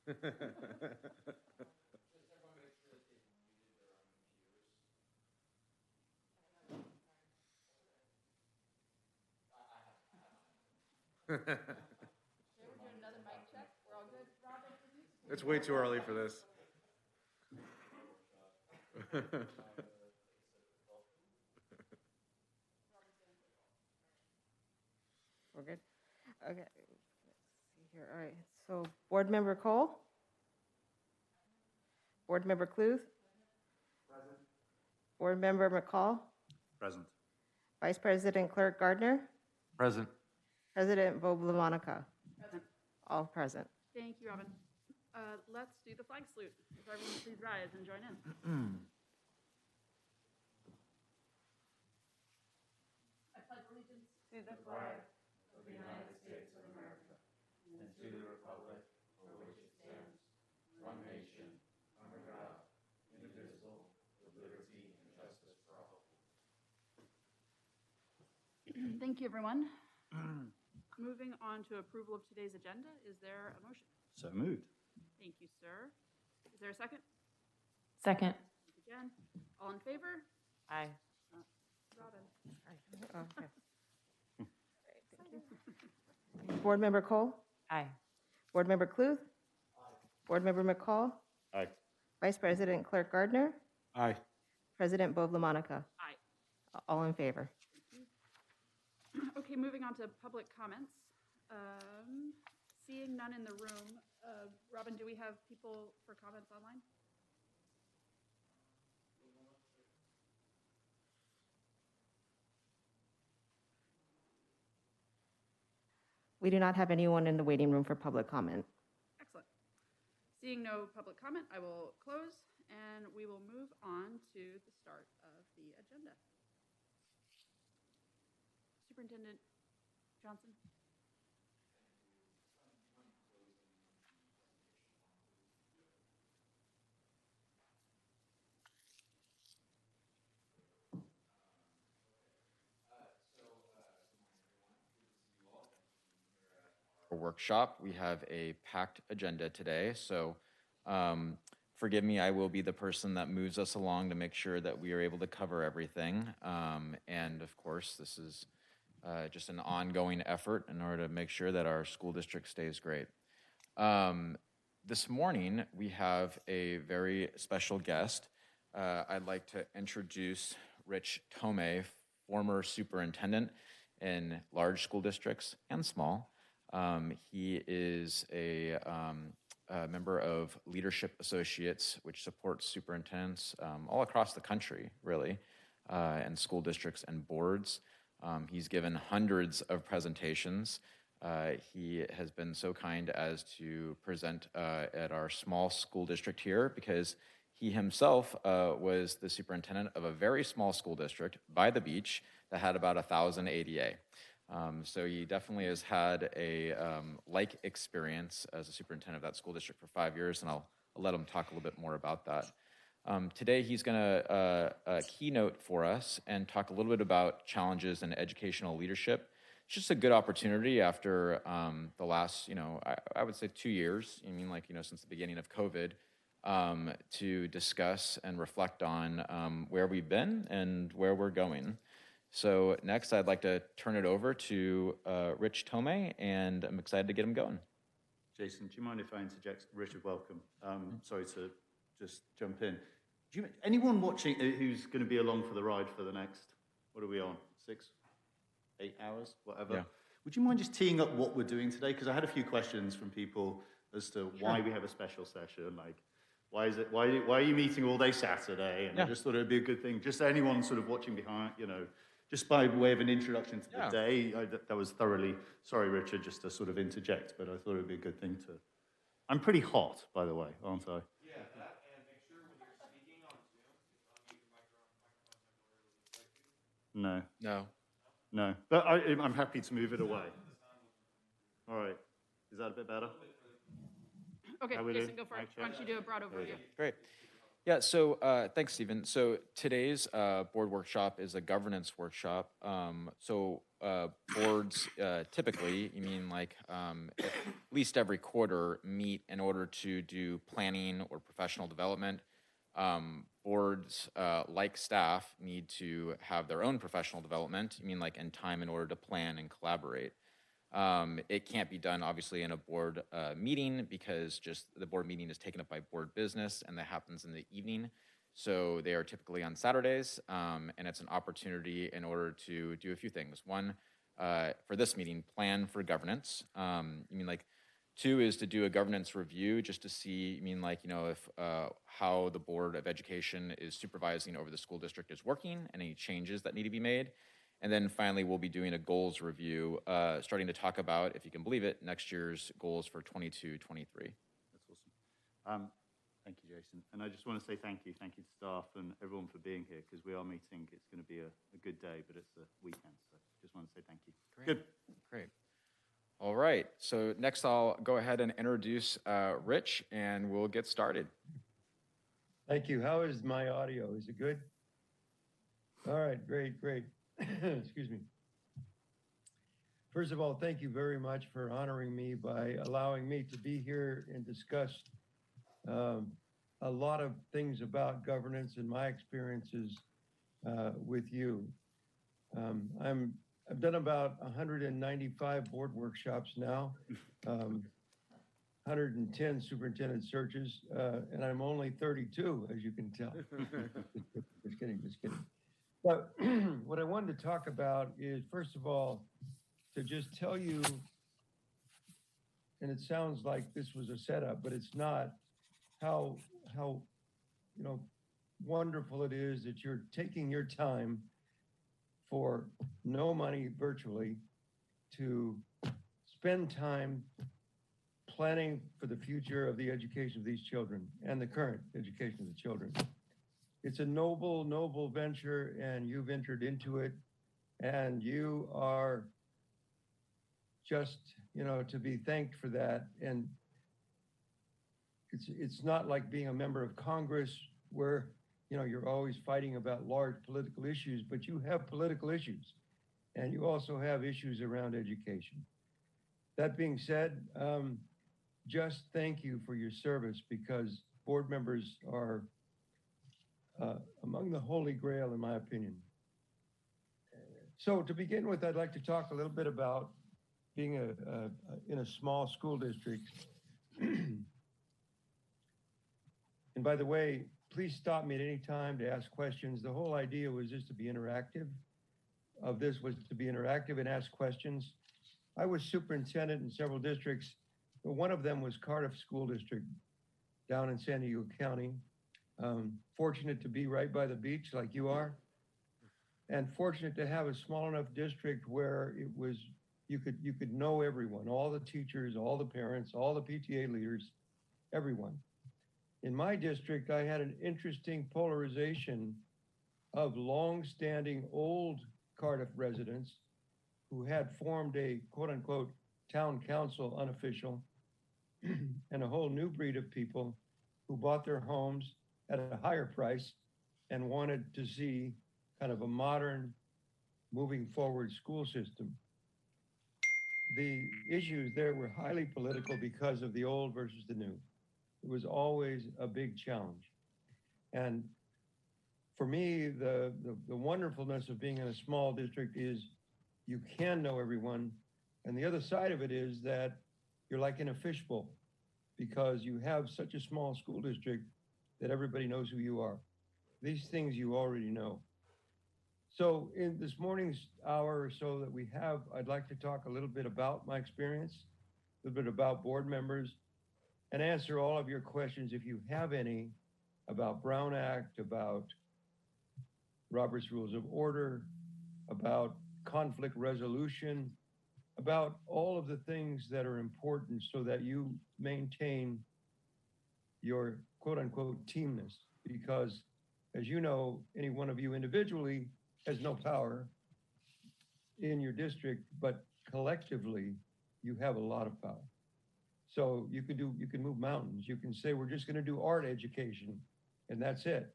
It's way too early for this. We're good? Okay. Let's see here. All right. So Board Member Cole? Board Member Cluth? Present. Board Member McCall? Present. Vice President Clerk Gardner? Present. President Voblamanica? All present. Thank you, Robin. Let's do the flag salute. If everyone please rise and join in. I pledge allegiance to the flag of the United States of America and to the republic for which it stands, one nation, under God, indivisible, with liberty and justice for all. Thank you, everyone. Moving on to approval of today's agenda, is there a motion? So moved. Thank you, sir. Is there a second? Second. Thank you, Jen. All in favor? Aye. Robin. Okay. All right, thank you. Board Member Cole? Aye. Board Member Cluth? Board Member McCall? Aye. Vice President Clerk Gardner? Aye. President Voblamanica? Aye. All in favor. Okay, moving on to public comments. Seeing none in the room, Robin, do we have people for comments online? We do not have anyone in the waiting room for public comment. Excellent. Seeing no public comment, I will close and we will move on to the start of the agenda. Superintendent Johnson. Workshop. We have a packed agenda today, so forgive me, I will be the person that moves us along to make sure that we are able to cover everything. And of course, this is just an ongoing effort in order to make sure that our school district stays great. This morning, we have a very special guest. I'd like to introduce Rich Tomei, former superintendent in large school districts and small. He is a member of Leadership Associates, which supports superintendents all across the country, really, and school districts and boards. He's given hundreds of presentations. He has been so kind as to present at our small school district here because he himself was the superintendent of a very small school district by the beach that had about 1,000 ADA. So he definitely has had a like experience as a superintendent of that school district for 5 years, and I'll let him talk a little bit more about that. Today he's going to keynote for us and talk a little bit about challenges in educational leadership. It's just a good opportunity after the last, I would say 2 years, since the beginning of COVID, to discuss and reflect on where we've been and where we're going. So next, I'd like to turn it over to Rich Tomei, and I'm excited to get him going. Jason, do you mind if I interject? Richard, welcome. Sorry to just jump in. Anyone watching who's going to be along for the ride for the next, what are we on, 6, 8 hours, whatever? Yeah. Would you mind just teeing up what we're doing today? Because I had a few questions from people as to why we have a special session, like why are you meeting all day Saturday? And I just thought it would be a good thing, just anyone sort of watching behind, just by way of an introduction to the day. That was thoroughly, sorry Richard, just to sort of interject, but I thought it would be a good thing to. I'm pretty hot, by the way, aren't I? Yeah, that, and make sure when you're speaking on Zoom, to unmute your microphone No, but I'm happy to move it away. All right, is that a bit better? Okay, Jason, go for it. Why don't you do a broad overview? Great. Yeah, so thanks, Stephen. So today's board workshop is a governance workshop. Boards typically, you mean like at least every quarter, meet in order to do planning or professional development. Boards, like staff, need to have their own professional development, you mean like in time in order to plan and collaborate. It can't be done obviously in a board meeting because just the board meeting is taken up by board business and that happens in the evening. So they are typically on Saturdays, and it's an opportunity in order to do a few things. One, for this meeting, plan for governance. You mean like two is to do a governance review just to see, you mean like, if how the Board of Education is supervising over the school district is working and any changes that need to be made. And then finally, we'll be doing a goals review, starting to talk about, if you can believe it, next year's goals for 22-23. That's awesome. Thank you, Jason. And I just want to say thank you to staff and everyone for being here, because we are meeting. It's going to be a good day, but it's a weekend, so just want to say thank you. Great. Good. Great. All right. So next, I'll go ahead and introduce Rich, and we'll get started. Thank you. How is my audio? Is it good? All right, great. Excuse me. First of all, thank you very much for honoring me by allowing me to be here and discuss a lot of things about governance and my experiences with you. I've done about 195 board workshops now, 110 superintendent searches, and I'm only 32, as you can tell. Just kidding. But what I wanted to talk about is, first of all, to just tell you, and it sounds like this was a setup, but it's not, how wonderful it is that you're taking your time for no money virtually to spend time planning for the future of the education of these children and the current education of the children. It's a noble venture, and you've entered into it, and you are just, to be thanked for that. And it's not like being a member of Congress where, you're always fighting about large political issues, but you have political issues, and you also have issues around education. That being said, just thank you for your service, because board members are among the holy grail, in my opinion. So to begin with, I'd like to talk a little bit about being in a small school district. And by the way, please stop me at any time to ask questions. The whole idea was just to be interactive. And ask questions. I was superintendent in several districts, but one of them was Cardiff School District down in San Diego County. Fortunate to be right by the beach like you are, and fortunate to have a small enough district where it was, you could know everyone, all the teachers, all the parents, all the PTA leaders, everyone. In my district, I had an interesting polarization of long-standing old Cardiff residents who had formed a quote-unquote town council, unofficial, and a whole new breed of people who bought their homes at a higher price and wanted to see kind of a modern, moving forward school system. The issues there were highly political because of the old versus the new. It was always a big challenge. And for me, the wonderfulness of being in a small district is you can know everyone. And the other side of it is that you're like in a fishbowl, because you have such a small school district that everybody knows who you are. These things you already know. So in this morning's hour or so that we have, I'd like to talk a little bit about my experience, a little bit about board members, and answer all of your questions, if you have any, about Brown Act, about Robert's Rules of Order, about conflict resolution, about all of the things that are important so that you maintain your quote-unquote teamness. Because, as you know, any one of you individually has no power in your district, but collectively, you have a lot of power. So you can move mountains. You can say, we're just going to do art education and that's it.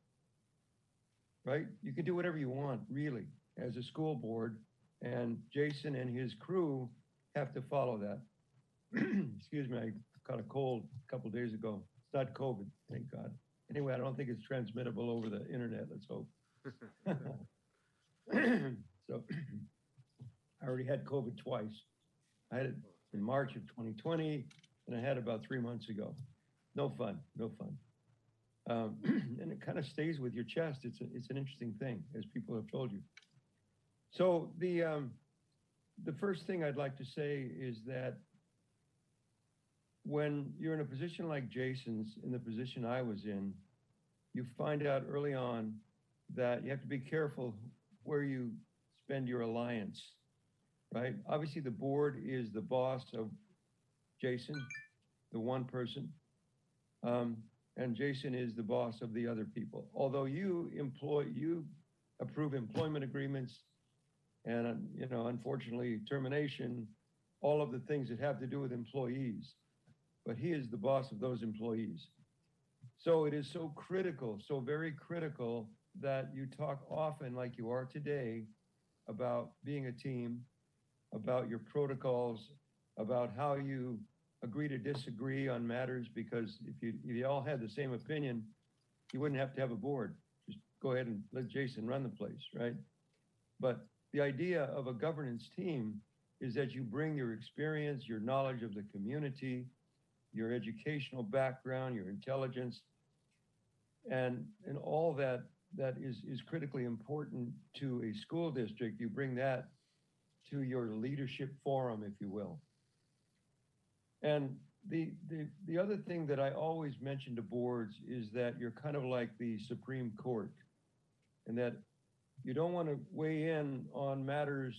Right? You can do whatever you want, really, as a school board, and Jason and his crew have to follow that. Excuse me, I caught a cold a couple days ago. It's not COVID, thank God. Anyway, I don't think it's transmittable over the internet, let's hope. So I already had COVID twice. I had it in March of 2020, and I had it about 3 months ago. No fun, no fun. And it kind of stays with your chest. It's an interesting thing, as people have told you. So the first thing I'd like to say is that when you're in a position like Jason's, in the position I was in, you find out early on that you have to be careful where you spend your alliance, right? Obviously, the board is the boss of Jason, the one person, and Jason is the boss of the other people. Although you approve employment agreements and, unfortunately, termination, all of the things that have to do with employees, but he is the boss of those employees. So it is so critical, so very critical, that you talk often, like you are today, about being a team, about your protocols, about how you agree to disagree on matters, because if you all had the same opinion, you wouldn't have to have a board. Just go ahead and let Jason run the place, right? But the idea of a governance team is that you bring your experience, your knowledge of the community, your educational background, your intelligence, and all that is critically important to a school district. You bring that to your leadership forum, if you will. And the other thing that I always mention to boards is that you're kind of like the Supreme Court, and that you don't want to weigh in on matters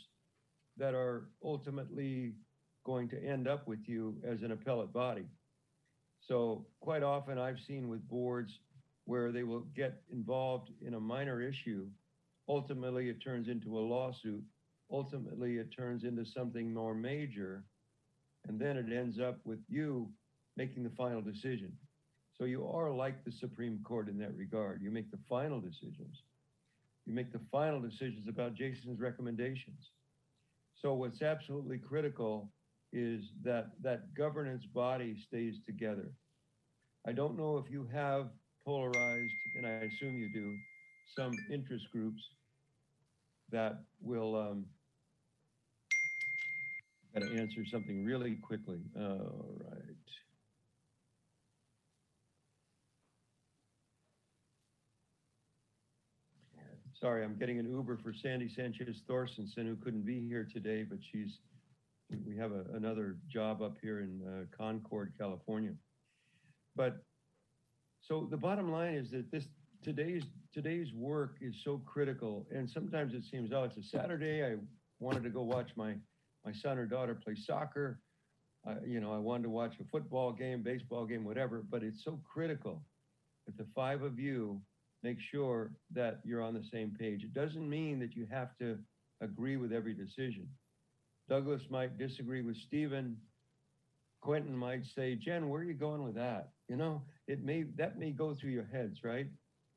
that are ultimately going to end up with you as an appellate body. So quite often I've seen with boards where they will get involved in a minor issue. Ultimately, it turns into a lawsuit. Ultimately, it turns into something more major. And then it ends up with you making the final decision. So you are like the Supreme Court in that regard. You make the final decisions. You make the final decisions about Jason's recommendations. So what's absolutely critical is that that governance body stays together. I don't know if you have polarized, and I assume you do, some interest groups that will, got to answer something really quickly. All right. Sorry, I'm getting an Uber for Sandy Sanchez Thorstensen, who couldn't be here today, but we have another job up here in Concord, California. But so the bottom line is that today's work is so critical, and sometimes it seems, oh, it's a Saturday. I wanted to go watch my son or daughter play soccer. I wanted to watch a football game, baseball game, whatever. But it's so critical that the five of you make sure that you're on the same page. It doesn't mean that you have to agree with every decision. Douglas might disagree with Stephen. Quentin might say, Jen, where are you going with that? That may go through your heads, right?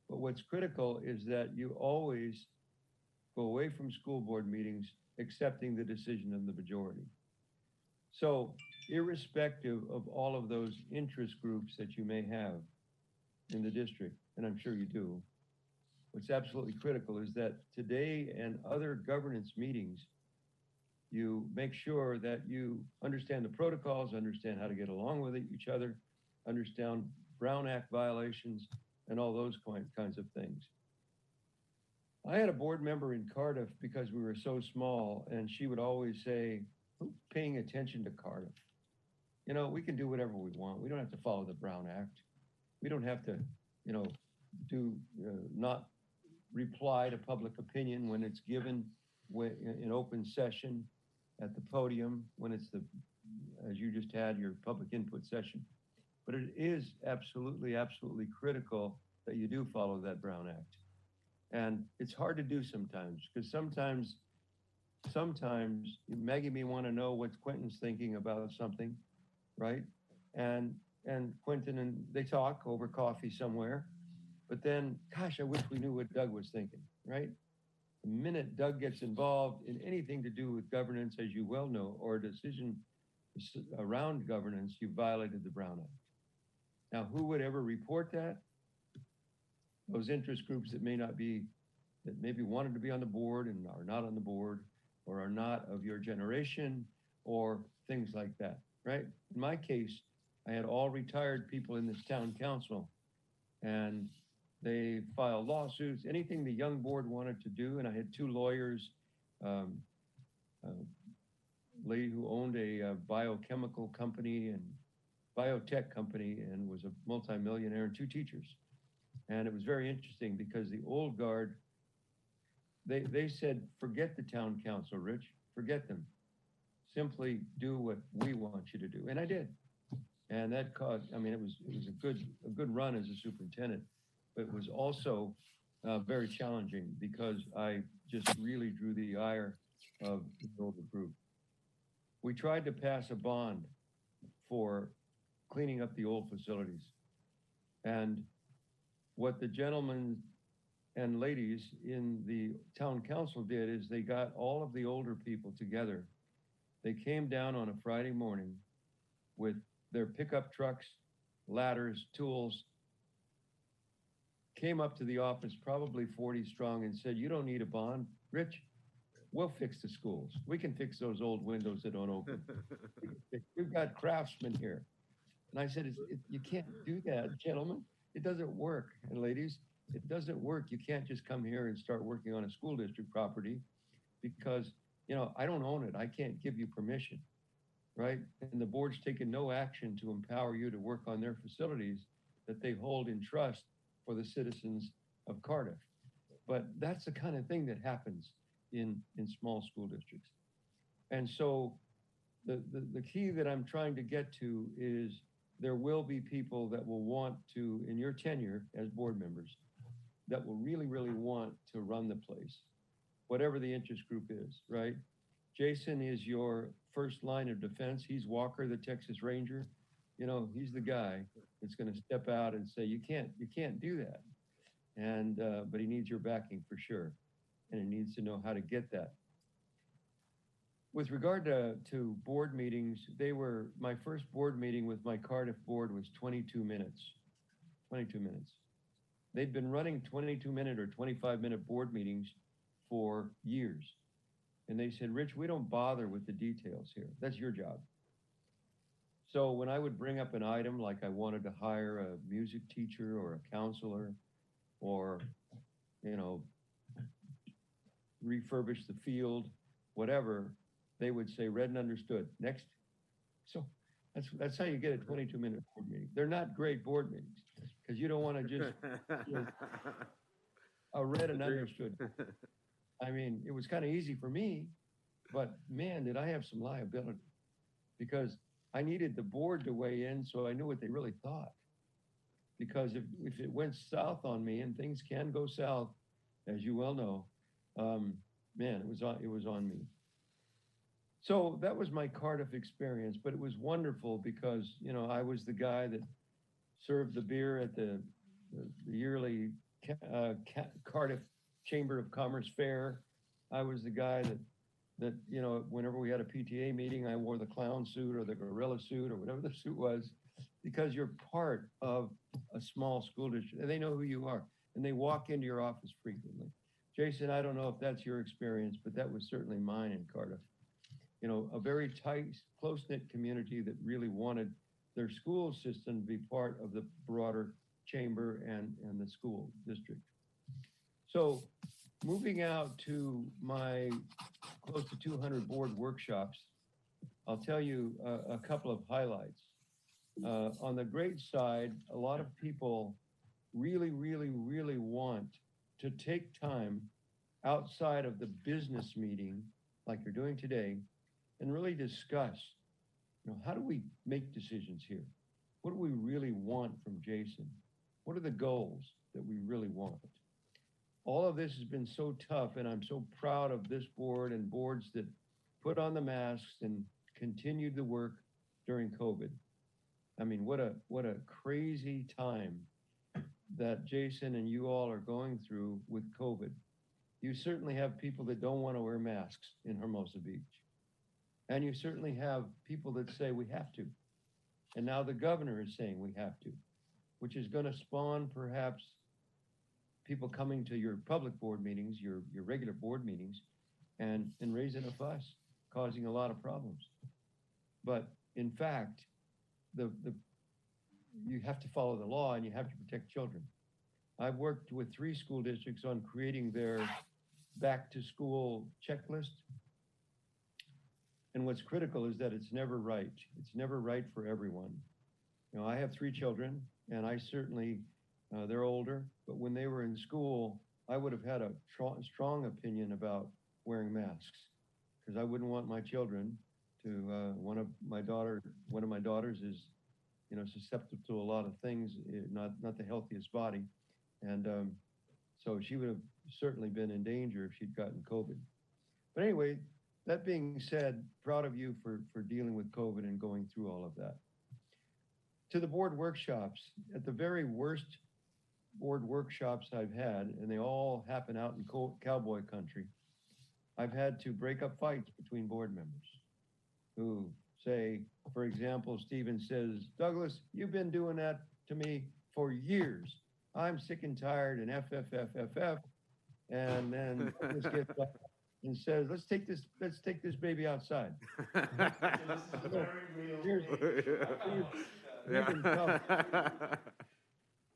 But what's critical is that you always go away from school board meetings accepting the decision of the majority. So irrespective of all of those interest groups that you may have in the district, and I'm sure you do, what's absolutely critical is that today and other governance meetings, you make sure that you understand the protocols, understand how to get along with each other, understand Brown Act violations, and all those kinds of things. I had a board member in Cardiff because we were so small, and she would always say, who's paying attention to Cardiff? We can do whatever we want. We don't have to follow the Brown Act. We don't have to, not reply to public opinion when it's given in open session at the podium, when it's as you just had, your public input session. But it is absolutely, absolutely critical that you do follow that Brown Act. And it's hard to do sometimes, because sometimes Maggie may want to know what Quentin's thinking about something, right? And Quentin and they talk over coffee somewhere, But then, gosh, I wish we knew what Doug was thinking, right? The minute Doug gets involved in anything to do with governance, as you well know, or a decision around governance, you violated the Brown Act. Now, who would ever report that? Those interest groups that maybe wanted to be on the board and are not on the board, or are not of your generation, or things like that, right? In my case, I had all retired people in this town council, and they filed lawsuits, anything the young board wanted to do. And I had two lawyers, a lady who owned a biochemical company and biotech company and was a multimillionaire, and two teachers. And it was very interesting because the old guard, they said, forget the town council, Rich, forget them. Simply do what we want you to do. And I did. And that caused, I mean, it was a good run as a superintendent, but it was also very challenging because I just really drew the ire of the older group. We tried to pass a bond for cleaning up the old facilities. And what the gentlemen and ladies in the town council did is they got all of the older people together. They came down on a Friday morning with their pickup trucks, ladders, tools, came up to the office, probably 40 strong, and said, you don't need a bond. Rich, we'll fix the schools. We can fix those old windows that don't open. We've got craftsmen here. And I said, you can't do that, gentlemen. It doesn't work. And ladies, it doesn't work. You can't just come here and start working on a school district property because, you know, I don't own it. I can't give you permission, right? And the board's taken no action to empower you to work on their facilities that they hold in trust for the citizens of Cardiff. But that's the kind of thing that happens in small school districts. And so the key that I'm trying to get to is there will be people that will want to, in your tenure as board members, that will really, really want to run the place, whatever the interest group is, right? Jason is your first line of defense. He's Walker, the Texas Ranger. You know, he's the guy that's going to step out and say, you can't do that. And, but he needs your backing for sure. And he needs to know how to get that. With regard to board meetings, my first board meeting with my Cardiff board was 22 minutes. 22 minutes. They'd been running 22-minute or 25-minute board meetings for years. And they said, Rich, we don't bother with the details here. That's your job. So when I would bring up an item like I wanted to hire a music teacher or a counselor or, you know, refurbish the field, whatever, they would say, read and understood. Next. So that's how you get a 22-minute board meeting. They're not great board meetings because you don't want to just read and understood. I mean, it was kind of easy for me, but man, did I have some liability because I needed the board to weigh in so I knew what they really thought. Because if it went south on me, and things can go south, as you well know, man, it was on me. So that was my Cardiff experience, but it was wonderful because, you know, I was the guy that served the beer at the yearly Cardiff Chamber of Commerce Fair. I was the guy that, you know, whenever we had a PTA meeting, I wore the clown suit or the gorilla suit or whatever the suit was, because you're part of a small school district and they know who you are and they walk into your office frequently. Jason, I don't know if that's your experience, but that was certainly mine in Cardiff. You know, a very tight, close-knit community that really wanted their school system to be part of the broader chamber and the school district. So moving out to my close to 200 board workshops, I'll tell you a couple of highlights. On the grade side, a lot of people really, really, really want to take time outside of the business meeting, like you're doing today, and really discuss, you know, how do we make decisions here? What do we really want from Jason? What are the goals that we really want? All of this has been so tough, and I'm so proud of this board and boards that put on the masks and continued the work during COVID. I mean, what a crazy time that Jason and you all are going through with COVID. You certainly have people that don't want to wear masks in Hermosa Beach. And you certainly have people that say we have to. And now the governor is saying we have to, which is going to spawn perhaps people coming to your public board meetings, your regular board meetings, and raising a fuss, causing a lot of problems. But in fact, you have to follow the law and you have to protect children. I've worked with 3 school districts on creating their back to school checklist. And what's critical is that it's never right. It's never right for everyone. You know, I have 3 children and I certainly, they're older, but when they were in school, I would have had a strong opinion about wearing masks because I wouldn't want my children to, one of my daughters is, you know, susceptible to a lot of things, not the healthiest body. And so she would have certainly been in danger if she'd gotten COVID. But anyway, that being said, proud of you for dealing with COVID and going through all of that. To the board workshops, at the very worst board workshops I've had, and they all happen out in cowboy country, I've had to break up fights between board members who say, for example, Stephen says, Douglas, you've been doing that to me for years. I'm sick and tired and FFFFF. And then Douglas gets up and says, let's take this baby outside.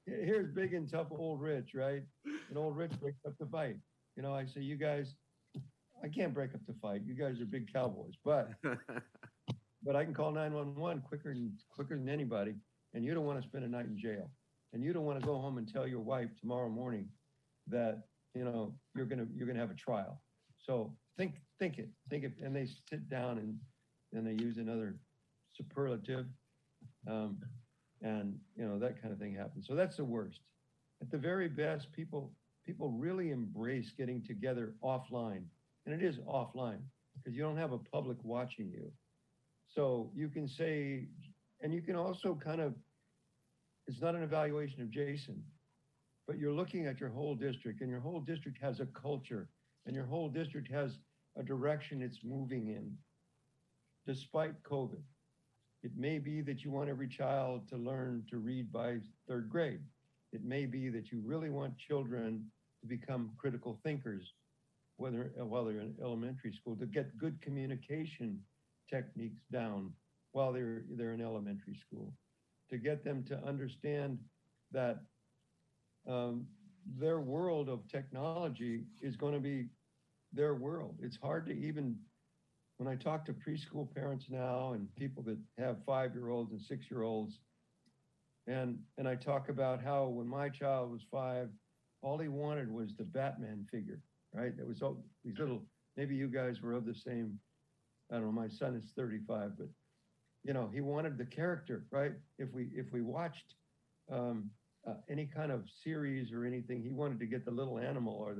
Here's big and tough old Rich, right? And old Rich breaks up the fight. You know, I say, you guys, I can't break up the fight. You guys are big cowboys, but I can call 911 quicker than anybody. And you don't want to spend a night in jail. And you don't want to go home and tell your wife tomorrow morning that, you know, you're gonna have a trial. So think it, and they sit down and they use another superlative, and you know that kind of thing happens. So that's the worst. At the very best, people really embrace getting together offline, and it is offline because you don't have a public watching you. So you can say, and you can also kind of, it's not an evaluation of Jason, but you're looking at your whole district, and your whole district has a culture, and your whole district has a direction it's moving in, despite COVID. It may be that you want every child to learn to read by 3rd grade. It may be that you really want children to become critical thinkers, while they're in elementary school, to get good communication techniques down while they're in elementary school, to get them to understand that their world of technology is going to be their world. It's hard to even, when I talk to preschool parents now and people that have 5-year-olds and 6-year-olds, and I talk about how when my child was 5, all he wanted was the Batman figure, right? It was all these little, maybe you guys were of the same, I don't know, my son is 35, but you know, he wanted the character, right? If we watched any kind of series or anything, he wanted to get the little animal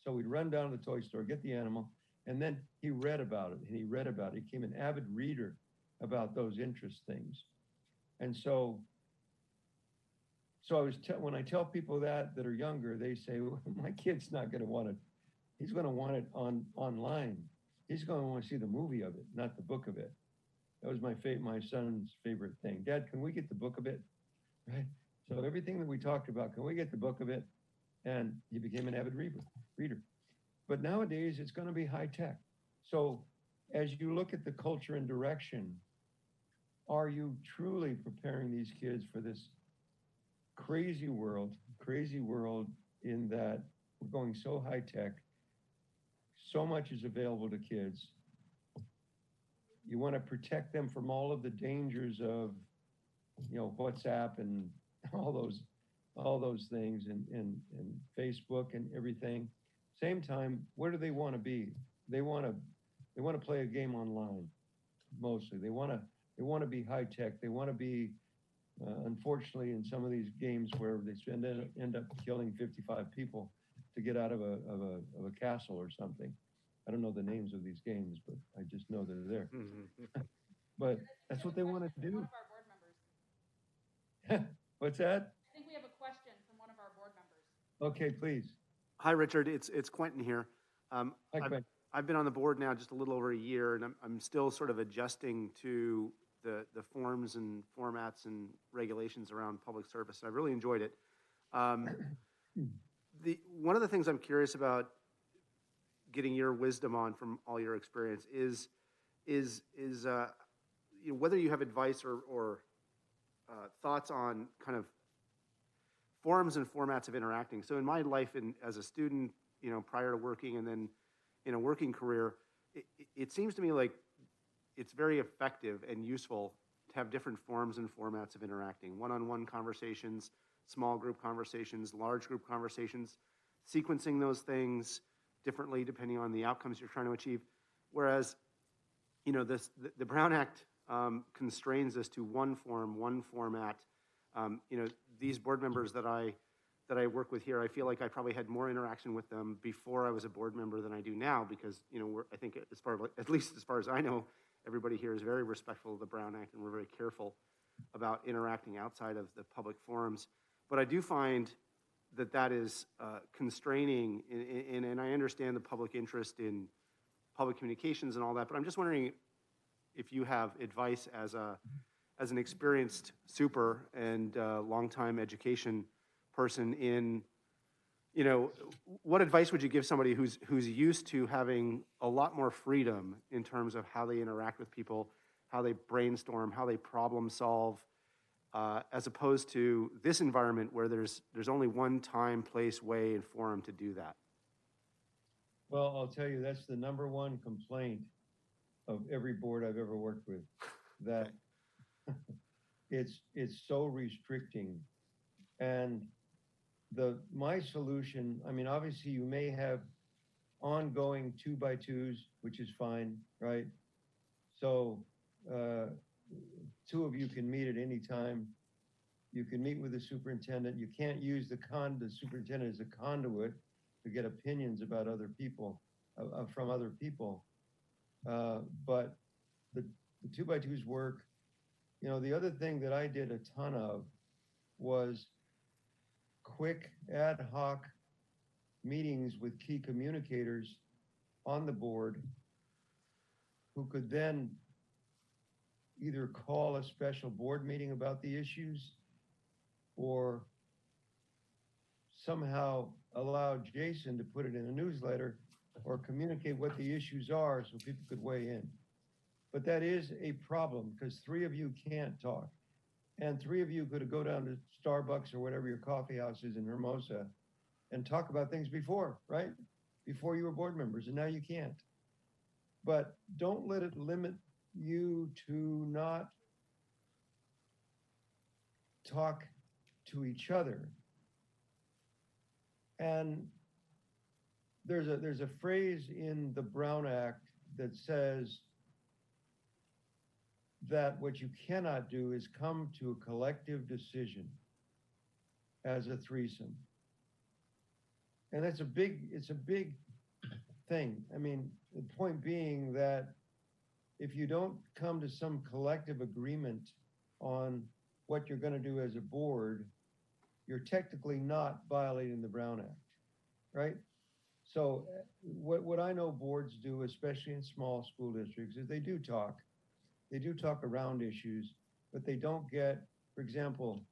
so we'd run down to the toy store, get the animal, and then he read about it, and he read about it. He became an avid reader about those interest things. And so when I tell people that are younger, they say, well, my kid's not going to want it. He's going to want it online. He's going to want to see the movie of it, not the book of it. That was my son's favorite thing. Dad, can we get the book of it? Right? So everything that we talked about, can we get the book of it? And he became an avid reader. But nowadays, it's going to be high tech. So as you look at the culture and direction, are you truly preparing these kids for this crazy world in that we're going so high tech, so much is available to kids. You want to protect them from all of the dangers of, you know, WhatsApp and all those things and Facebook and everything. Same time, where do they want to be? They want to play a game online, mostly. They want to be high tech. They want to be, unfortunately, in some of these games where they end up killing 55 people to get out of a castle or something. I don't know the names of these games, but I just know they're there. But that's what they want to do. One of our board members. What's that? I think we have a question from one of our Okay, please. Hi, Richard. It's Quentin here. Hi, Quentin. I've been on the board now just a little over a year, and I'm still sort of adjusting to the forms and formats and regulations around public service. I've really enjoyed it. One of the things I'm curious about getting your wisdom on from all your experience is whether you have advice or thoughts on kind of forms and formats of interacting. So in my life as a student, prior to working and then in a working career, it seems to me like it's very effective and useful to have different forms and formats of interacting. One-on-one conversations, small group conversations, large group conversations, sequencing those things differently depending on the outcomes you're trying to achieve. Whereas, the Brown Act constrains us to one form, one format. These board members that I work with here, I feel like I probably had more interaction with them before I was a board member than I do now because, I think at least as far as I know, everybody here is very respectful of the Brown Act and we're very careful about interacting outside of the public forums. But I do find that is constraining, and I understand the public interest in public communications and all that, but I'm just wondering if you have advice as an experienced super and longtime education person in, what advice would you give somebody who's used to having a lot more freedom in terms of how they interact with people, how they brainstorm, how they problem solve, as opposed to this environment where there's only one time, place, way, and forum to do that? Well, I'll tell you, that's the number one complaint of every board I've ever worked with, that it's so restricting. And my solution, I mean, obviously you may have ongoing 2x2s, which is fine, right? So two of you can meet at any time. You can meet with the superintendent. You can't use the superintendent as a conduit to get opinions about other people, from other people. But the 2x2s work. The other thing that I did a ton of was quick ad hoc meetings with key communicators on the board who could then either call a special board meeting about the issues or somehow allow Jason to put it in a newsletter or communicate what the issues are so people could weigh in. But that is a problem because three of you can't talk. And three of you could go down to Starbucks or whatever your coffee house is in Hermosa and talk about things before, right? Before you were board members, and now you can't. But don't let it limit you to not talk to each other. And there's a phrase in the Brown Act that says that what you cannot do is come to a collective decision as a threesome. And it's a big thing. I mean, the point being that if you don't come to some collective agreement on what you're going to do as a board, you're technically not violating the Brown Act, right? So what I know boards do, especially in small school districts, is they do talk. They do talk around issues, but they don't get, for example,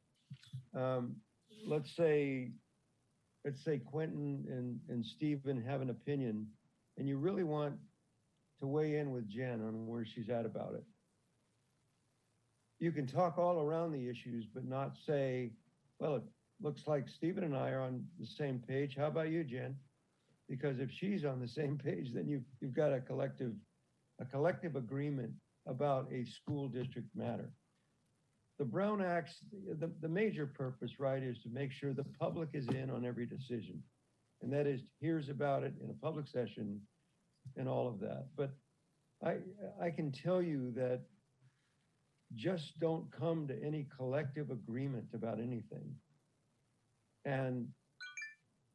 let's say Quentin and Stephen have an opinion, and you really want to weigh in with Jen on where she's at about it. You can talk all around the issues, but not say, well, it looks like Stephen and I are on the same page. How about you, Jen? Because if she's on the same page, then you've got a collective agreement about a school district matter. The Brown Act, the major purpose, right, is to make sure the public is in on every decision. And that is, hears about it in a public session and all of that. But I can tell you that just don't come to any collective agreement about anything. And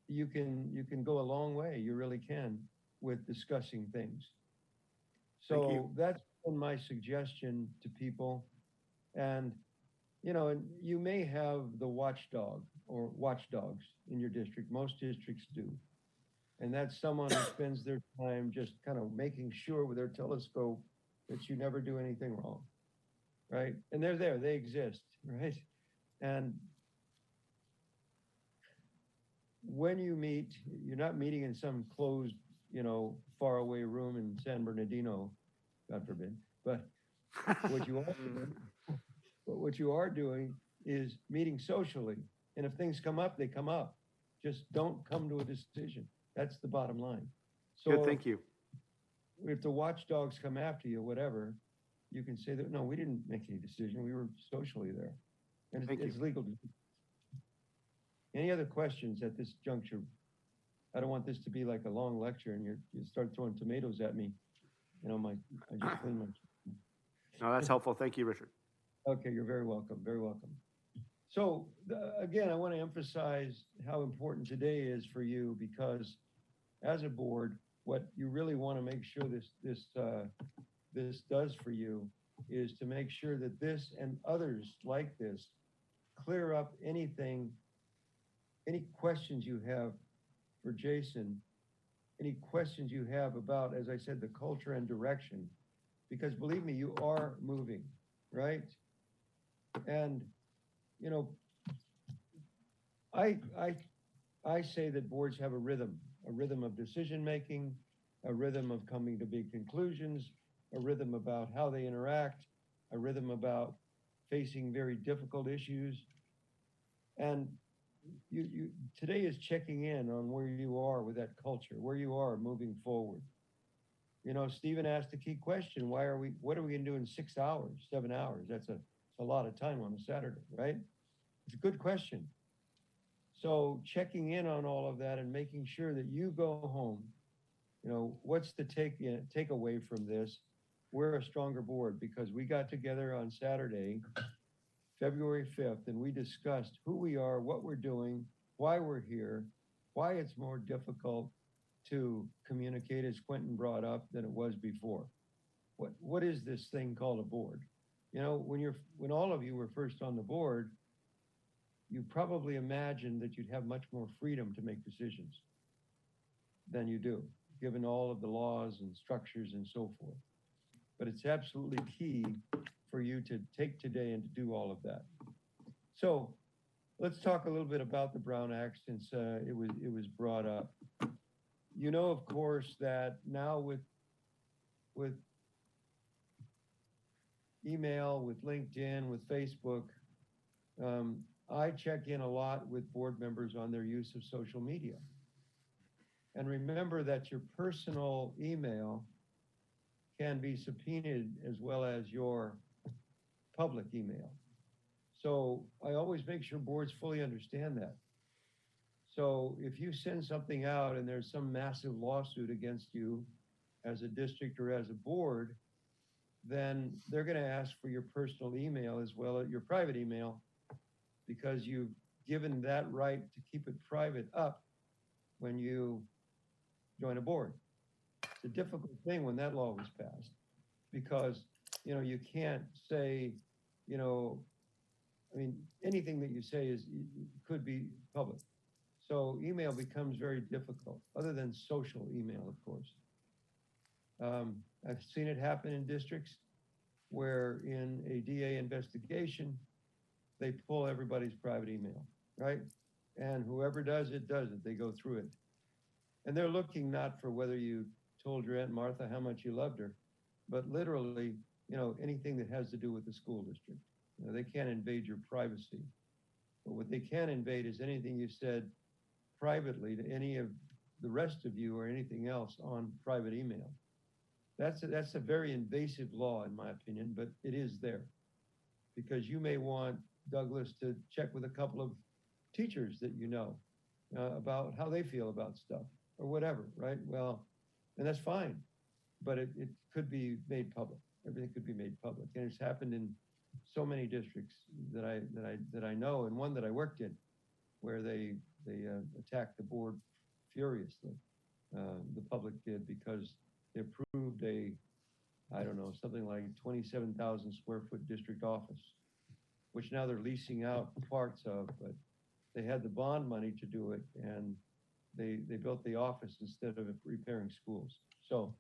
you can go a long way, you really can, with discussing things. So that's been my suggestion to people. And you know, and you may have the watchdog or watchdogs in your district. Most districts do. And that's someone who spends their time just kind of making sure with their telescope that you never do anything wrong, right? And they're there, they exist, right? And when you meet, you're not meeting in some closed, you know, faraway room in San Bernardino, God forbid, but what you are doing, but what you are doing is meeting socially. And if things come up, they come up. Just don't come to a decision. That's the bottom line. So Good, thank you. if the watchdogs come after you, whatever, you can say that, no, we didn't make any decision. We were socially there. And Thank it's you. legal. Any other questions at this juncture? I don't want this to be like a long lecture and you start throwing tomatoes at me. You know, I just cleaned my. No, that's helpful. Thank you, Richard. Okay, you're very welcome, very welcome. So again, I want to emphasize how important today is for you because as a board, what you really want to make sure this does for you is to make sure that this and others like this clear up anything, any questions you have for Jason, any questions you have about, as I said, the culture and direction, because believe me, you are moving, right? And, you know, I say that boards have a rhythm of decision-making, a rhythm of coming to big conclusions, a rhythm about how they interact, a rhythm about facing very difficult issues. And you today is checking in on where you are with that culture, where you are moving forward. You know, Stephen asked a key question, what are we gonna do in 6 hours, 7 hours? That's a lot of time on a Saturday, right? It's a good question. So checking in on all of that and making sure that you go home, you know, what's the takeaway from this? We're a stronger board because we got together on Saturday, February 5th, and we discussed who we are, what we're doing, why we're here, why it's more difficult to communicate, as Quentin brought up, than it was before. What is this thing called a board? You know, when all of you were first on the board, you probably imagined that you'd have much more freedom to make decisions than you do, given all of the laws and structures and so forth. But it's absolutely key for you to take today and to do all of that. So let's talk a little bit about the Brown Act since it was brought up. You know, of course, that now with email, with LinkedIn, with Facebook, I check in a lot with board members on their use of social media. And remember that your personal email can be subpoenaed as well as your public email. So I always make sure boards fully understand that. So if you send something out and there's some massive lawsuit against you as a district or as a board, then they're going to ask for your personal email as well as your private email, because you've given that right to keep it private up when you join a board. It's a difficult thing when that law was passed because, you know, you can't say, you know, I mean, anything that you say could be public. So email becomes very difficult, other than social email, of course. I've seen it happen in districts where in a DA investigation, they pull everybody's private email, right? And whoever does it, they go through it. And they're looking not for whether you told your Aunt Martha how much you loved her, but literally, you know, anything that has to do with the school district. You know, they can't invade your privacy. But what they can invade is anything you said privately to any of the rest of you or anything else on private email. That's a very invasive law, in my opinion, but it is there. Because you may want Douglas to check with a couple of teachers that you know about how they feel about stuff or whatever, right? Well, and that's fine, but it could be made public. Everything could be made public, and it's happened in so many districts that I know, and one that I worked in, where they attacked the board furiously. The public did, because they approved I don't know, something like 27,000 square foot district office. which now they're leasing out parts of, but they had the bond money to do it, and they built the office instead of repairing schools. So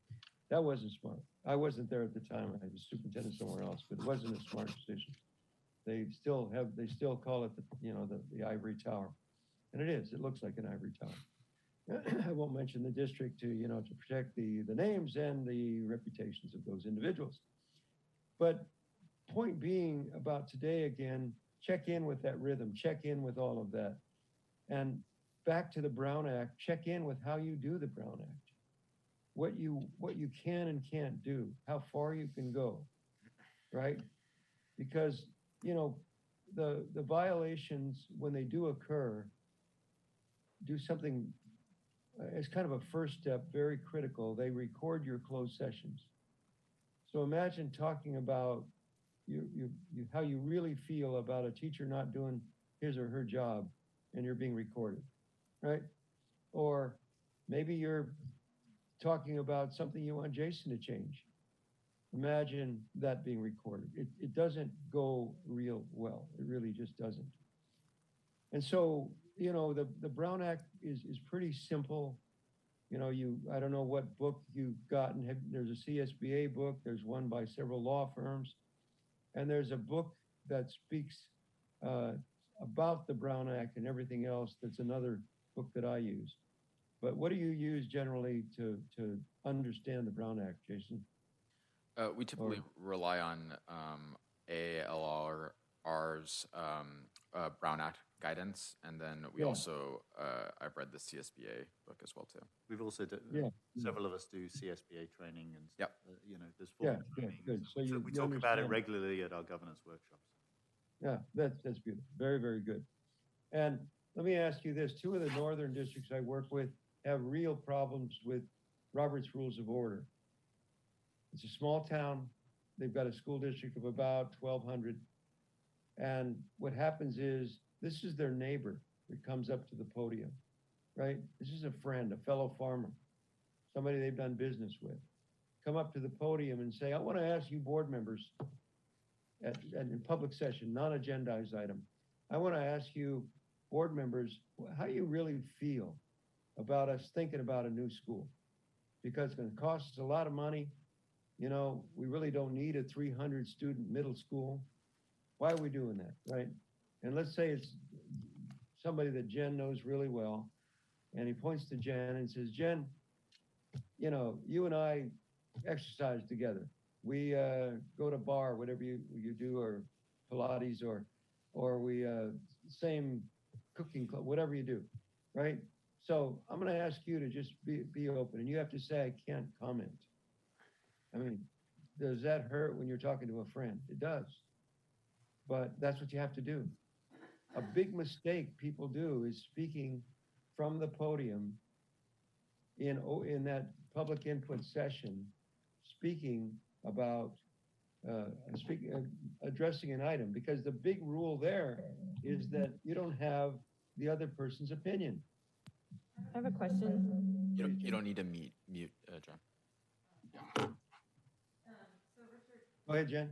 that wasn't smart. I wasn't there at the time. I was superintendent somewhere else, but it wasn't a smart decision. They still call it the ivory tower. And it is, it looks like an ivory tower. I won't mention the district to protect the names and the reputations of those individuals. But point being about today again, check in with that rhythm, check in with all of that. And back to the Brown Act, check in with how you do the Brown Act. What you can and can't do, how far you can go, right? Because, the violations, when they do occur, do something as kind of a first step, very critical. They record your closed sessions. So imagine talking about how you really feel about a teacher not doing his or her job, and you're being recorded, right? Or maybe you're talking about something you want Jason to change. Imagine that being recorded. It doesn't go real well. It really just doesn't. And so, the Brown Act is pretty simple. I don't know what book you've gotten. There's a CSBA book. There's one by several law firms. And there's a book that speaks about the Brown Act and everything else. That's another book that I use. But what do you use generally to understand the Brown Act, Jason? We typically rely on ALR's Brown Act guidance, and then we also, I've read the CSBA book as well too. We've also done, several of us do CSBA training and Yep. There's formal training. Good. So we talk about it regularly at our governance workshops. Yeah, that's beautiful. Very, very good. And let me ask you this. 2 of the northern districts I work with have real problems with Robert's Rules of Order. It's a small town. They've got a school district of about 1,200. And what happens is, this is their neighbor that comes up to the podium, right? This is a friend, a fellow farmer, somebody they've done business with. Come up to the podium and say, I want to ask you board members in public session, non-agendized item. I want to ask you board members, how you really feel about us thinking about a new school, because it's going to cost us a lot of money. We really don't need a 300 student middle school. Why are we doing that, right? And let's say it's somebody that Jen knows really well, and he points to Jen and says, Jen, you and I exercise together. We go to bar, whatever you do, or Pilates, or we same cooking club, whatever you do, right? So I'm going to ask you to just be open, and you have to say, I can't comment. I mean, does that hurt when you're talking to a friend? It does. But that's what you have to do. A big mistake people do is speaking from the podium in that public input session, speaking about addressing an item, because the big rule there is that you don't have the other person's opinion. I have a question. You don't need to mute John. Go ahead, Jen.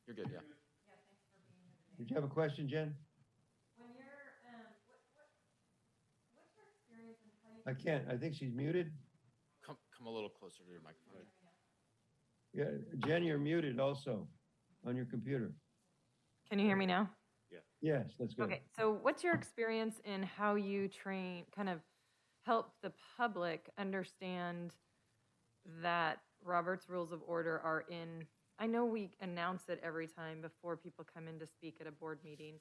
You're good, yeah. Did you have a question, Jen? When you're, what's your experience in how you... I can't. I think she's muted. Come a little closer to your microphone. Yeah, Jen, you're muted also on your computer. Can you hear me now? Yes, that's good. Okay, so what's your experience in how you kind of help the public understand that Robert's Rules of Order are in... I know we announce it every time before people come in to speak at a board meeting,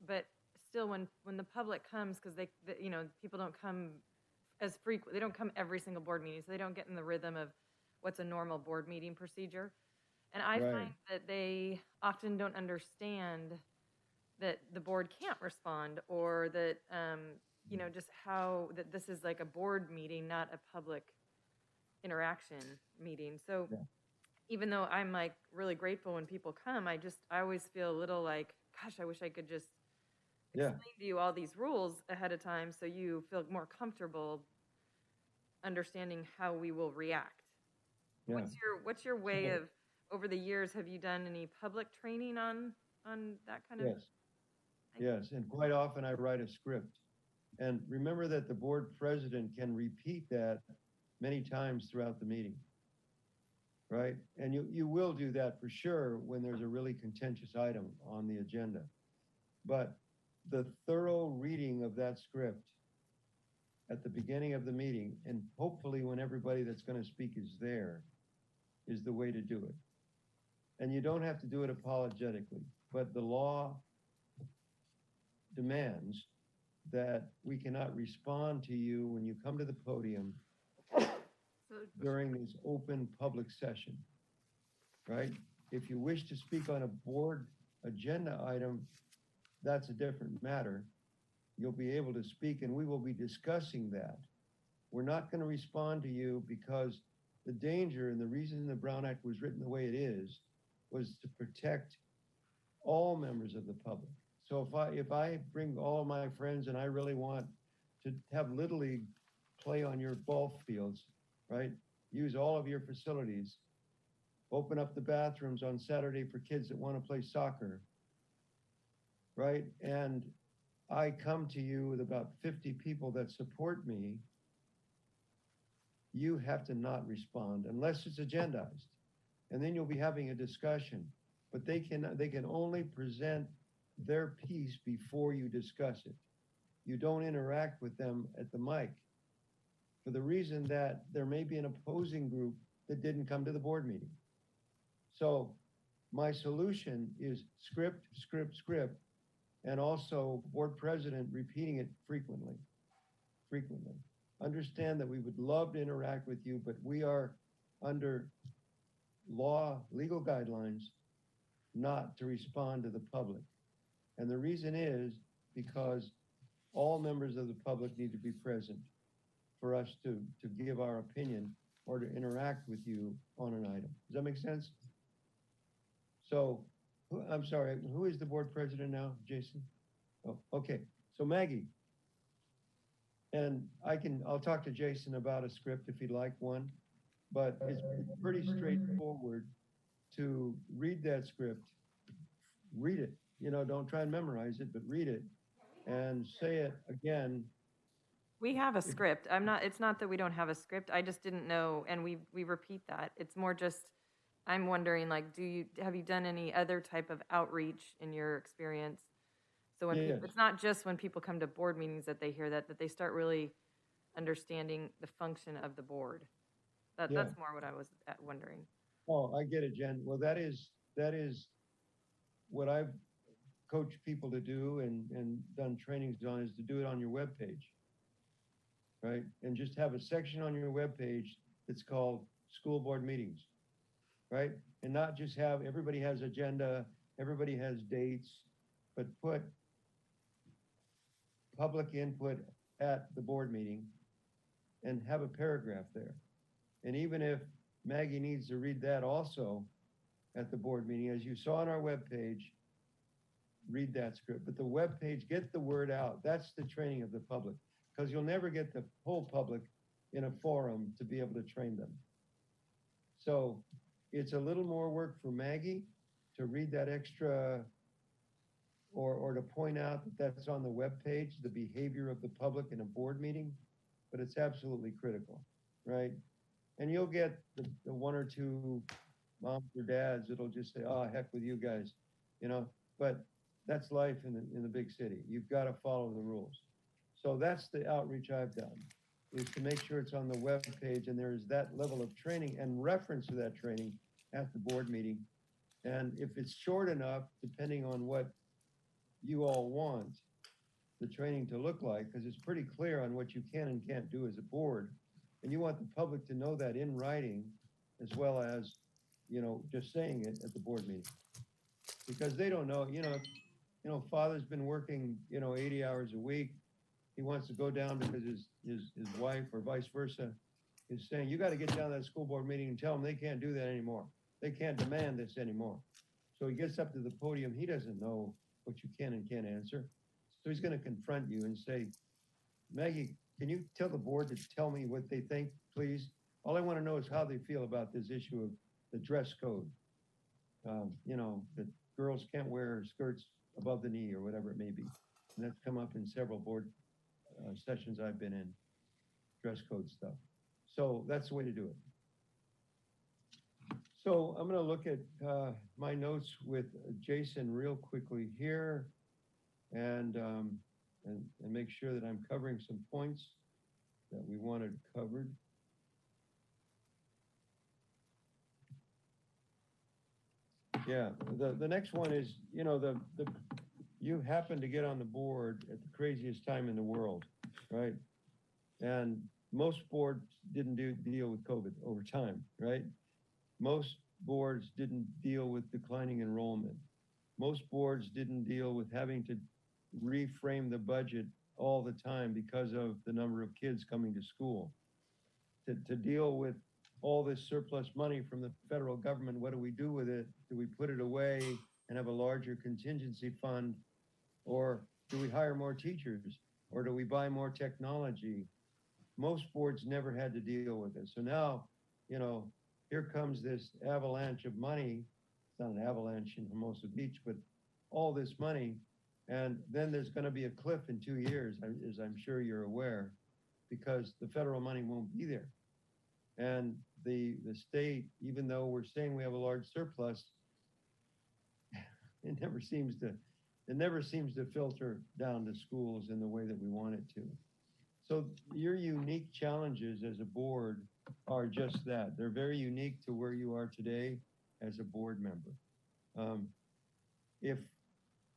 but still, when the public comes, because people don't come as frequent, they don't come every single board meeting, so they don't get in the rhythm of what's a normal board meeting procedure. And I find that they often don't understand that the board can't respond, or that just how that this is like a board meeting, not a public interaction meeting. So. Yeah. Even though I'm like really grateful when people come, I always feel a little like, gosh, I wish I could just explain to you all these rules ahead of time so you feel more comfortable understanding how we will react. Yeah. What's your way of, over the years, have you done any public training on that kind of? Yes. Yes, and quite often I write a script. And remember that the board president can repeat that many times throughout the meeting, right? And you will do that for sure when there's a really contentious item on the agenda. But the thorough reading of that script at the beginning of the meeting, and hopefully when everybody that's going to speak is there, is the way to do it. And you don't have to do it apologetically, but the law demands that we cannot respond to you when you come to the podium during this open public session, right? If you wish to speak on a board agenda item, that's a different matter. You'll be able to speak and we will be discussing that. We're not going to respond to you because the danger and the reason the Brown Act was written the way it is was to protect all members of the public. So if I bring all my friends and I really want to have Little League play on your ball fields, right? Use all of your facilities, open up the bathrooms on Saturday for kids that want to play soccer, right? And I come to you with about 50 people that support me, you have to not respond unless it's agendized. And then you'll be having a discussion, but they can only present their piece before you discuss it. You don't interact with them at the mic for the reason that there may be an opposing group that didn't come to the board meeting. So my solution is script, script, script, and also board president repeating it frequently. Understand that we would love to interact with you, but we are under legal guidelines not to respond to the public. And the reason is because all members of the public need to be present for us to give our opinion or to interact with you on an item. Does that make sense? So, I'm sorry, who is the board president now, Jason? Oh, okay, so Maggie. And I'll talk to Jason about a script if he'd like one, but it's pretty straightforward to read that script, read it, don't try and memorize it, but read it and say it again. We have a script. It's not that we don't have a script. I just didn't know, and we repeat that. It's more just, I'm wondering, like, have you done any other type of outreach in your experience? So when Yes. it's not just when people come to board meetings that they hear that they start really understanding the function of the board. That's more what I was wondering. Oh, I get it, Jen. Well, that is what I've coached people to do and done trainings on, is to do it on your webpage, right? And just have a section on your webpage that's called school board meetings, right? And not just have, everybody has agenda, everybody has dates, but put public input at the board meeting and have a paragraph there. And even if Maggie needs to read that also at the board meeting, as you saw on our webpage, read that script. But the webpage, get the word out. That's the training of the public, because you'll never get the whole public in a forum to be able to train them. So it's a little more work for Maggie to read that extra or to point out that that's on the webpage, the behavior of the public in a board meeting, but it's absolutely critical, right? And you'll get the one or two moms or dads that'll just say, oh, heck with you guys, but that's life in the big city. You've got to follow the rules. So that's the outreach I've done, is to make sure it's on the web page and there is that level of training and reference to that training at the board meeting. And if it's short enough, depending on what you all want the training to look like, because it's pretty clear on what you can and can't do as a board. And you want the public to know that in writing, as well as, just saying it at the board meeting. Because they don't know, father's been working, 80 hours a week. He wants to go down because his wife or vice versa is saying, you got to get down to that school board meeting and tell them they can't do that anymore. They can't demand this anymore. So he gets up to the podium. He doesn't know what you can and can't answer. So he's going to confront you and say, Maggie, can you tell the board to tell me what they think, please? all I want to know is how they feel about this issue of the dress code. You know, that girls can't wear skirts above the knee or whatever it may be. And that's come up in several board sessions I've been in, dress code stuff. So that's the way to do it. So I'm going to look at my notes with Jason real quickly here and make sure that I'm covering some points that we wanted covered. Yeah, the next one is, you know, you happen to get on the board at the craziest time in the world, right? And most boards didn't deal with COVID over time, right? Most boards didn't deal with declining enrollment. Most boards didn't deal with having to reframe the budget all the time because of the number of kids coming to school. To deal with all this surplus money from the federal government, what do we do with it? Do we put it away and have a larger contingency fund? Or do we hire more teachers? Or do we buy more technology? Most boards never had to deal with it. So now, you know, here comes this avalanche of money. It's not an avalanche in Hermosa Beach, but all this money. And then there's going to be a cliff in 2 years, as I'm sure you're aware, because the federal money won't be there. And the state, even though we're saying we have a large surplus, it never seems to filter down to schools in the way that we want it to. So your unique challenges as a board are just that. They're very unique to where you are today as a board member.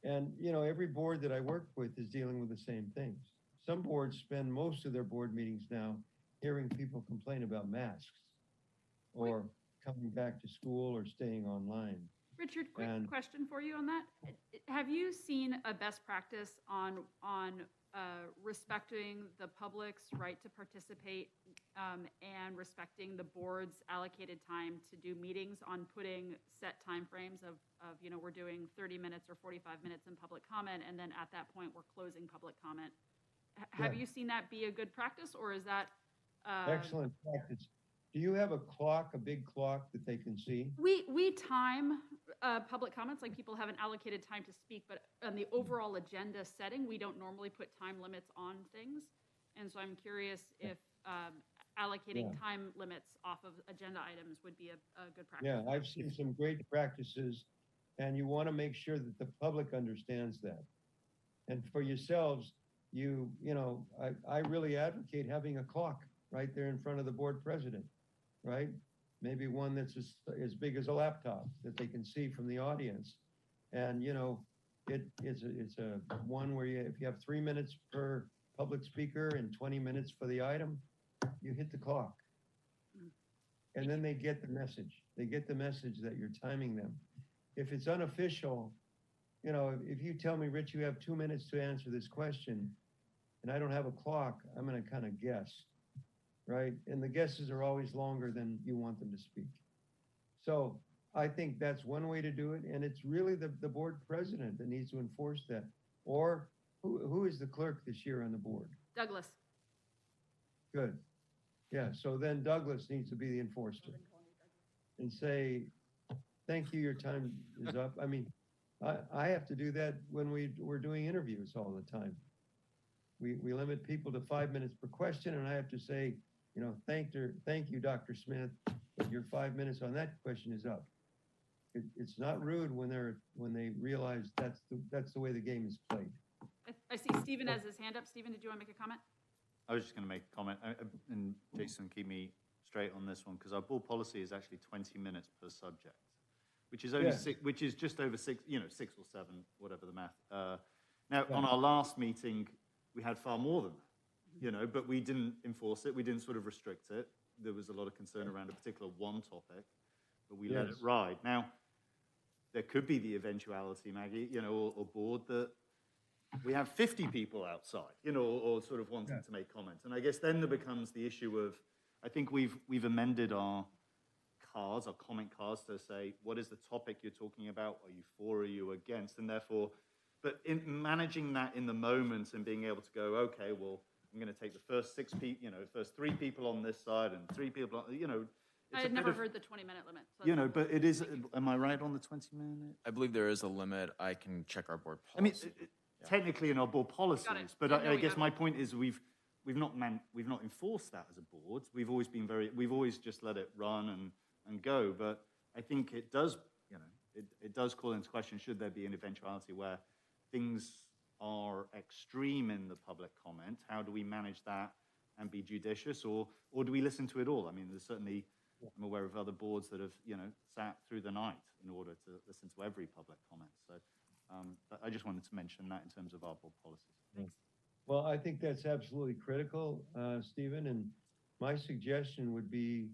And you know, every board that I work with is dealing with the same things. Some boards spend most of their board meetings now hearing people complain about masks or coming back to school or staying online. Richard, quick question for you on that. Have you seen a best practice on respecting the public's right to participate and respecting the board's allocated time to do meetings, on putting set timeframes of, you know, we're doing 30 minutes or 45 minutes in public comment, and then at that point we're closing public comment? Have you seen that be a good practice, or is that excellent practice? Do you have a clock, a big clock that they can see? We time public comments, like people have an allocated time to speak, but on the overall agenda setting, we don't normally put time limits on things. And so I'm curious if allocating time limits off of agenda items would be a good practice. Yeah, I've seen some great practices, and you want to make sure that the public understands that. And for yourselves, you know, I really advocate having a clock right there in front of the board president, right? Maybe one that's as big as a laptop that they can see from the audience. And, you know, it's a one where if you have 3 minutes per public speaker and 20 minutes for the item, you hit the clock. And then they get the message. They get the message that you're timing them. If it's unofficial, you know, if you tell me, Rich, you have 2 minutes to answer this question, and I don't have a clock, I'm going to kind of guess. Right? And the guesses are always longer than you want them to speak. So I think that's one way to do it. And it's really the board president that needs to enforce that. Or who is the clerk this year on the board? Douglas. Good. Yeah, so then Douglas needs to be the enforcer and say, thank you, your time is up. I mean, I have to do that when we're doing interviews all the time. We limit people to 5 minutes per question, and I have to say, you know, thank you, Dr. Smith, but your 5 minutes on that question is up. It's not rude when they realize that's the way the game is played. I see Stephen has his hand up. Stephen, did you want to make a comment? I was just going to make a comment, and Jason, keep me straight on this one, because our board policy is actually 20 minutes per subject, which is only which is just over 6, you know, 6 or 7, whatever the math. Now, on our last meeting, we had far more than that. You know, but we didn't enforce it. We didn't sort of restrict it. There was a lot of concern around a particular one topic, but we let it ride. Now, there could be the eventuality, Maggie, you know, or board, that we have 50 people outside, you know, or sort of wanting to make comments. And I guess then there becomes the issue of, I think we've amended our cards, our comment cards, to say, what is the topic you're talking about? Are you for, are you against? And therefore, but in managing that in the moment and being able to go, okay, well, I'm going to take the first first 3 people on this side and 3 people on, I it's had a never bit of, heard the 20-minute limit. So but it is, am I right on the 20-minute? I believe there is a limit. I can check our board I mean, policy. technically in our board policies, but Yeah, no, I we guess got my it. point is we've not enforced that as a board. We've always just let it run and go. But I think it does, it does call into question, should there be an eventuality where things are extreme in the public comment? How do we manage that and be judicious, or do we listen to it all? I mean, there's certainly, I'm aware of other boards that have, sat through the night in order to listen to every public comment. So but I just wanted to mention that in terms of our board policies. Well, I think that's absolutely critical, Stephen, and my suggestion would be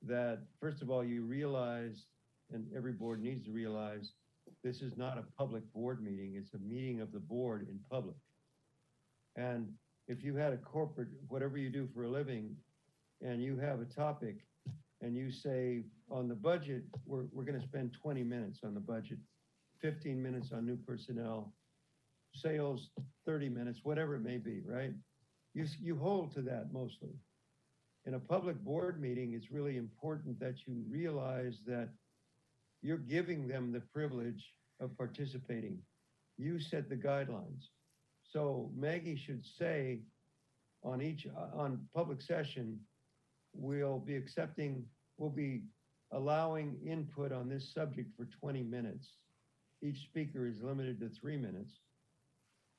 that, first of all, you realize, and every board needs to realize, this is not a public board meeting, it's a meeting of the board in public. And if you had a corporate, whatever you do for a living, and you have a topic, and you say, on the budget, we're gonna spend 20 minutes on the budget, 15 minutes on new personnel, sales, 30 minutes, whatever it may be, right? You hold to that mostly. In a public board meeting, it's really important that you realize that you're giving them the privilege of participating. You set the guidelines. So Maggie should say on public session, we'll be allowing input on this subject for 20 minutes. Each speaker is limited to 3 minutes,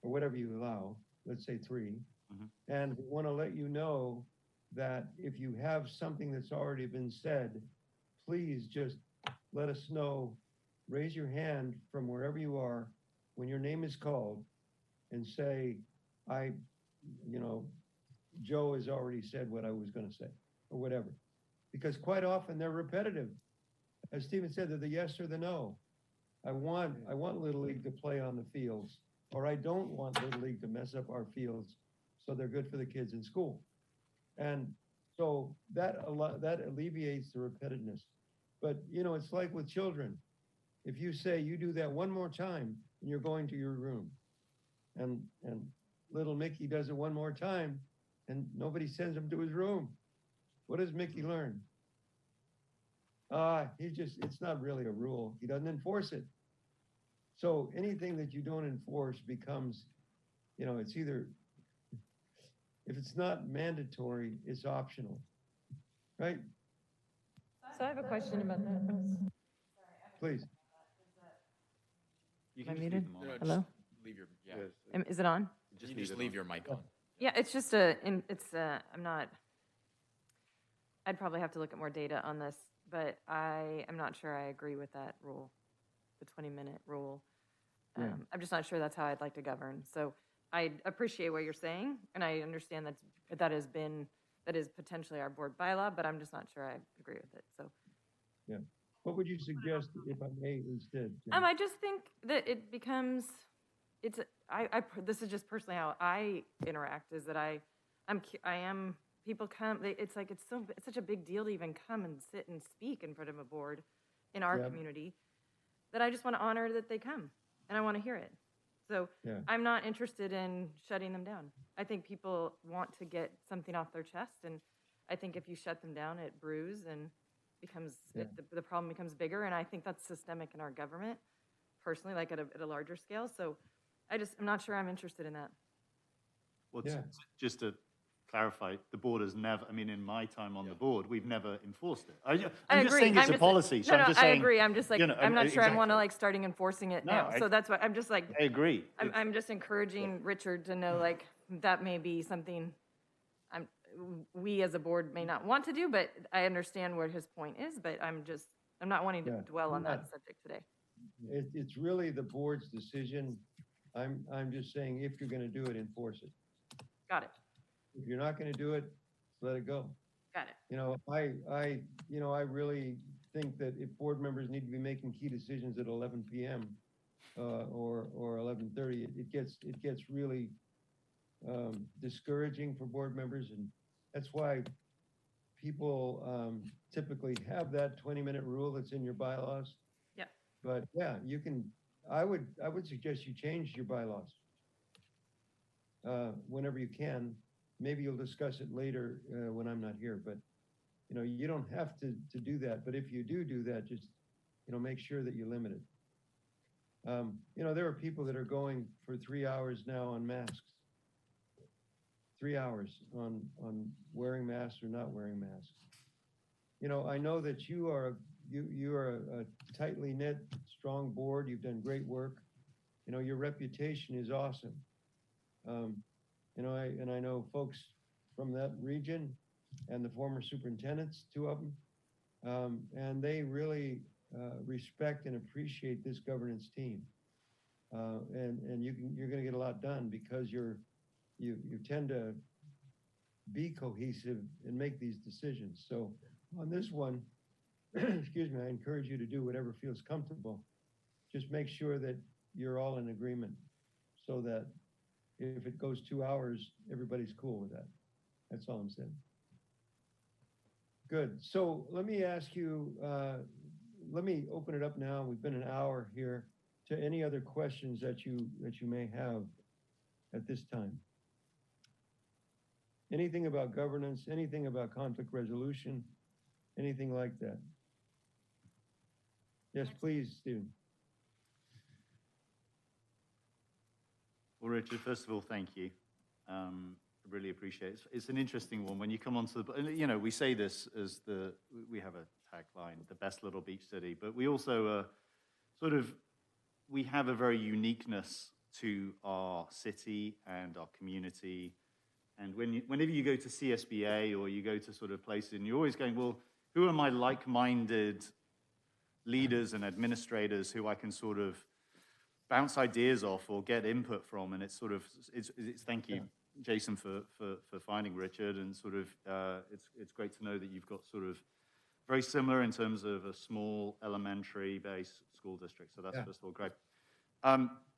or whatever you allow, let's say 3. And we want to let you know that if you have something that's already been said, please just let us know. Raise your hand from wherever you are when your name is called and say, Joe has already said what I was going to say, or whatever. Because quite often they're repetitive. As Stephen said, they're the yes or the no. I want Little League to play on the fields, or I don't want Little League to mess up our fields so they're good for the kids in school. And so that alleviates the repetitiveness. But, it's like with children. If you say you do that one more time and you're going to your room, and little Mickey does it one more time and nobody sends him to his room, what does Mickey learn? It's not really a rule. He doesn't enforce it. So anything that you don't enforce becomes, it's either, if it's not mandatory, it's optional, right? So I have a question about that. Please. You Am I just muted? leave them on. No, Hello? just leave your, Is it on? you just leave your mic on. Yeah, it's just I'd probably have to look at more data on this, but I am not sure I agree with that rule, the 20-minute rule. Yeah. I'm just not sure that's how I'd like to govern. So I appreciate what you're saying, and I understand that is potentially our board bylaw, but I'm just not sure I agree with it, so. Yeah. What would you suggest, if I may, instead? Jen? I just think that it becomes, this is just personally how I interact, is that people come, it's such a big deal to even come and sit and speak in front of a board in our Yeah. community, that I just want to honor that they come, and I want to hear it. So Yeah. I'm not interested in shutting them down. I think people want to get something off their chest, and I think if you shut them down, it brews and the problem becomes bigger, and I think that's systemic in our government, personally, like at a larger scale. So I'm not sure I'm interested in that. Well, Yeah. just to clarify, the board has never, in my time on the board, we've never enforced it. I'm just saying it's a policy, so I'm just I saying. agree. I'm just like, I'm not sure I want to exactly. starting enforcing it No, now. So that's why I'm just like, I agree. I'm just encouraging Richard to know, like, that may be something we as a board may not want to do, but I understand what his point is, but I'm not wanting to Yeah. dwell on Yeah. that subject today. It's really the board's decision. I'm just saying, if you're going to do it, enforce it. Got it. If you're not going to do it, let it go. Got it. I really think that if board members need to be making key decisions at 11 p.m. Or 11:30, it gets really discouraging for board members, and that's why people typically have that 20-minute rule that's in your bylaws. Yep. But yeah, you can. I would suggest you change your bylaws whenever you can, maybe you'll discuss it later when I'm not here, but you know, you don't have to do that. But if you do that, just, you know, make sure that you limit it. You know, there are people that are going for 3 hours now on masks. 3 hours on wearing masks or not wearing masks. You know, I know that you are a tightly knit, strong board. You've done great work. You know, your reputation is awesome. You know, I know folks from that region and the former superintendents, 2 of them, and they really respect and appreciate this governance team. And you're going to get a lot done because you tend to be cohesive and make these decisions. So on this one, excuse me, I encourage you to do whatever feels comfortable. Just make sure that you're all in agreement so that if it goes 2 hours, everybody's cool with that. That's all I'm saying. Good. So let me ask you, let me open it up now. We've been an hour here to any other questions that you may have at this time. Anything about governance, anything about conflict resolution, anything like that? Yes, please, Stephen. Well, Richard, first of all, thank you. I really appreciate it. It's an interesting one. When you come onto the, you know, we say this as we have a tagline, the best little beach city, but we also we have a very uniqueness to our city and our community. And whenever you go to CSBA or you go to sort of places, and you're always going, well, who are my like-minded leaders and administrators who I can sort of bounce ideas off or get input from? And it's sort of, it's thank you, Jason, for finding Richard, and sort of, it's great to know that you've got sort of very similar in terms of a small elementary-based school district. So that's first of all great.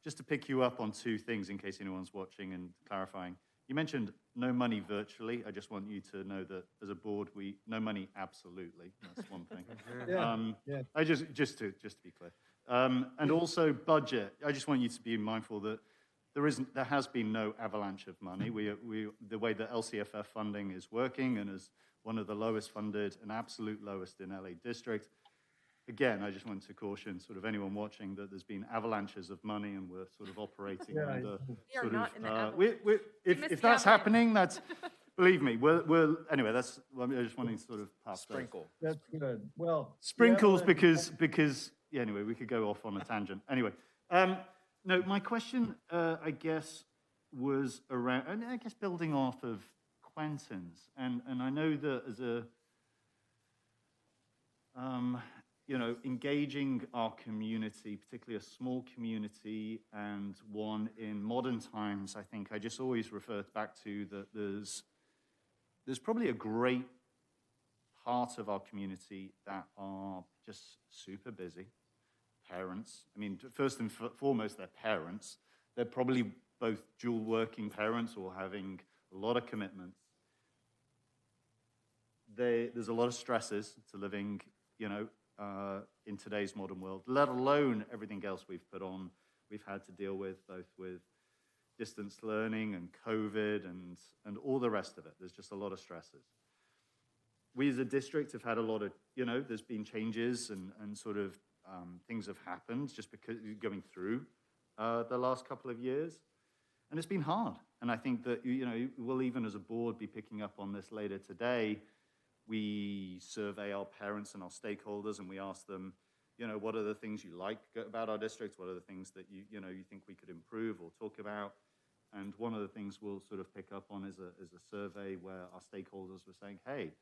Just to pick you up on 2 things in case anyone's watching and clarifying. You mentioned no money virtually. I just want you to know that as a board, no money absolutely. That's one thing. I just to be clear. And also budget. I just want you to be mindful that there has been no avalanche of money. The way that LCFF funding is working, and as one of the lowest funded and absolute lowest in LA district. Again, I just want to caution sort of anyone watching that there's been avalanches of money, and we're sort of operating under We are not in the avalanche. if that's happening, that's, believe me, anyway, that's, I just wanting to sort of pass Sprinkle. That's good. Well, sprinkles because yeah, anyway, we could go off on a tangent. Anyway, no, my question, I guess, was around, and I guess building off of Quentin's, and I know that as a, you know, engaging our community, particularly a small community and one in modern times, I think I just always refer back to that there's probably a great part of our community that are just super busy. Parents, I mean, first and foremost, they're parents. They're probably both dual working parents or having a lot of commitments. There's a lot of stresses to living, you know, in today's modern world, let alone everything else we've had to deal with, both with distance learning and COVID and all the rest of it. There's just a lot of stresses. We as a district have had a lot of, you know, there's been changes and sort of things have happened just because going through the last couple of years. And it's been hard. And I think that, you know, we'll even as a board be picking up on this later today. We survey our parents and our stakeholders, and we ask them, you know, what are the things you like about our district? What are the things that you think we could improve or talk about? And one of the things we'll sort of pick up on is a survey where our stakeholders were saying, hey,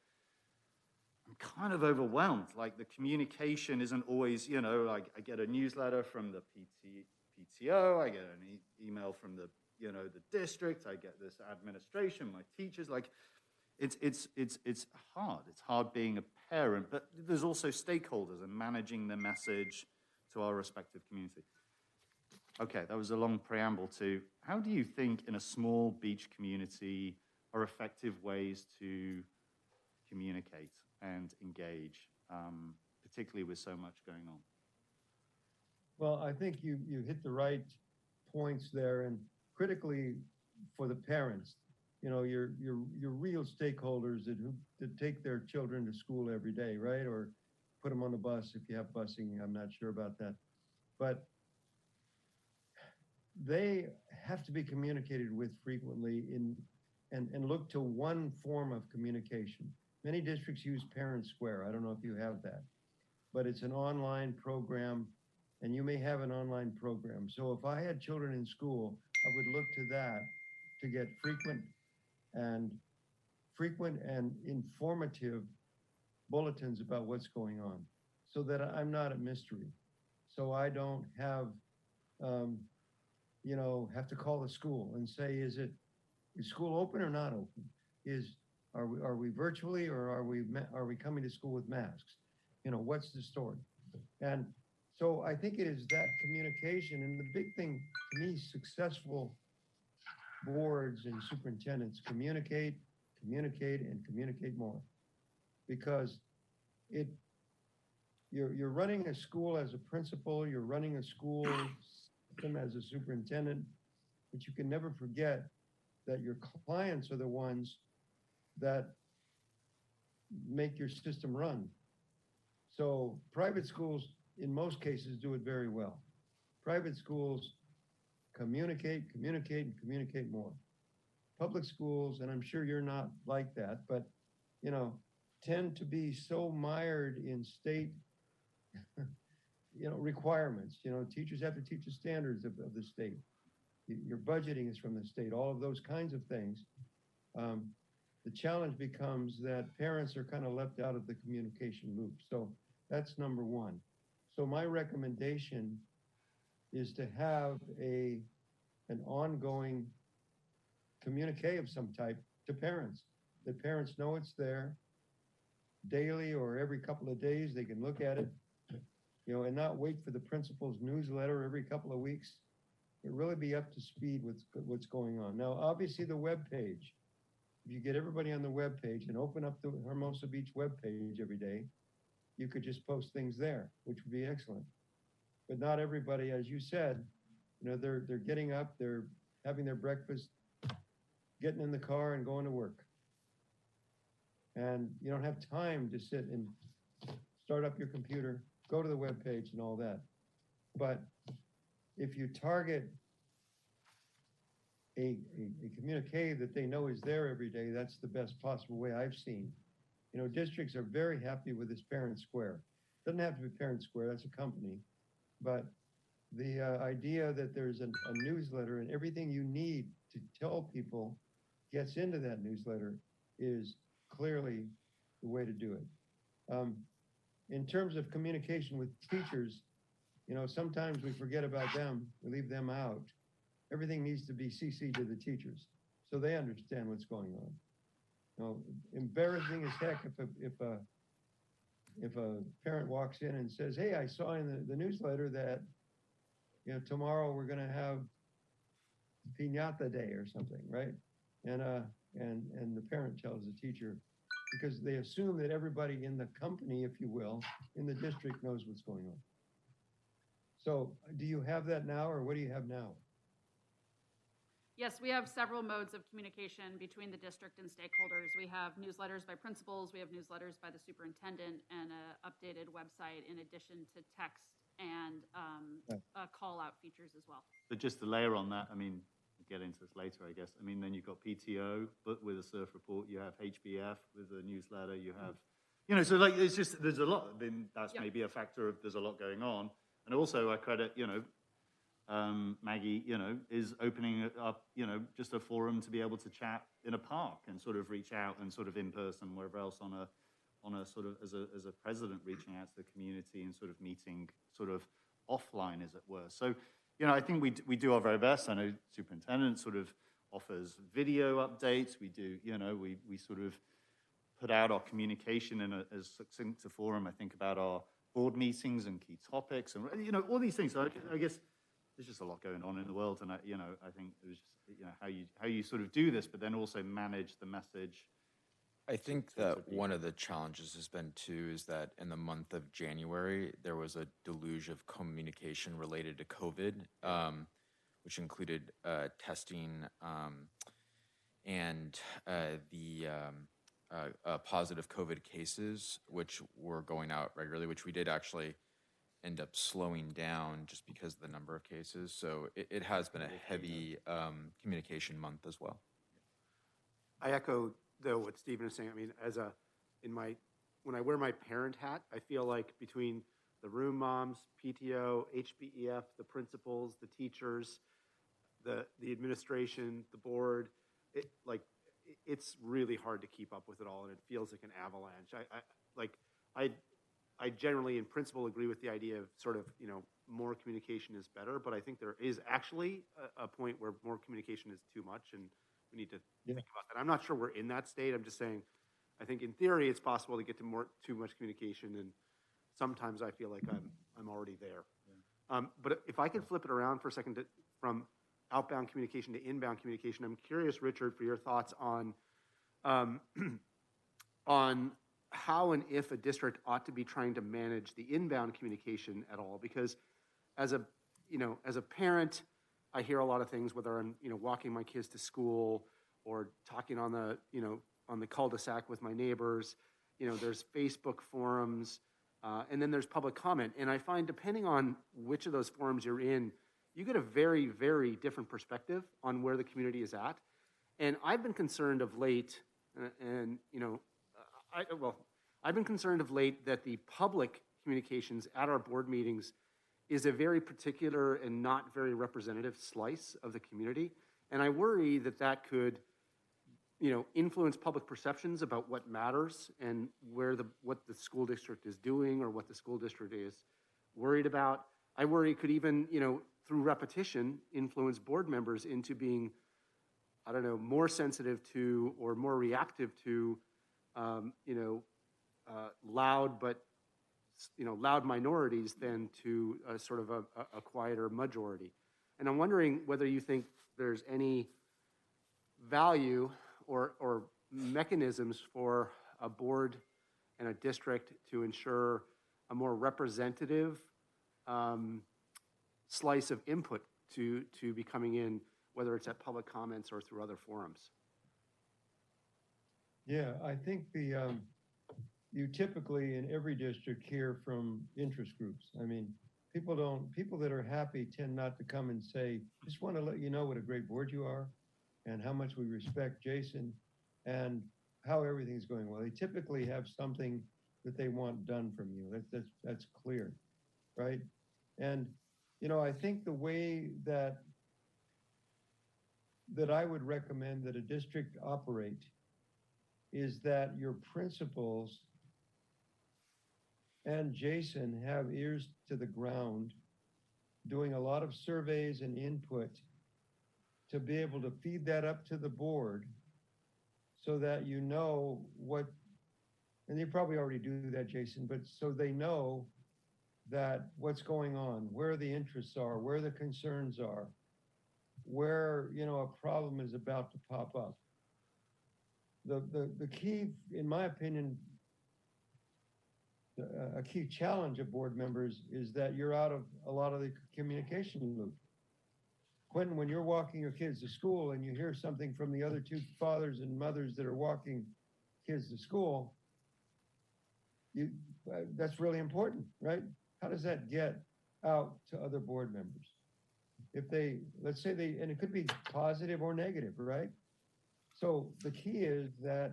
I'm kind of overwhelmed. Like the communication isn't always, you know, like I get a newsletter from the PTO, I get an email from the, you know, the district, I get this administration, my teachers, like, it's hard. It's hard being a parent, but there's also stakeholders and managing the message to our respective community. Okay, that was a long preamble to how do you think in a small beach community are effective ways to communicate and engage, particularly with so much going on? Well, I think you hit the right points there, and critically for the parents, your real stakeholders that take their children to school every day, right? Or put them on the bus if you have busing. I'm not sure about that, but they have to be communicated with frequently and look to one form of communication. Many districts use Parent Square. I don't know if you have that, but it's an online program, and you may have an online program. So if I had children in school, I would look to that to get frequent and informative bulletins about what's going on, so that I'm not a mystery. So I don't have, have to call the school and say, is school open or not open? Are we virtually, or are we coming to school with masks? What's the story? And so I think it is that communication, and the big thing to me, successful boards and superintendents communicate, and communicate more, because you're running a school as a principal, you're running a school system as a superintendent, but you can never forget that your clients are the ones that make your system run. So private schools, in most cases, do it very well. Private schools communicate, and communicate more. Public schools, and I'm sure you're not like that, but tend to be so mired in state requirements. Teachers have to teach the standards of the state. Your budgeting is from the state, all of those kinds of things. The challenge becomes that parents are kind of left out of the communication loop. So that's number one. So my recommendation is to have an ongoing communique of some type to parents, that parents know it's there daily or every couple of days. They can look at it, and not wait for the principal's newsletter every couple of weeks. It really be up to speed with what's going on. Now, obviously the web page, if you get everybody on the web page and open up the Hermosa Beach web page every day, you could just post things there, which would be excellent. But not everybody, as you said, they're getting up, they're having their breakfast, getting in the car and going to work. And you don't have time to sit and start up your computer, go to the web page and all that. But if you target a communique that they know is there every day, that's the best possible way I've seen. Districts are very happy with this Parent Square. Doesn't have to be Parent Square, that's a company. But the idea that there's a newsletter and everything you need to tell people gets into that newsletter is clearly the way to do it. In terms of communication with teachers, sometimes we forget about them, we leave them out. Everything needs to be CC'd to the teachers so they understand what's going on. Embarrassing as heck if a parent walks in and says, hey, I saw in the newsletter that tomorrow we're going to have Piñata Day or something, right? And the parent tells the teacher, because they assume that everybody in the company, if you will, in the district knows what's going on. So do you have that now, or what do you have now? Yes, we have several modes of communication between the district and stakeholders. We have newsletters by principals, we have newsletters by the superintendent, and an updated website in addition to text and call-out features as well. But just to layer on that, we'll get into this later, I guess. Then you've got PTO, but with a surf report, you have HBF with a newsletter, you have, so it's just, there's a lot. That's maybe a factor of there's a lot going on. And also I credit, Maggie, is opening up, just a forum to be able to chat in a park and sort of reach out and sort of in person, wherever else on a sort of, as a president reaching out to the community and sort of meeting sort of offline, as it were. So, I think we do our very best. I know superintendent sort of offers video updates. We do, we sort of put out our communication in as succinct a forum, I think, about our board meetings and key topics and, all these things. So I guess there's just a lot going on in the world. And, I think it was just, how you sort of do this, but then also manage the message. I think that one of the challenges has been, too, is that in the month of January, there was a deluge of communication related to COVID, which included testing and the positive COVID cases, which were going out regularly, which we did actually end up slowing down just because of the number of cases. So it has been a heavy communication month as well. I echo, though, what Stephen is saying. I mean, when I wear my parent hat, I feel like between the room moms, PTO, HBEF, the principals, the teachers, the administration, the board, it's really hard to keep up with it all, and it feels like an avalanche. I generally, in principle, agree with the idea of sort of, more communication is better, but I think there is actually a point where more communication is too much, and we need to think about that. I'm not sure we're in that state. I'm just saying, I think in theory it's possible to get to too much communication, and sometimes I feel like I'm already there. Yeah. But if I could flip it around for a second from outbound communication to inbound communication, I'm curious, Richard, for your thoughts on on how and if a district ought to be trying to manage the inbound communication at all. Because as a parent, I hear a lot of things, whether I'm walking my kids to school or talking on the cul-de-sac with my neighbors. There's Facebook forums, and then there's public comment. And I find, depending on which of those forums you're in, you get a very, very different perspective on where the community is at. And I've been concerned of late, I've been concerned of late that the public communications at our board meetings is a very particular and not very representative slice of the community. And I worry that could, influence public perceptions about what matters and what the school district is doing or what the school district is worried about. I worry it could even, through repetition, influence board members into being, more sensitive to or more reactive to, loud minorities than to sort of a quieter majority. And I'm wondering whether you think there's any value or mechanisms for a board and a district to ensure a more representative slice of input to be coming in, whether it's at public comments or through other forums. Yeah, I think you typically in every district hear from interest groups. I mean, people that are happy tend not to come and say, just want to let you know what a great board you are and how much we respect Jason and how everything's going well. They typically have something that they want done from you. That's clear, right? And, I think the way that I would recommend that a district operate is that your principals and Jason have ears to the ground, doing a lot of surveys and input to be able to feed that up to the board so that you know what, and you probably already do that, Jason, but so they know that what's going on, where the interests are, where the concerns are, where, a problem is about to pop up. The key, in my opinion, a key challenge of board members is that you're out of a lot of the communication loop. Quentin, when you're walking your kids to school and you hear something from the other two fathers and mothers that are walking kids to school, that's really important, right? How does that get out to other board members? If let's say and it could be positive or negative, right? So the key is that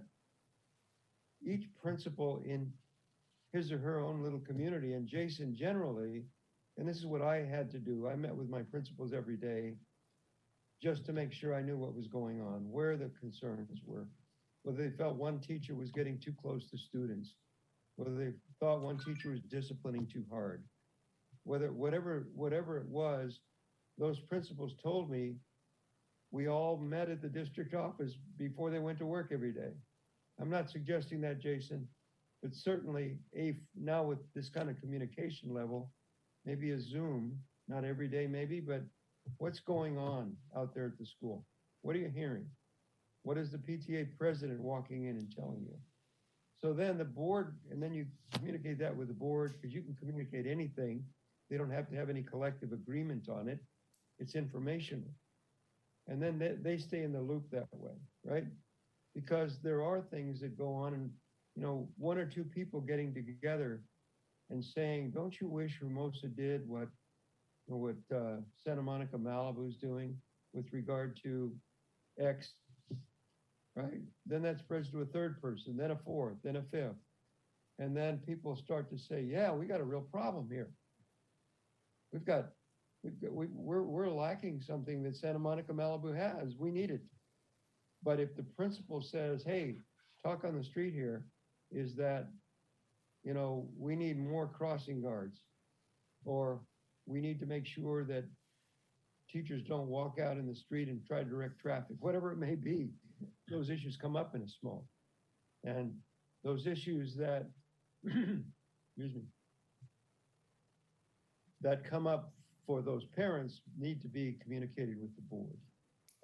each principal in his or her own little community, and Jason generally, and this is what I had to do. I met with my principals every day just to make sure I knew what was going on, where the concerns were, whether they felt one teacher was getting too close to students, whether they thought one teacher was disciplining too hard, whatever it was, those principals told me we all met at the district office before they went to work every day. I'm not suggesting that, Jason, but certainly now with this kind of communication level, maybe a Zoom, not every day maybe, but what's going on out there at the school? What are you hearing? What is the PTA president walking in and telling you? So then the board, and then you communicate that with the board, because you can communicate anything. They don't have to have any collective agreement on it. It's informational. And then they stay in the loop that way, right? Because there are things that go on, and, you know, one or two people getting together and saying, don't you wish Hermosa did what Santa Monica Malibu's doing with regard to X, right? Then that spreads to a third person, then a fourth, then a fifth. And then people start to say, yeah, we got a real problem here. We're lacking something that Santa Monica Malibu has. We need it. But if the principal says, hey, talk on the street here, is that, you know, we need more crossing guards, or we need to make sure that teachers don't walk out in the street and try to direct traffic, whatever it may be, those issues come up in a small. And those issues that, excuse me, that come up for those parents need to be communicated with the board.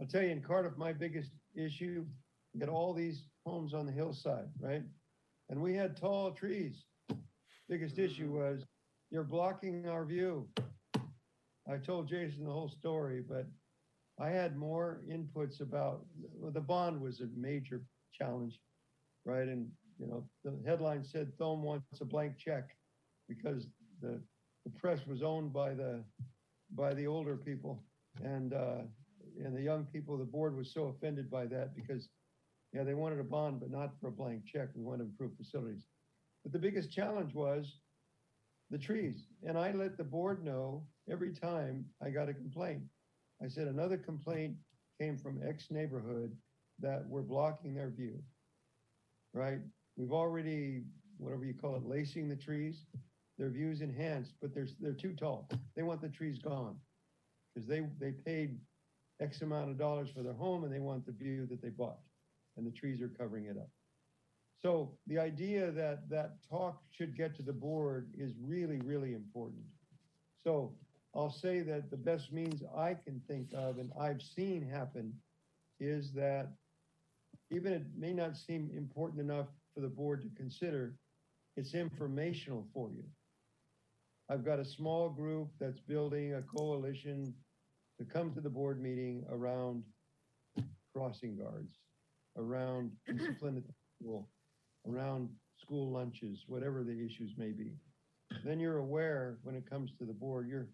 I'll tell you, in Cardiff, my biggest issue, we got all these homes on the hillside, right? And we had tall trees. Biggest issue was, you're blocking our view. I told Jason the whole story, but I had more inputs about, well, the bond was a major challenge, right? And, you know, the headline said, Thome wants a blank check, because the press was owned by the older people, and the young people. The board was so offended by that, because, yeah, they wanted a bond, but not for a blank check. We want to improve facilities. But the biggest challenge was the trees. And I let the board know every time I got a complaint. I said, another complaint came from X neighborhood that we're blocking their view, right? We've already, whatever you call it, lacing the trees. Their view's enhanced, but they're too tall. They want the trees gone, because they paid X amount of dollars for their home, and they want the view that they bought, and the trees are covering it up. So the idea that that talk should get to the board is really, really important. So I'll say that the best means I can think of, and I've seen happen, is that even it may not seem important enough for the board to consider, it's informational for you. I've got a small group that's building a coalition to come to the board meeting around crossing guards, around discipline at the school, around school lunches, whatever the issues may be. Then you're aware, when it comes to the board, you're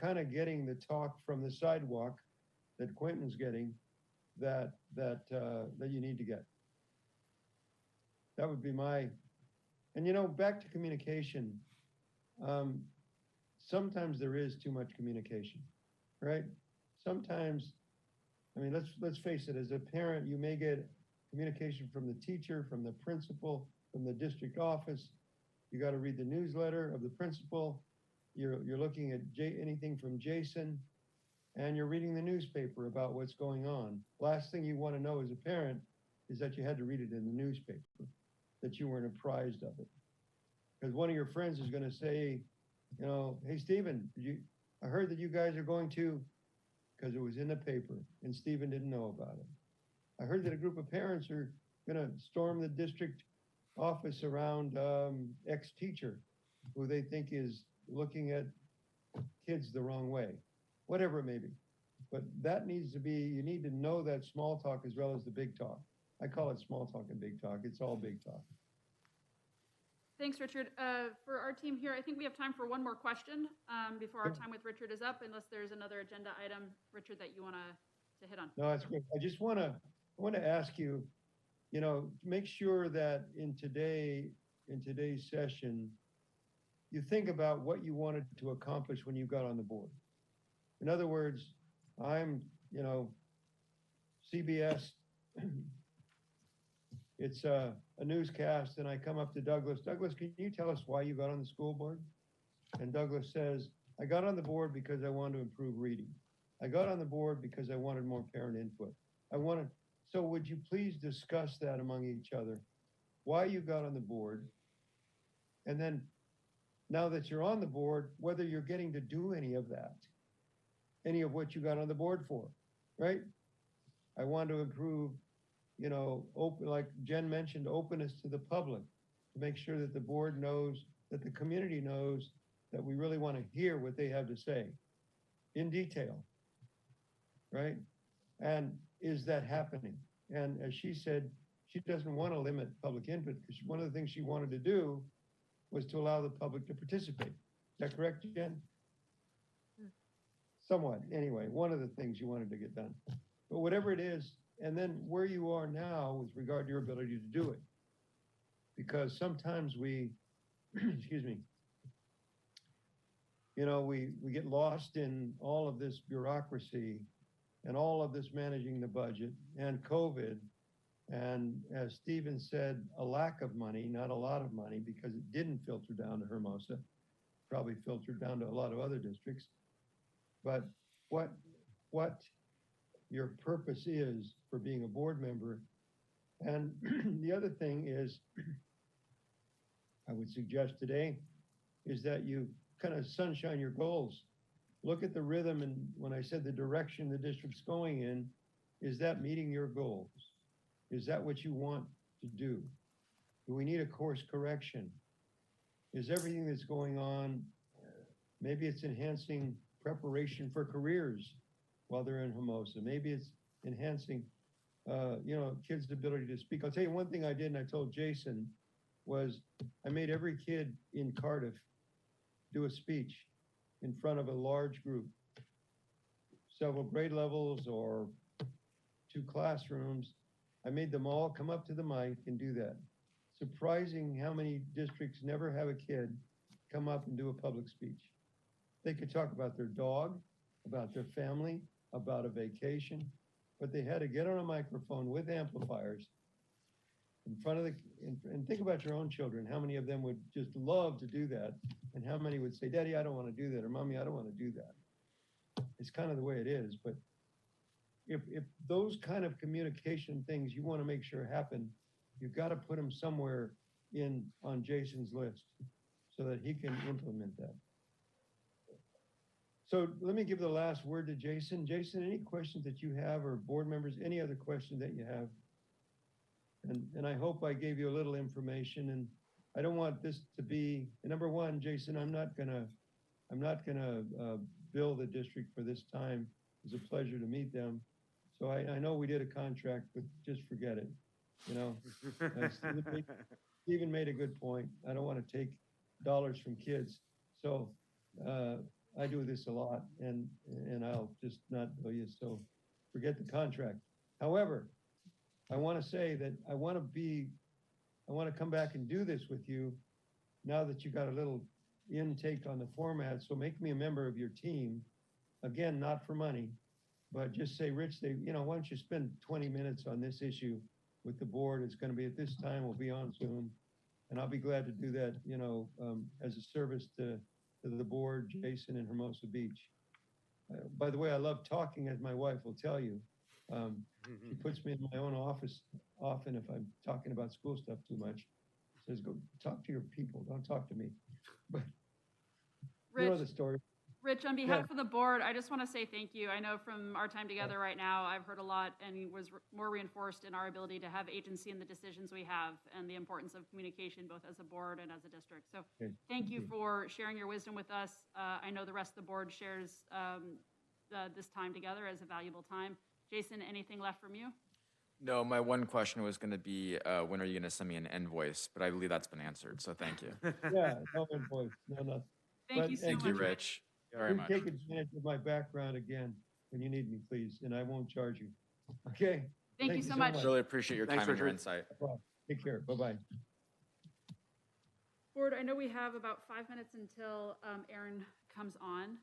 kind of getting the talk from the sidewalk that Quentin's getting, that you need to get. That would be my, and, you know, back to communication. Sometimes there is too much communication, right? Sometimes, I mean, let's face it, as a parent, you may get communication from the teacher, from the principal, from the district office. You got to read the newsletter of the principal. You're looking at anything from Jason, and you're reading the newspaper about what's going on. Last thing you want to know as a parent is that you had to read it in the newspaper, that you weren't apprised of it. Because one of your friends is going to say, you know, hey, Stephen, I heard that you guys are going to, because it was in the paper, and Stephen didn't know about it. I heard that a group of parents are going to storm the district office around X teacher, who they think is looking at kids the wrong way, whatever it may be. But that needs to be, you need to know that small talk as well as the big talk. I call it small talk and big talk. It's all big talk. Thanks, Richard. For our team here, I think we have time for one more question before our time with Richard is up, unless there's another agenda item, Richard, that you want to hit on. No, that's great. I just want to ask you, you know, make sure that in today's session, you think about what you wanted to accomplish when you got on the board. In other words, I'm, you know, CBS, it's a newscast, and I come up to Douglas. Douglas, can you tell us why you got on the school board? And Douglas says, I got on the board because I wanted to improve reading. I got on the board because I wanted more parent input. So would you please discuss that among each other, why you got on the board, and then now that you're on the board, whether you're getting to do any of that, any of what you got on the board for, right? I want to improve, you know, open, like Jen mentioned, openness to the public, to make sure that the board knows, that the community knows that we really want to hear what they have to say in detail, right? And is that happening? And as she said, she doesn't want to limit public input because one of the things she wanted to do was to allow the public to participate. Is that correct, Jen? Somewhat. Anyway, one of the things you wanted to get done. But whatever it is, and then where you are now with regard to your ability to do it. Because sometimes we, excuse me, you know, we get lost in all of this bureaucracy and all of this managing the budget and COVID. And as Stephen said, a lack of money, not a lot of money, because it didn't filter down to Hermosa, probably filtered down to a lot of other districts. But what your purpose is for being a board member. And the other thing is, I would suggest today, is that you kind of sunshine your goals. Look at the rhythm, and when I said the direction the district's going in, is that meeting your goals? Is that what you want to do? Do we need a course correction? Is everything that's going on, maybe it's enhancing preparation for careers while they're in Hermosa. Maybe it's enhancing, you know, kids' ability to speak. I'll tell you one thing I did, and I told Jason, was I made every kid in Cardiff do a speech in front of a large group, several grade levels or 2 classrooms. I made them all come up to the mic and do that. Surprising how many districts never have a kid come up and do a public speech. They could talk about their dog, about their family, about a vacation, but they had to get on a microphone with amplifiers in front of the, and think about your own children. How many of them would just love to do that? And how many would say, Daddy, I don't want to do that, or Mommy, I don't want to do that. It's kind of the way it is, but if those kind of communication things you want to make sure happen, you've got to put them somewhere on Jason's list so that he can implement that. So let me give the last word to Jason. Jason, any questions that you have, or board members, any other question that you have? And I hope I gave you a little information, and I don't want this to be, number one, Jason, I'm not gonna bill the district for this time. It was a pleasure to meet them. So I know we did a contract, but just forget it, you know? Stephen made a good point. I don't want to take dollars from kids. So I do this a lot, and I'll just not bill you, so forget the contract. However, I want to say that I want to come back and do this with you now that you got a little intake on the format. So make me a member of your team. Again, not for money, but just say, Rich, you know, why don't you spend 20 minutes on this issue with the board? It's going to be at this time. We'll be on Zoom, and I'll be glad to do that, you know, as a service to the board, Jason, and Hermosa Beach. By the way, I love talking, as my wife will tell you. She puts me in my own office often if I'm talking about school stuff too much. She says, go talk to your people, don't talk to me. But you know the story. Rich, on behalf of the board, I just want to say thank you. I know from our time together right now, I've heard a lot and was more reinforced in our ability to have agency in the decisions we have and the importance of communication, both as a board and as a district. So thank you for sharing your wisdom with us. I know the rest of the board shares this time together as a valuable time. Jason, anything left from you? No, my one question was going to be, when are you going to send me an invoice? But I believe that's been answered, so thank you. Yeah, no invoice, no. Thank you so much. Thank you, Rich. Very much. Take advantage of my background again when you need me, please, and I won't charge you. Okay? Thank you so much. Really appreciate your Thanks, time and your Richard. insight. Take care. Bye-bye. Board, I know we have about 5 minutes until Aaron comes on.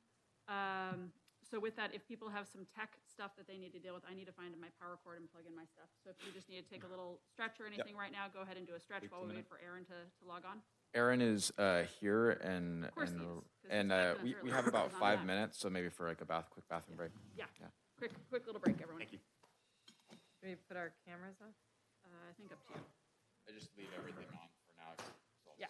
So with that, if people have some tech stuff that they need to deal with, I need to find my power cord and plug in my stuff. So if you just need to take a little stretch or anything right now, go ahead and do a stretch while we wait for Aaron to log on. Aaron is here, and Of course he is, 'cause and it's 5 minutes we early. have about He's on 5 that. minutes, so maybe for like a quick bathroom break. Yeah. Yeah. Quick little break, everyone. Thank you. Should we put our cameras off? I think up to you. I just leave everything on for now. Yeah.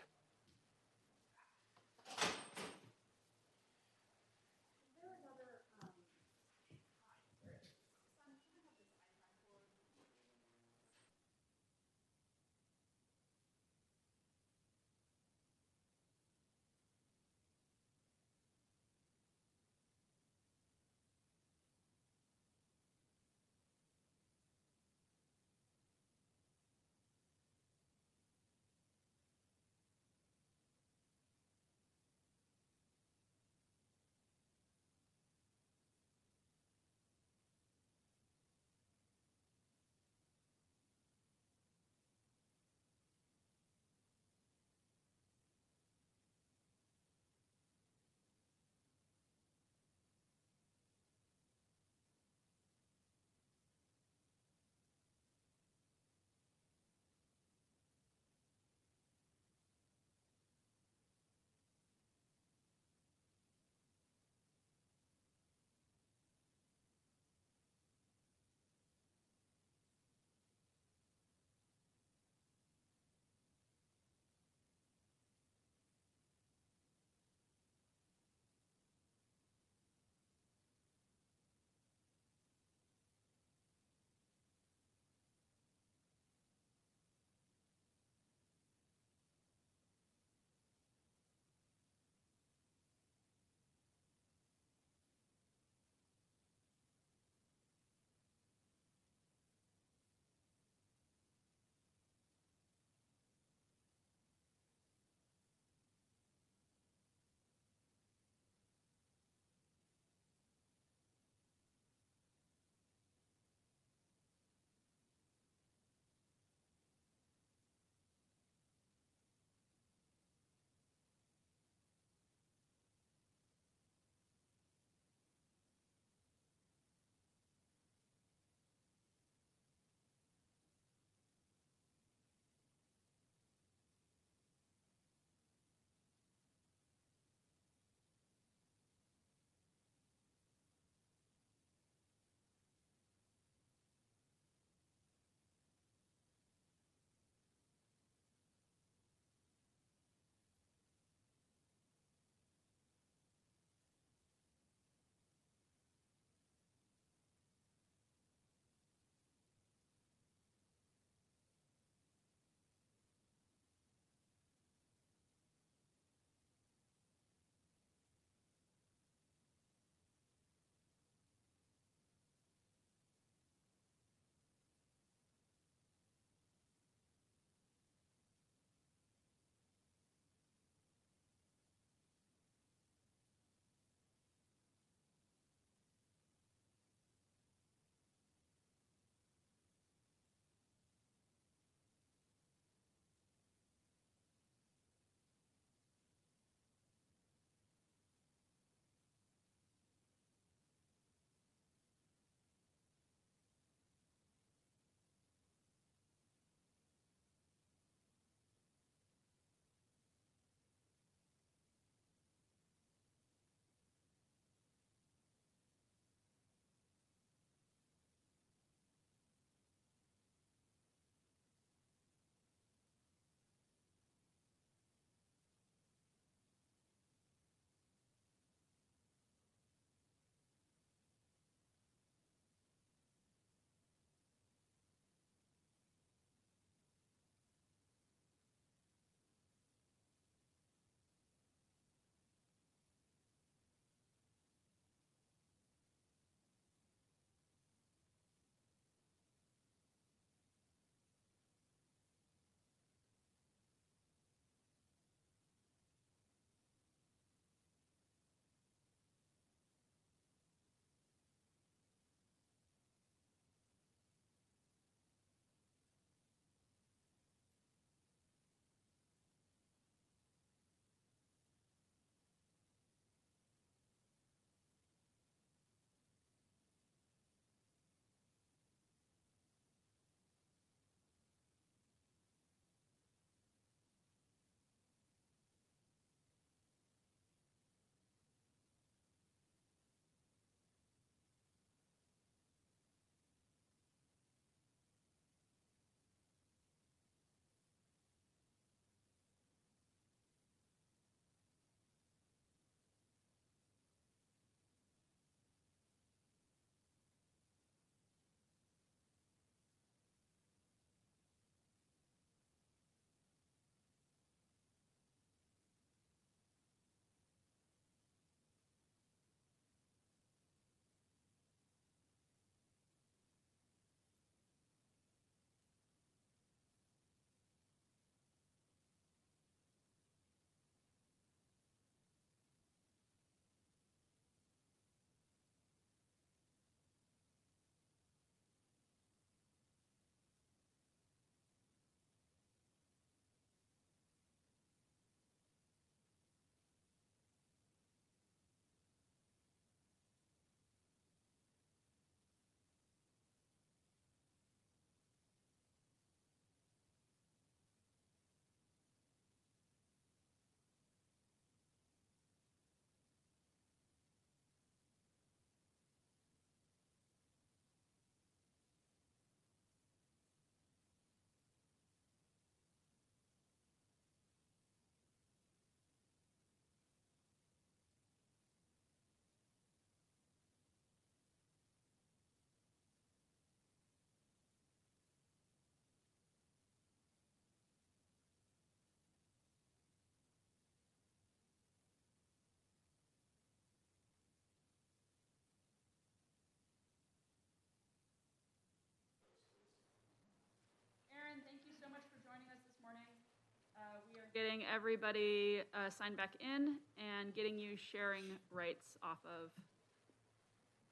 getting everybody signed back in and getting you sharing rights off of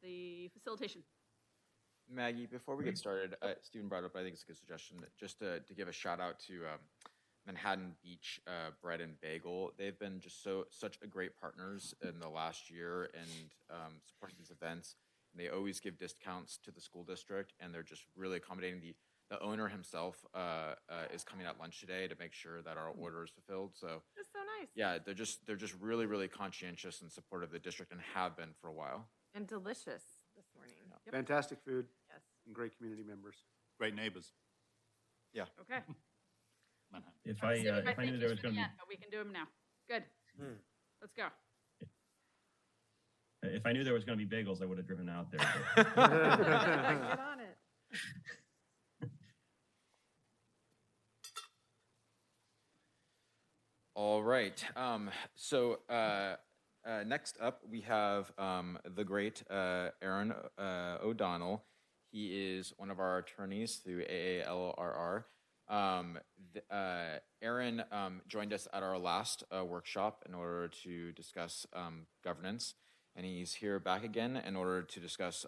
the facilitation. Maggie, before we get started, Stephen brought up, I think it's a good suggestion, just to give a shout out to Manhattan Beach Bread and Bagel. They've been just such a great partners in the last year and supporting these events. And they always give discounts to the school district, and they're just really accommodating. The owner himself is coming at lunch today to make sure that our order is fulfilled. So That's so nice. yeah, they're just really, really conscientious and supportive of the district and have been for a while. And delicious this morning. Yep. Fantastic food Yes. and great community members. Great neighbors. Okay. Manhattan. If I knew Thank there you was for going the to end, but we can do them now. Good. Let's go. be, if I knew there was going to be bagels, I would have driven out there. Get on it. All right. So next up, we have the great Aaron O'Donnell. He is one of our attorneys through AALRR. Aaron joined us at our last workshop in order to discuss governance, and he's here back again in order to discuss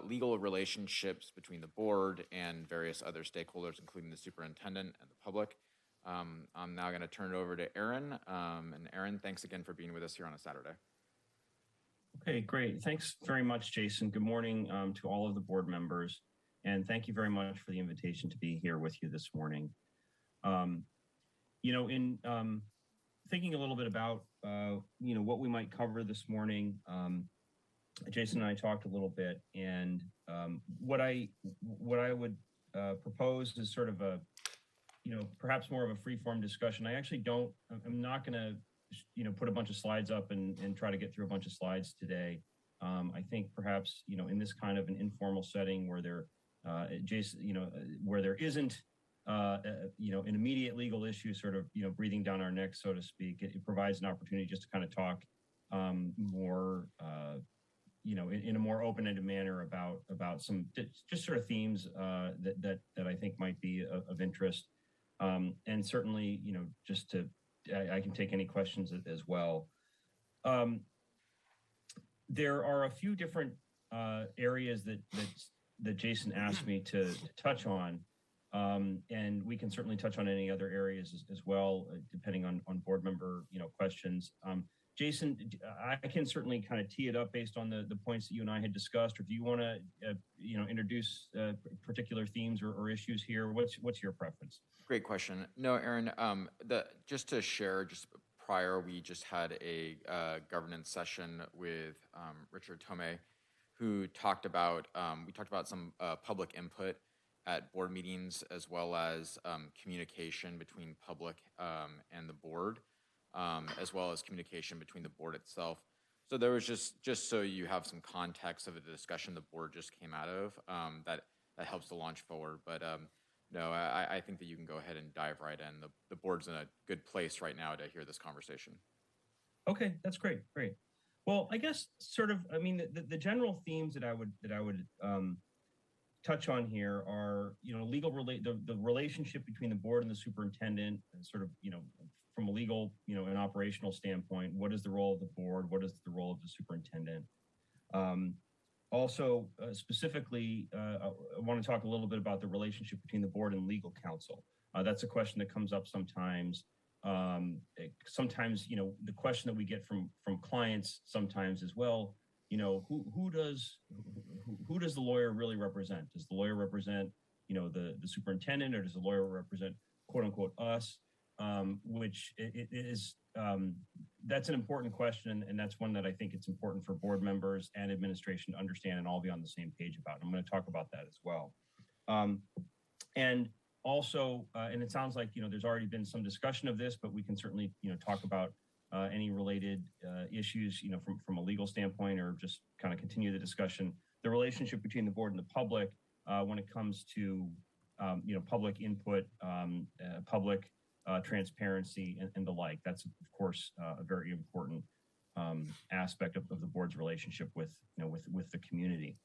legal relationships between the board and various other stakeholders, including the superintendent and the public. I'm now going to turn it over to Aaron. And Aaron, thanks again for being with us here on a Saturday. Okay, great. Thanks very much, Jason. Good morning to all of the board members. And thank you very much for the invitation to be here with you this morning. In thinking a little bit about, what we might cover this morning, Jason and I talked a little bit, and what I would propose is sort of a, perhaps more of a free-form discussion. I'm not going to, put a bunch of slides up and try to get through a bunch of slides today. I think perhaps, in this kind of an informal setting where there, Jason, where there isn't, an immediate legal issue sort of, breathing down our necks, so to speak, it provides an opportunity just to kind of talk more, in a more open-ended manner about some just sort of themes that I think might be of interest. And certainly, just to, I can take any questions as well. There are a few different areas that Jason asked me to touch on, and we can certainly touch on any other areas as well, depending on board member questions. Jason, I can certainly kind of tee it up based on the points that you and I had discussed, or do you want to introduce particular themes or issues here? What's your preference? Great question. No, Aaron, just to share, just prior, we just had a governance session with Richard Tomei, who talked about, we talked about some public input at board meetings, as well as communication between public and the board, as well as communication between the board itself. So there was just so you have some context of the discussion the board just came out of, that helps to launch forward. But no, I think that you can go ahead and dive right in. The board's in a good place right now to hear this conversation. Okay, that's great. Well, I guess sort of, the general themes that I would touch on here are, the relationship between the board and the superintendent, and sort of, from a legal, and operational standpoint, what is the role of the board? What is the role of the superintendent? Also, specifically, I want to talk a little bit about the relationship between the board and legal counsel. That's a question that comes up sometimes. Sometimes, the question that we get from clients sometimes as well, who does the lawyer really represent? Does the lawyer represent, the superintendent, or does the lawyer represent, quote unquote, us? Which it is, that's an important question, and that's one that I think it's important for board members and administration to understand and all be on the same page about. I'm going to talk about that as well. And also, and it sounds like, there's already been some discussion of this, but we can certainly, talk about any related issues, from a legal standpoint, or just kind of continue the discussion. The relationship between the board and the public when it comes to, public input, public transparency, and the like. That's, of course, a very important aspect of the board's relationship with the community.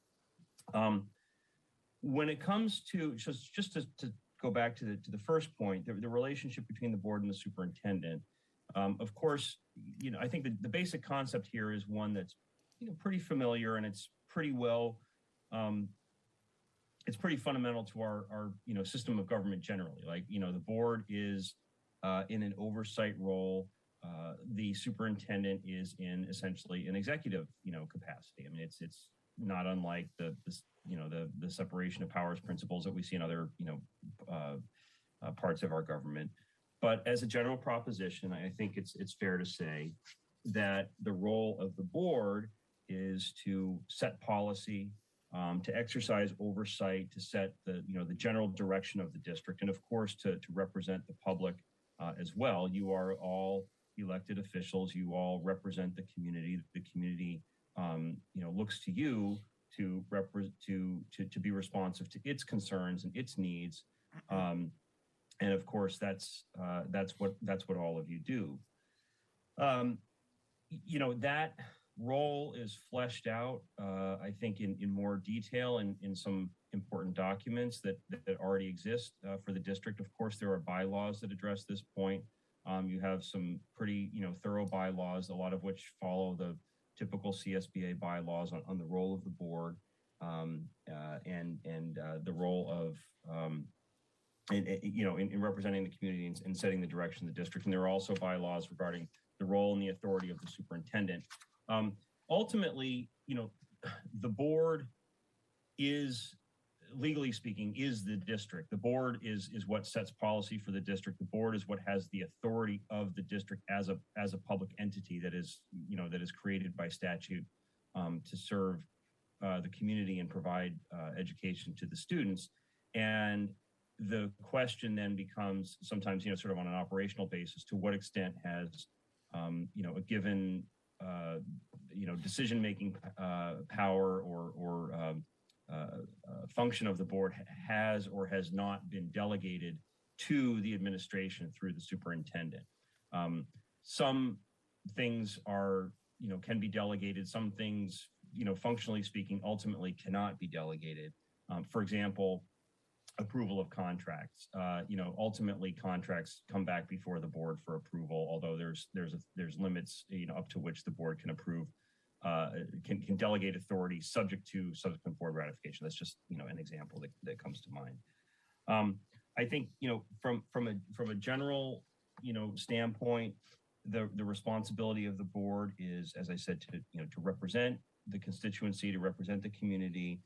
When it comes to, just to go back to the first point, the relationship between the board and the superintendent. Of course, I think the basic concept here is one that's pretty familiar, and it's pretty well. It's pretty fundamental to our system of government generally. Like the board is in an oversight role. The superintendent is in essentially an executive capacity. I mean, it's not unlike the separation of powers principles that we see in other parts of our government. But as a general proposition, I think it's fair to say that the role of the board is to set policy, to exercise oversight, to set the general direction of the district, and of course to represent the public as well. You are all elected officials. You all represent the community. The community looks to you to be responsive to its concerns and its needs. And of course, that's what all of you do. That role is fleshed out, I think, in more detail in some important documents that already exist for the district. Of course, there are bylaws that address this point. You have some pretty thorough bylaws, a lot of which follow the typical CSBA bylaws on the role of the board and the role of in representing the community and setting the direction of the district. And there are also bylaws regarding the role and the authority of the superintendent. Ultimately, the board is, legally speaking, is the district. The board is what sets policy for the district. The board is what has the authority of the district as a public entity that is created by statute to serve the community and provide education to the students. And the question then becomes sometimes, sort of on an operational basis, to what extent has, a given, decision-making power or function of the board has or has not been delegated to the administration through the superintendent. Some things are, can be delegated. Some things, functionally speaking, ultimately cannot be delegated. For example, approval of contracts. Ultimately contracts come back before the board for approval, although there's limits, up to which the board can approve, can delegate authority subject to subsequent board ratification. That's just, an example that comes to mind. I think, from a general, standpoint, the responsibility of the board is, as I said, to represent the constituency, to represent the community.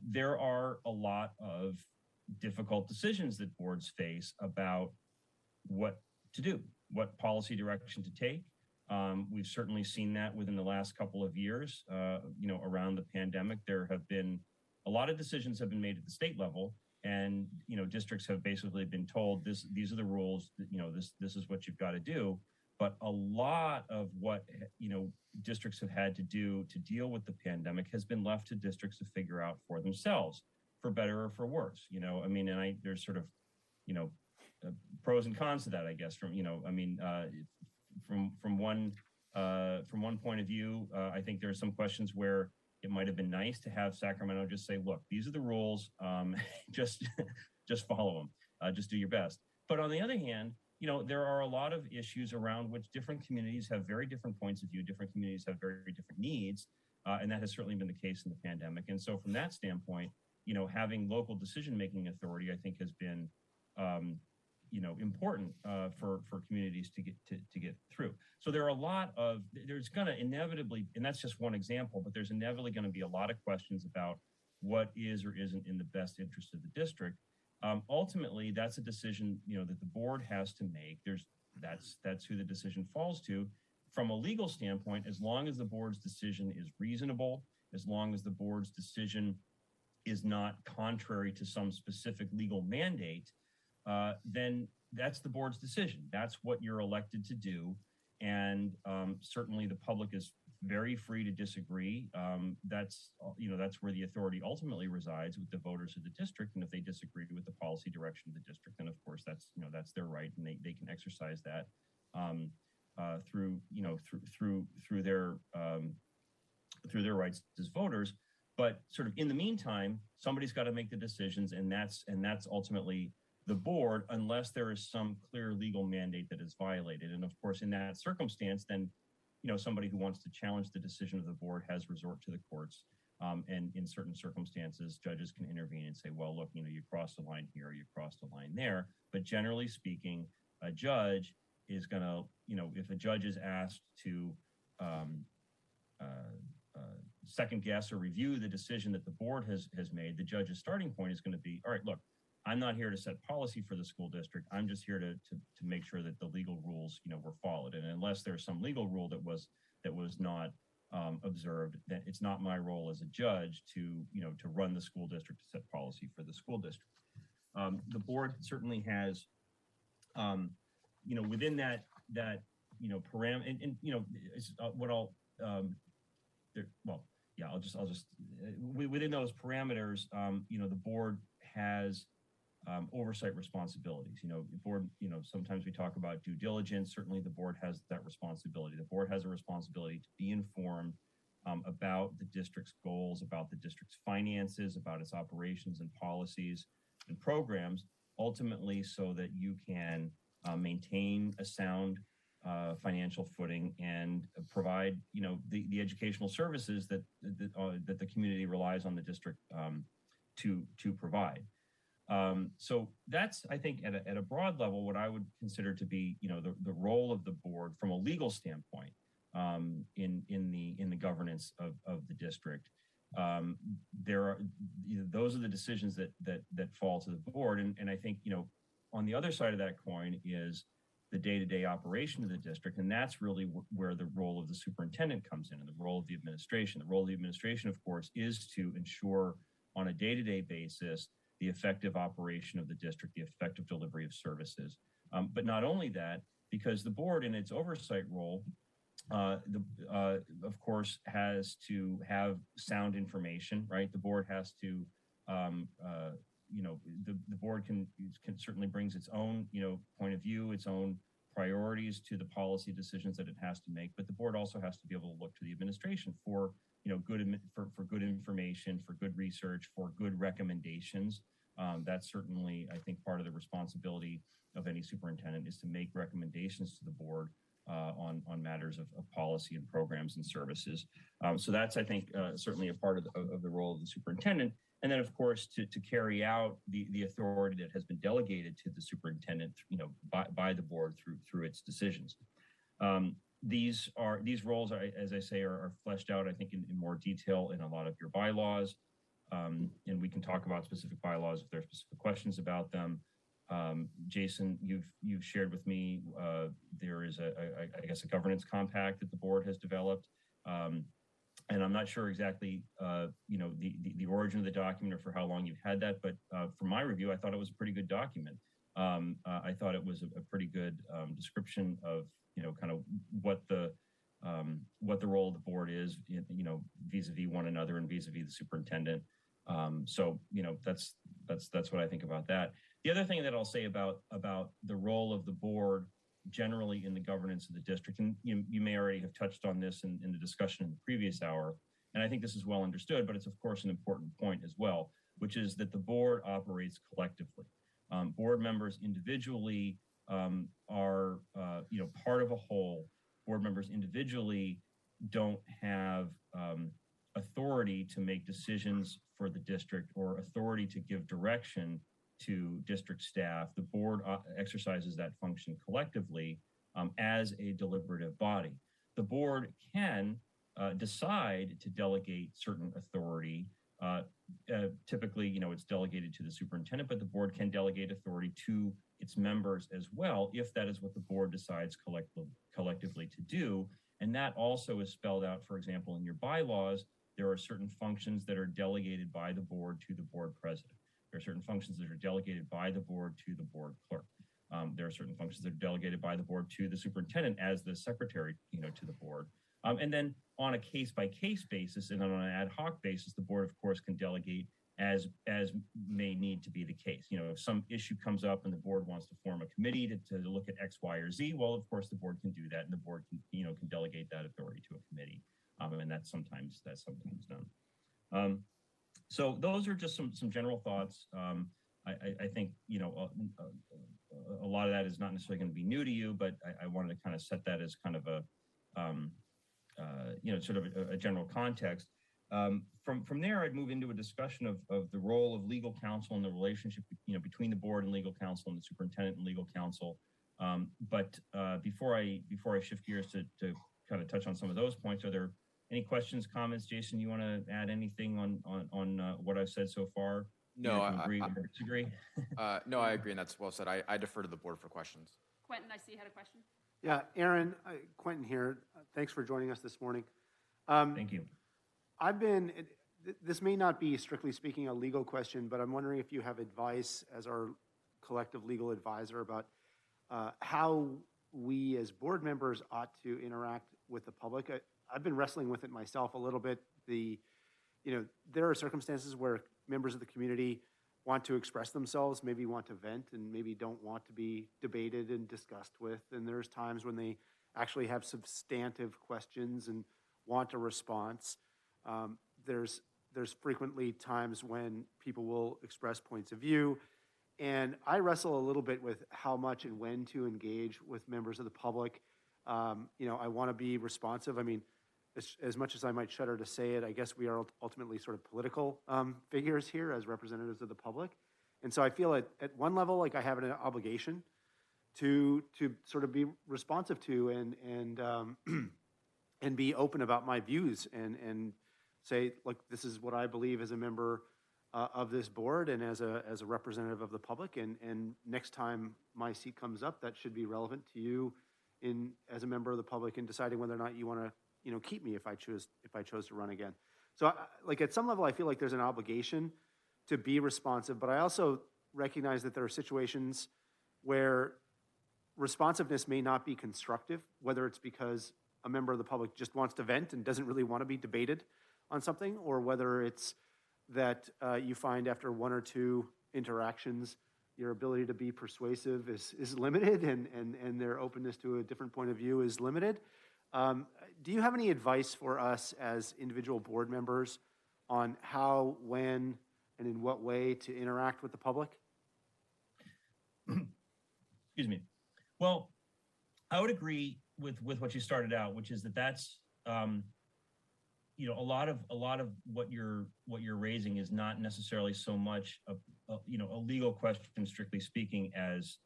There are a lot of difficult decisions that boards face about what to do, what policy direction to take. We've certainly seen that within the last couple of years, around the pandemic. There have been a lot of decisions have been made at the state level, and districts have basically been told these are the rules, this is what you've got to do. But a lot of what districts have had to do to deal with the pandemic has been left to districts to figure out for themselves, for better or for worse. There's sort of pros and cons to that, I guess. From one point of view, I think there are some questions where it might have been nice to have Sacramento just say, look, these are the rules, just follow them, just do your best. But on the other hand, there are a lot of issues around which different communities have very different points of view, different communities have very different needs, and that has certainly been the case in the pandemic. And so from that standpoint, having local decision-making authority, I think, has been, important for communities to get through. So there are there's going to inevitably, and that's just one example, but there's inevitably going to be a lot of questions about what is or isn't in the best interest of the district. Ultimately, that's a decision, that the board has to make. That's who the decision falls to. From a legal standpoint, as long as the board's decision is reasonable, as long as the board's decision is not contrary to some specific legal mandate, then that's the board's decision. That's what you're elected to do. And certainly the public is very free to disagree. That's where the authority ultimately resides, with the voters of the district. And if they disagree with the policy direction of the district, then of course that's their right, and they can exercise that through their rights as voters. But sort of in the meantime, somebody's got to make the decisions, and that's ultimately the board unless there is some clear legal mandate that is violated. And of course, in that circumstance, then, somebody who wants to challenge the decision of the board has resort to the courts. And in certain circumstances, judges can intervene and say, well, look, you crossed the line here, you crossed the line there. But generally speaking, a judge is going to, if a judge is asked to second guess or review the decision that the board has made, the judge's starting point is going to be, all right, look, I'm not here to set policy for the school district. I'm just here to make sure that the legal rules, were followed. And unless there's some legal rule that was not observed, then it's not my role as a judge to run the school district, to set policy for the school district. The board certainly has, within that parameter, and what I'll, I'll just within those parameters, the board has oversight responsibilities. The board, sometimes we talk about due diligence. Certainly the board has that responsibility. The board has a responsibility to be informed about the district's goals, about the district's finances, about its operations and policies and programs, ultimately so that you can maintain a sound financial footing and provide, the educational services that the community relies on the district to provide. So that's, I think, at a broad level, what I would consider to be, the role of the board from a legal standpoint in the governance of the district. There are, those are the decisions that fall to the board, and I think, on the other side of that coin is the day-to-day operation of the district, and that's really where the role of the superintendent comes in, and the role of the administration. The role of the administration, of course, is to ensure on a day-to-day basis the effective operation of the district, the effective delivery of services. But not only that, because the board in its oversight role, of course, has to have sound information, right? The board has to, the board can certainly brings its own, point of view, its own priorities to the policy decisions that it has to make. But the board also has to be able to look to the administration for, for good information, for good research, for good recommendations. That's certainly, I think, part of the responsibility of any superintendent is to make recommendations to the board on matters of policy and programs and services. So that's, I think, certainly a part of the role of the superintendent. And then, of course, to carry out the authority that has been delegated to the superintendent, by the board through its decisions. These roles, as I say, are fleshed out, I think, in more detail in a lot of your bylaws. And we can talk about specific bylaws if there are specific questions about them. Jason, you've shared with me, there is I guess a governance compact that the board has developed. And I'm not sure exactly, the origin of the document or for how long you've had that, but from my review, I thought it was a pretty good document. I thought it was a pretty good description of, kind of what the role of the board is, vis-a-vis one another and vis-a-vis the superintendent. So, that's what I think about that. The other thing that I'll say about the role of the board generally in the governance of the district, and you may already have touched on this in the discussion in the previous hour, and I think this is well understood, but it's of course an important point as well, which is that the board operates collectively. Board members individually are, part of a whole. Board members individually don't have authority to make decisions for the district or authority to give direction to district staff. The board exercises that function collectively as a deliberative body. The board can decide to delegate certain authority. Typically, it's delegated to the superintendent, but the board can delegate authority to its members as well, if that is what the board decides collectively to do. And that also is spelled out, for example, in your bylaws. There are certain functions that are delegated by the board to the board president. There are certain functions that are delegated by the board to the board clerk. There are certain functions that are delegated by the board to the superintendent as the secretary, to the board. And then on a case-by-case basis and on an ad hoc basis, the board, of course, can delegate as may need to be the case. If some issue comes up and the board wants to form a committee to look at X, Y, or Z, well, of course, the board can do that, and the board can, can delegate that authority to a committee. And that's sometimes done. So those are just some general thoughts. I think, a lot of that is not necessarily going to be new to you, but I wanted to kind of set that as kind of a, sort of a general context. From there, I'd move into a discussion of the role of legal counsel and the relationship, between the board and legal counsel and the superintendent and legal counsel. But before I shift gears to kind of touch on some of those points, are there any questions, comments? Jason, you want to add anything on what I've said so far? No, agree or disagree. No, I agree, and that's well said. I defer to the board for questions. Quentin, I see you had a question. Yeah, Aaron, Quentin here. Thanks for joining us this morning. Thank you. This may not be strictly speaking a legal question, but I'm wondering if you have advice as our collective legal advisor about how we as board members ought to interact with the public. I've been wrestling with it myself a little bit. There are circumstances where members of the community want to express themselves, maybe want to vent, and maybe don't want to be debated and discussed with. And there's times when they actually have substantive questions and want a response. There's frequently times when people will express points of view. And I wrestle a little bit with how much and when to engage with members of the public. I want to be responsive. I mean, as much as I might shudder to say it, I guess we are ultimately sort of political figures here as representatives of the public. And so I feel at one level like I have an obligation to sort of be responsive to and be open about my views and say, look, this is what I believe as a member of this board and as a representative of the public. And next time my seat comes up, that should be relevant to you as a member of the public in deciding whether or not you want to keep me if I chose to run again. So at some level, I feel like there's an obligation to be responsive, but I also recognize that there are situations where responsiveness may not be constructive, whether it's because a member of the public just wants to vent and doesn't really want to be debated on something, or whether it's that you find after one or two interactions, your ability to be persuasive is limited and their openness to a different point of view is limited. Do you have any advice for us as individual board members on how, when, and in what way to interact with the public? Excuse me. Well, I would agree with what you started out, which is that's a lot of what you're raising is not necessarily so much a legal question, strictly speaking, as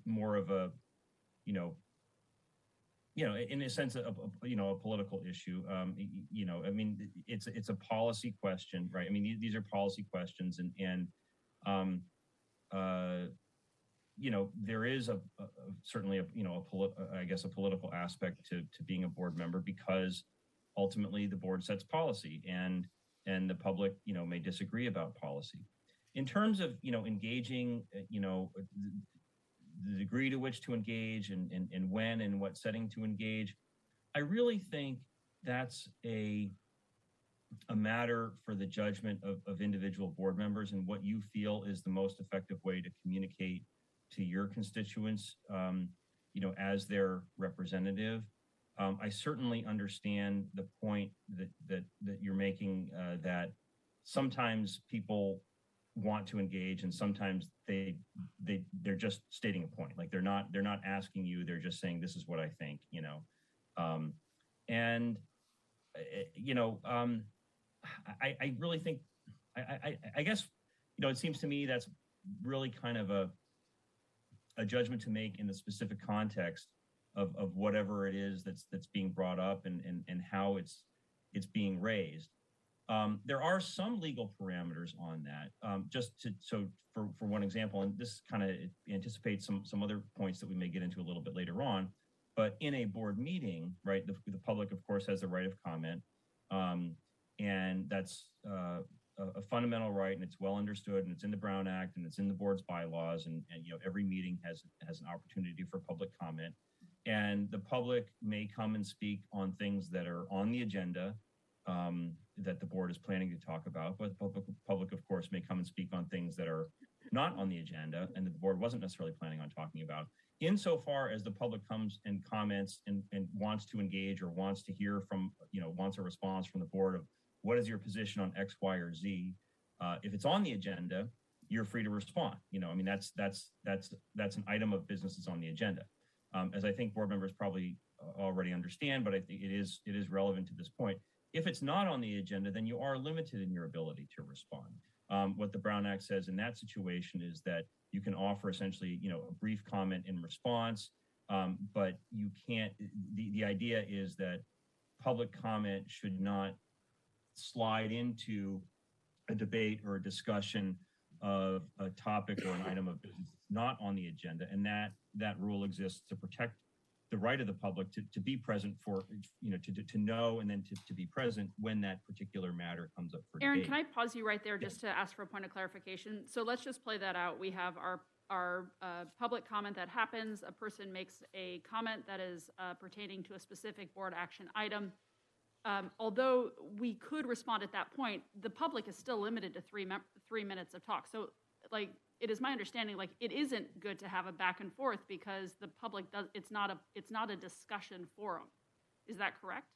more of a in a sense, a political issue. I mean, it's a policy question, right? I mean, these are policy questions, and there is certainly a political aspect to being a board member, because ultimately the board sets policy, and the public, may disagree about policy. In terms of, engaging, the degree to which to engage and when and what setting to engage, I really think that's a matter for the judgment of individual board members and what you feel is the most effective way to communicate to your constituents, as their representative. I certainly understand the point that you're making, that sometimes people want to engage and sometimes they're just stating a point. Like they're not asking you, they're just saying, this is what I think, I really think, I guess, it seems to me that's really kind of a judgment to make in the specific context of whatever it is that's being brought up and how it's being raised. There are some legal parameters on that. For one example, and this kind of anticipates some other points that we may get into a little bit later on, but in a board meeting, right, the public, of course, has the right of comment, and that's a fundamental right, and it's well understood, and it's in the Brown Act, and it's in the board's bylaws, and every meeting has an opportunity for public comment, and the public may come and speak on things that are on the agenda, that the board is planning to talk about, but the public, of course, may come and speak on things that are not on the agenda and that the board wasn't necessarily planning on talking about. Insofar as the public comes and comments and wants to engage or wants to hear from, wants a response from the board of what is your position on X, Y, or Z, if it's on the agenda, you're free to respond. I mean, that's an item of business that's on the agenda. As I think board members probably already understand, but I think it is relevant to this point. If it's not on the agenda, then you are limited in your ability to respond. What the Brown Act says in that situation is that you can offer essentially, a brief comment in response, but you can't. The idea is that public comment should not slide into a debate or a discussion of a topic or an item of business not on the agenda, and that rule exists to protect the right of the public to be present for, to know and then to be present when that particular matter comes up for Aaron, debate. can I pause you right there just to ask for a point of clarification? So let's just play that out. We have our public comment that happens. A person makes a comment that is pertaining to a specific board action item. Although we could respond at that point, the public is still limited to 3 minutes of talk. So, it is my understanding, it isn't good to have a back and forth because the public it's not a discussion forum. Is that correct?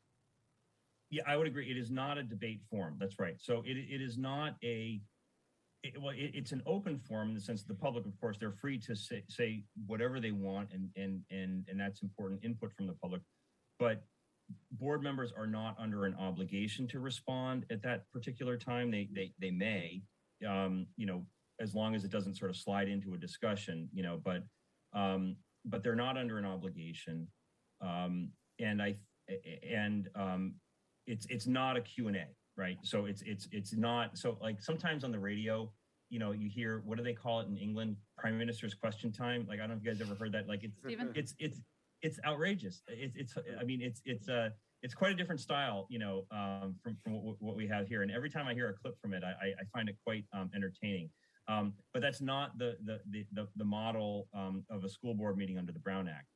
Yeah, I would agree. It is not a debate forum. That's right. So it is not it's an open forum in the sense that the public, of course, they're free to say whatever they want, and that's important input from the public. But board members are not under an obligation to respond at that particular time. They may, as long as it doesn't sort of slide into a discussion, but they're not under an obligation. It's not a Q&A, right? So it's not, so sometimes on the radio, you hear, what do they call it in England? Prime Minister's question time. I don't know if you guys ever heard that. It's outrageous. It's quite a different style, from what we have here. And every time I hear a clip from it, I find it quite entertaining. But that's not the model of a school board meeting under the Brown Act.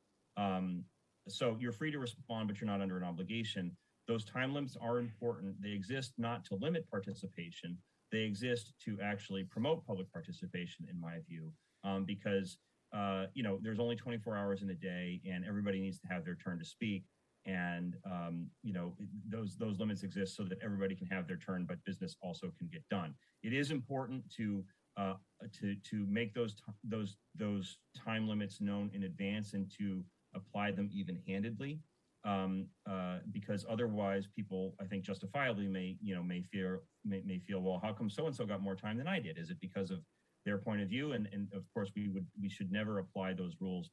So you're free to respond, but you're not under an obligation. Those time limits are important. They exist not to limit participation. They exist to actually promote public participation, in my view, because there's only 24 hours in a day, and everybody needs to have their turn to speak. And those limits exist so that everybody can have their turn, but business also can get done. It is important to make those time limits known in advance and to apply them even-handedly, because otherwise people, I think, justifiably may feel, well, how come so-and-so got more time than I did? Is it because of their point of view? And of course, we should never apply those rules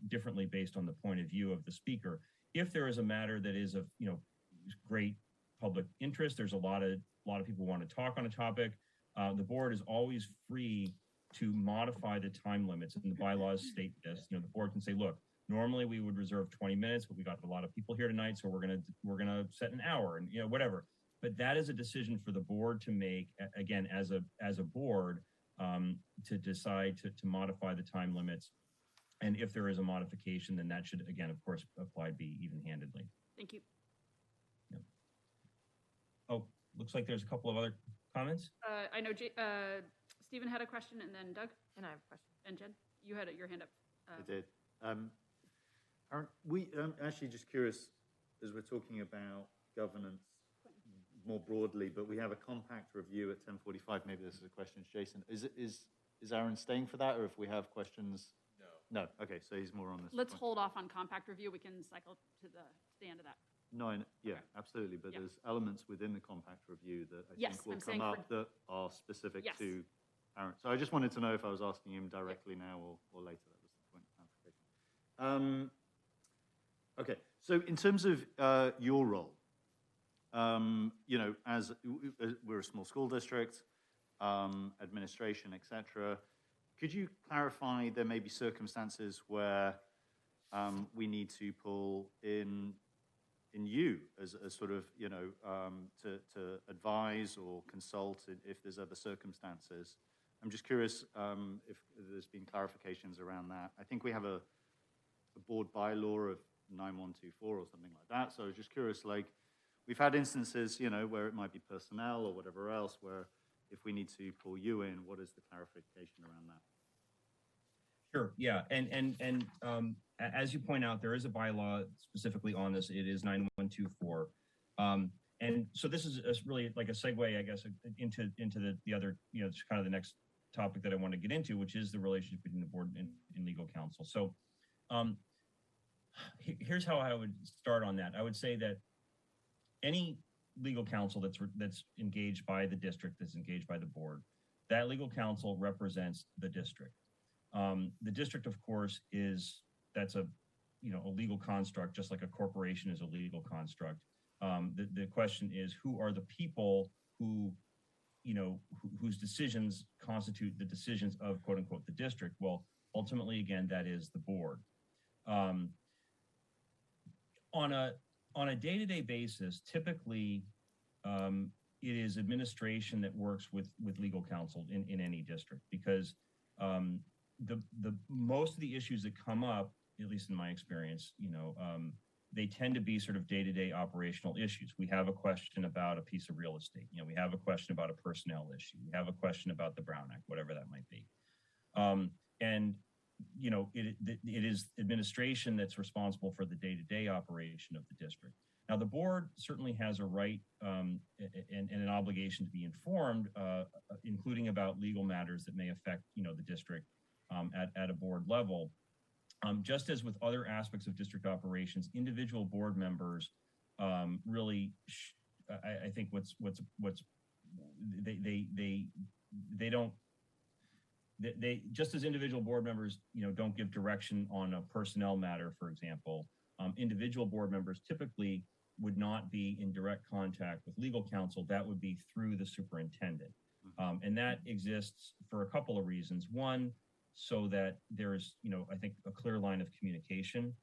differently based on the point of view of the speaker. If there is a matter that is of great public interest, there's a lot of people want to talk on a topic. The board is always free to modify the time limits, and the bylaws state this. The board can say, look, normally we would reserve 20 minutes, but we got a lot of people here tonight, so we're gonna set an hour, and whatever. But that is a decision for the board to make, again, as a board, to decide to modify the time limits. And if there is a modification, then that should, again, of course, be even-handedly. Thank you. Yeah. Oh, looks like there's a couple of other comments. I know Stephen had a question, and then Doug. And I have a question. And Jen, you had your hand up. I did. We actually just curious, as we're talking about governance more broadly, but we have a compact review at 10:45. Maybe this is a question to Jason. Is Aaron staying for that, or if we have questions? No. Okay, so he's more on this. Let's hold off on compact review. We can cycle to the end of that. No, yeah, Okay. absolutely. But Yeah. there's elements within the compact review that I Yes, think will I'm come saying up that are specific Yes. to Aaron. So I just wanted to know if I was asking him directly now or later. That was the point of clarification. Okay, so in terms of your role, as we're a small school district, administration, etc., could you clarify there may be circumstances where we need to pull in you as sort of, to advise or consult if there's other circumstances? I'm just curious if there's been clarifications around that. I think we have a board bylaw of 9124 or something like that. So I was just curious, we've had instances, where it might be personnel or whatever else, where if we need to pull you in, what is the clarification around that? Sure. Yeah. And as you point out, there is a bylaw specifically on this. It is 9124. And so this is really like a segue, I guess, into the other, just kind of the next topic that I want to get into, which is the relationship between the board and legal counsel. So here's how I would start on that. I would say that any legal counsel that's engaged by the district, that's engaged by the board, that legal counsel represents the district. The district, of course, that's a legal construct, just like a corporation is a legal construct. The question is, who are the people who, whose decisions constitute the decisions of quote unquote the district? Well, ultimately, again, that is the board. On a day-to-day basis, typically, it is administration that works with legal counsel in any district, because the most of the issues that come up, at least in my experience, they tend to be sort of day-to-day operational issues. We have a question about a piece of real estate. We have a question about a personnel issue. We have a question about the Brown Act, whatever that might be. It is administration that's responsible for the day-to-day operation of the district. Now, the board certainly has a right and an obligation to be informed, including about legal matters that may affect, the district at a board level. Just as with other aspects of district operations, individual board members really, I think they just as individual board members, don't give direction on a personnel matter, for example, individual board members typically would not be in direct contact with legal counsel. That would be through the superintendent. And that exists for a couple of reasons. One, so that there's, I think a clear line of communication.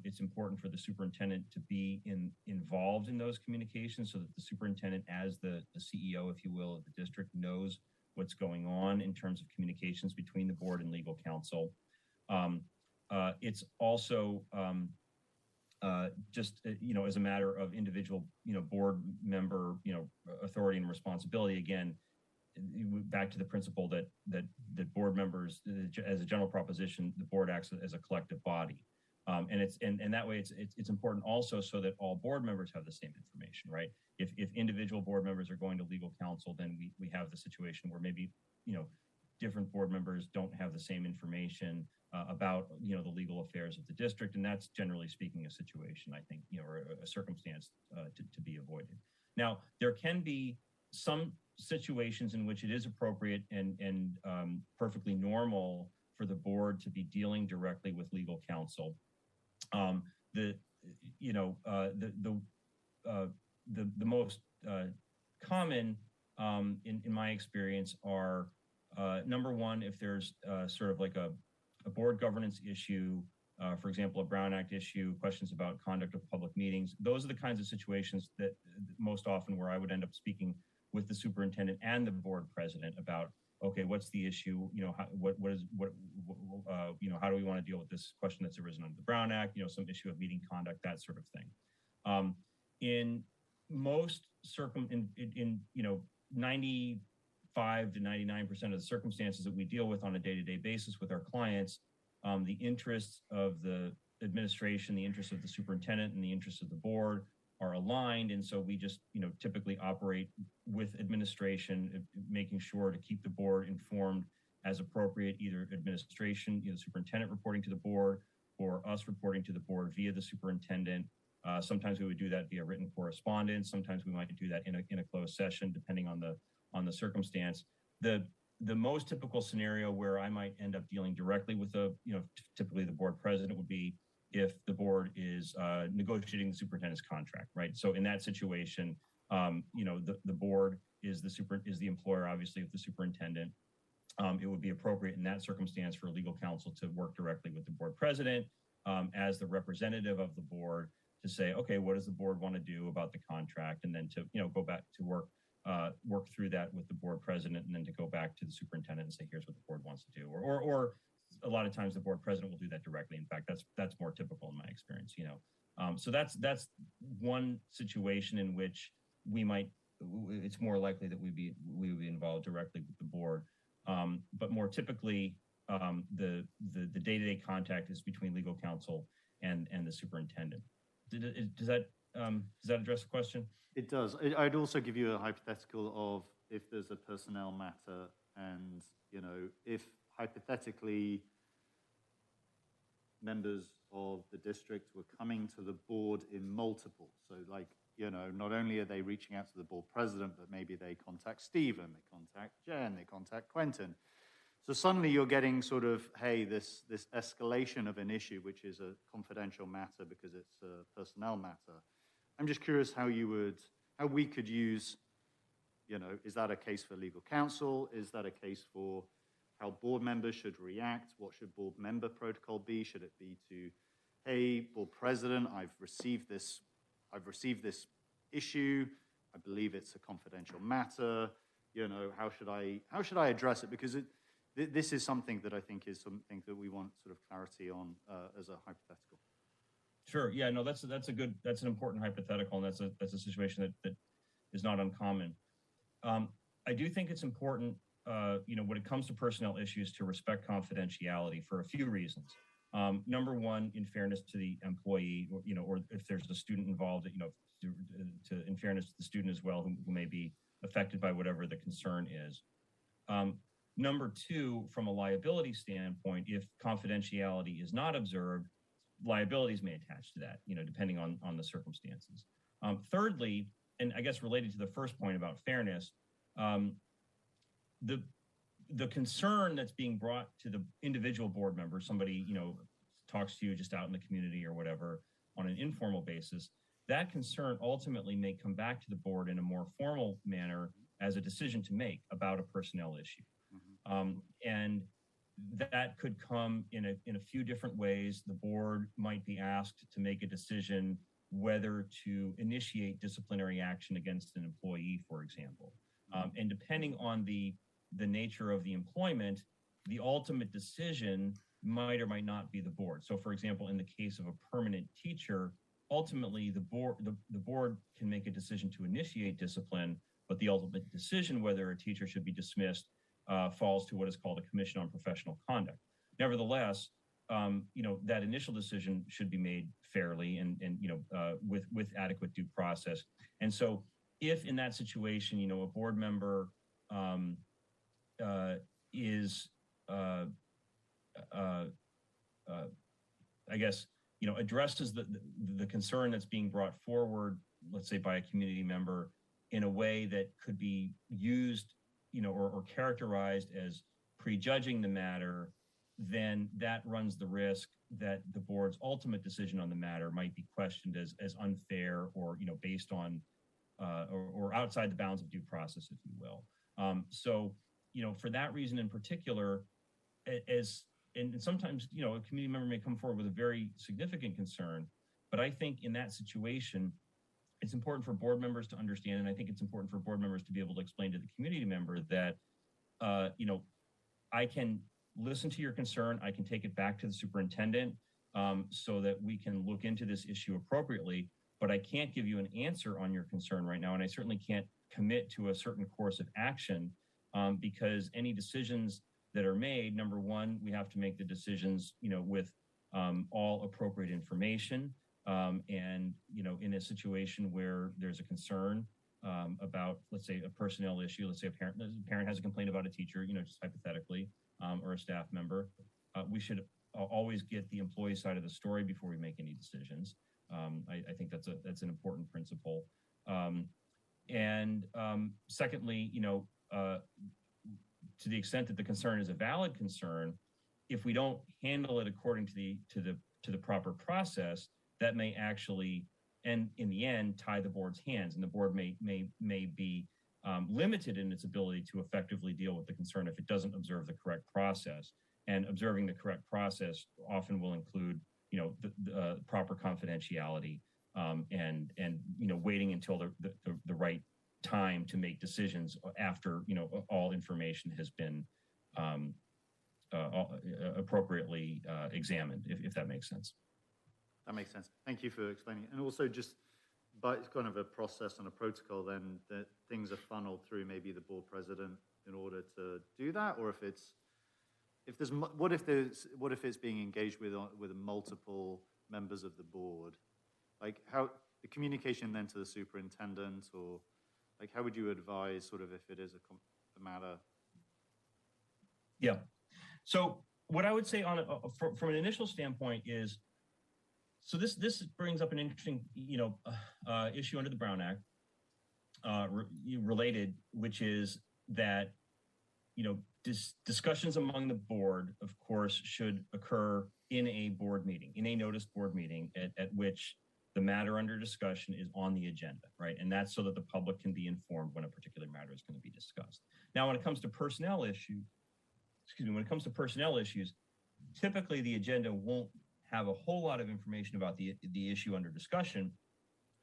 It's important for the superintendent to be involved in those communications so that the superintendent, as the CEO, if you will, of the district, knows what's going on in terms of communications between the board and legal counsel. It's also just, as a matter of individual, board member, authority and responsibility. Again, back to the principle that board members, as a general proposition, the board acts as a collective body. And that way it's important also so that all board members have the same information, right? If individual board members are going to legal counsel, then we have the situation where maybe, different board members don't have the same information about, the legal affairs of the district. And that's generally speaking a situation, I think, or a circumstance to be avoided. Now, there can be some situations in which it is appropriate and perfectly normal for the board to be dealing directly with legal counsel. The most common, in my experience, are number one, if there's sort of like a board governance issue, for example, a Brown Act issue, questions about conduct of public meetings. Those are the kinds of situations that most often where I would end up speaking with the superintendent and the board president about, okay, what's the issue? How do we want to deal with this question that's arisen under the Brown Act? Some issue of meeting conduct, that sort of thing. In most 95 to 99% of the circumstances that we deal with on a day-to-day basis with our clients, the interests of the administration, the interests of the superintendent, and the interests of the board are aligned. And so we just, typically operate with administration, making sure to keep the board informed as appropriate, either administration, the superintendent reporting to the board, or us reporting to the board via the superintendent. Sometimes we would do that via written correspondence. Sometimes we might do that in a closed session, depending on the circumstance. The most typical scenario where I might end up dealing directly with typically the board president would be if the board is negotiating the superintendent's contract, right? So in that situation, the board is the employer, obviously, of the superintendent. It would be appropriate in that circumstance for legal counsel to work directly with the board president as the representative of the board to say, okay, what does the board want to do about the contract? And then to, go back to work through that with the board president, and then to go back to the superintendent and say, here's what the board wants to do. Or a lot of times the board president will do that directly. In fact, that's more typical in my experience, So that's one situation in which it's more likely that we would be involved directly with the board. But more typically, the day-to-day contact is between legal counsel and the superintendent. Does that does that address the question? It does. I'd also give you a hypothetical of if there's a personnel matter and, you know, if hypothetically members of the district were coming to the board in multiple. So like, you know, not only are they reaching out to the board president, but maybe they contact Stephen, they contact Jen, they contact Quentin. So suddenly you're getting sort of, hey, this escalation of an issue, which is a confidential matter because it's a personnel matter. I'm just curious how we could use, you know, is that a case for legal counsel? Is that a case for how board members should react? What should board member protocol be? Should it be to, hey, board president, I've received this issue. I believe it's a confidential matter. You know, how should I address it? Because this is something that I think is something that we want sort of clarity on as a hypothetical. Sure. Yeah. No, that's an important hypothetical, and that's a situation that is not uncommon. I do think it's important, you know, when it comes to personnel issues, to respect confidentiality for a few reasons. Number one, in fairness to the employee, or, you know, or if there's a student involved, you know, in fairness to the student as well, who may be affected by whatever the concern is. Number two, from a liability standpoint, if confidentiality is not observed, liabilities may attach to that, you know, depending on the circumstances. Thirdly, and I guess related to the first point about fairness, the concern that's being brought to the individual board member, somebody, you know, talks to you just out in the community or whatever on an informal basis, that concern ultimately may come back to the board in a more formal manner as a decision to make about a personnel issue. And that could come in a few different ways. The board might be asked to make a decision whether to initiate disciplinary action against an employee, for example. And depending on the nature of the employment, the ultimate decision might or might not be the board. So, for example, in the case of a permanent teacher, ultimately the board can make a decision to initiate discipline, but the ultimate decision whether a teacher should be dismissed falls to what is called a Commission on Professional Conduct. Nevertheless, you know, that initial decision should be made fairly and you know, with adequate due process. And so, if in that situation, you know, a board member is, I guess, you know, addresses the concern that's being brought forward, let's say by a community member, in a way that could be used, you know, or characterized as prejudging the matter, then that runs the risk that the board's ultimate decision on the matter might be questioned as unfair, or, you know, based on or outside the bounds of due process, if you will. So, you know, for that reason in particular, and sometimes, you know, a community member may come forward with a very significant concern, but I think in that situation, it's important for board members to understand, and I think it's important for board members to be able to explain to the community member that, you know, I can listen to your concern, I can take it back to the superintendent so that we can look into this issue appropriately, but I can't give you an answer on your concern right now, and I certainly can't commit to a certain course of action because any decisions that are made, number one, we have to make the decisions, you know, with all appropriate information. And, you know, in a situation where there's a concern about, let's say, a personnel issue, let's say a parent has a complaint about a teacher, you know, just hypothetically, or a staff member, we should always get the employee side of the story before we make any decisions. I think that's an important principle. And secondly, you know, to the extent that the concern is a valid concern, if we don't handle it according to the proper process, that may actually, and in the end, tie the board's hands, and the board may be limited in its ability to effectively deal with the concern if it doesn't observe the correct process. And observing the correct process often will include, you know, the proper confidentiality and you know, waiting until the right time to make decisions after, you know, all information has been appropriately examined, if that makes sense. That makes sense. Thank you for explaining. And also just, but it's kind of a process and a protocol then that things are funneled through maybe the board president in order to do that, or what if it's being engaged with multiple members of the board? Like how the communication then to the superintendent, or like how would you advise sort of if it is a matter? Yeah. So what I would say from an initial standpoint is, so this brings up an interesting, issue under the Brown Act related, which is that, discussions among the board, of course, should occur in a board meeting, in a noticed board meeting at which the matter under discussion is on the agenda, right? And that's so that the public can be informed when a particular matter is going to be discussed. Now, when it comes to personnel issues, typically the agenda won't have a whole lot of information about the issue under discussion,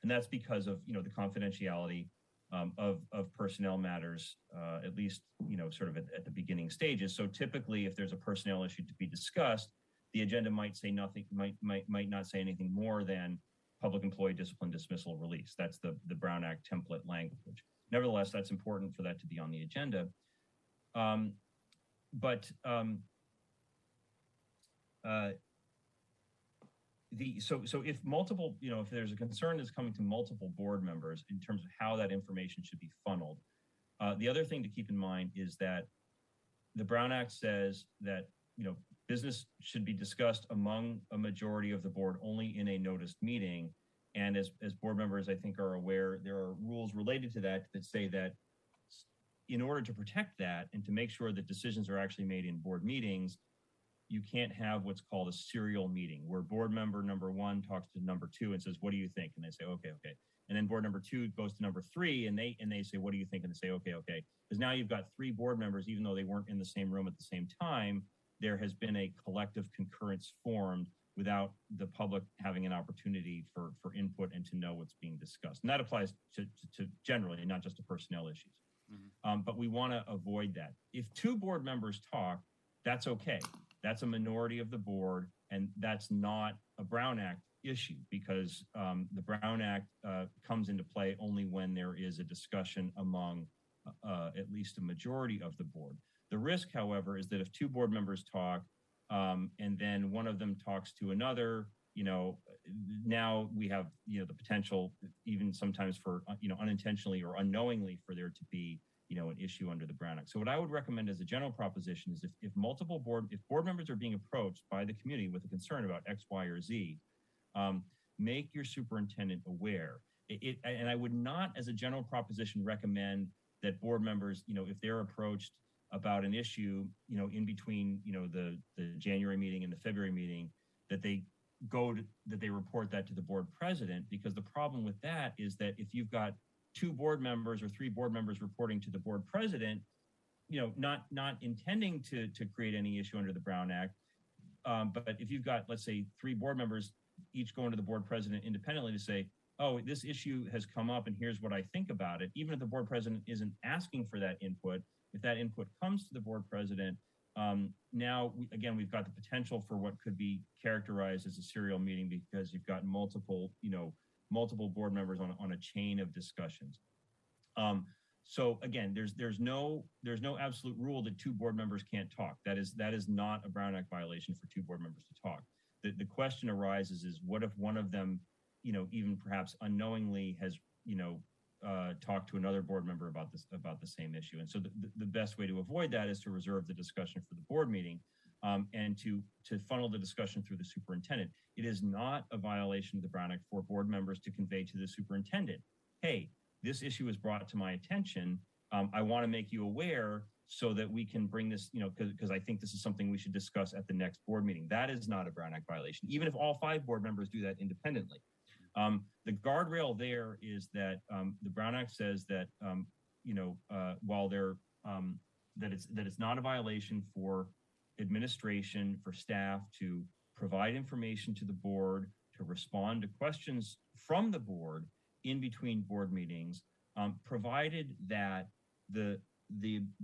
and that's because of the confidentiality of personnel matters, at least sort of at the beginning stages. So typically, if there's a personnel issue to be discussed, the agenda might say nothing, might not say anything more than public employee discipline, dismissal, release. That's the Brown Act template language. Nevertheless, that's important for that to be on the agenda. So if multiple, if there's a concern that's coming to multiple board members in terms of how that information should be funneled, the other thing to keep in mind is that the Brown Act says that, business should be discussed among a majority of the board only in a noticed meeting. And as board members, I think, are aware, there are rules related to that say that in order to protect that and to make sure that decisions are actually made in board meetings, you can't have what's called a serial meeting where board member number 1 talks to number 2 and says, what do you think? And they say, okay. And then board number 2 goes to number 3 and they say, what do you think? And they say, okay. Because now you've got 3 board members, even though they weren't in the same room at the same time, there has been a collective concurrence formed without the public having an opportunity for input and to know what's being discussed. And that applies to generally, not just to personnel issues. Mm-hmm. But we want to avoid that. If 2 board members talk, that's okay. That's a minority of the board, and that's not a Brown Act issue because the Brown Act comes into play only when there is a discussion among at least a majority of the board. The risk, however, is that if 2 board members talk and then one of them talks to another, now we have, the potential even sometimes for, unintentionally or unknowingly for there to be, an issue under the Brown Act. So what I would recommend as a general proposition is if board members are being approached by the community with a concern about X, Y, or Z, make your superintendent aware. And I would not, as a general proposition, recommend that board members, if they're approached about an issue, in between, the January meeting and the February meeting, that they report that to the board president, because the problem with that is that if you've got 2 board members or 3 board members reporting to the board president, not intending to create any issue under the Brown Act, but if you've got, let's say, 3 board members each going to the board president independently to say, oh, this issue has come up and here's what I think about it, even if the board president isn't asking for that input, if that input comes to the board president, now, we've got the potential for what could be characterized as a serial meeting because you've got multiple board members on a chain of discussions. So again, there's no absolute rule that 2 board members can't talk. That is not a Brown Act violation for 2 board members to talk. The question arises is what if one of them, even perhaps unknowingly has, talked to another board member about the same issue. And so the best way to avoid that is to reserve the discussion for the board meeting and to funnel the discussion through the superintendent. It is not a violation of the Brown Act for board members to convey to the superintendent, hey, this issue is brought to my attention. I want to make you aware so that we can bring this, because I think this is something we should discuss at the next board meeting. That is not a Brown Act violation, even if all 5 board members do that independently. The guardrail there is that the Brown Act says that while that it's not a violation for administration, for staff to provide information to the board, to respond to questions from the board in between board meetings, provided that the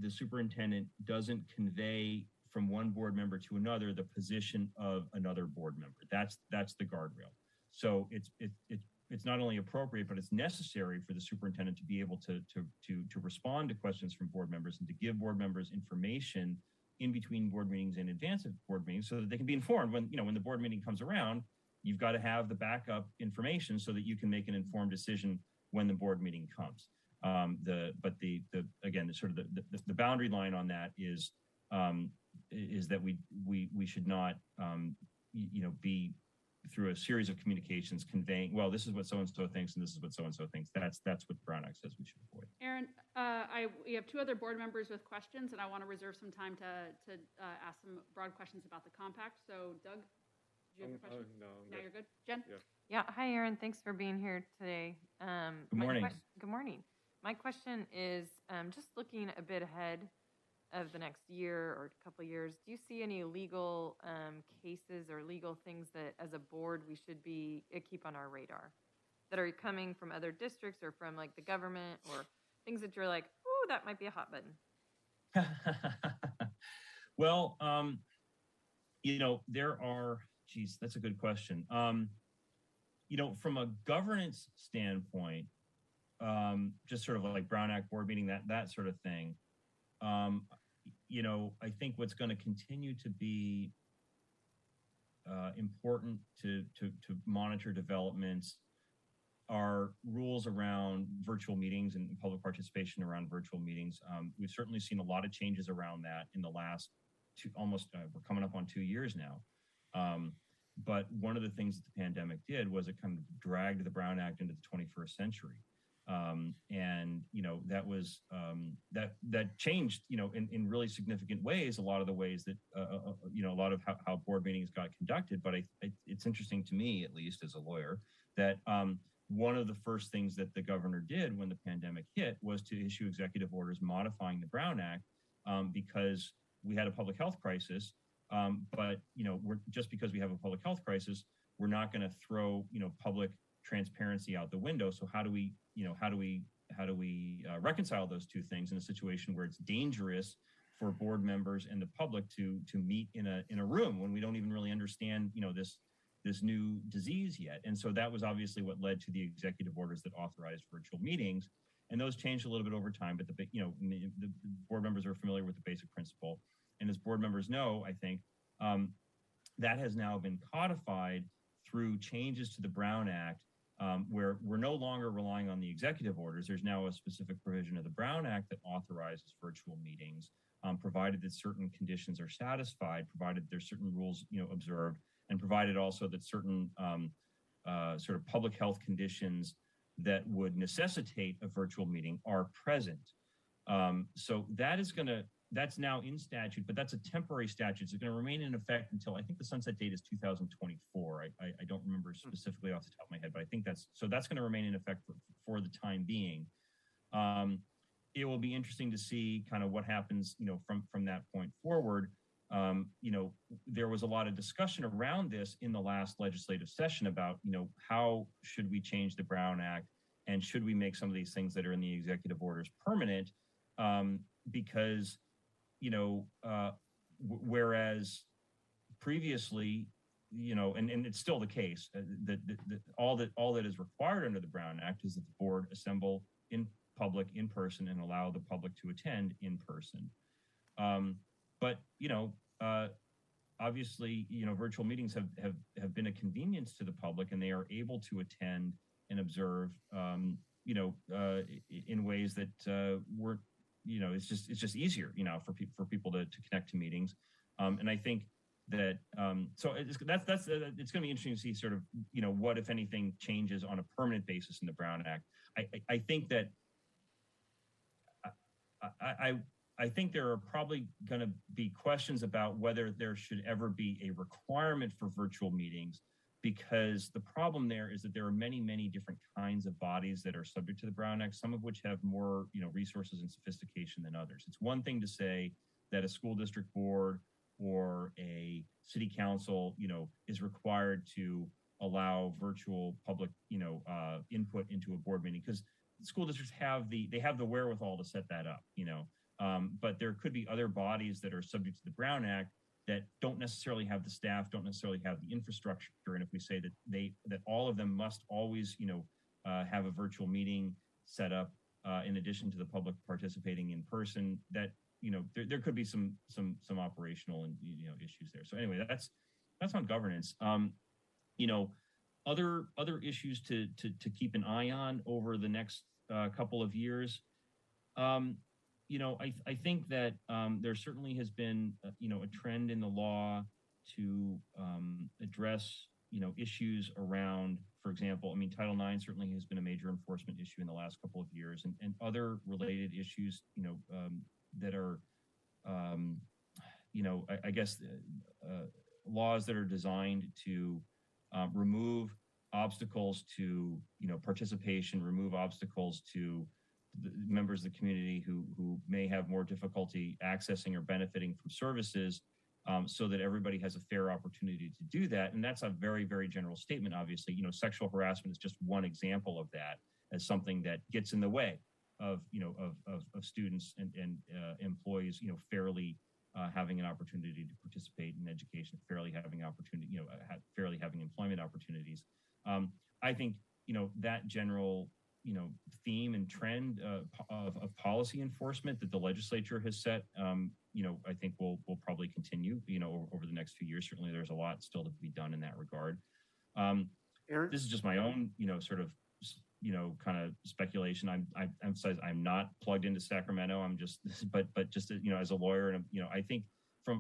superintendent doesn't convey from one board member to another the position of another board member. That's the guardrail. So it's not only appropriate, but it's necessary for the superintendent to be able to respond to questions from board members and to give board members information in between board meetings and in advance of board meetings so that they can be informed when the board meeting comes around. you've got to have the backup information so that you can make an informed decision when the board meeting comes. Again, the boundary line on that is that we should not be through a series of communications conveying, well, this is what so-and-so thinks and this is what so-and-so thinks. That's what the Brown Act says we should avoid. Aaron, we have two other board members with questions, and I want to reserve some time to ask some broad questions about the compact. So, Doug, do you have a question? No, No, you're good. Jen? Yeah. Hi, Aaron. Thanks for being here today. Good morning. Good morning. My question is just looking a bit ahead of the next year or a couple of years, do you see any legal cases or legal things that as a board we should keep on our radar that are coming from other districts or from like the government or things that you're like, oh, that might be a hot button? Well, there are, geez, that's a good question. From a governance standpoint, just sort of like Brown Act board meeting, that sort of thing, I think what's going to continue to be important to monitor developments are rules around virtual meetings and public participation around virtual meetings. We've certainly seen a lot of changes around that in the last we're coming up on 2 years now. But one of the things that the pandemic did was it kind of dragged the Brown Act into the 21st century. That was that changed, in really significant ways, a lot of the ways that, a lot of how board meetings got conducted. But it's interesting to me, at least as a lawyer, that one of the first things that the governor did when the pandemic hit was to issue executive orders modifying the Brown Act because we had a public health crisis. But just because we have a public health crisis, we're not going to throw, public transparency out the window. So how do we reconcile those two things in a situation where it's dangerous for board members and the public to meet in a room when we don't even really understand, this new disease yet? And so that was obviously what led to the executive orders that authorized virtual meetings. And those changed a little bit over time, but the board members are familiar with the basic principle. And as board members know, I think that has now been codified through changes to the Brown Act, where we're no longer relying on the executive orders. There's now a specific provision of the Brown Act that authorizes virtual meetings, provided that certain conditions are satisfied, provided there's certain rules, observed, and provided also that certain sort of public health conditions that would necessitate a virtual meeting are present. So that's now in statute, but that's a temporary statute. It's going to remain in effect until, I think the sunset date is 2024. I don't remember specifically off the top of my head, but I think that's going to remain in effect for the time being. It will be interesting to see kind of what happens, from that point forward. There was a lot of discussion around this in the last legislative session about, how should we change the Brown Act and should we make some of these things that are in the executive orders permanent? Because whereas previously, and it's still the case, that all that is required under the Brown Act is that the board assemble in public, in person, and allow the public to attend in person. But obviously, virtual meetings have been a convenience to the public, and they are able to attend and observe, in ways that weren't. It's just easier, for people to connect to meetings, and I think that so it's going to be interesting to see sort of what, if anything, changes on a permanent basis in the Brown Act. I think that I think there are probably going to be questions about whether there should ever be a requirement for virtual meetings, because the problem there is that there are many, many different kinds of bodies that are subject to the Brown Act, some of which have more, resources and sophistication than others. It's one thing to say that a school district board or a city council, is required to allow virtual public, input into a board meeting, because school districts have the wherewithal to set that up, but there could be other bodies that are subject to the Brown Act that don't necessarily have the staff, don't necessarily have the infrastructure. And if we say that all of them must always, have a virtual meeting set up, in addition to the public participating in person, that, there could be some operational and, issues there. So anyway, that's on governance. Other issues to keep an eye on over the next couple of years. I think that there certainly has been, a trend in the law to address, issues around, for example, Title IX certainly has been a major enforcement issue in the last couple of years, and other related issues, that are, I guess, laws that are designed to remove obstacles to, participation, remove obstacles to the members of the community who may have more difficulty accessing or benefiting from services, so that everybody has a fair opportunity to do that. And that's a very, very general statement, obviously. Sexual harassment is just one example of that, as something that gets in the way of, of students and employees, fairly having an opportunity to participate in education, fairly having opportunity, fairly having employment opportunities. I think, that general, theme and trend of policy enforcement that the legislature has set, I think will probably continue, over the next few years. Certainly there's a lot still to be done in that regard. Aaron? This is just my own, sort of, kind of speculation. I emphasize I'm not plugged into Sacramento. I'm just, but just, as a lawyer, and, I think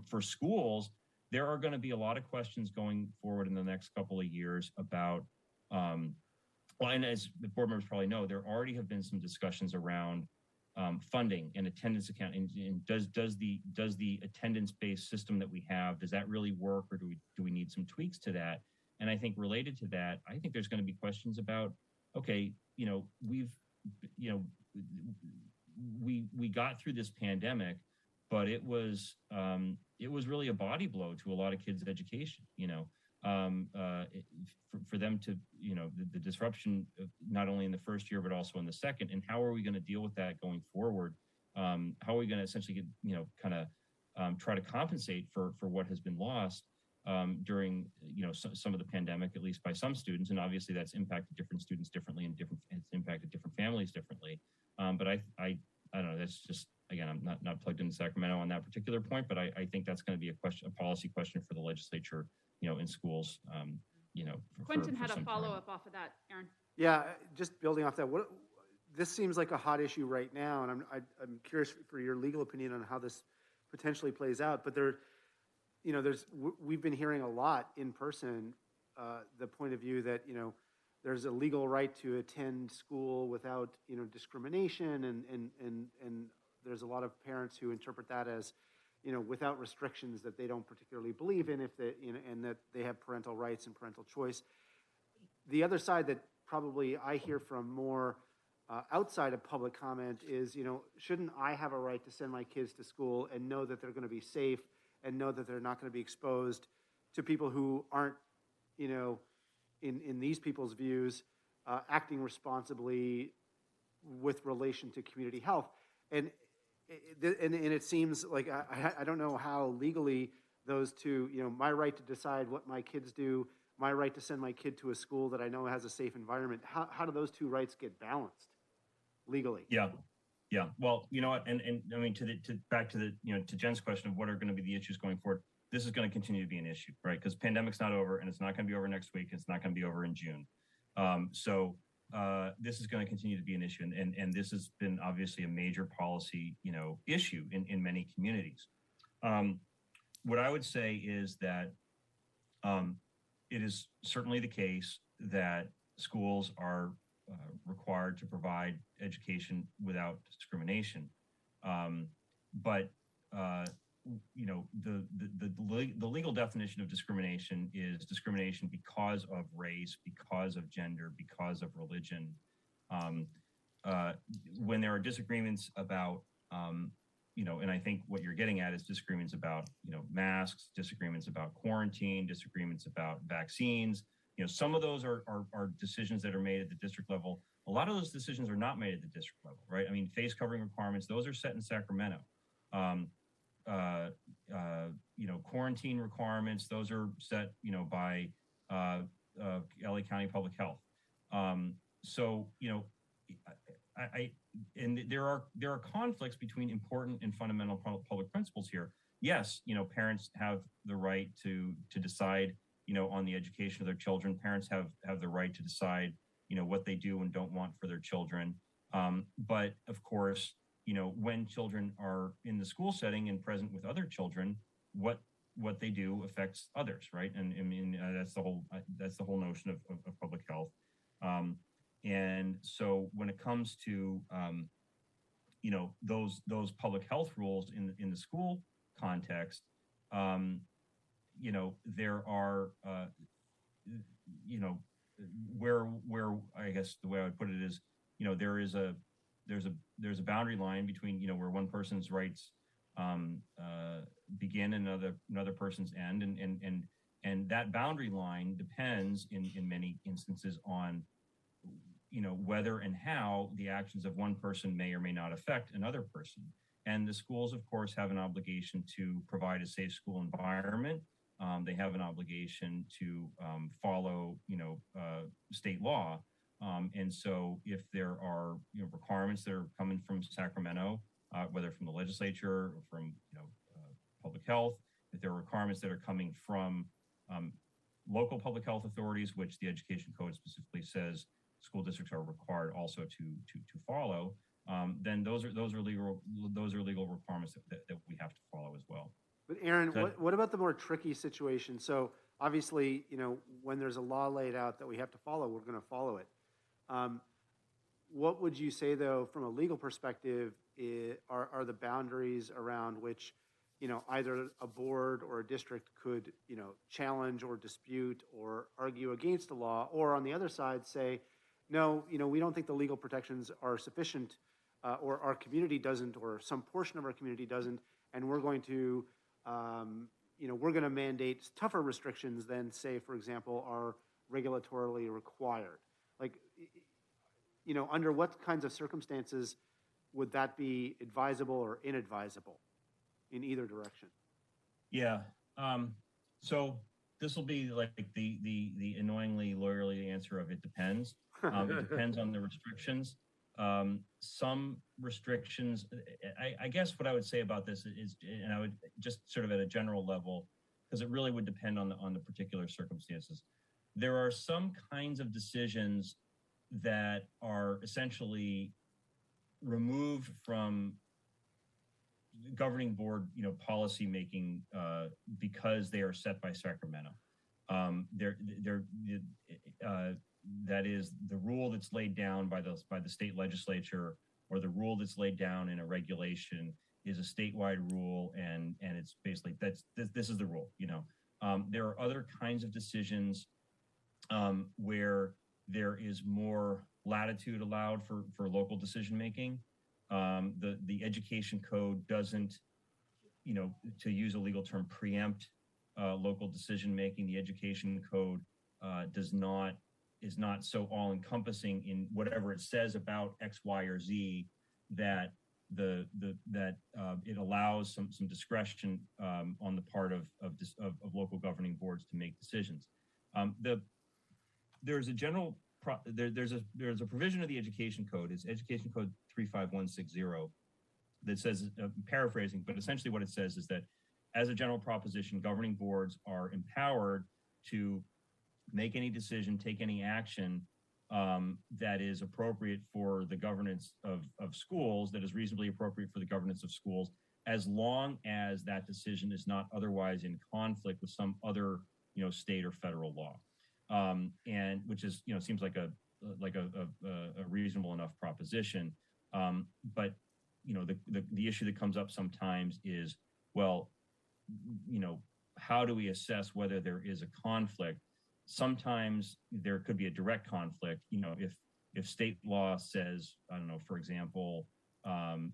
for schools, there are going to be a lot of questions going forward in the next couple of years about, well, and as the board members probably know, there already have been some discussions around funding and attendance account. And does the attendance-based system that we have, does that really work, or do we need some tweaks to that? And I think related to that, I think there's going to be questions about, okay, we got through this pandemic, but it was really a body blow to a lot of kids' education. For them to, the disruption, not only in the first year, but also in the second. And how are we going to deal with that going forward? How are we going to essentially get, try to compensate for what has been lost during, some of the pandemic, at least by some students. And obviously that's impacted different students differently, and it's impacted different families differently. But I don't know, that's just, again, I'm not plugged into Sacramento on that particular point, but I think that's going to be a policy question for the legislature, in schools, Quentin had a follow-up off of that, Aaron. Yeah, just building off that, this seems like a hot issue right now, and I'm curious for your legal opinion on how this potentially plays out. But we've been hearing a lot in person, the point of view that, there's a legal right to attend school without, discrimination, and there's a lot of parents who interpret that as, without restrictions that they don't particularly believe in, and that they have parental rights and parental choice. The other side that probably I hear from more outside of public comment is, shouldn't I have a right to send my kids to school and know that they're going to be safe, and know that they're not going to be exposed to people who aren't, in these people's views, acting responsibly with relation to community health. And it seems like I don't know how legally those two, my right to decide what my kids do, my right to send my kid to a school that I know has a safe environment, how do those two rights get balanced legally? Yeah. Well, you know what, and back to to Jen's question of what are going to be the issues going forward. This is going to continue to be an issue, right? Because pandemic's not over, and it's not going to be over next week. It's not going to be over in June. So this is going to continue to be an issue, and this has been obviously a major policy, issue in many communities. What I would say is that it is certainly the case that schools are required to provide education without discrimination, but the legal definition of discrimination is discrimination because of race, because of gender, because of religion. When there are disagreements about, and I think what you're getting at is disagreements about, masks, disagreements about quarantine, disagreements about vaccines. Some of those are decisions that are made at the district level. A lot of those decisions are not made at the district level, right? Face covering requirements, those are set in Sacramento. Quarantine requirements, those are set, by LA County Public Health. And there are conflicts between important and fundamental public principles here. Yes, parents have the right to decide on the education of their children. Parents have the right to decide, what they do and don't want for their children. But of course, when children are in the school setting and present with other children, what they do affects others, right? And I mean, that's the whole notion of public health. And so when it comes to, those public health rules in the school context, there are, where I guess the way I would put it is, there's a boundary line between, where one person's rights begin and another person's end, and that boundary line depends in many instances on, whether and how the actions of one person may or may not affect another person. And the schools, of course, have an obligation to provide a safe school environment. They have an obligation to follow, state law. And so if there are, requirements that are coming from Sacramento, whether from the legislature or from, public health, if there are requirements that are coming from local public health authorities, which the education code specifically says school districts are required also to follow, then those are legal requirements that we have to follow as well. But Aaron, what about the more tricky situation? So obviously, when there's a law laid out that we have to follow, we're going to follow it. What would you say, though, from a legal perspective, are the boundaries around which, either a board or a district could, challenge or dispute or argue against the law, or on the other side say, no, we don't think the legal protections are sufficient, or our community doesn't, or some portion of our community doesn't, and we're going to mandate tougher restrictions than, say, for example, are regulatorily required. Like, under what kinds of circumstances would that be advisable or inadvisable in either direction? Yeah. So this will be like the annoyingly lawyerly answer of it depends. It depends on the restrictions. Some restrictions, I guess what I would say about this is, and I would just sort of at a general level, because it really would depend on the particular circumstances. There are some kinds of decisions that are essentially removed from governing board, policy making, because they are set by Sacramento. That is the rule that's laid down by the state legislature, or the rule that's laid down in a regulation is a statewide rule, and it's basically this is the rule. There are other kinds of decisions where there is more latitude allowed for local decision making. The education code doesn't, to use a legal term, preempt local decision making. The education code is not so all encompassing in whatever it says about X, Y, or Z that it allows some discretion on the part of local governing boards to make decisions. There's a provision of the education code. It's Education Code 35160 that says, paraphrasing, but essentially what it says is that as a general proposition, governing boards are empowered to make any decision, take any action that is appropriate for the governance of schools, that is reasonably appropriate for the governance of schools, as long as that decision is not otherwise in conflict with some other, state or federal law. And which is, seems like a reasonable enough proposition. But, the issue that comes up sometimes is, well, how do we assess whether there is a conflict? Sometimes there could be a direct conflict. If state law says, I don't know, for example,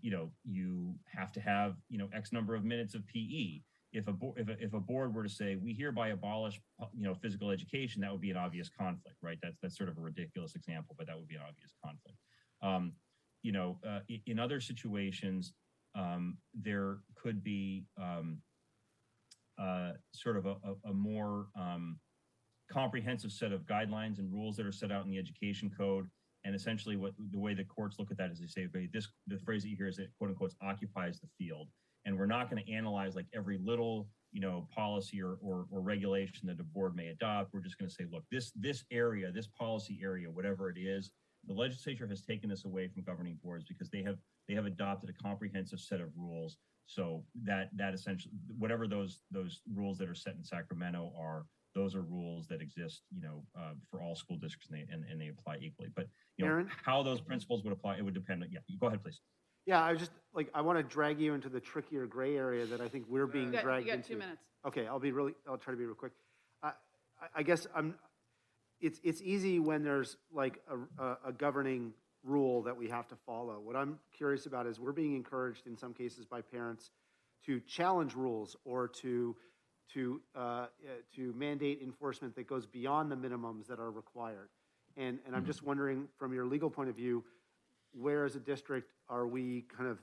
you have to have, X number of minutes of PE. If a board were to say, we hereby abolish, physical education, that would be an obvious conflict, right? That's sort of a ridiculous example, but that would be an obvious conflict. In other situations, there could be sort of a more comprehensive set of guidelines and rules that are set out in the education code. And essentially the way the courts look at that is they say, the phrase that you hear is that, quote unquote, occupies the field. And we're not going to analyze like every little, policy or regulation that a board may adopt. We're just going to say, look, this area, this policy area, whatever it is, the legislature has taken this away from governing boards because they have adopted a comprehensive set of rules. So that essentially, whatever those rules that are set in Sacramento are, those are rules that exist, for all school districts, and they apply equally. But Aaron? how those principles would apply, it would depend on. Yeah, go ahead, please. Yeah, I want to drag you into the trickier gray area that I think we're being dragged into. You got 2 minutes. Okay, I'll try to be real quick. I guess it's easy when there's like a governing rule that we have to follow. What I'm curious about is we're being encouraged in some cases by parents to challenge rules or to mandate enforcement that goes beyond the minimums that are required. And I'm just wondering, from your legal point of view, where as a district are we kind of,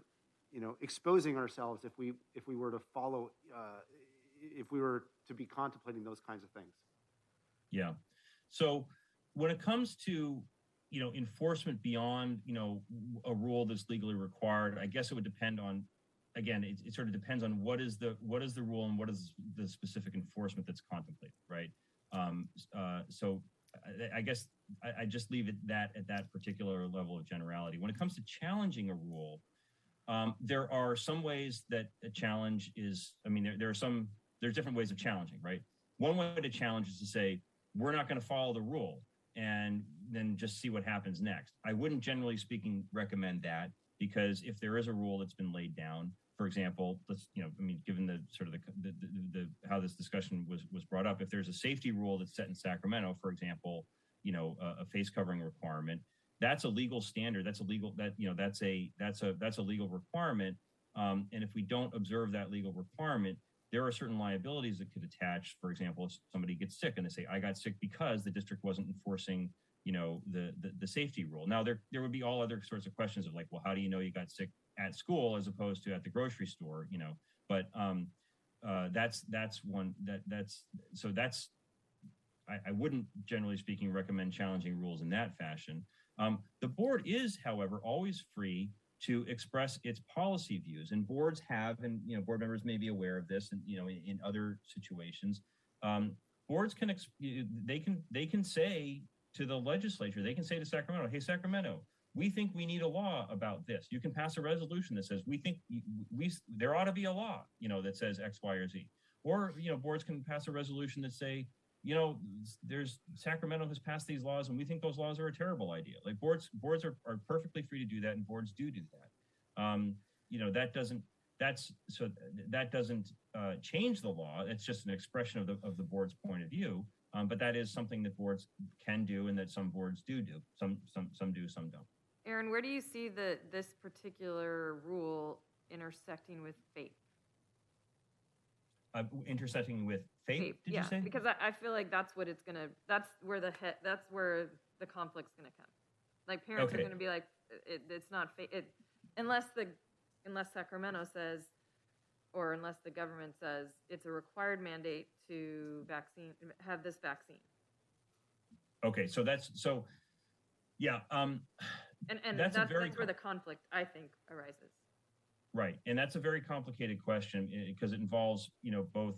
exposing ourselves if we were to follow, if we were to be contemplating those kinds of things? Yeah. So when it comes to, enforcement beyond, a rule that's legally required, I guess it would depend on, again, it sort of depends on what is the rule and what is the specific enforcement that's contemplated, right? So I guess I just leave it at that particular level of generality. When it comes to challenging a rule, there are some ways that a challenge is, there's different ways of challenging, right? One way to challenge is to say, we're not going to follow the rule and then just see what happens next. I wouldn't, generally speaking, recommend that, because if there is a rule that's been laid down, for example, given the sort of the how this discussion was brought up, if there's a safety rule that's set in Sacramento, for example, a face covering requirement, that's a legal standard. That's a legal that's a legal requirement. And if we don't observe that legal requirement, there are certain liabilities that could attach. For example, if somebody gets sick and they say, I got sick because the district wasn't enforcing, the safety rule. Now, there would be all other sorts of questions of like, well, how do you know you got sick at school as opposed to at the grocery store, but that's one I wouldn't, generally speaking, recommend challenging rules in that fashion. The board is, however, always free to express its policy views, and boards have, and board members may be aware of this, and in other situations, boards can they can say to the legislature, they can say to Sacramento, hey, Sacramento, we think we need a law about this. You can pass a resolution that says we think there ought to be a law, that says X, Y, or Z. Or boards can pass a resolution that say, Sacramento has passed these laws and we think those laws are a terrible idea. Like boards are perfectly free to do that, and boards do that. That doesn't change the law. It's just an expression of the board's point of view. But that is something that boards can do, and that some boards do. Some do, some don't. Aaron, where do you see this particular rule intersecting with faith? Intersecting with faith, did you say? Because I feel like that's where the conflict's gonna come. Like parents are gonna be like, it's not faith, unless Sacramento says, or unless the government says it's a required mandate to have this vaccine. Okay, so yeah. And that's where the conflict, I think, arises. Right, and that's a very complicated question because it involves, both,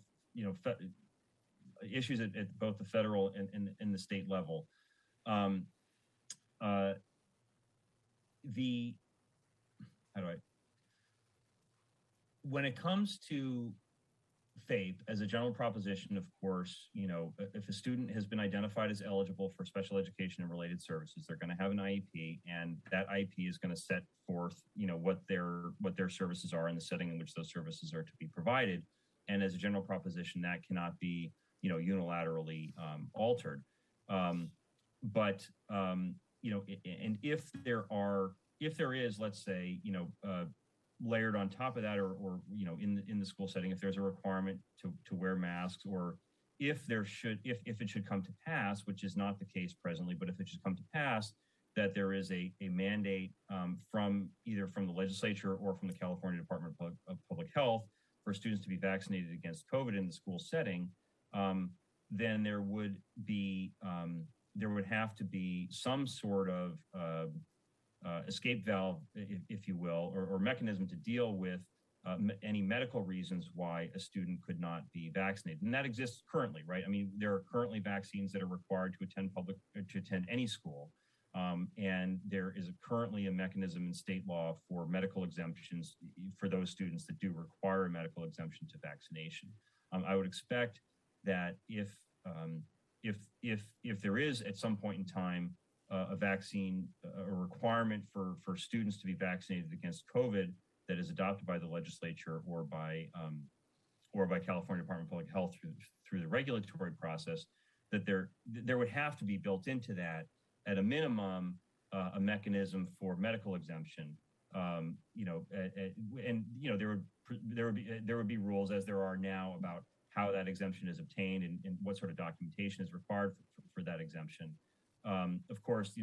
issues at both the federal and the state level. When it comes to FAPE, as a general proposition, of course, if a student has been identified as eligible for special education and related services, they're going to have an IEP, and that IEP is going to set forth, what their services are in the setting in which those services are to be provided. And as a general proposition, that cannot be, unilaterally altered. And if there is, let's say, layered on top of that, or in the school setting, if there's a requirement to wear masks, or if it should come to pass, which is not the case presently, but if it should come to pass that there is a mandate from either from the legislature or from the California Department of Public Health for students to be vaccinated against COVID in the school setting, then there would have to be some sort of escape valve, if you will, or mechanism to deal with any medical reasons why a student could not be vaccinated. And that exists currently, right? I mean, there are currently vaccines that are required to attend any school. And there is currently a mechanism in state law for medical exemptions for those students that do require a medical exemption to vaccination. I would expect that if there is at some point in time a vaccine, a requirement for students to be vaccinated against COVID that is adopted by the legislature or by California Department of Public Health through the regulatory process, that there would have to be built into that, at a minimum, a mechanism for medical exemption. And there would be rules, as there are now, about how that exemption is obtained and what sort of documentation is required for that exemption. Of course,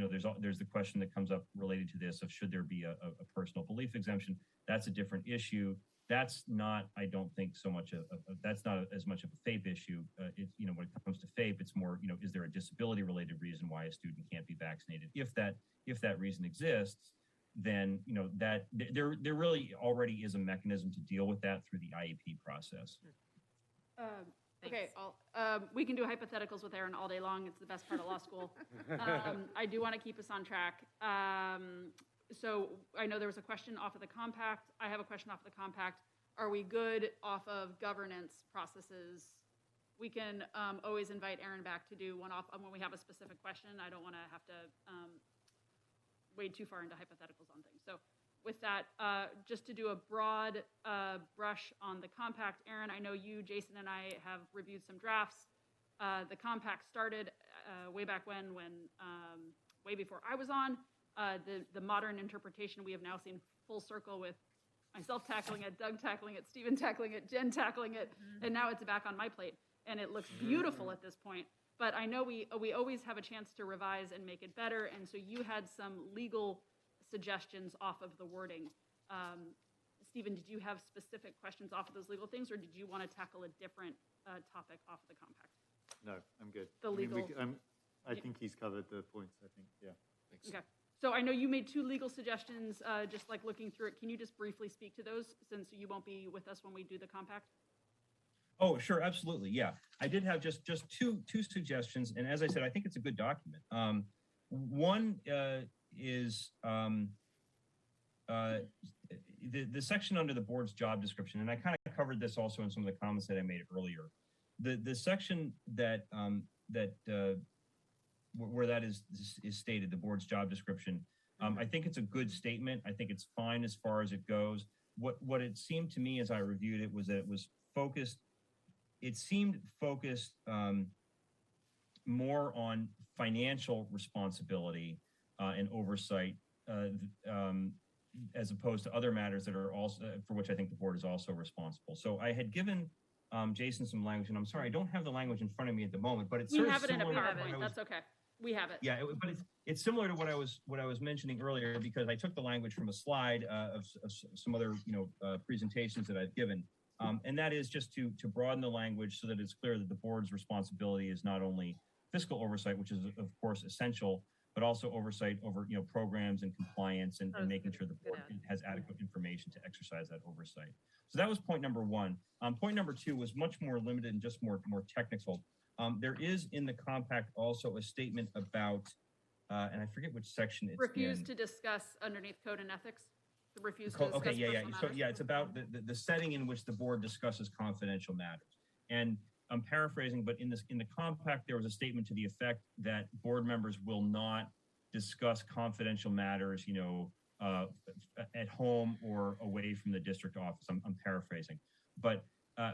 there's the question that comes up related to this of should there be a personal belief exemption. That's a different issue. That's not, I don't think, so much that's not as much of a FAPE issue. When it comes to FAPE, it's more, is there a disability-related reason why a student can't be vaccinated? If that reason exists, then that there really already is a mechanism to deal with that through the IEP process. Okay, we can do hypotheticals with Aaron all day long. It's the best part of law school. I do want to keep us on track. So I know there was a question off of the compact. I have a question off of the compact. Are we good off of governance processes? We can always invite Aaron back to do one off when we have a specific question. I don't want to have to wade too far into hypotheticals on things. So with that, just to do a broad brush on the compact, Aaron, I know you, Jason, and I have reviewed some drafts. The compact started way back when way before I was on. The modern interpretation we have now seen full circle with myself tackling it, Doug tackling it, Stephen tackling it, Jen tackling it, and now it's back on my plate. And it looks beautiful at this point. But I know we always have a chance to revise and make it better, and so you had some legal suggestions off of the wording. Stephen, did you have specific questions off of those legal things, or did you want to tackle a different topic off of the compact? No, I'm good. The legal. I think he's covered the points. I think, yeah. Thanks. Okay. So I know you made 2 legal suggestions, just like looking through it. Can you just briefly speak to those, since you won't be with us when we do the compact? Oh, sure, absolutely, yeah. I did have just two suggestions, and as I said, I think it's a good document. One is the section under the board's job description, and I kind of covered this also in some of the comments that I made earlier. The section that where that is stated, the board's job description, I think it's a good statement. I think it's fine as far as it goes. What it seemed to me as I reviewed it was that it was focused. It seemed focused more on financial responsibility and oversight as opposed to other matters that are also, for which I think the board is also responsible. So I had given Jason some language, and I'm sorry, I don't have the language in front of me at the moment, but it's We sort of have it in a similar to PowerPoint. That's okay. We have it. Yeah, but it's similar to what I was mentioning earlier, because I took the language from a slide of some other presentations that I've given. And that is just to broaden the language so that it's clear that the board's responsibility is not only fiscal oversight, which is of course essential, but also oversight over programs and compliance and making sure the board has adequate information to exercise that oversight. So that was point number 1. Point number 2 was much more limited and just more technical. There is in the compact also a statement about, and I forget which section it's Refuse in. to discuss underneath code and ethics. The refuse to discuss Okay, yeah. personal So matters. yeah, it's about the setting in which the board discusses confidential matters. And I'm paraphrasing, but in the compact, there was a statement to the effect that board members will not discuss confidential matters, at home or away from the district office. I'm paraphrasing, but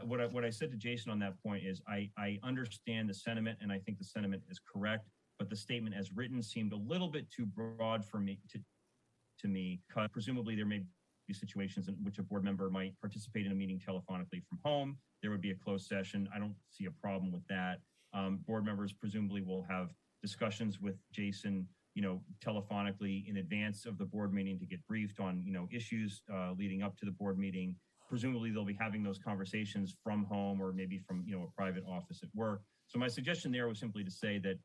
what I said to Jason on that point is I understand the sentiment, and I think the sentiment is correct, but the statement as written seemed a little bit too broad for me to me, because presumably there may be situations in which a board member might participate in a meeting telephonically from home. There would be a closed session. I don't see a problem with that. Board members presumably will have discussions with Jason, telephonically in advance of the board meeting to get briefed on, issues leading up to the board meeting. Presumably they'll be having those conversations from home or maybe from, a private office at work. So my suggestion there was simply to say that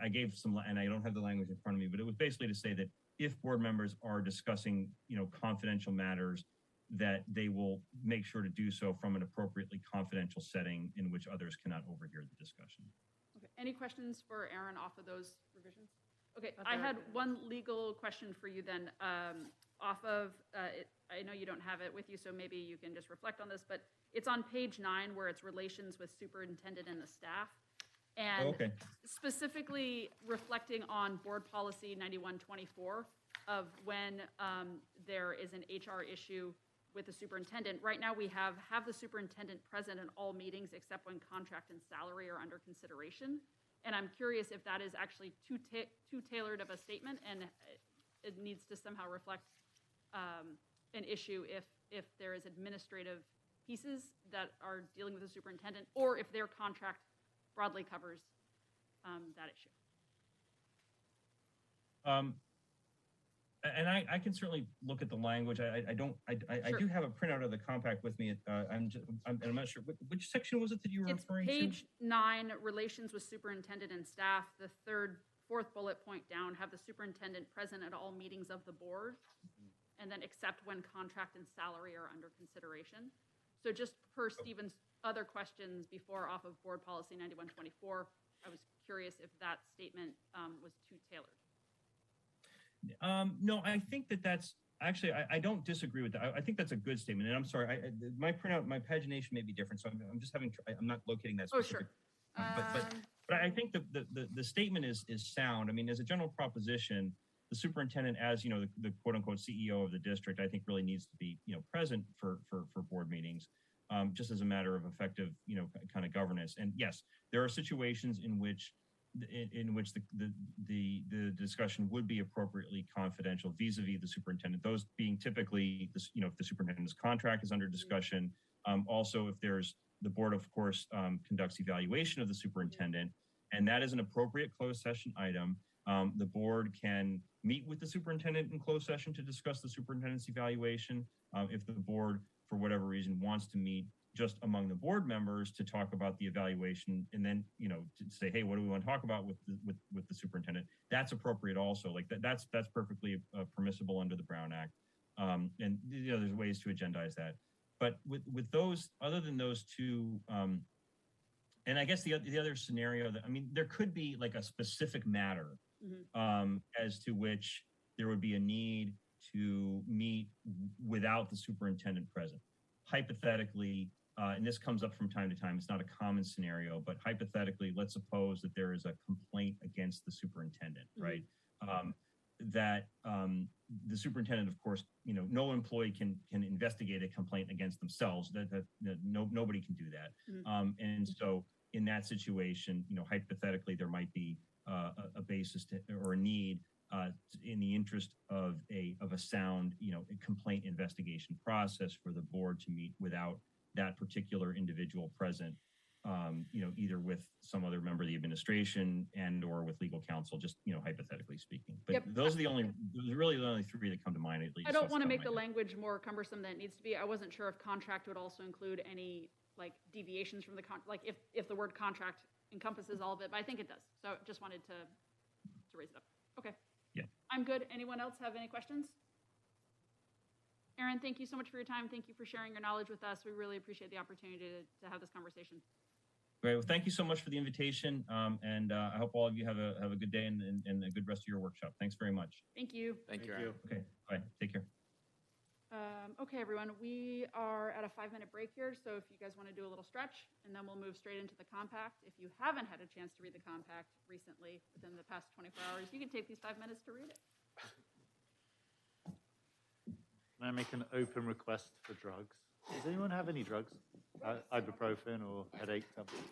I gave some, and I don't have the language in front of me, but it was basically to say that if board members are discussing, confidential matters, that they will make sure to do so from an appropriately confidential setting in which others cannot overhear the discussion. Okay. Any questions for Aaron off of those revisions? Okay, But I they're had good. one legal question for you then. Off of, I know you don't have it with you, so maybe you can just reflect on this, but it's on page 9 where it's relations with superintendent and the staff. And Okay. specifically reflecting on board policy 9124 of when there is an HR issue with the superintendent. Right now we have the superintendent present in all meetings except when contract and salary are under consideration. And I'm curious if that is actually too tailored of a statement and it needs to somehow reflect an issue if there is administrative pieces that are dealing with the superintendent, or if their contract broadly covers that issue. And I can certainly look at the language. I Sure. do have a printout of the compact with me. I'm not sure which section was it that you were It's referring to? page 9, relations with superintendent and staff. The fourth bullet point down, have the superintendent present at all meetings of the board, and then except when contract and salary are under consideration. So just per Stephen's other questions before off of board policy 9124, I was curious if that statement was too tailored. No, I think that's actually, I don't disagree with that. I think that's a good statement. And I'm sorry, my printout, my pagination may be different. So I'm just I'm not locating that specific. Oh, sure. But I think the statement is sound. I mean, as a general proposition, the superintendent, as you know, the quote unquote CEO of the district, I think really needs to be, present for board meetings, just as a matter of effective, kind of governance. And yes, there are situations in which the discussion would be appropriately confidential vis-a-vis the superintendent. Those being typically, if the superintendent's contract is under discussion. Also, if there's the board, of course, conducts evaluation of the superintendent, and that is an appropriate closed session item. The board can meet with the superintendent in closed session to discuss the superintendent's evaluation. If the board, for whatever reason, wants to meet just among the board members to talk about the evaluation, and then to say, hey, what do we want to talk about with the superintendent? That's appropriate also. Like that's perfectly permissible under the Brown Act. And there's ways to agendize that. But with those, other than those two, and I guess the other scenario that, there could be like a specific matter as to which there would be a need to meet without the superintendent present. Hypothetically, and this comes up from time to time, it's not a common scenario, but hypothetically, let's suppose that there is a complaint against the superintendent, right? That the superintendent, of course, no employee can investigate a complaint against themselves. That nobody can do that. And so in that situation, hypothetically, there might be a basis or a need in the interest of a sound, complaint investigation process for the board to meet without that particular individual present, either with some other member of the administration and or with legal counsel, just, hypothetically speaking. But those are really the only three that come to mind, at least. I don't want to make the language more cumbersome than it needs to be. I wasn't sure if contract would also include any deviations from the if the word contract encompasses all of it, but I think it does. So just wanted to raise it up. Okay. Yeah. I'm good. Anyone else have any questions? Aaron, thank you so much for your time. Thank you for sharing your knowledge with us. We really appreciate the opportunity to have this conversation. Great. Well, thank you so much for the invitation. And I hope all of you have a good day and a good rest of your workshop. Thanks very much. Thank you. Thank you, Aaron. Okay. Bye. Take care. Okay, everyone, we are at a 5-minute break here. So if you guys want to do a little stretch, and then we'll move straight into the compact. If you haven't had a chance to read the compact recently within the past 24 hours, you can take these 5 minutes to read it. Can I make an open request for drugs? Does anyone have any drugs? Ibuprofen or headache tablets?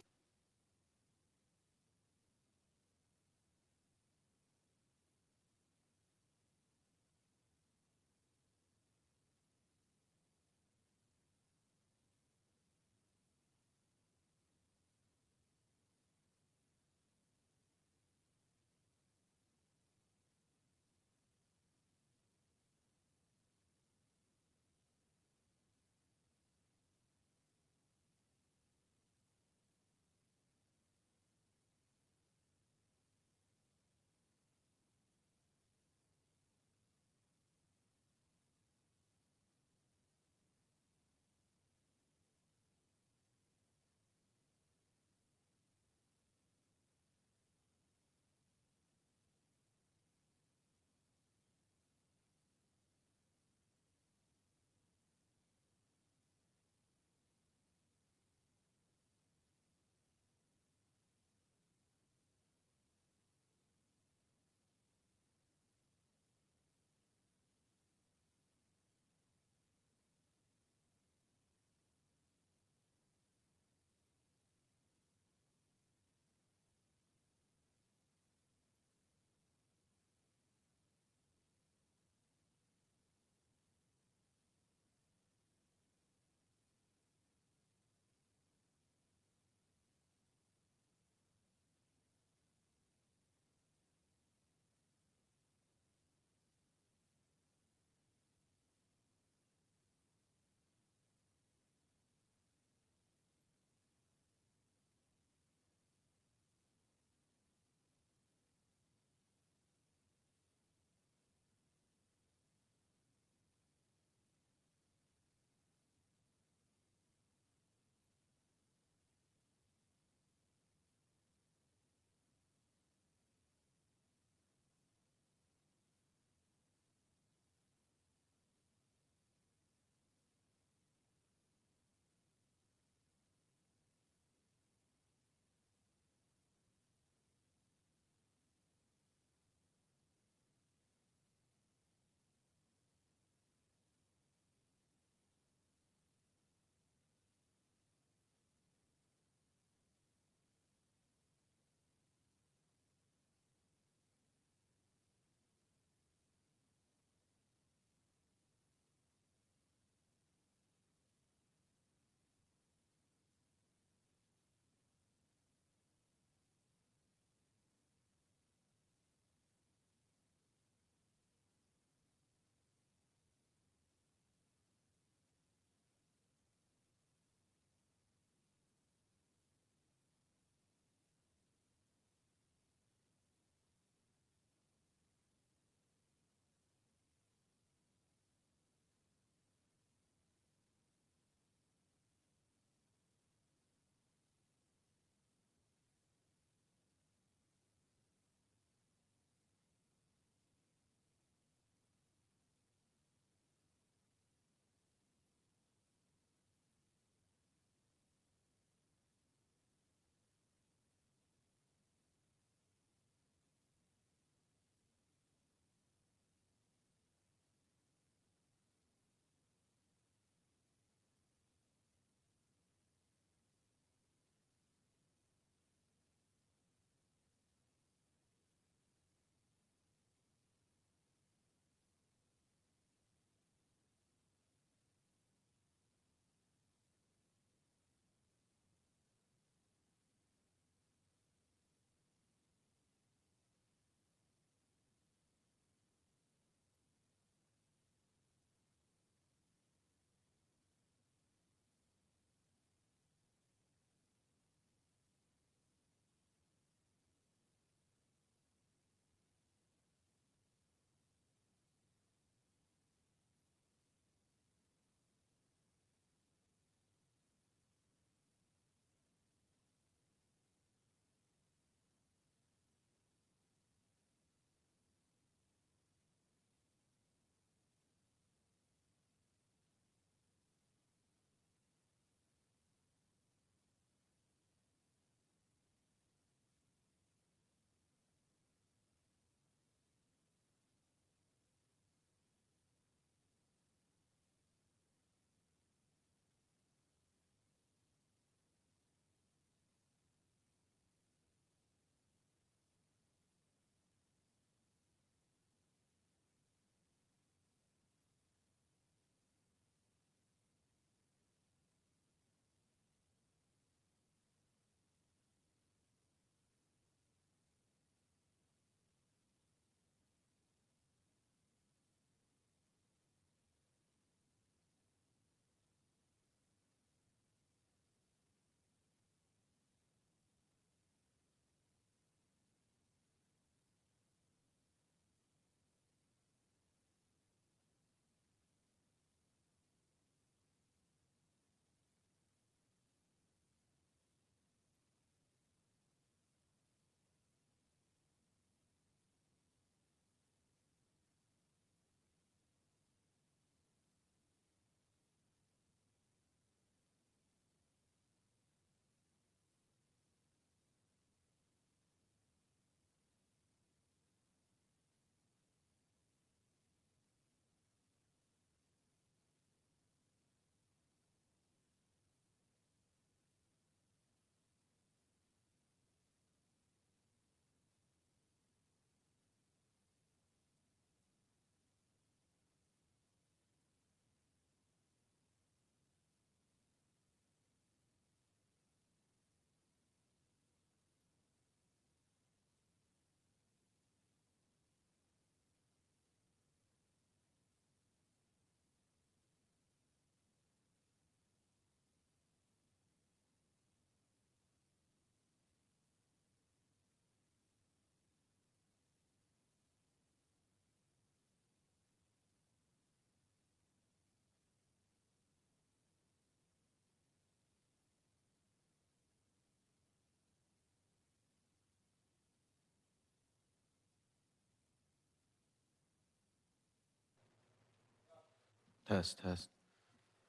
Test, test.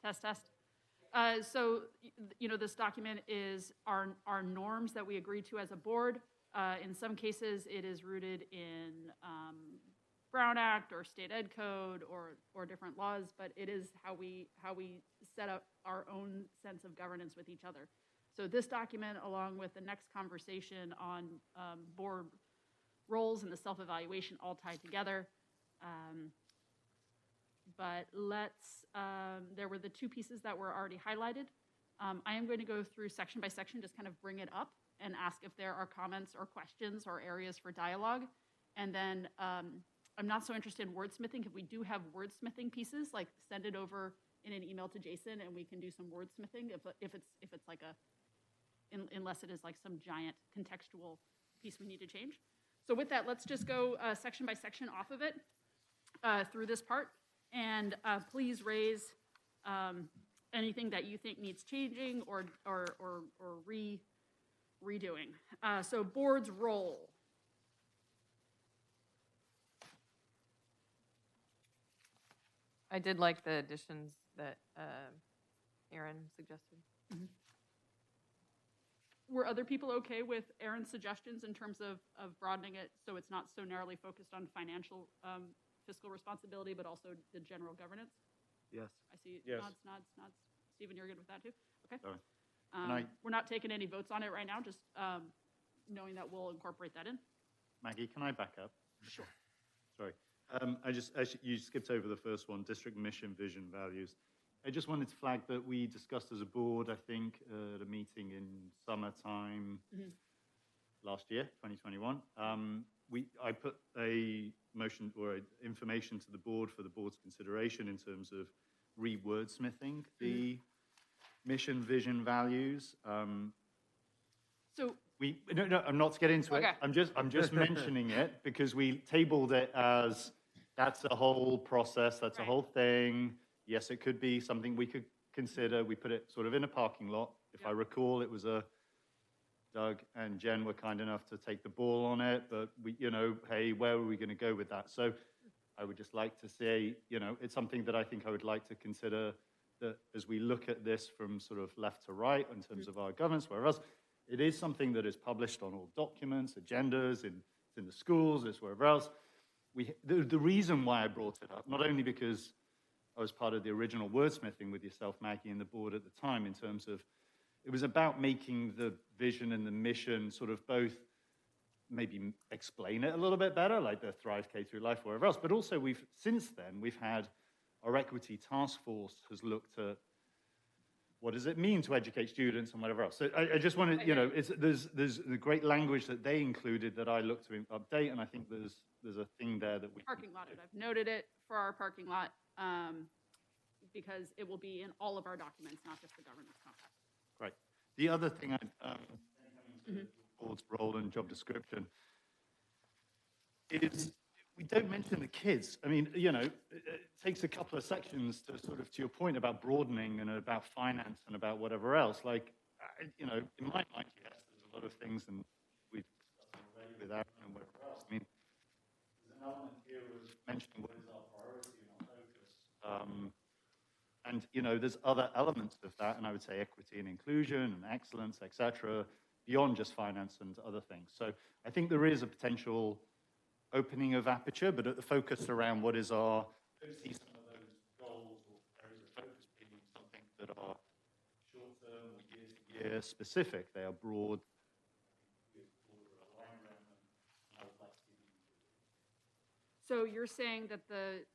Test, test. So, this document is our norms that we agreed to as a board. In some cases, it is rooted in Brown Act or state ed code or different laws, but it is how we set up our own sense of governance with each other. So this document, along with the next conversation on board roles and the self-evaluation, all tied together. But there were the two pieces that were already highlighted. I am going to go through section by section, just kind of bring it up and ask if there are comments or questions or areas for dialogue. And then I'm not so interested in wordsmithing. If we do have wordsmithing pieces, like send it over in an email to Jason and we can do some wordsmithing if it's like unless it is like some giant contextual piece we need to change. So with that, let's just go section by section off of it through this part. And please raise anything that you think needs changing or redoing. So board's role. I did like the additions that Aaron suggested. Mm-hmm. Were other people okay with Aaron's suggestions in terms of broadening it so it's not so narrowly focused on financial fiscal responsibility, but also the general governance? Yes. I see Yes. nods. Stephen, you're good with that too? Okay. Sorry. We're not taking any votes on it right now, just knowing that we'll incorporate that in. Maggie, can I back up? Sure. Sorry. You skipped over the first one, district mission, vision, values. I just wanted to flag that we discussed as a board, I think, at a meeting in summertime last year, 2021. I put a motion or information to the board for the board's consideration in terms of re-wordsmithing the mission, vision, values. So No, I'm not to get into it. Okay. I'm just mentioning it because we tabled it as that's a whole process, that's a Right. whole thing. Yes, it could be something we could consider. We put it sort of in a parking lot. If I Yep. recall, it was Doug and Jen were kind enough to take the ball on it, but we, hey, where are we going to go with that? So I would just like to say, it's something that I think I would like to consider that as we look at this from sort of left to right in terms of our governance, whereas it is something that is published on all documents, agendas, it's in the schools, it's wherever else. The reason why I brought it up, not only because I was part of the original wordsmithing with yourself, Maggie, and the board at the time in terms of, it was about making the vision and the mission sort of both maybe explain it a little bit better, like the Thrive K through Life, wherever else, but also since then, we've had our equity task force has looked at what does it mean to educate students and whatever else. So I just wanted, there's the great language that they included that I looked to update, and I think there's a thing there that we parking lot, I've noted it for our parking lot because it will be in all of our documents, not just the governance compact. Right. The other thing the board's role and job description is we don't mention the kids. I mean, it takes a couple of sections to sort of, to your point about broadening and about finance and about whatever else. Like, in my mind, yes, there's a lot of things, and we've discussed already with Aaron and whatever else. I mean, there's an element here of mentioning what is our priority and our focus. And, there's other elements of that, and I would say equity and inclusion and excellence, et cetera, beyond just finance and other things. So I think there is a potential opening of aperture, but at the focus around what is our, don't see some of those goals or areas of focus being something that are short-term or year-to-year specific. They are broad. So you're saying that the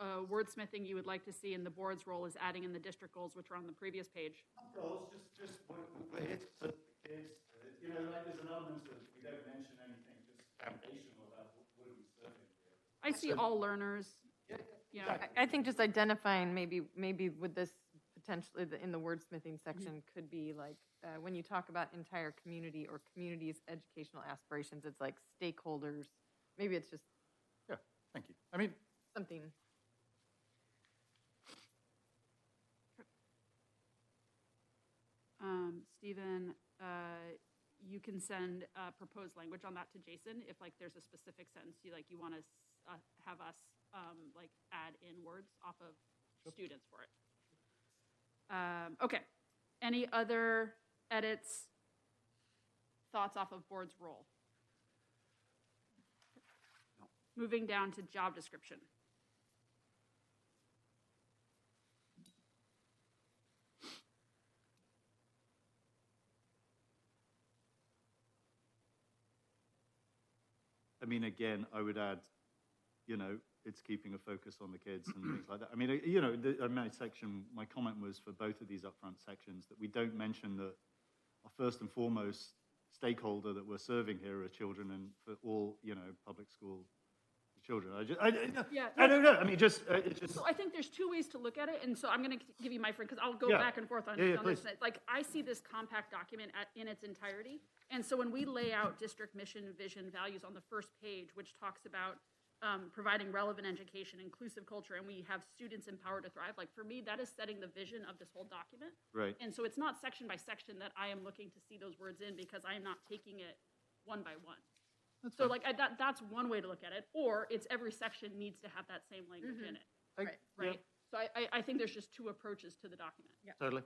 wordsmithing you would like to see in the board's role is adding in the district goals, which are on the previous page. Goals, just we're here to serve the kids. Like there's an element that we don't mention anything just foundational about what are we serving here. I see all learners. I think just identifying maybe with this potentially in the wordsmithing section could be like when you talk about entire community or community's educational aspirations, it's like stakeholders. Maybe it's just Thank you. I mean, something. Stephen, you can send proposed language on that to Jason if like there's a specific sentence you want to have us like add in words off of students for it. Okay. Any other edits, thoughts off of board's role? No. Moving down to job description. I mean, again, I would add, it's keeping a focus on the kids and things like that. I mean, my comment was for both of these upfront sections that we don't mention that our first and foremost stakeholder that we're serving here are children, and for all, public school children. I don't know. I mean, it's just. So I think there's two ways to look at it, and so I'm going to give you my friend, because I'll go Yeah. back and forth on Yeah, on this. please. Like, I see this compact document in its entirety, and so when we lay out district mission, vision, values on the first page, which talks about providing relevant education, inclusive culture, and we have students empowered to thrive, like, for me, that is setting the vision of this whole document. Right. And so it's not section by section that I am looking to see those words in, because I am not taking it one by one. So like that's one way to look at it, or it's every section needs to have that same language in it, right? So I think there's just two approaches to the document. Yeah. Totally.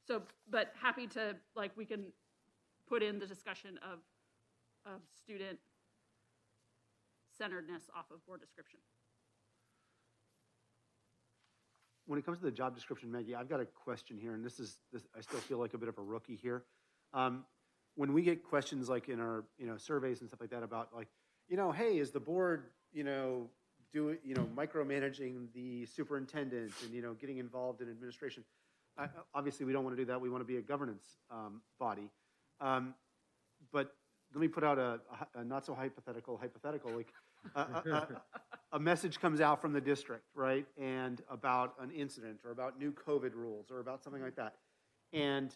So, but happy to, like, we can put in the discussion of student centeredness off of board description. When it comes to the job description, Maggie, I've got a question here, and this I still feel like a bit of a rookie here. When we get questions like in our, surveys and stuff like that about like, hey, is the board, micromanaging the superintendent and, getting involved in administration? Obviously, we don't want to do that. We want to be a governance body. But let me put out a not so hypothetical, like a message comes out from the district, right? And about an incident or about new COVID rules or about something like that. And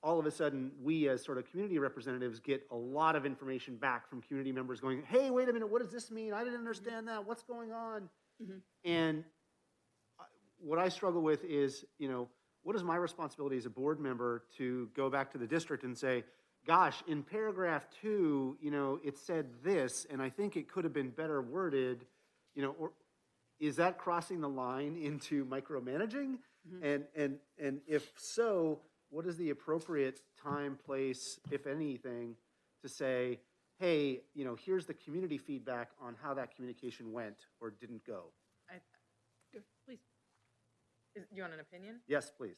all of a sudden, we as sort of community representatives get a lot of information back from community members going, hey, wait a minute, what does this mean? I didn't understand that. What's going on? Mm-hmm. And what I struggle with is, what is my responsibility as a board member to go back to the district and say, gosh, in paragraph 2, it said this, and I think it could have been better worded, or is that crossing the line into micromanaging? Mm-hmm. And if so, what is the appropriate time, place, if anything, to say, hey, here's the community feedback on how that communication went or didn't go? Please. Do you want an opinion? Yes, please.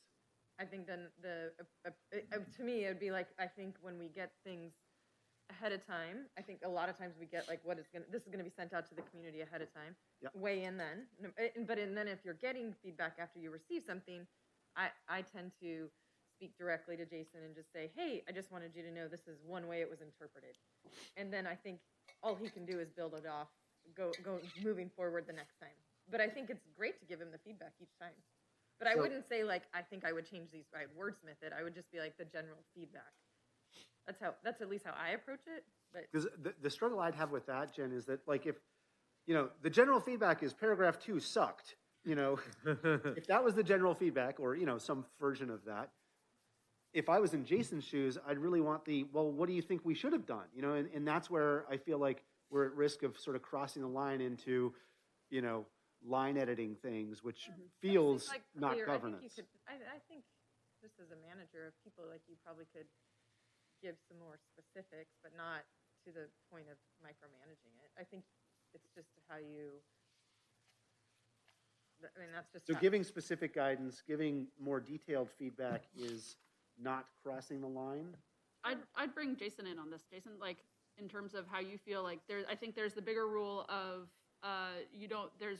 I think then to me, it would be like, I think when we get things ahead of time, I think a lot of times we get like, this is going to be sent out to the community ahead of time. Yep. Weigh in then. And then if you're getting feedback after you receive something, I tend to speak directly to Jason and just say, hey, I just wanted you to know this is one way it was interpreted. And then I think all he can do is build it off, go moving forward the next time. But I think it's great to give him the feedback each time. But I wouldn't say like, I think I would change these, I'd wordsmith it. I would just be like the general feedback. That's at least how I approach it. Because the struggle I'd have with that, Jen, is that like if, the general feedback is paragraph 2 sucked, if that was the general feedback or, some version of that, if I was in Jason's shoes, I'd really want well, what do you think we should have done? And that's where I feel like we're at risk of sort of crossing the line into, line editing things, which feels like not clear. Governance. I think just as a manager of people, like you probably could give some more specifics, but not to the point of micromanaging it. I think it's just how you, that's just. So giving specific guidance, giving more detailed feedback is not crossing the line? I'd bring Jason in on this. Jason, like, in terms of how you feel like I think there's the bigger rule of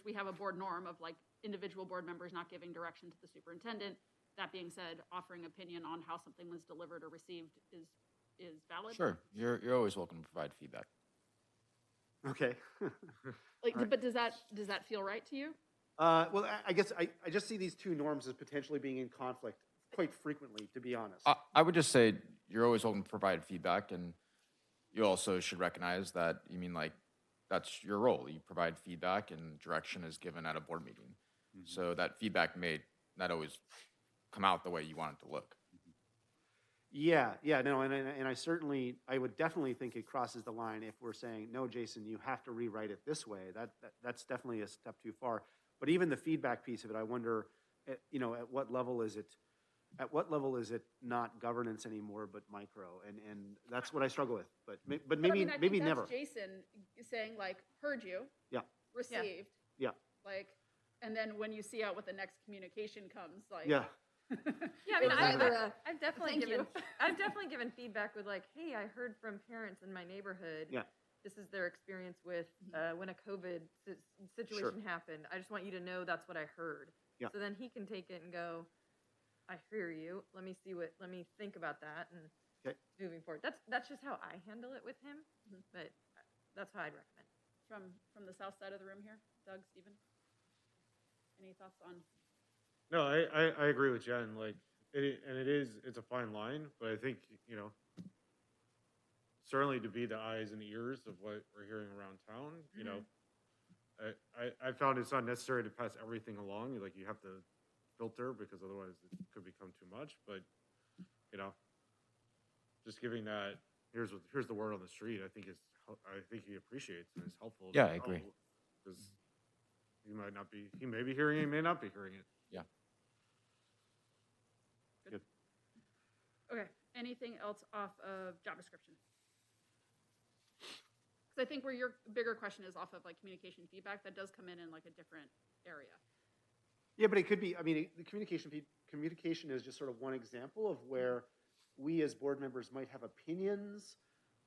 we have a board norm of like individual board members not giving direction to the superintendent. That being said, offering opinion on how something was delivered or received is valid. Sure, you're always welcome to provide feedback. Okay. Right. But does that feel right to you? Well, I guess I just see these two norms as potentially being in conflict quite frequently, to be honest. I would just say you're always welcome to provide feedback, and you also should recognize that that's your role. You provide feedback, and direction is given at a board meeting. Mm-hmm. So that feedback may not always come out the way you want it to look. Yeah, no, and I would definitely think it crosses the line if we're saying, no, Jason, you have to rewrite it this way. That's definitely a step too far. But even the feedback piece of it, I wonder, at what level is it? At what level is it not governance anymore, but micro? And that's what I struggle with. But I maybe mean, I think maybe that's never. Jason saying like, heard you. Yeah. Received. Yeah. Like, and then when you see out what the next communication comes, like. Yeah. Yeah, I mean, It was either a, I've definitely "Thank given you." I've definitely given feedback with like, hey, I heard from parents in my neighborhood. Yeah. This is their experience with when a COVID situation happened. I just want you to know that's what I heard. Yeah. So then he can take it and go, I hear you. Let me think about that and moving forward. That's just how I handle it with him. But that's how I'd recommend. From the south side of the room here, Doug, Stephen, any thoughts on? No, I agree with Jen. Like, it's a fine line, but I think, certainly to be the eyes and ears of what we're hearing around town, I found it's not necessary to pass everything along. Like, you have to filter because otherwise it could become too much. But, just giving that, here's the word on the street, I think he appreciates and is helpful. Yeah, I agree. Because he may be hearing it, he may not be hearing it. Yeah. Good. Okay, anything else off of job description? Because I think where your bigger question is off of like communication feedback, that does come in like a different area. Yeah, but it could be, I mean, the communication is just sort of one example of where we as board members might have opinions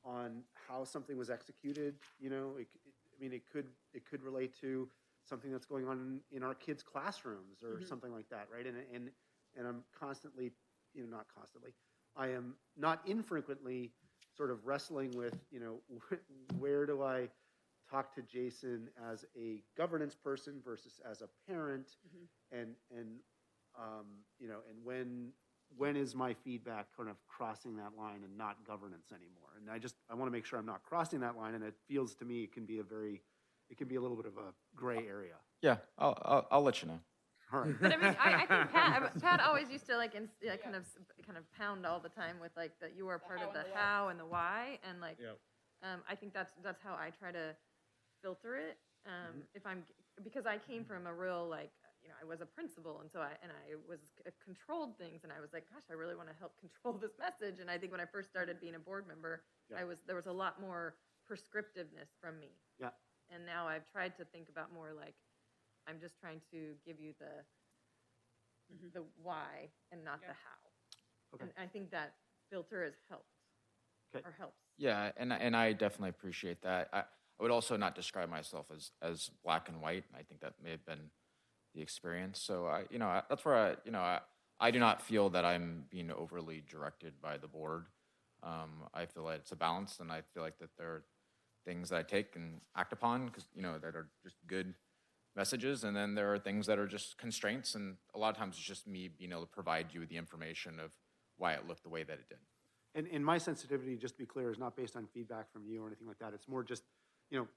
on how something was executed. It could relate to something that's going on in our kids' classrooms or something like that, right? And I'm constantly, not constantly, I am not infrequently sort of wrestling with, where do I talk to Jason as a governance person versus as a parent, and when is my feedback kind of crossing that line and not governance anymore? And I want to make sure I'm not crossing that line, and it feels to me it can be a little bit of a gray area. Yeah, I'll let you know. All right. But I mean, I think Pat always used to kind of pound all the time with like that you are part of the how and the why, and like I think that's how I try to filter it. Because I came from a real I was a principal, and so I was controlled things, and I was like, gosh, I really want to help control this message. And I think when I first started being a board member, there was a lot more prescriptiveness from me. Yeah. And now I've tried to think about more like, I'm just trying to give you the why and not the how. Okay. And I think that filter has helped. Okay. Or helps. Yeah, and I definitely appreciate that. I would also not describe myself as black and white. I think that may have been the experience. So that's where I do not feel that I'm being overly directed by the board. I feel like it's a balance, and I feel like that there are things that I take and act upon because that are just good messages, and then there are things that are just constraints, and a lot of times it's just me being able to provide you with the information of why it looked the way that it did. And my sensitivity, just to be clear, is not based on feedback from you or anything like that. It's more just,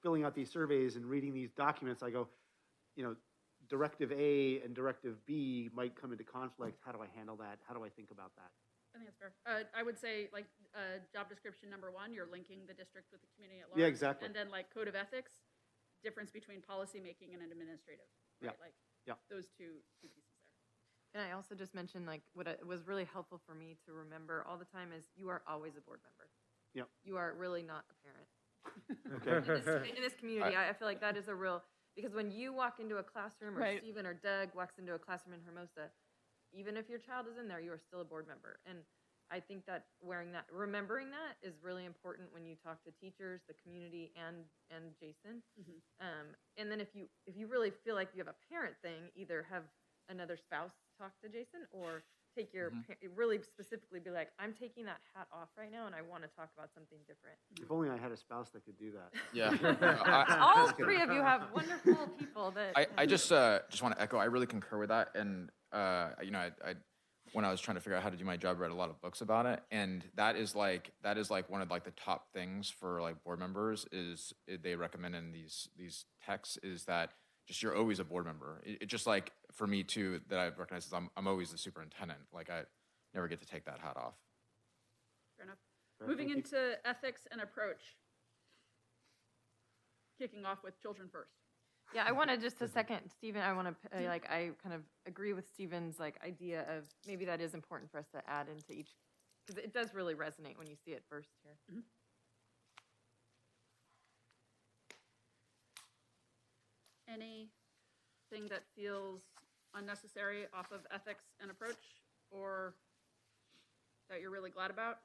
filling out these surveys and reading these documents. I go, Directive A and Directive B might come into conflict. How do I handle that? How do I think about that? I think that's fair. I would say job description number 1, you're linking the district with the community at large. Yeah, exactly. And then code of ethics, difference between policy making and administrative. Right? Those two pieces there. And I also just mentioned what was really helpful for me to remember all the time is you are always a board member. Yep. You are really not a parent. Okay. In this community, I feel like that is a real, because when you walk into a classroom, or Right. Stephen or Doug walks into a classroom in Hermosa, even if your child is in there, you are still a board member. And I think that remembering that is really important when you talk to teachers, the community, and Jason. And then if you really feel like you have a parent thing, either have another spouse talk to Jason, or take your really specifically be like, I'm taking that hat off right now, and I want to talk about something different. If only I had a spouse that could do that. Yeah. All three of you have wonderful people that. I just want to echo. I really concur with that, and I when I was trying to figure out how to do my job, I read a lot of books about it, and that is like one of the top things for board members is they recommend in these texts is that just you're always a board member. It just for me too that I've recognized is I'm always the superintendent. I never get to take that hat off. fair enough. Fair, Moving thank you. into ethics and approach. Kicking off with children first. Yeah, I want to just a second, Stephen, I want to, I kind of agree with Stephen's idea of maybe that is important for us to add into each, because it does really resonate when you see it first here. Anything that feels unnecessary off of ethics and approach, or that you're really glad about,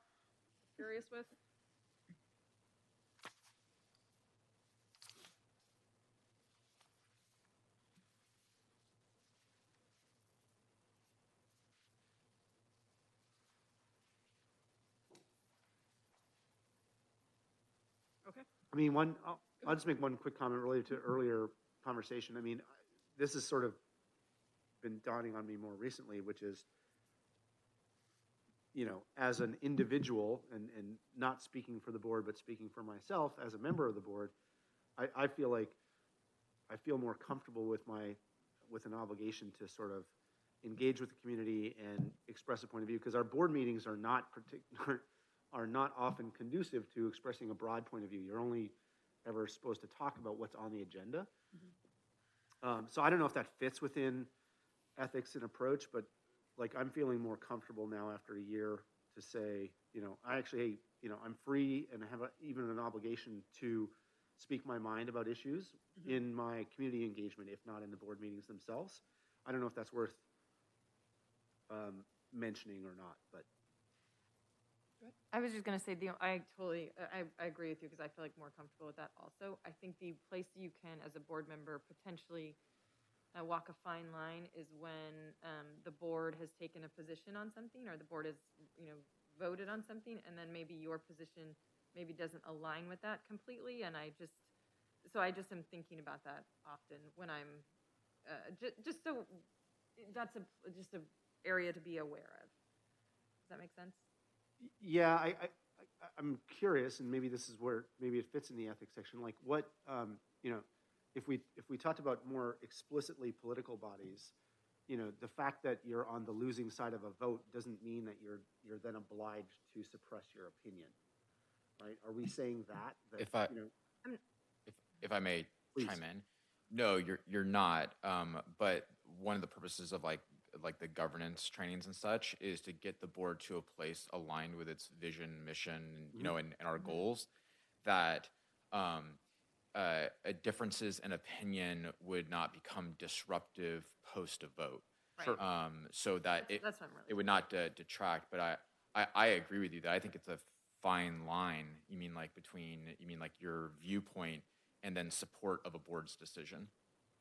curious with? Okay. I mean, I'll just make one quick comment related to earlier conversation. I mean, this has sort of been dawning on me more recently, which is, as an individual and not speaking for the board, but speaking for myself as a member of the board, I feel like I feel more comfortable with an obligation to sort of engage with the community and express a point of view, because our board meetings are not often conducive to expressing a broad point of view. You're only ever supposed to talk about what's on the agenda. So I don't know if that fits within ethics and approach, but I'm feeling more comfortable now after a year to say, I'm free and have even an obligation to speak my mind about issues in my community engagement, if not in the board meetings themselves. I don't know if that's worth mentioning or not, but. I was just going to say, I agree with you, because I feel more comfortable with that also. I think the place you can, as a board member, potentially walk a fine line is when the board has taken a position on something, or the board has, voted on something, and then maybe your position maybe doesn't align with that completely. And I just am thinking about that often when I'm just so that's just an area to be aware of. Does that make sense? Yeah, I'm curious, and maybe this is where maybe it fits in the ethics section. Like, what if we talked about more explicitly political bodies, the fact that you're on the losing side of a vote doesn't mean that you're then obliged to suppress your opinion, right? Are we saying that? If I may Please. chime in, no, you're not. But one of the purposes of like the governance trainings and such is to get the board to a place aligned with its vision, mission, and our goals, that differences in opinion would not become disruptive post a vote. Right. So that that's what I'm really it would not detract. But I agree with you that I think it's a fine line. You mean like your viewpoint and then support of a board's decision.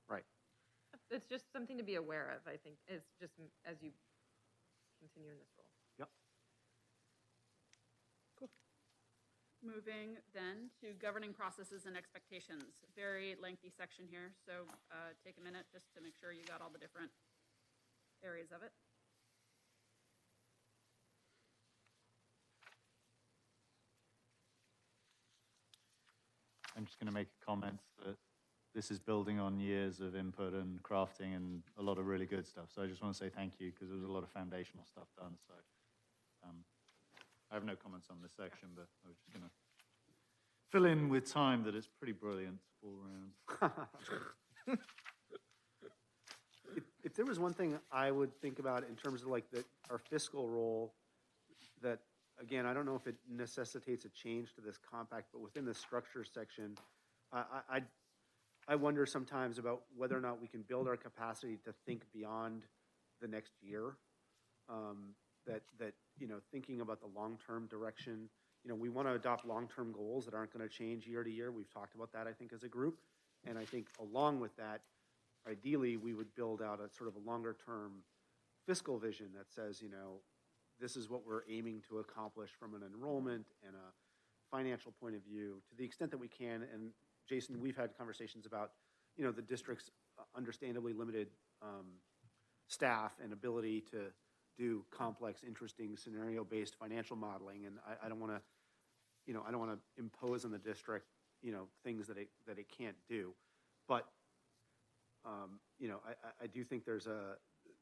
Right. It's just something to be aware of, I think. It's just as you continue in this role. Yep. Cool. Moving then to governing processes and expectations. Very lengthy section here, so take a minute just to make sure you got all the different areas of it. I'm just going to make a comment that this is building on years of input and crafting and a lot of really good stuff. So I just want to say thank you, because there was a lot of foundational stuff done. So I have no comments on this section, but I was just going to fill in with time that it's pretty brilliant all around. If there was one thing I would think about in terms of our fiscal role, that, again, I don't know if it necessitates a change to this compact, but within the structure section, I wonder sometimes about whether or not we can build our capacity to think beyond the next year. Thinking about the long-term direction, we want to adopt long-term goals that aren't going to change year to year. We've talked about that, I think, as a group. And I think along with that, ideally, we would build out a sort of a longer-term fiscal vision that says, this is what we're aiming to accomplish from an enrollment and a financial point of view, to the extent that we can. And Jason, we've had conversations about, the district's understandably limited staff and ability to do complex, interesting, scenario-based financial modeling. And I don't want to impose on the district, things that it can't do. But I do think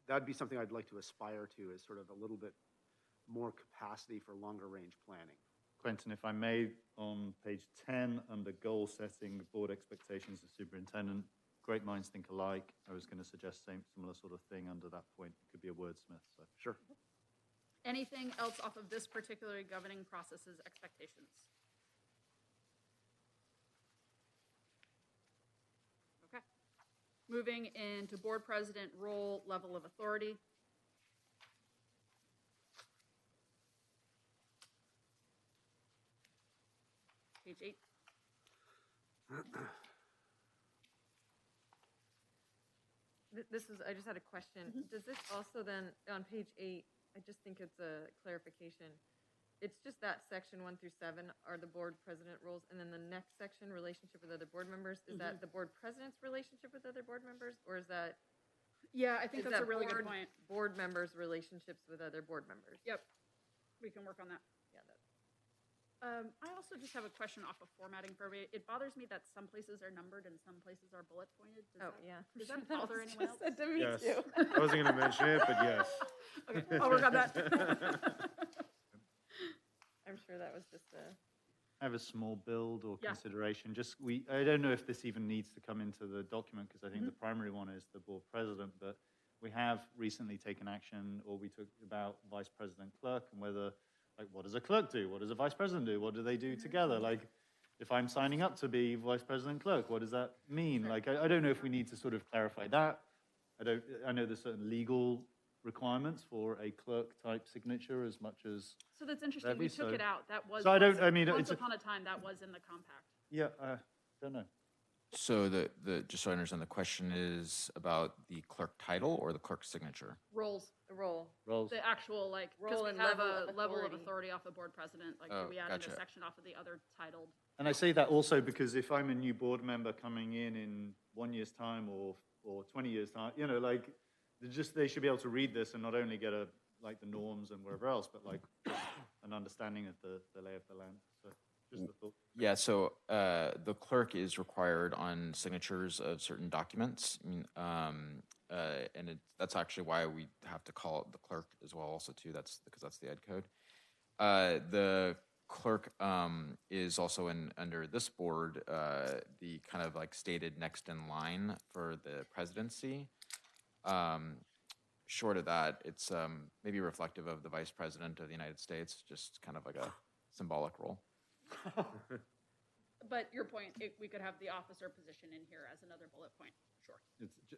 that'd be something I'd like to aspire to, is sort of a little bit more capacity for longer range planning. Quentin, if I may, on page 10, under goal setting, board expectations of superintendent, great minds think alike. I was going to suggest similar sort of thing under that point. It could be a wordsmith. So. Sure. Anything else off of this particular governing process's expectations? Okay. Moving into board president role, level of authority. Page 8. This is, I just had a question. Does this also then, on page 8, I just think it's a clarification. It's just that section 1 through 7 are the board president roles, and then the next section, relationship with other board members, is that the board president's relationship with other board members, or is that? Yeah, I think is that's a that really good point. Board members' relationships with other board members. Yep. We can work on that. Yeah, that. I also just have a question off of formatting for me. It bothers me that some places are numbered and some places are bullet pointed. Does that bother anyone else? Said to me Yes. too. I wasn't going to mention it, but yes. Okay, I'll work on that. I'm sure that was just a. I have a small build or Yeah. consideration. I don't know if this even needs to come into the document because I think the primary one is the board president, but we have recently taken action, or we took about vice president clerk and whether, like, what does a clerk do? What does a vice president do? What do they do together? Like, if I'm signing up to be vice president clerk, what does that mean? Like, I don't know if we need to sort of clarify that. I know there's certain legal requirements for a clerk type signature as much as. So that's interesting. We took it out. That was. So I don't, I mean, once it's. upon a time, that was in the compact. Yeah, don't know. So just so I understand, the question is about the clerk title or the clerk signature? Roles. The role. Roles. The actual, like, because Role we and have level a of level of authority. authority off the board president. Like, Oh, we added gotcha. a section off of the other titled. And I say that also because if I'm a new board member coming in 1 year's time or 20 years time, you know, like, they should be able to read this and not only get like the norms and wherever else, but like an understanding of the lay of the land. So just the thought. Yeah, so the clerk is required on signatures of certain documents. I mean, and that's actually why we have to call it the clerk as well also too. That's because that's the ed code. The clerk is also under this board, the kind of like stated next in line for the presidency. Short of that, it's maybe reflective of the Vice President of the United States, just kind of like a symbolic role. But your point, we could have the officer position in here as another bullet point. Sure.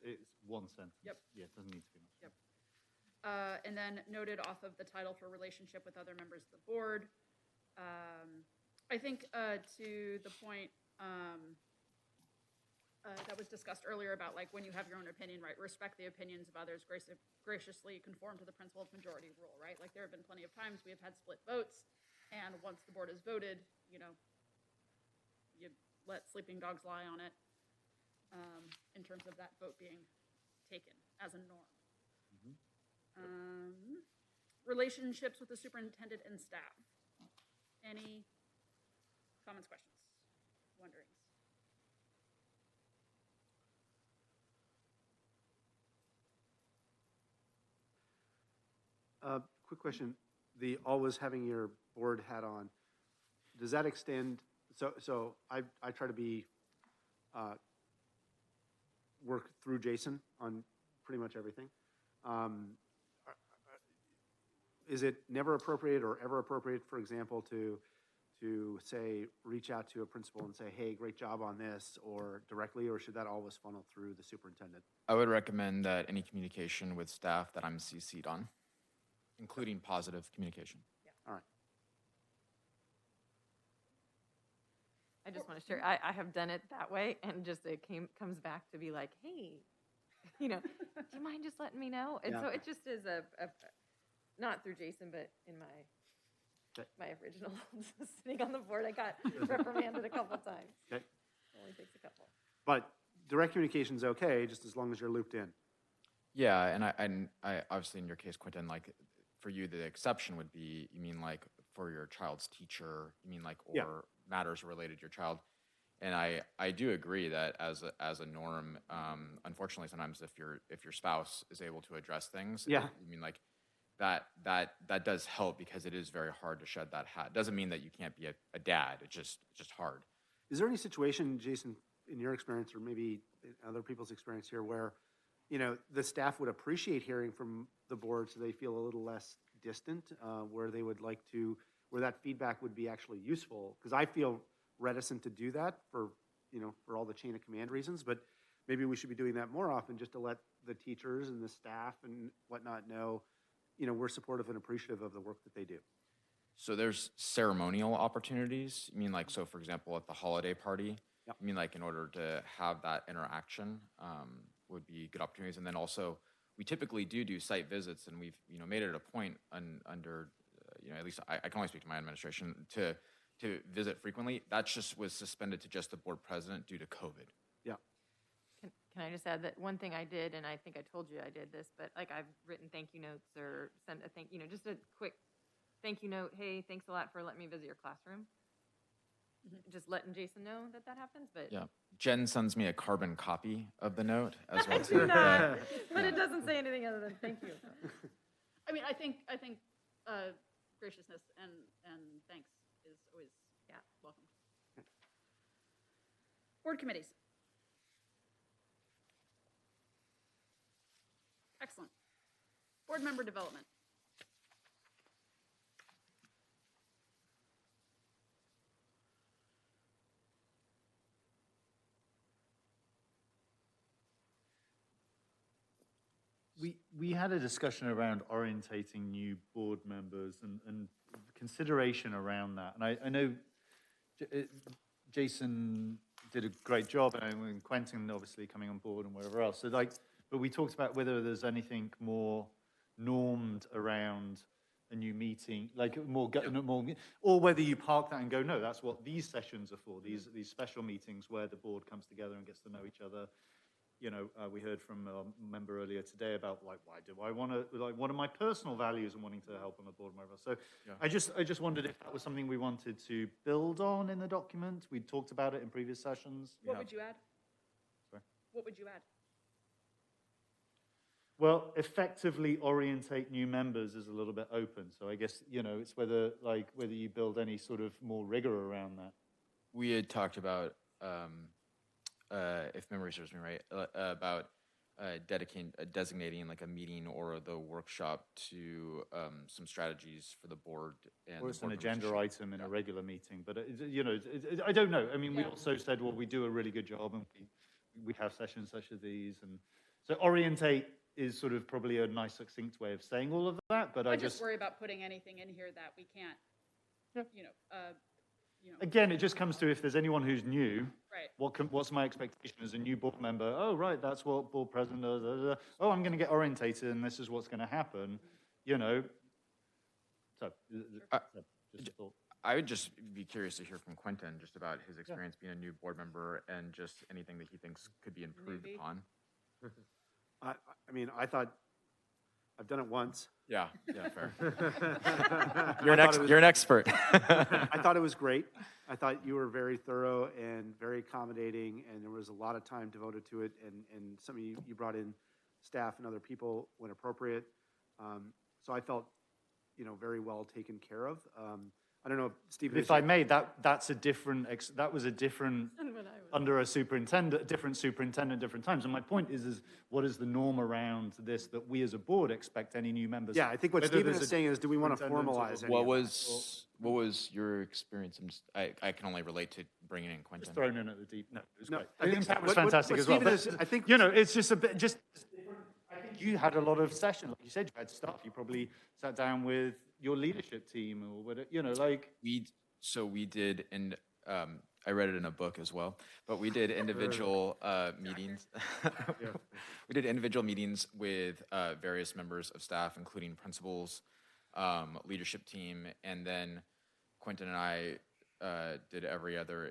It's one sentence. Yep. Yeah, it doesn't need to be much. Yep. And then noted off of the title for relationship with other members of the board. I think to the point that was discussed earlier about, like, when you have your own opinion, right, respect the opinions of others, graciously conform to the principle of majority rule, right? Like, there have been plenty of times we have had split votes, and once the board has voted, you know, you let sleeping dogs lie on it in terms of that vote being taken as a norm. Relationships with the superintendent and staff. Any comments, questions, wonderings? Quick question, the always having your board hat on, does that extend, so I try to be, work through Jason on pretty much everything. Is it never appropriate or ever appropriate, for example, to say, reach out to a principal and say, hey, great job on this, or directly, or should that always funnel through the superintendent? I would recommend that any communication with staff that I'm CC'd on, including positive communication. All right. I just want to share, I have done it that way, and just it comes back to be like, hey, you know, do you mind just letting me know? And Yeah. so it just is not through Jason, but in Okay. my original sitting on the board, I got reprimanded a couple times. Okay. It only takes a couple. But direct communication's okay, just as long as you're looped in. Yeah, and I obviously in your case, Quentin, like for you, the exception would be, you mean like for your child's teacher, you mean like, or Yeah. matters related to your child. And I do agree that as a norm, unfortunately, sometimes if your spouse is able to address things, Yeah. you mean like that does help because it is very hard to shed that hat. Doesn't mean that you can't be a dad. It's just hard. Is there any situation, Jason, in your experience or maybe in other people's experience here where, you know, the staff would appreciate hearing from the board so they feel a little less distant, where they would like to, where that feedback would be actually useful? Because I feel reticent to do that for, you know, for all the chain of command reasons, but maybe we should be doing that more often just to let the teachers and the staff and whatnot know, you know, we're supportive and appreciative of the work that they do. So there's ceremonial opportunities. You mean like, so for example, at the holiday party, Yep. I mean like in order to have that interaction would be good opportunities. And then also we typically do site visits, and we've, you know, made it a point under, you know, at least I can only speak to my administration, to visit frequently. That just was suspended to just the board president due to COVID. Yeah. Can I just add that one thing I did, and I think I told you I did this, but like I've written thank you notes or sent a thank, you know, just a quick thank you note. Hey, thanks a lot for letting me visit your classroom. Just letting Jason know that happens, but Yeah. Jen sends me a carbon copy of the note as well I too. do not, but it doesn't say anything other than thank you. I mean, I think graciousness and thanks is always welcome. Board committees. Excellent. Board member development. We had a discussion around orientating new board members and consideration around that. And I know Jason did a great job, and Quentin obviously coming on board and wherever else. So like, but we talked about whether there's anything more normed around a new meeting, like more, or whether you park that and go, no, that's what these sessions are for. These special meetings where the board comes together and gets to know each other. You know, we heard from a member earlier today about like, why do I want to, like, what are my personal values and wanting to help on the board and whatever. So yeah. I just wondered if that was something we wanted to build on in the document. We talked about it in previous sessions. What would you add? Sorry? What would you add? Well, effectively orientate new members is a little bit open. So I guess, you know, it's whether you build any sort of more rigor around that. We had talked about, if memory serves me right, about designating like a meeting or the workshop to some strategies for the board. And or it's an agenda item in a regular meeting. But, you know, I don't know. I mean, we also said, well, we do a really good job, and we have sessions such as these. And so orientate is sort of probably a nice succinct way of saying all of that. But I just worry about putting anything in here that we can't, you know. Again, it just comes to if there's anyone who's new, right. What's my expectation as a new board member? Oh, right, that's what board president does. Oh, I'm going to get orientated, and this is what's going to happen. You know. So, just a thought. I would just be curious to hear from Quentin just about his experience being a new board member and just anything that he thinks could be improved upon. I mean, I thought I've done it once. Yeah, fair. You're an expert. I thought it was great. I thought you were very thorough and very accommodating, and there was a lot of time devoted to it. And some of you brought in staff and other people when appropriate. So I felt, you know, very well taken care of. I don't know if Stephen. If I may, that was a different under a superintendent, different superintendent, different times. And my point is what is the norm around this that we as a board expect any new members? Yeah, I think what Stephen is saying is, do we want to formalize it? What was your experience? I can only relate to bringing in Quentin. Just thrown in at the deep. No, it was great. I think that was fantastic as well. I think, you know, it's just a bit I think you had a lot of sessions, like you said, you had stuff. You probably sat down with your leadership team or whatever, you know, like we did, and I read it in a book as well, but we did individual meetings. We did individual meetings with various members of staff, including principals, leadership team, and then Quentin and I did every other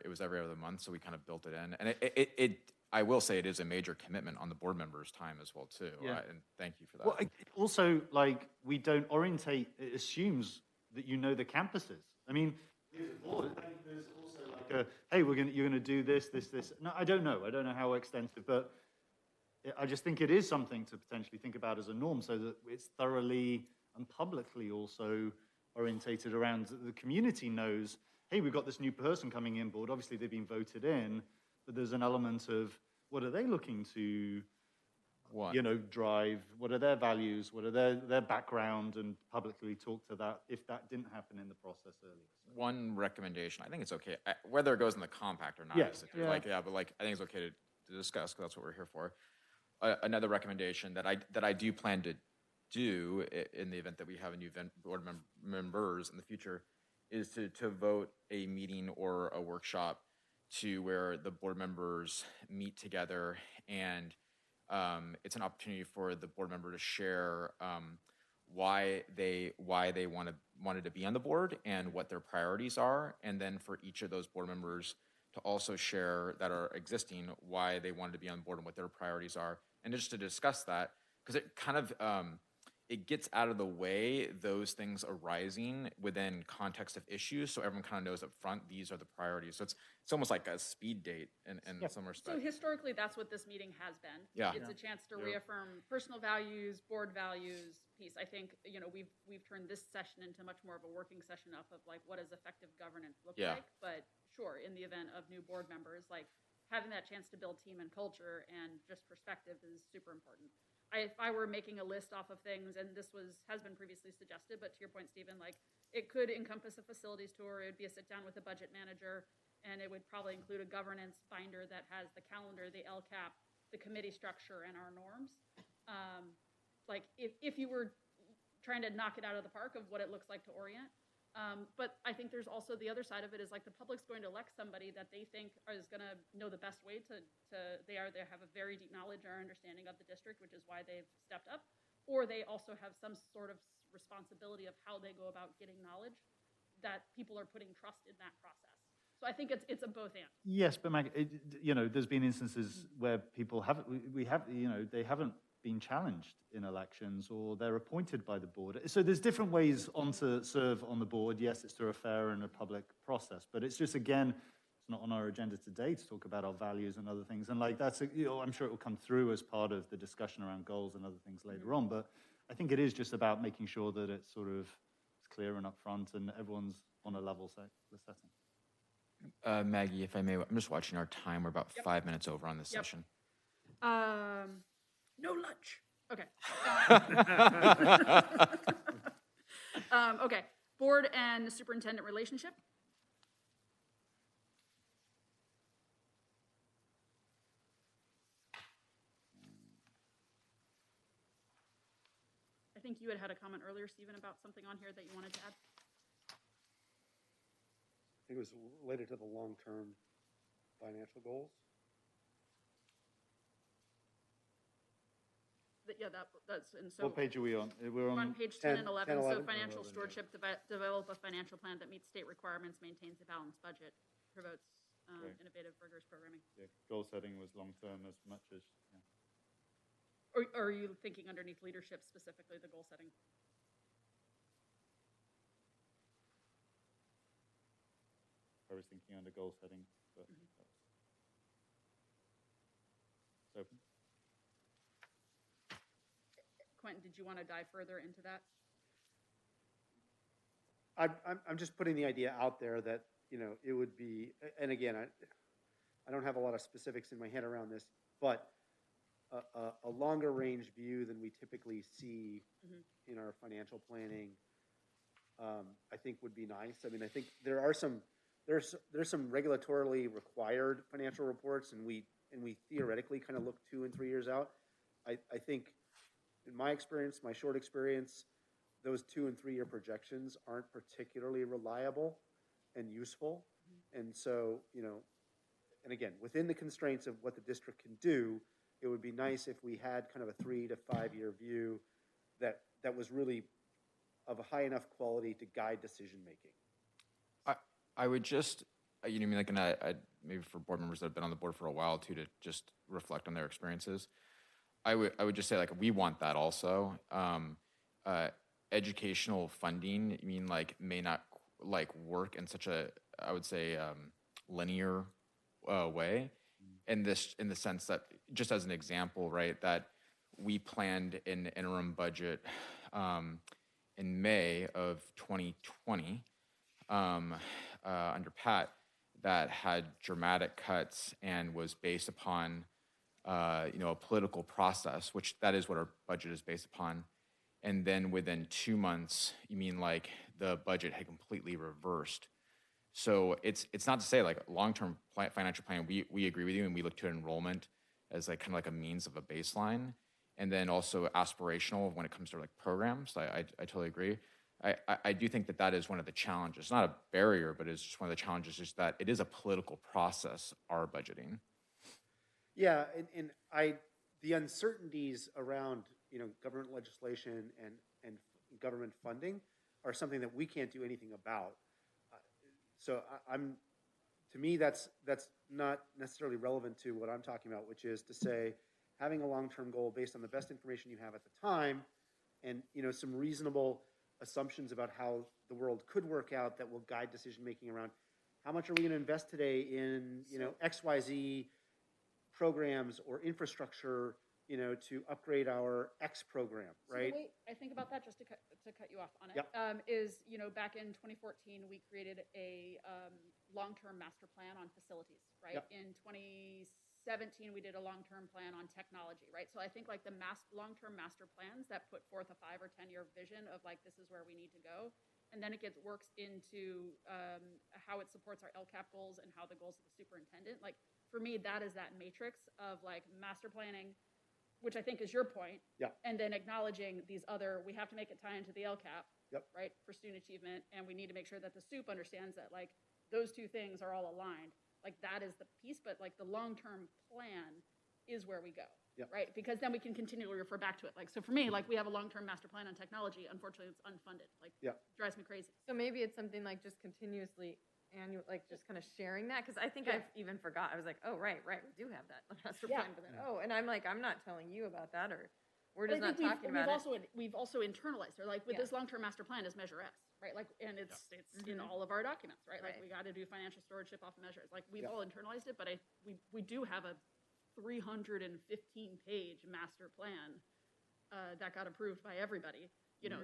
month, so we kind of built it in. And I will say it is a major commitment on the board members' time as well, too. Yeah. And thank you for that. Well, also, like, we don't orientate, it assumes that you know the campuses. I mean, there's also like hey, you're going to do this. No, I don't know. I don't know how extensive, but I just think it is something to potentially think about as a norm so that it's thoroughly and publicly also orientated around the community knows, hey, we've got this new person coming in board. Obviously, they've been voted in, but there's an element of what are they looking to, drive? What are their values? What are their background? And publicly talk to that if that didn't happen in the process earlier. So. One recommendation, I think it's okay, whether it goes in the compact or not. Yes. But I think it's okay to discuss because that's what we're here for. Another recommendation that I do plan to do in the event that we have a new board members in the future is to vote a meeting or a workshop to where the board members meet together, and it's an opportunity for the board member to share why they wanted to be on the board and what their priorities are, and then for each of those board members to also share that are existing why they wanted to be on board and what their priorities are, and just to discuss that, because it kind of it gets out of the way those things arising within context of issues, so everyone kind of knows up front these are the priorities. So it's almost like a speed date in some respect. So historically, that's what this meeting has been. Yeah. It's a chance to reaffirm personal values, board values, piece. I think we've turned this session into much more of a working session of like what does effective governance look like. But sure, in the event of new board members, like having that chance to build team and culture and just perspective is super important. If I were making a list off of things, and this has been previously suggested, but to your point, Stephen, like it could encompass a facilities tour. It would be a sit down with a budget manager, and it would probably include a governance binder that has the calendar, the LCAP, the committee structure, and our norms. Like if you were trying to knock it out of the park of what it looks like to orient. But I think there's also the other side of it is like the public's going to elect somebody that they think is going to know the best way they have a very deep knowledge or understanding of the district, which is why they've stepped up, or they also have some sort of responsibility of how they go about getting knowledge that people are putting trust in that process. So I think it's a both and. Yes, but Mag, there's been instances where people they haven't been challenged in elections, or they're appointed by the board. So there's different ways to serve on the board. Yes, it's through a fair and a public process, but it's just, again, it's not on our agenda today to talk about our values and other things. And like that's, I'm sure it will come through as part of the discussion around goals and other things later on. But I think it is just about making sure that it's sort of clear and upfront and everyone's on a level setting. Maggie, if I may, I'm just watching our time. We're about 5 minutes over on this session. No lunch. Okay. Okay. Board and superintendent relationship. I think you had a comment earlier, Stephen, about something on here that you wanted to add. I think it was related to the long-term financial goals. That's and so. What page are we on? We're on page 10 and 11. 10, 11. So financial stewardship, develop a financial plan that meets state requirements, maintains a balanced budget, promotes innovative, rigorous programming. Yeah, goal setting was long-term as much as, Or are you thinking underneath leadership specifically, the goal setting? I was thinking under goal setting, but it's open. Quentin, did you want to dive further into that? I'm just putting the idea out there that, it would be, and again, I don't have a lot of specifics in my head around this, but a longer range view than we typically see in our financial planning, I think would be nice. I mean, I think there's some regulatorily required financial reports, and we theoretically kind of look 2 and 3 years out. I think, in my experience, my short experience, those 2 and 3 year projections aren't particularly reliable and useful. And so, and again, within the constraints of what the district can do, it would be nice if we had kind of a 3 to 5 year view that was really of a high enough quality to guide decision making. I would just, maybe for board members that have been on the board for a while too, to just reflect on their experiences. I would just say, we want that also. Educational funding, may not work in such a, I would say, linear way. In the sense that, just as an example, right, that we planned an interim budget in May of 2020 under Pat that had dramatic cuts and was based upon a political process, which that is what our budget is based upon. And then within 2 months, you mean like the budget had completely reversed. So it's not to say like long-term financial plan, we agree with you, and we look to enrollment as like kind of like a means of a baseline. And then also aspirational when it comes to like programs. I totally agree. I do think that is one of the challenges, not a barrier, but it's just one of the challenges is that it is a political process, our budgeting. Yeah, and the uncertainties around, government legislation and government funding are something that we can't do anything about. So to me, that's not necessarily relevant to what I'm talking about, which is to say, having a long-term goal based on the best information you have at the time, and some reasonable assumptions about how the world could work out that will guide decision-making around how much are we going to invest today in XYZ programs or infrastructure, to upgrade our X program, right? So the way I think about that, just to cut you off on it, Yep. is, back in 2014, we created a long-term master plan on facilities, right? Yep. In 2017, we did a long-term plan on technology, right? So I think like the long-term master plans that put forth a 5 or 10-year vision of like, this is where we need to go. And then it works into how it supports our LCAP goals and how the goals of the superintendent. Like for me, that is that matrix of like master planning, which I think is your point. Yeah. And then acknowledging these other, we have to make it tie into the LCAP, Yep. right, for student achievement. And we need to make sure that the SUP understands that like those two things are all aligned. Like that is the piece, but like the long-term plan is where we go. Yep. Right? Because then we can continually refer back to it. Like, so for me, like we have a long-term master plan on technology. Unfortunately, it's unfunded. Like, Yeah. drives me crazy. So maybe it's something like just continuously annual, like just kind of sharing that. Cause I think I've even forgot. I was like, oh, right. We do have that master Yeah. plan, but then, and I'm like, I'm not telling you about that, or we're But just I not think talking about it. we've also internalized, or like with Yeah. this long-term master plan is Measure S, right? Like, and it's in all of our documents, right? Like Right. we got to do financial stewardship off measures. Like we've Yeah. all internalized it, but we do have a 315-page master plan that got approved by everybody.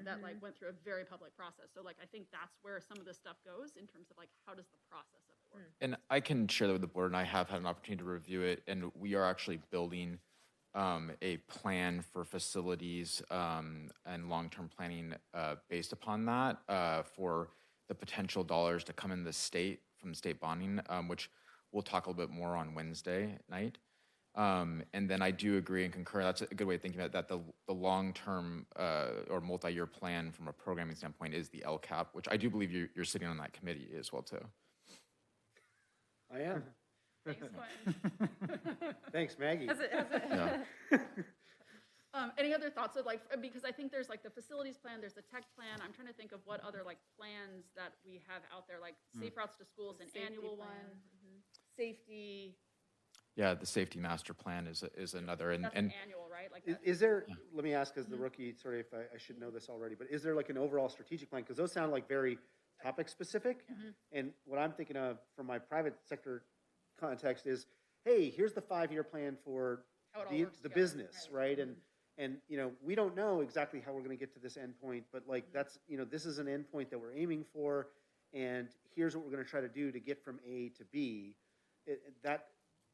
That like went through a very public process. So like I think that's where some of this stuff goes in terms of like how does the process of it work. And I can share that with the board, and I have had an opportunity to review it, and we are actually building a plan for facilities and long-term planning based upon that for the potential dollars to come in the state from state bonding, which we'll talk a little bit more on Wednesday night. And then I do agree and concur. That's a good way of thinking about that. The long-term or multi-year plan from a programming standpoint is the LCAP, which I do believe you're sitting on that committee as well too. I am. Thanks, Glenn. Thanks, Maggie. Yeah. Any other thoughts of like, because I think there's like the facilities plan, there's the tech plan. I'm trying to think of what other like plans that we have out there, like Safe Routes to Schools, an Safety annual plan. one, safety. Yeah, the safety master plan is another, That's an annual, right? Like Is there, let me ask as the rookie, sorry if I should know this already, but is there like an overall strategic plan? Because those sound like very topic specific. And what I'm thinking of from my private sector context is, hey, here's the 5-year plan for How it all the works together, business, right? right? And we don't know exactly how we're going to get to this endpoint, but like that's, this is an endpoint that we're aiming for, and here's what we're going to try to do to get from A to B.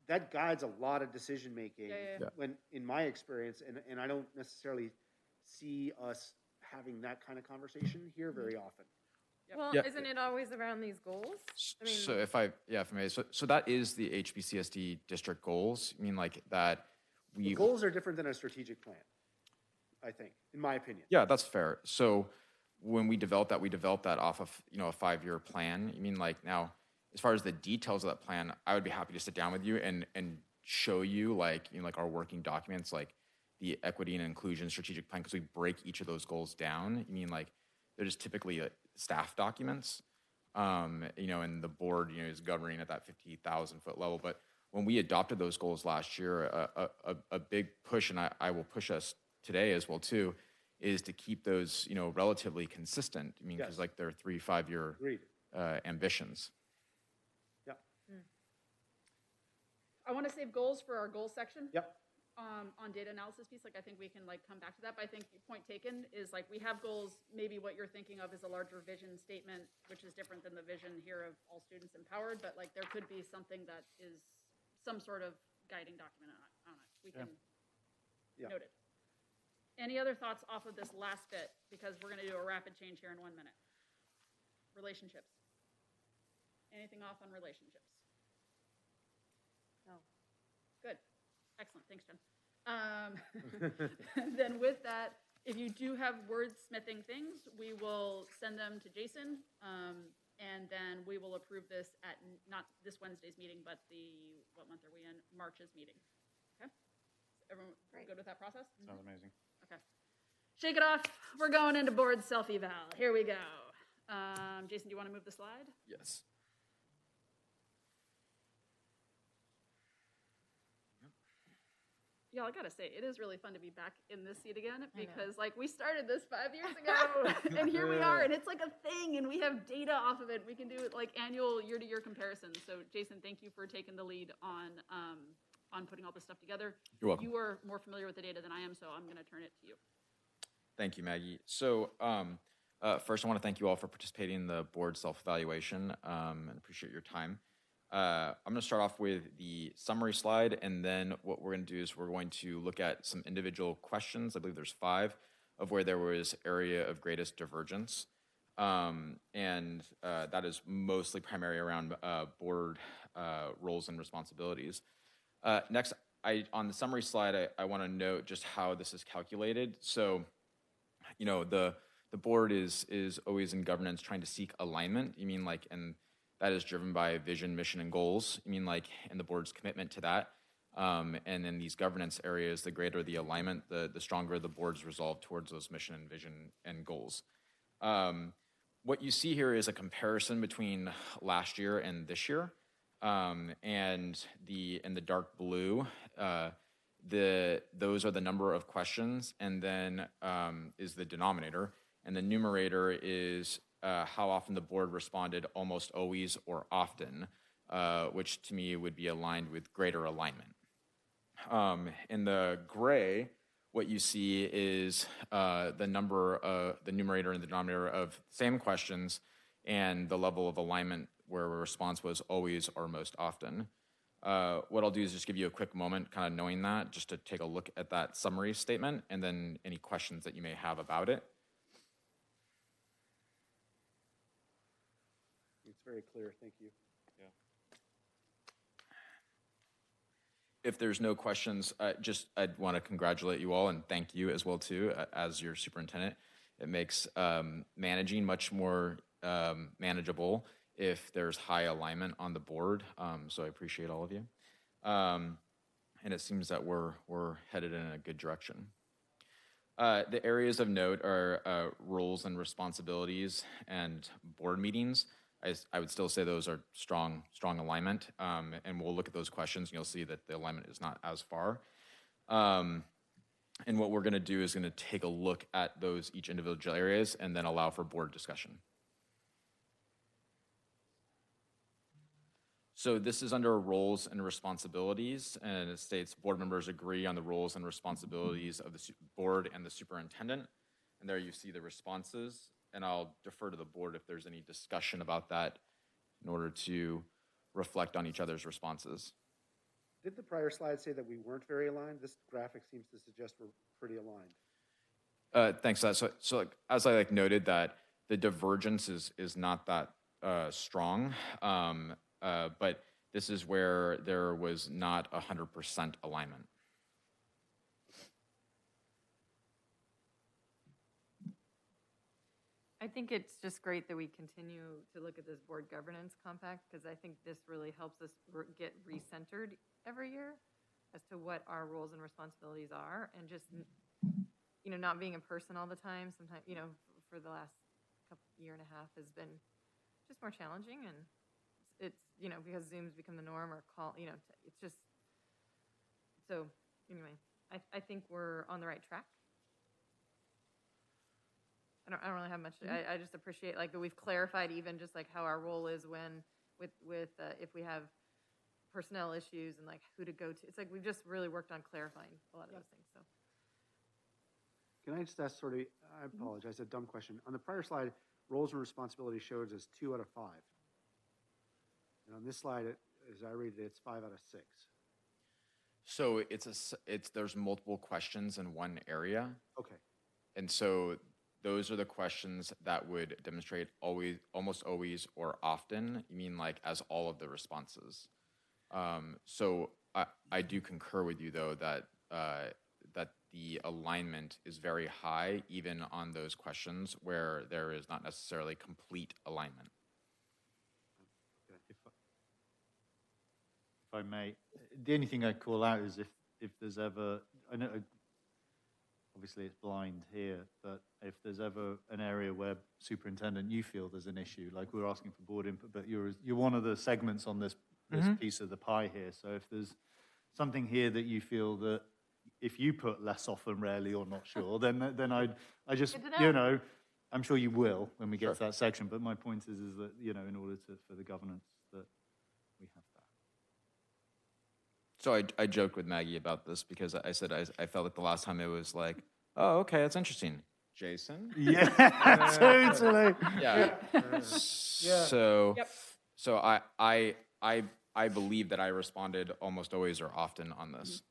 That guides a lot of decision making. Yeah. When, in my experience, and I don't necessarily see us having that kind of conversation here very often. Well, Yeah. isn't it always around these goals? I mean, So if I may, so that is the HBCSD district goals. I mean, like that The goals are different than a strategic plan, I think, in my opinion. Yeah, that's fair. So when we develop that off of, a 5-year plan. I mean, like now, as far as the details of that plan, I would be happy to sit down with you and show you like our working documents, like the equity and inclusion strategic plan, because we break each of those goals down. I mean, like they're just typically staff documents, and the board, is governing at that 50,000 foot level. But when we adopted those goals last year, a big push, and I will push us today as well too, is to keep those, relatively consistent. I mean, because Yes. like they're 3-5 year Agreed. ambitions. Yep. I want to save goals for our goals section. Yep. on data analysis piece, like I think we can like come back to that, but I think your point taken is like we have goals, maybe what you're thinking of is a larger vision statement, which is different than the vision here of all students empowered, but like there could be something that is some sort of guiding document on it. We can note it. Any other thoughts off of this last bit? Because we're going to do a rapid change here in 1 minute. Relationships. Anything off on relationships? No. Good. Excellent. Thanks, Jen. Then with that, if you do have wordsmithing things, we will send them to Jason, and then we will approve this at not this Wednesday's meeting, but the, what month are we in? March's meeting. Okay? Everyone good with that process? Sounds amazing. Okay. Shake it off. We're going into board self-eval. Here we go. Jason, do you want to move the slide? Yes. Y'all, I gotta say, it is really fun to be back in this seat again because, like, we started this 5 years ago, and here we are, and it's like a thing, and we have data off of it. We can do it like annual year-to-year comparisons. So, Jason, thank you for taking the lead on putting all this stuff together. You're welcome. You are more familiar with the data than I am, so I'm going to turn it to you. Thank you, Maggie. So first, I want to thank you all for participating in the board self-evaluation and appreciate your time. I'm going to start off with the summary slide, and then what we're going to do is we're going to look at some individual questions. I believe there's 5 of where there was area of greatest divergence. And that is mostly primary around board roles and responsibilities. Next, on the summary slide, I want to note just how this is calculated. So, you know, the board is always in governance trying to seek alignment. You mean like, and that is driven by vision, mission, and goals. You mean like, and the board's commitment to that. And in these governance areas, the greater the alignment, the stronger the board's resolve towards those mission and vision and goals. What you see here is a comparison between last year and this year. And in the dark blue, those are the number of questions, and then is the denominator, and the numerator is how often the board responded almost always or often, which to me would be aligned with greater alignment. In the gray, what you see is the numerator and the denominator of same questions and the level of alignment where a response was always or most often. What I'll do is just give you a quick moment kind of knowing that, just to take a look at that summary statement and then any questions that you may have about it. It's very clear, thank you. Yeah. If there's no questions, I'd want to congratulate you all and thank you as well too, as your superintendent. It makes managing much more manageable if there's high alignment on the board. So I appreciate all of you. And it seems that we're headed in a good direction. The areas of note are roles and responsibilities and board meetings. I would still say those are strong alignment. And we'll look at those questions and you'll see that the alignment is not as far. And what we're gonna do is gonna take a look at those each individual areas and then allow for board discussion. So this is under roles and responsibilities, and it states board members agree on the roles and responsibilities of the board and the superintendent. And there you see the responses, and I'll defer to the board if there's any discussion about that in order to reflect on each other's responses. Did the prior slide say that we weren't very aligned? This graphic seems to suggest we're pretty aligned. Thanks for that. So like, as I noted that the divergence is not that strong. But this is where there was not 100% alignment. I think it's just great that we continue to look at this board governance compact, because I think this really helps us get recentered every year as to what our roles and responsibilities are, and just, you know, not being in person all the time. Sometimes, you know, for the last year and a half has been just more challenging, and it's, you know, because Zoom's become the norm, or call, you know, it's just, so anyway, I think we're on the right track. I don't really have much, I just appreciate like that we've clarified even just like how our role is when, with if we have personnel issues and like who to go to. It's like we've just really worked on clarifying a lot of those things. So Can I just ask I apologize, a dumb question. On the prior slide, roles and responsibilities shows as 2 out of 5. And on this slide, as I read it, it's 5 out of 6. So there's multiple questions in one area. Okay. And so those are the questions that would demonstrate always, almost always, or often. You mean like as all of the responses. So I do concur with you though that that the alignment is very high even on those questions where there is not necessarily complete alignment. If I may, the only thing I'd call out is if there's ever, I know obviously it's blind here, but if there's ever an area where superintendent you feel there's an issue, like we're asking for board input, but you're one of the segments on this piece of the pie here. So if there's something here that you feel that if you put less often, rarely, or not sure, then I just I'm sure you will when we get to that section. But my point is that in order for the governance that we have that. So I joked with Maggie about this because I said I felt like the last time it was like, oh, okay, that's interesting. Jason? Yeah, totally. Yeah. So I believe that I responded almost always or often on this.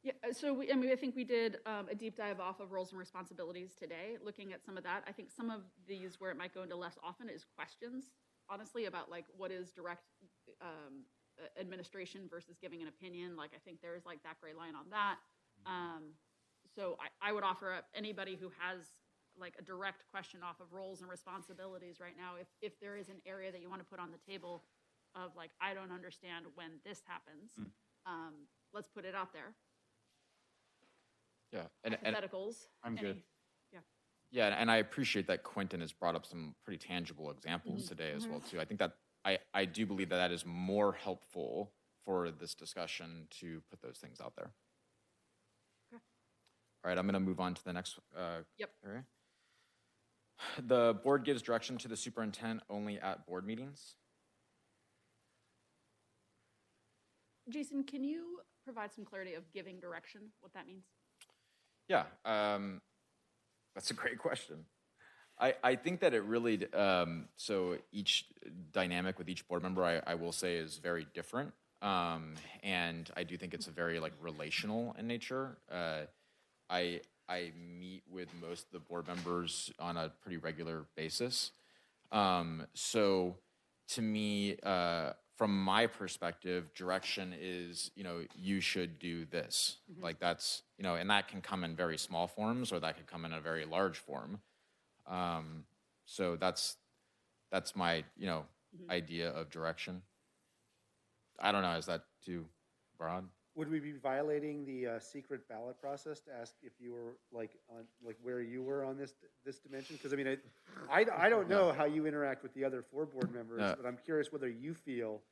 Yeah, so I think we did a deep dive off of roles and responsibilities today, looking at some of that. I think some of these where it might go into less often is questions, honestly, about like what is direct administration versus giving an opinion. Like I think there's like that gray line on that. So I would offer up anybody who has like a direct question off of roles and responsibilities right now, if there is an area that you want to put on the table of like, I don't understand when this happens, let's put it out there. Yeah, Hypotheticals. I'm good. Yeah, and I appreciate that Quentin has brought up some pretty tangible examples today as well too. I think that I do believe that is more helpful for this discussion to put those things out there. Okay. All right, I'm going to move on to the next Yep. area. The board gives direction to the superintendent only at board meetings. Jason, can you provide some clarity of giving direction, what that means? Yeah, that's a great question. I think that it really, so each dynamic with each board member, I will say, is very different. And I do think it's a very like relational in nature. I meet with most of the board members on a pretty regular basis. So to me, from my perspective, direction is, you should do this. Like that's, and that can come in very small forms or that could come in a very large form. So that's my, idea of direction. I don't know, is that too broad? Would we be violating the secret ballot process to ask if you were where you were on this dimension? Because I mean, I don't know how you interact with the other 4 board members, but I'm curious whether you feel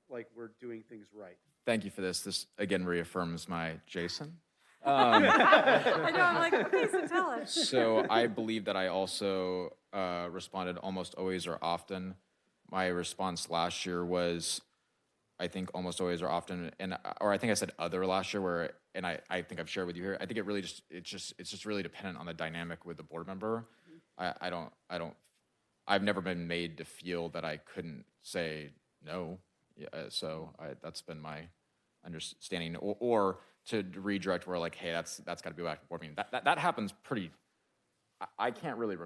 like we're doing things right. Thank you for this. This again reaffirms my Jason. I know, I'm like, okay, so tell us. So I believe that I also responded almost always or often. My response last year was, I think almost always or often, or I think I said other last year, and I think I've shared with you here. I think it's just really dependent on the dynamic with the board member. I've never been made to feel that I couldn't say no. So that's been my understanding, or to redirect where like, hey, that's got to be back to board meeting. That happens pretty. I can't really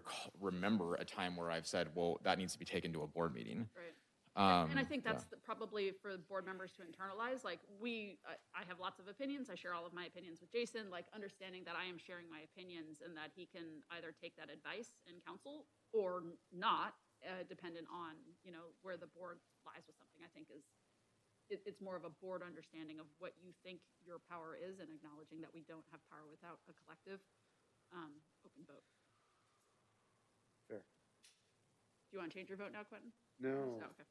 remember a time where I've said, well, that needs to be taken to a board meeting. Right. And I think that's probably for board members to internalize. Like I have lots of opinions. I share all of my opinions with Jason, like understanding that I am sharing my opinions and that he can either take that advice and counsel or not, dependent on, where the board lies with something. I think it's more of a board understanding of what you think your power is and acknowledging that we don't have power without a collective open vote. Fair. Do you want to change your vote now, Quentin? No. Oh, okay.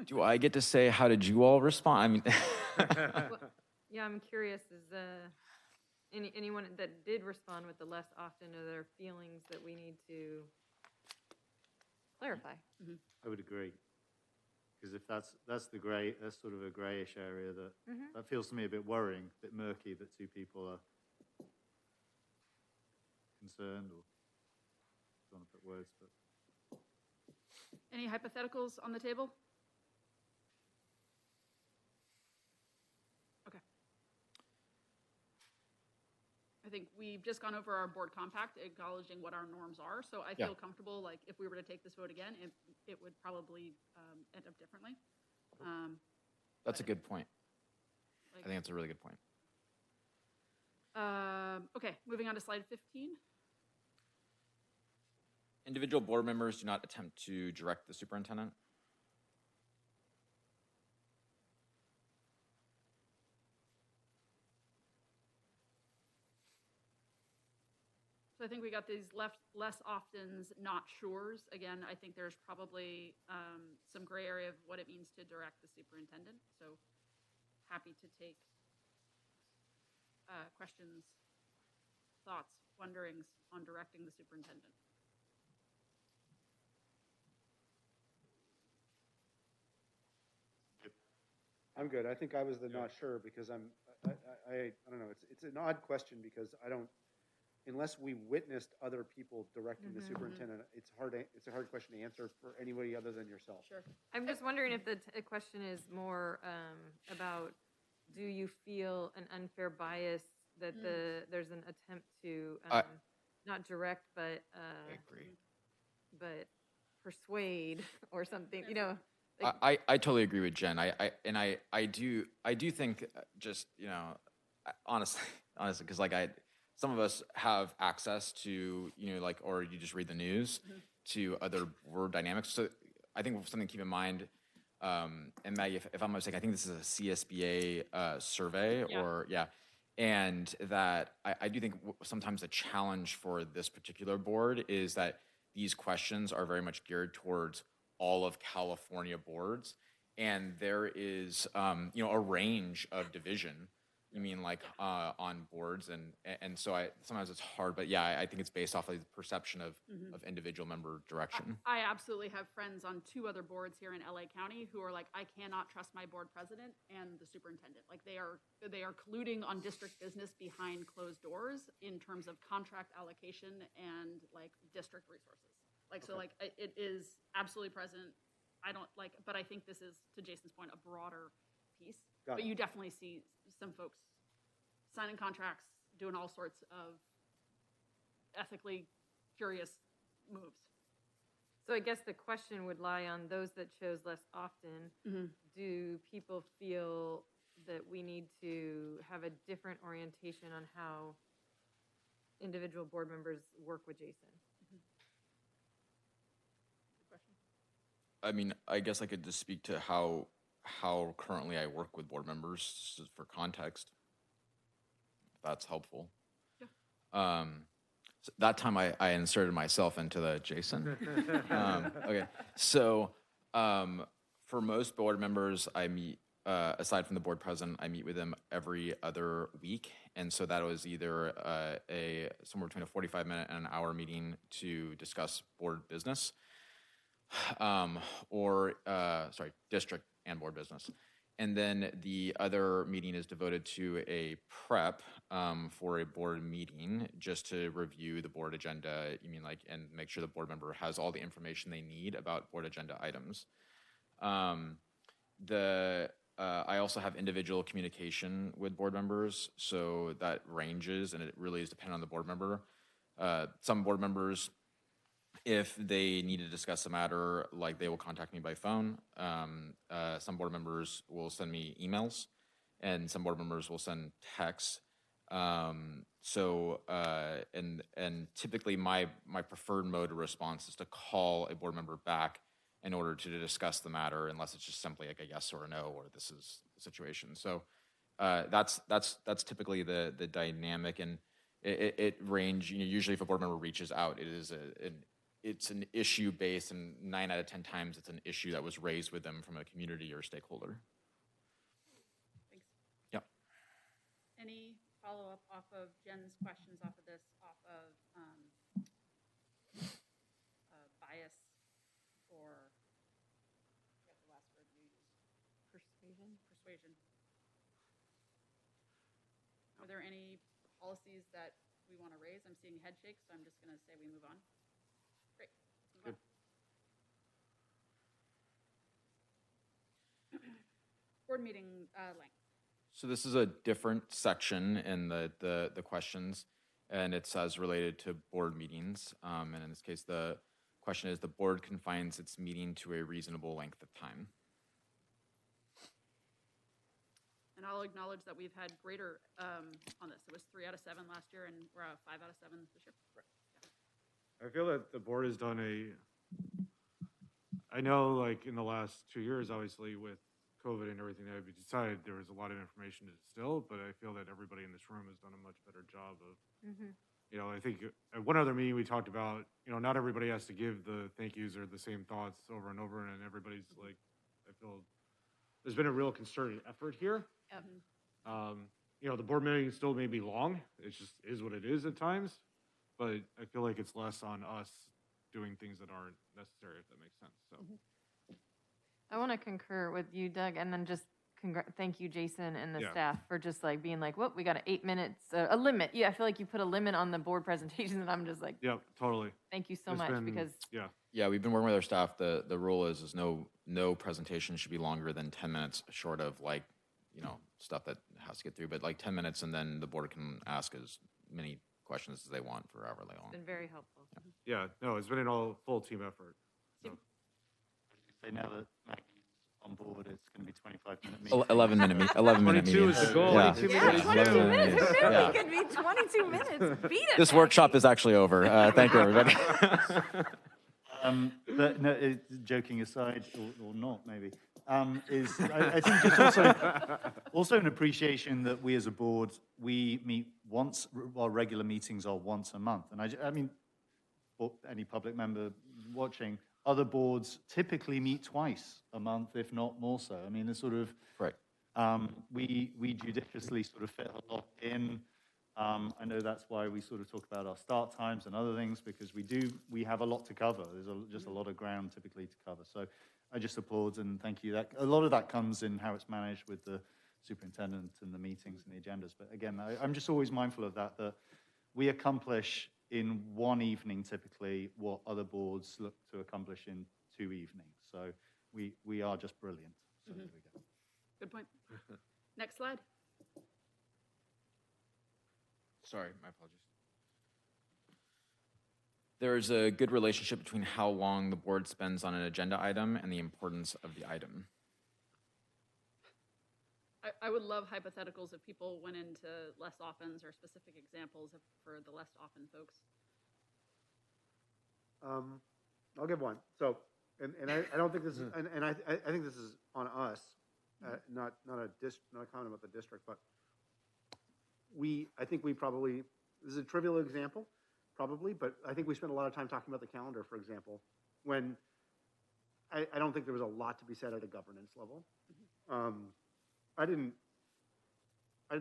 Do I get to say, how did you all respond? I mean, Yeah, I'm curious, is anyone that did respond with the less often, are there feelings that we need to clarify? I would agree. because if that's the gray, that's sort of a grayish area that Mhm. that feels to me a bit worrying, a bit murky that two people are concerned or don't want to put words, but Any hypotheticals on the table? Okay. I think we've just gone over our board compact, acknowledging what our norms are. So I feel comfortable, like, if we were to take this vote again, it would probably end up differently. That's a good point. Like, I think that's a really good point. okay, moving on to slide 15. Individual board members do not attempt to direct the superintendent. So I think we got these less oftens, not sures. Again, I think there's probably some gray area of what it means to direct the superintendent. So happy to take questions, thoughts, wonderings on directing the superintendent. I'm good. I think I was the not sure because I don't know. It's an odd question because I don't, unless we witnessed other people directing the superintendent, it's a hard question to answer for anybody other than yourself. Sure. I'm just wondering if the question is more about, do you feel an unfair bias that there's an attempt to not direct, but I agree. but persuade or something, you know? I totally agree with Jen. I do think just, you know, honestly, because like some of us have access to, you know, like, or you just read the news to other board dynamics. So I think something to keep in mind, and Maggie, if I'm mistaken, I think this is a CSBA survey and that I do think sometimes a challenge for this particular board is that these questions are very much geared towards all of California boards, and there is you know, a range of division. You mean like on boards, and so sometimes it's hard, but yeah, I think it's based off of the perception of individual member direction. I absolutely have friends on 2 other boards here in LA County who are like, I cannot trust my board president and the superintendent. Like they are colluding on district business behind closed doors in terms of contract allocation and like district resources. Like, so like it is absolutely present. I don't like, but I think this is, to Jason's point, a broader piece. But you definitely see some folks signing contracts, doing all sorts of ethically curious moves. So I guess the question would lie on those that chose less often. Do people feel that we need to have a different orientation on how individual board members work with Jason? Good question. I mean, I guess I could just speak to how currently I work with board members for context. If that's helpful. Yeah. So that time I inserted myself into the Jason. Okay. So for most board members, I meet, aside from the board president, I meet with them every other week. And so that was either somewhere between a 45-minute and an hour meeting to discuss board business, district and board business. And then the other meeting is devoted to a prep for a board meeting, just to review the board agenda. You mean like, and make sure the board member has all the information they need about board agenda items. I also have individual communication with board members, so that ranges, and it really is dependent on the board member. Some board members, if they need to discuss a matter, like they will contact me by phone. Some board members will send me emails, and some board members will send texts. And typically my preferred mode of response is to call a board member back in order to discuss the matter, unless it's just simply like a yes or a no, or this is the situation. So that's typically the dynamic, and it range. You know, usually if a board member reaches out, it is it's an issue based, and 9 out of 10 times it's an issue that was raised with them from a community or stakeholder. Thanks. Yep. Any follow-up off of Jen's questions off of this, off of bias, or I forgot the last word you Persuasion. Are there any policies that we want to raise? I'm seeing head shakes, so I'm just going to say we move on. Great. Let's move on. Board meeting length. So this is a different section in the questions, and it says related to board meetings. And in this case, the question is the board confines its meeting to a reasonable length of time. And I'll acknowledge that we've had greater on this. It was 3 out of 7 last year, and we're 5 out of 7 this year. I feel that the board has done I know like in the last 2 years, obviously with COVID and everything that we decided, there was a lot of information to distill, but I feel that everybody in this room has done a much better job of, you know, I think at one other meeting we talked about, you know, not everybody has to give the thank yous or the same thoughts over and over, and everybody's like, I feel there's been a real concerted effort here. Yep. You know, the board meeting still may be long. It just is what it is at times, but I feel like it's less on us doing things that aren't necessary, if that makes sense. So. I want to concur with you, Doug, and then just thank you, Jason, and the Yeah. staff for just like being like, "Whoop, we got 8 minutes, a limit." Yeah, I feel like you put a limit on the board presentation, and I'm just like, Yep, totally. thank you so It's much been- because yeah. Yeah, we've been working with our staff. The rule is no presentation should be longer than 10 minutes, short of like, you know, stuff that has to get through, but like 10 minutes, and then the board can ask as many questions as they want for however long. it's been very helpful. Yeah, no, it's been an all full team effort. So. Say now that Maggie's on board, it's going to be 25-minute meeting. 11-minute meeting. 22 is the goal. Yeah. 22 Yeah, minutes. 22 minutes. Who knew Yeah. it could be 22 minutes? Beat it. This workshop is actually over. Thank you, everybody. But no, joking aside, or not maybe, I think just also an appreciation that we as a board, we meet once, our regular meetings are once a month. And I mean, for any public member watching, other boards typically meet twice a month, if not more so. I mean, it's sort of, Right. we judiciously sort of fit a lot in. I know that's why we sort of talk about our start times and other things, because we have a lot to cover. There's just a lot of ground typically to cover. So I just applaud and thank you. That a lot of that comes in how it's managed with the superintendent and the meetings and the agendas. But again, I'm just always mindful of that we accomplish in one evening typically what other boards look to accomplish in 2 evenings. So we are just brilliant. So there we go. Good point. Next slide. Sorry, my apologies. There's a good relationship between how long the board spends on an agenda item and the importance of the item. I would love hypotheticals if people went into less offens or specific examples for the less often folks. I'll give one. So, and I don't think this is, and I think this is on us, not a comment about the district, but I think we probably, this is a trivial example, probably, but I think we spent a lot of time talking about the calendar, for example, when I don't think there was a lot to be said at a governance level. I didn't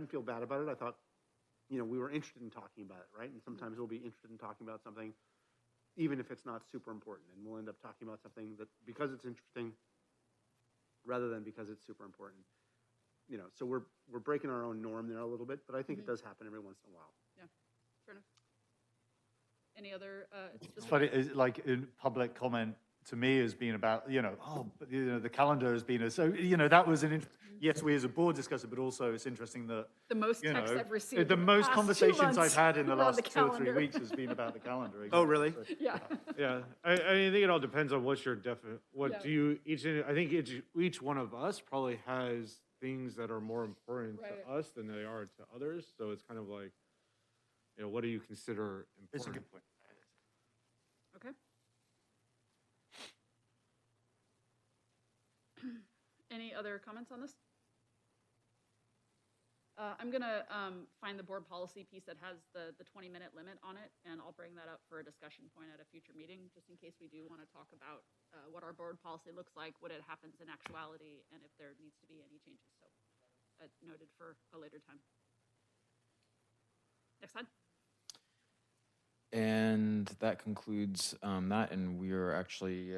feel bad about it. I thought, you know, we were interested in talking about it, right? And sometimes we'll be interested in talking about something, even if it's not super important, and we'll end up talking about something that because it's interesting, rather than because it's super important. You know, so we're breaking our own norm there a little bit, but I think it does happen every once in a while. Yeah, fair enough. Any other? It's funny, like in public comment to me has been about, you know, the calendar has been, so, you know, that was yes, we as a board discuss it, but also it's interesting that The most you text know, I've received. the in most past 2 conversations months I've had in the around last the 2 or 3 calendar. weeks has been about the calendar. Oh, really? So, Yeah. Yeah, I think it all depends on what's your what Yeah. do you I think each one of us probably has things that are more important Right. to us than they are to others. So it's kind of like, you know, what do you consider important? It's a good point. Okay. Any other comments on this? I'm gonna find the board policy piece that has the 20-minute limit on it, and I'll bring that up for a discussion point at a future meeting, just in case we do want to talk about what our board policy looks like, what it happens in actuality, and if there needs to be any changes. So noted for a later time. Next slide. And that concludes that, and we are actually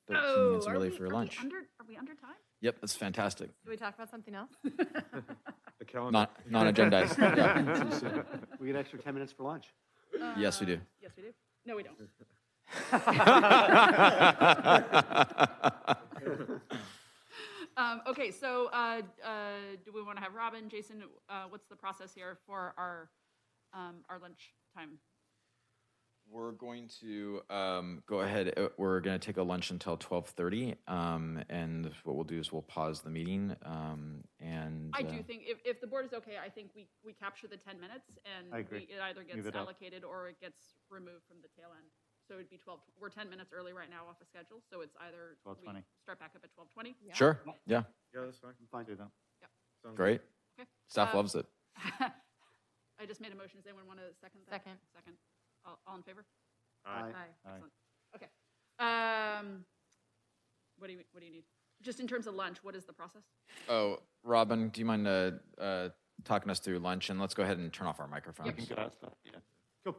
13 minutes are early we- for are lunch. Are we under time? Yep, that's fantastic. Do we talk about something else? The calendar. Non-agendized. Yeah. We get extra 10 minutes for lunch. Yes, we do. Yes, we do. No, we don't. Okay, so do we want to have Robin, Jason? What's the process here for our lunch time? We're going to go ahead. We're going to take a lunch until 12:30, and what we'll do is we'll pause the meeting. And I do think if the board is okay, I think we capture the 10 minutes and I agree. it either Move gets it up. allocated or it gets removed from the tail end. So it'd be 12. We're 10 minutes early right now off a schedule, so it's either 12:20. we start back up at 12:20. Yeah. Sure. Yeah. Yeah, that's fine. Fine. Do that. Sounds Great. Okay. Staff loves it. I just made a motion. Does anyone want to second that? Second. Second. All in favor? Aye. Excellent. Okay. What do you need? Just in terms of lunch, what is the process? Oh, Robin, do you mind talking us through lunch? And let's go ahead and turn off our microphones. Yep. Get out stuff. Yeah. Cool.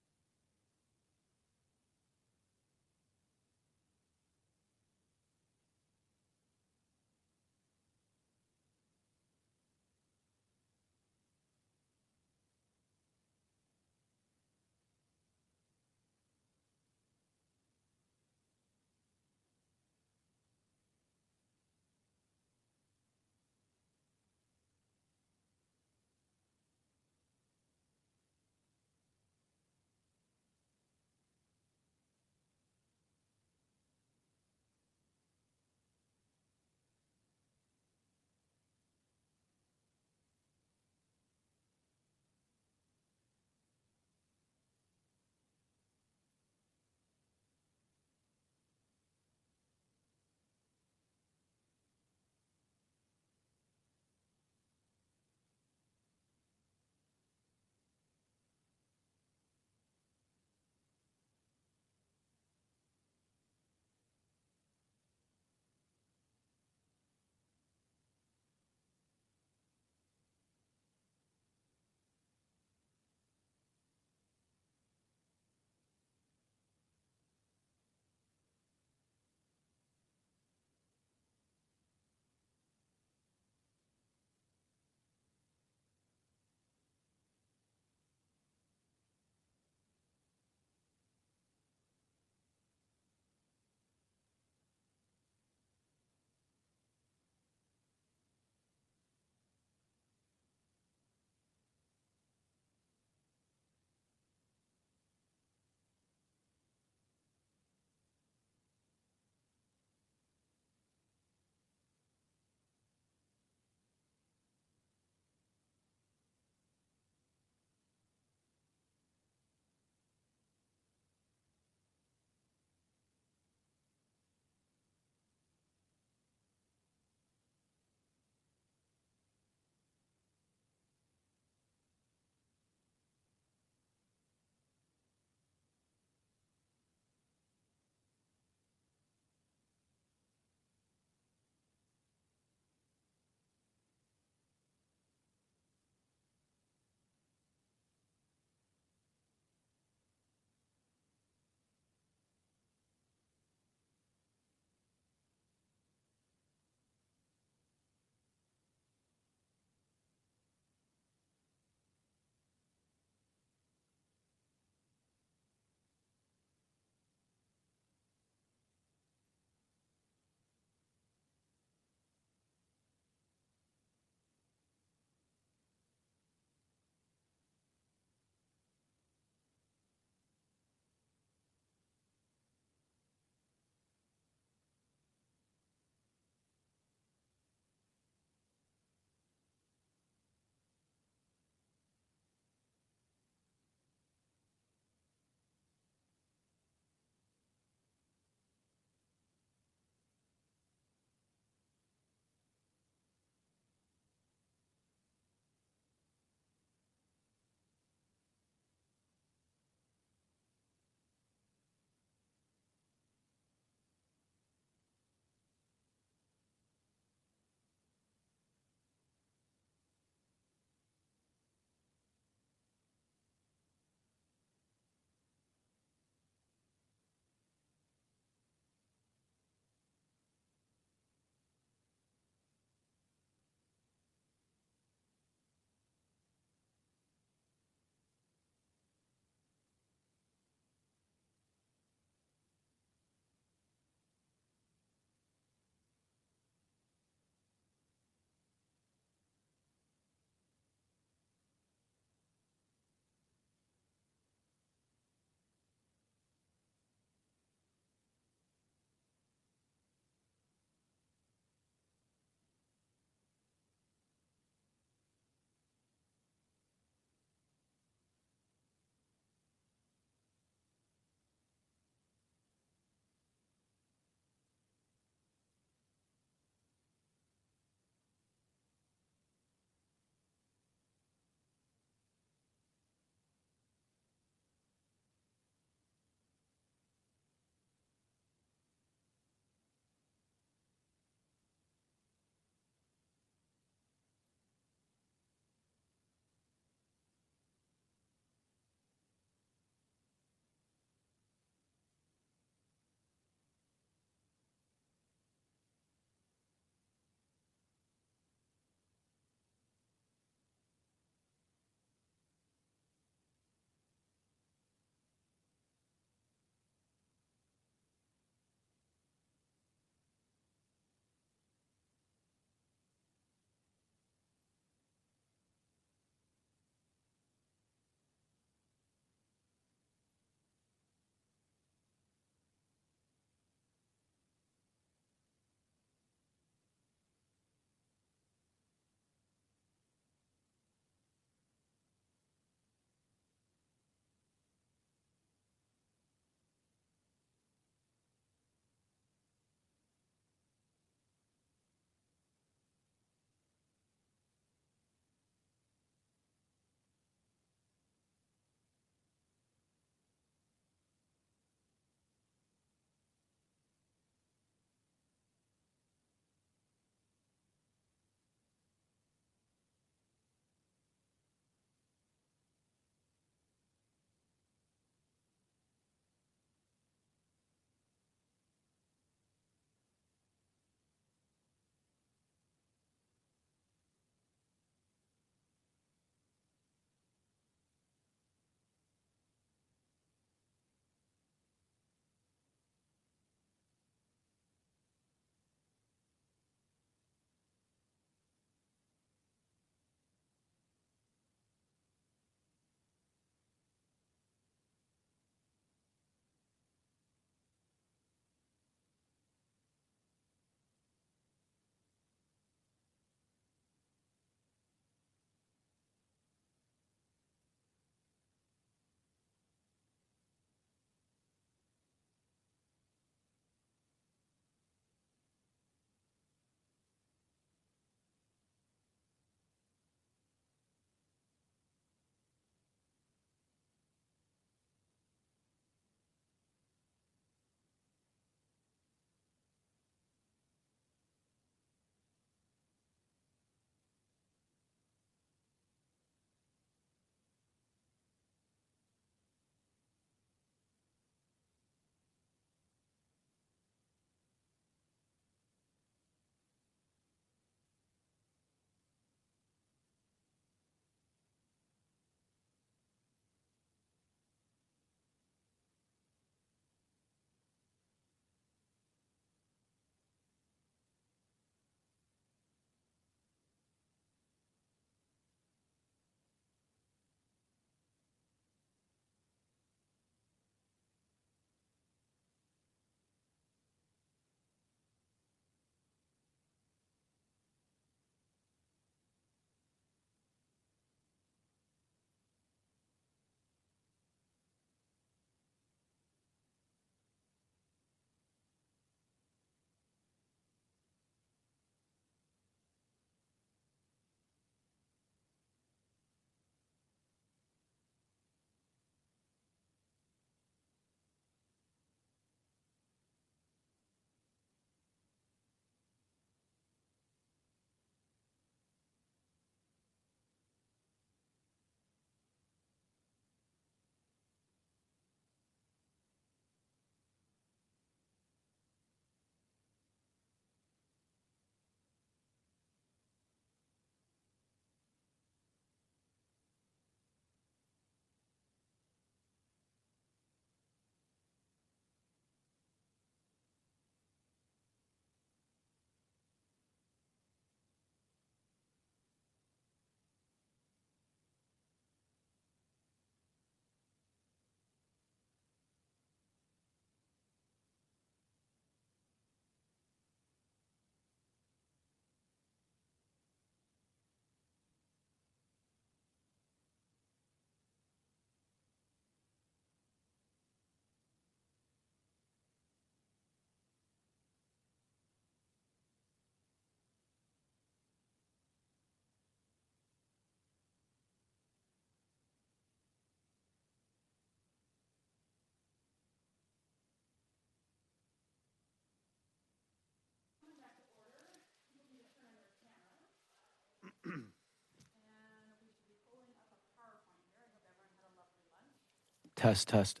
Test, test.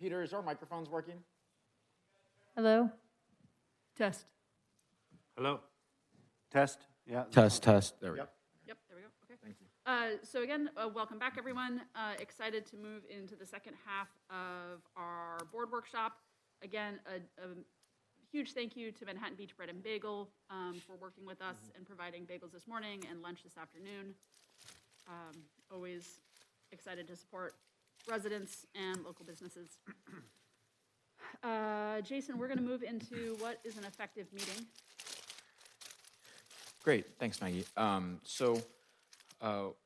Peter, is our microphones working? Hello? Test. Hello? Test? Yeah. Test, test. There we go. Yep. Yep, there we go. Okay. Thank you. So again, welcome back, everyone. Excited to move into the second half of our board workshop. Again, a huge thank you to Manhattan Beach Bread and Bagel for working with us and providing bagels this morning and lunch this afternoon. Always excited to support residents and local businesses. Jason, we're going to move into what is an effective meeting. Great, thanks, Maggie.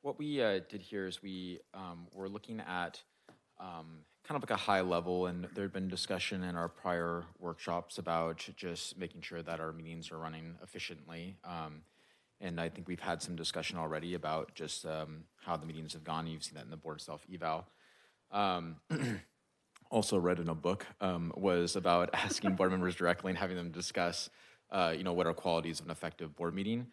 What we did here is we were looking at kind of like a high level, and there had been discussion in our prior workshops about just making sure that our meetings are running efficiently. And I think we've had some discussion already about just how the meetings have gone. You've seen that in the board self-eval. Also read in a book was about asking board members directly and having them discuss, what are qualities of an effective board meeting.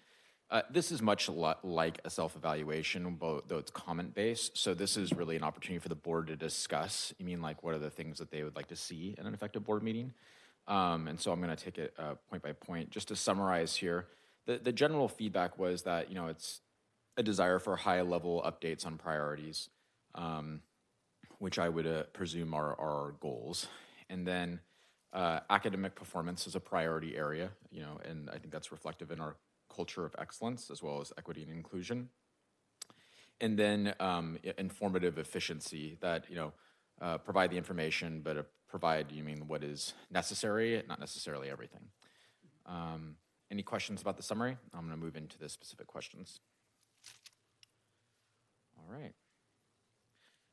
This is much like a self-evaluation, though it's comment-based. So this is really an opportunity for the board to discuss. Like, what are the things that they would like to see in an effective board meeting? And so I'm going to take it point by point. Just to summarize here, the general feedback was that, it's a desire for high-level updates on priorities, which I would presume are our goals. And then academic performance is a priority area, and I think that's reflective in our culture of excellence as well as equity and inclusion. And then informative efficiency that, provide the information, but provide, what is necessary, not necessarily everything. Any questions about the summary? I'm going to move into the specific questions. All right.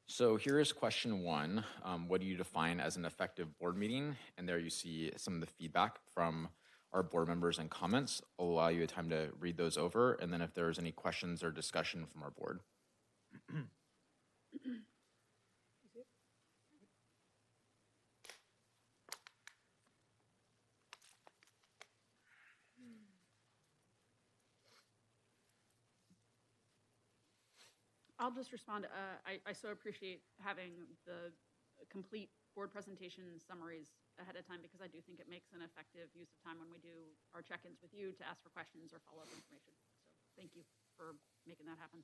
So here is question 1. What do you define as an effective board meeting? And there you see some of the feedback from our board members and comments. I'll allow you a time to read those over, and then if there's any questions or discussion from our board. I'll just respond. I so appreciate having the complete board presentation summaries ahead of time, because I do think it makes an effective use of time when we do our check-ins with you to ask for questions or follow-up information. So thank you for making that happen.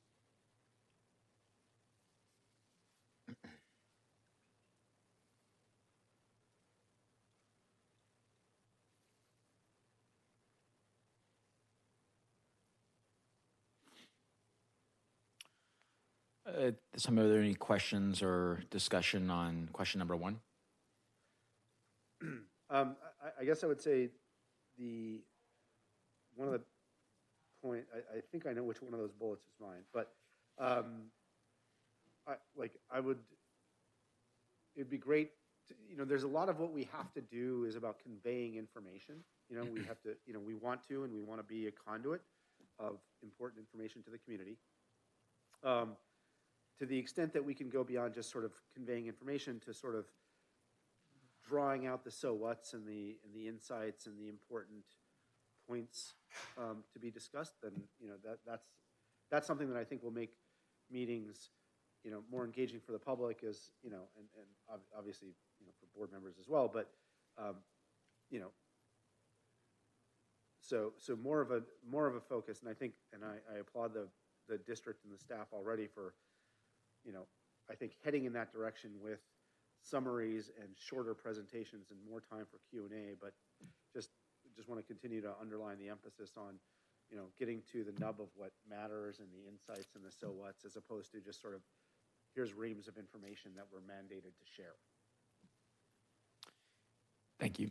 Are there any questions or discussion on question number 1? I guess I would say one of the point, I think I know which one of those bullets is mine, but it'd be great to, there's a lot of what we have to do is about conveying information. We have to, we want to be a conduit of important information to the community. To the extent that we can go beyond just sort of conveying information to sort of drawing out the so what's and the insights and the important points to be discussed, then that's something that I think will make meetings more engaging for the public, as and obviously for board members as well. But so more of a focus, and I think, and I applaud the district and the staff already for I think heading in that direction with summaries and shorter presentations and more time for Q&A, but just want to continue to underline the emphasis on, getting to the nub of what matters and the insights and the so what's, as opposed to just sort of, here's reams of information that we're mandated to share. Thank you.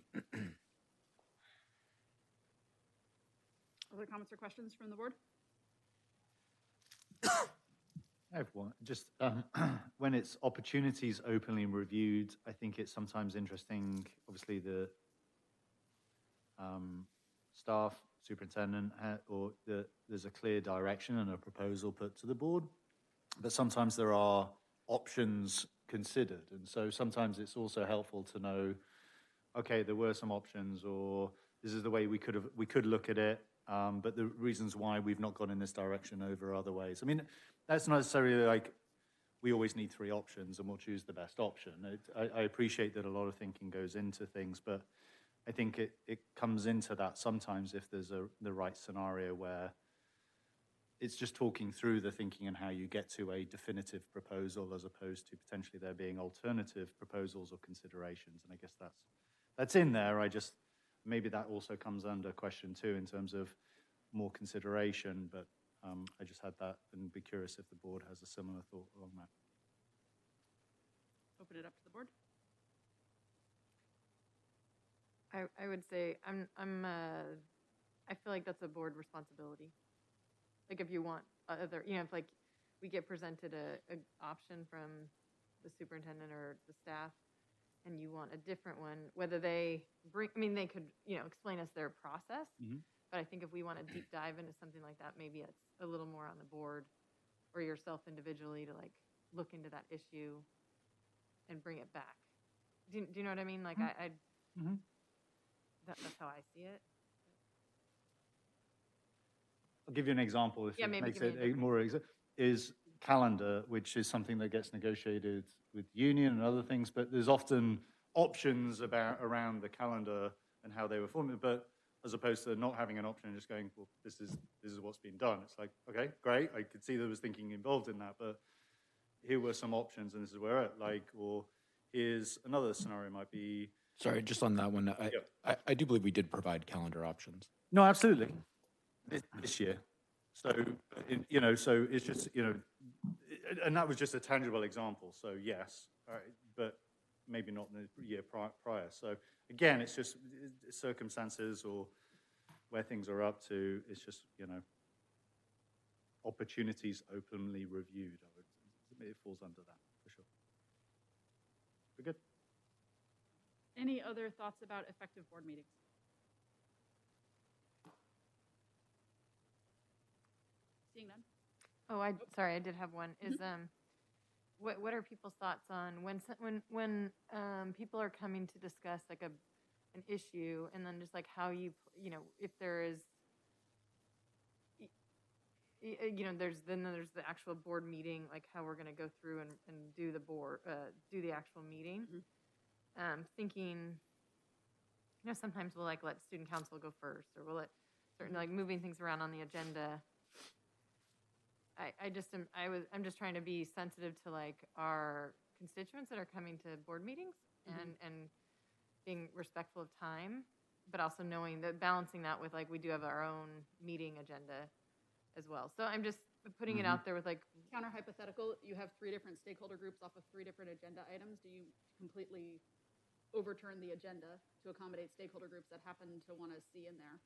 Other comments or questions from the board? I have one. Just when it's opportunities openly reviewed, I think it's sometimes interesting. Obviously, the staff, superintendent, there's a clear direction and a proposal put to the board, but sometimes there are options considered, and so sometimes it's also helpful to know, okay, there were some options, or this is the way we could look at it. But the reasons why we've not gone in this direction over other ways. I mean, that's not necessarily like we always need 3 options and we'll choose the best option. I appreciate that a lot of thinking goes into things, but I think it comes into that sometimes if there's the right scenario where it's just talking through the thinking and how you get to a definitive proposal as opposed to potentially there being alternative proposals or considerations. And I guess that's in there. Maybe that also comes under question 2 in terms of more consideration, but I just had that and be curious if the board has a similar thought along that. Open it up to the board. I would say I feel like that's a board responsibility. Like if you want other, if like we get presented a option from the superintendent or the staff and you want a different one, whether they they could, explain us their process. Mhm. But I think if we want to deep dive into something like that, maybe it's a little more on the board or yourself individually to like look into that issue and bring it back. Do you know what I mean? Like Mhm. That's how I see it. I'll give you an example if Yeah, it maybe makes give me it a more is calendar, which is something that gets negotiated with union and other things, but there's often options around the calendar and how they were formed, but as opposed to not having an option and just going, well, this is what's been done. It's like, okay, great. I could see there was thinking involved in that, but here were some options and this is where we're at. Like, or here's another scenario might be. Sorry, just on that one, I do believe we did provide calendar options. No, absolutely. This year. So, so it's just, and that was just a tangible example. So yes, but maybe not in the year prior. So again, it's just circumstances or where things are up to. It's just, opportunities openly reviewed. It falls under that for sure. We're good. Any other thoughts about effective board meetings? Seeing none? Oh, sorry, I did have one. Is what are people's thoughts on when people are coming to discuss like an issue, and then just like how you if there is there's the actual board meeting, like how we're going to go through and do do the actual meeting. Thinking, sometimes we'll like let student council go first, or we'll let certain like moving things around on the agenda. I'm just trying to be sensitive to like our constituents that are coming to board meetings and being respectful of time, but also knowing that balancing that with like we do have our own meeting agenda as well. So I'm just putting it out there with like Counter hypothetical, you have 3 different stakeholder groups off of 3 different agenda items. Do you completely overturn the agenda to accommodate stakeholder groups that happen to want to see in there?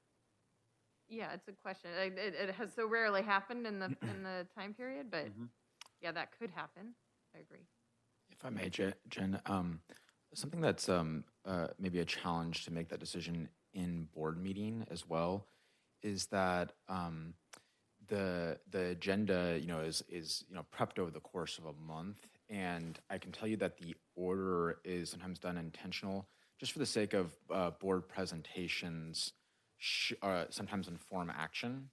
Yeah, it's a question. It has so rarely happened in the time period, but yeah, that could happen. I agree. If I may, Jen, something that's maybe a challenge to make that decision in board meeting as well is that the agenda, is prepped over the course of a month, and I can tell you that the order is sometimes done intentional, just for the sake of board presentations. Sometimes inform action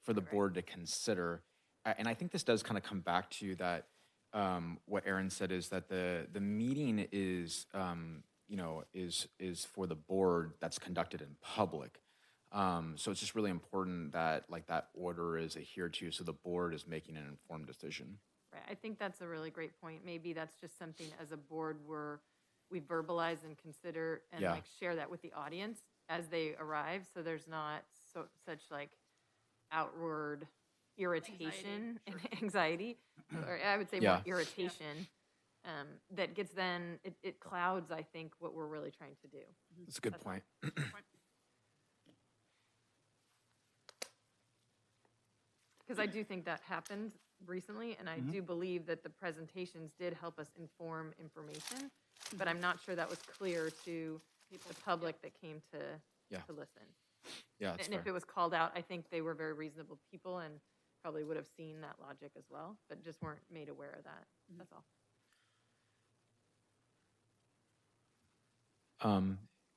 for the board to consider. And I think this does kind of come back to that, what Aaron said is that the meeting is, is for the board that's conducted in public. So it's just really important that that order is adhered to so the board is making an informed decision. Right. I think that's a really great point. Maybe that's just something as a board we verbalize and consider and like share that with the audience as they arrive, so there's not such like outward irritation and anxiety, or I would say more irritation that gets then it clouds, I think, what we're really trying to do. That's a good point. Because I do think that happened recently, and I do believe that the presentations did help us inform information, but I'm not sure that was clear to the public that came to listen. Yeah, and if it was called out, I think they were very reasonable people and probably would have seen that logic as well, but just weren't made aware of that. That's all.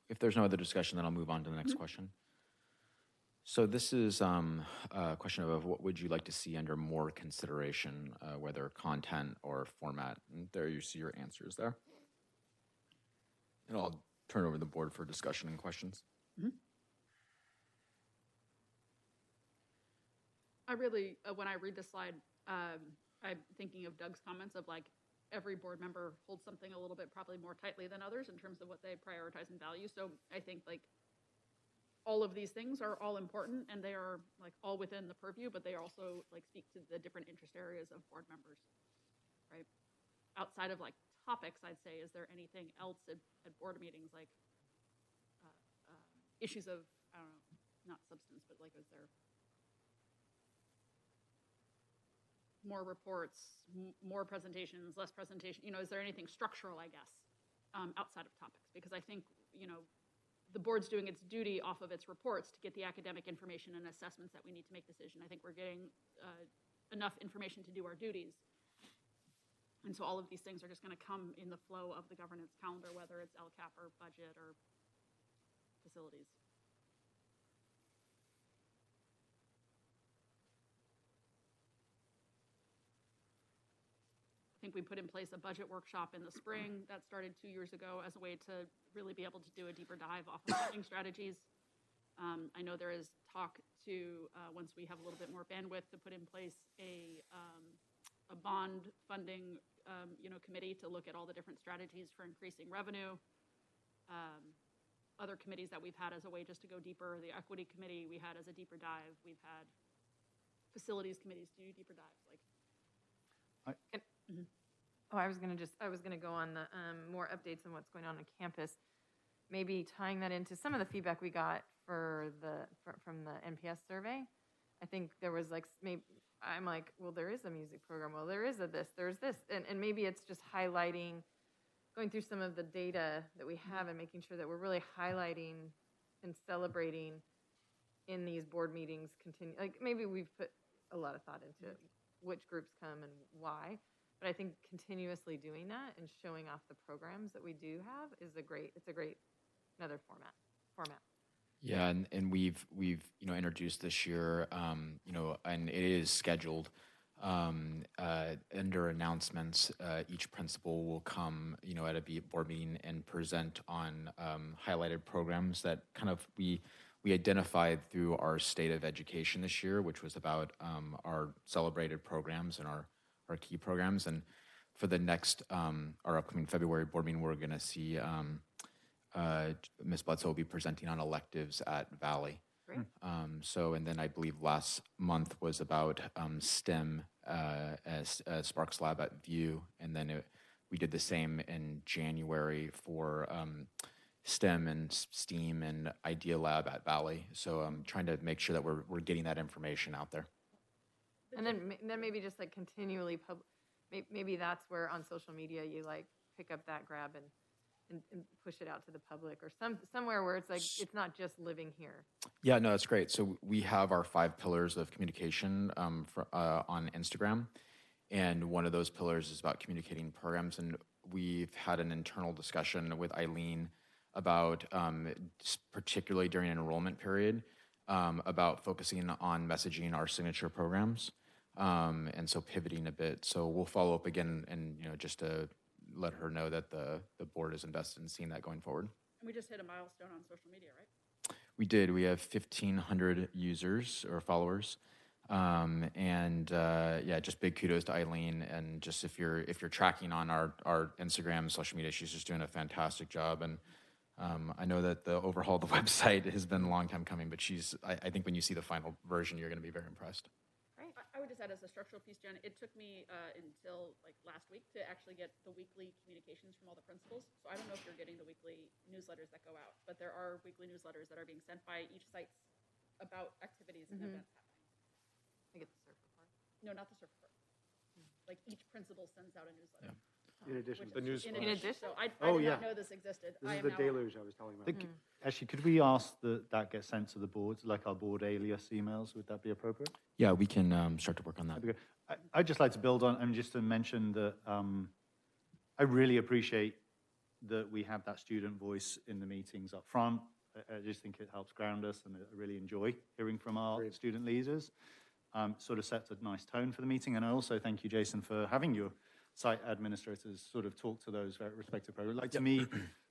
If there's no other discussion, then I'll move on to the next question. So this is a question of what would you like to see under more consideration, whether content or format. And there you see your answers there. And I'll turn over the board for discussion and questions. I really, when I read this slide, I'm thinking of Doug's comments of like every board member holds something a little bit probably more tightly than others in terms of what they prioritize and value. So I think like all of these things are all important and they are like all within the purview, but they also like speak to the different interest areas of board members, right? Outside of like topics, I'd say, is there anything else at board meetings like issues of, I don't know, not substance, but like is there more reports, more presentations, less presentation, you know, is there anything structural, I guess, outside of topics? Because I think, you know, the board's doing its duty off of its reports to get the academic information and assessments that we need to make decision. I think we're getting enough information to do our duties. And so all of these things are just going to come in the flow of the governance calendar, whether it's LCAP or budget or facilities. I think we put in place a budget workshop in the spring that started 2 years ago as a way to really be able to do a deeper dive off of funding strategies. I know there is talk to, once we have a little bit more bandwidth, to put in place a bond funding committee to look at all the different strategies for increasing revenue. Other committees that we've had as a way just to go deeper, the equity committee we had as a deeper dive. We've had facilities committees do deeper dives. I was gonna go on the more updates on what's going on campus. Maybe tying that into some of the feedback we got from the NPS survey. I think there was like I'm like, well, there is a music program. Well, there is there's this, and maybe it's just highlighting, going through some of the data that we have and making sure that we're really highlighting and celebrating in these board meetings. Like maybe we've put a lot of thought into which groups come and why. But I think continuously doing that and showing off the programs that we do have is another format. Yeah, and we've introduced this year, and it is scheduled under announcements. Each principal will come, at a board meeting and present on highlighted programs that kind of we identified through our state of education this year, which was about our celebrated programs and our key programs. And for the next, our upcoming February board meeting, we're going to see Ms. Bledsoe will be presenting on electives at Valley. Great. And then I believe last month was about STEM as Sparks Lab at View. And then we did the same in January for STEM and STEAM and Idea Lab at Valley. So I'm trying to make sure that we're getting that information out there. And then maybe just like continually maybe that's where on social media you like pick up that grab and push it out to the public, or somewhere where it's like it's not just living here. Yeah, no, that's great. So we have our 5 pillars of communication on Instagram, and one of those pillars is about communicating programs. And we've had an internal discussion with Eileen about, particularly during an enrollment period, about focusing on messaging our signature programs. And so pivoting a bit. So we'll follow up again and, just to let her know that the board is invested in seeing that going forward. And we just hit a milestone on social media, right? We did. We have 1,500 users or followers. Just big kudos to Eileen. And just if you're tracking on our Instagram, social media, she's just doing a fantastic job. And I know that the overhaul of the website has been a long time coming, but I think when you see the final version, you're going to be very impressed. I would just add as a structural piece, Jen, it took me until like last week to actually get the weekly communications from all the principals. So I don't know if you're getting the weekly newsletters that go out, but there are weekly newsletters that are being sent by each site about activities and events happening. I get the surf report. No, not the surf report. Like each principal sends out a newsletter. Yeah. In addition to The news. In addition? So I Oh, did yeah. not know this existed. This I is am the now- deluge I was telling about. Actually, could we ask that gets sent to the boards, like our board alias emails? Would that be appropriate? Yeah, we can start to work on that. That'd be good. I'd just like to build on, and just to mention that I really appreciate that we have that student voice in the meetings up front. I just think it helps ground us, and I really enjoy hearing from our Great. student leaders. Sort of sets a nice tone for the meeting. And I also thank you, Jason, for having your site administrators sort of talk to those respective programs. Like, to me,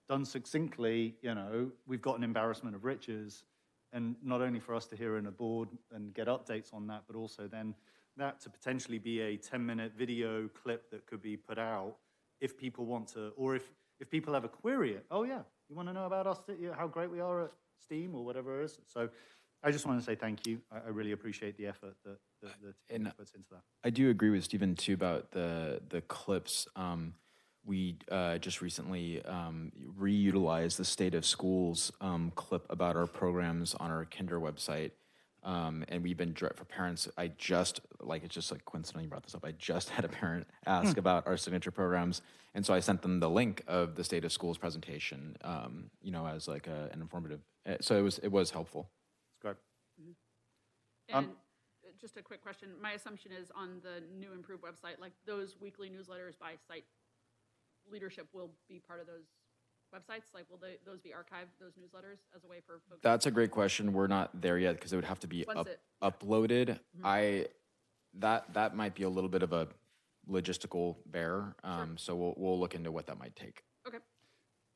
done succinctly, you know, we've got an embarrassment of riches, and not only for us to hear in a board and get updates on that, but also then that to potentially be a 10-minute video clip that could be put out if people want to, or if people ever query it. Oh yeah, you want to know about us, how great we are at STEAM or whatever it is. So I just want to say thank you. I really appreciate the effort that the team puts into that. I do agree with Stephen too about the clips. We just recently reutilized the State of Schools clip about our programs on our Kinder website. And we've been, for parents, it's just like coincidentally you brought this up, I just had a parent ask about our signature programs. And so I sent them the link of the State of Schools presentation, you know, as like an informative. So it was helpful. It's great. And just a quick question. My assumption is on the new improved website, like those weekly newsletters by site leadership will be part of those websites? Like, will those be archived, those newsletters, as a way for folks? That's a great question. We're not there yet because it would have to be uploaded. That might be a little bit of a logistical bear. So we'll look into what that might take. Okay.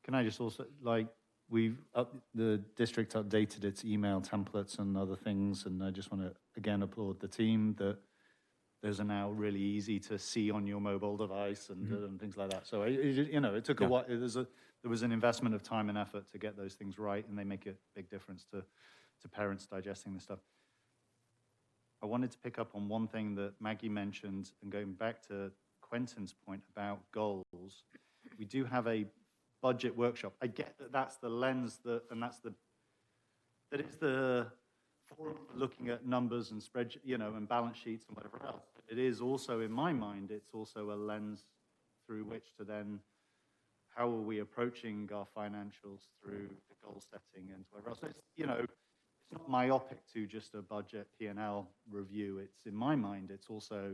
Can I just also, like, the district updated its email templates and other things, and I just want to again applaud the team that those are now really easy to see on your mobile device and things like that. So you know, it took a while. There was an investment of time and effort to get those things right, and they make a big difference to parents digesting this stuff. I wanted to pick up on one thing that Maggie mentioned, and going back to Quentin's point about goals. We do have a budget workshop. I get that that's the lens that it's the forum for looking at numbers and spreadsheets, you know, and balance sheets and whatever else. It is also, in my mind, it's also a lens through which to then, how are we approaching our financials through the goal setting and whatever else. So it's, you know, it's not myopic to just a budget P&L review. It's, in my mind, it's also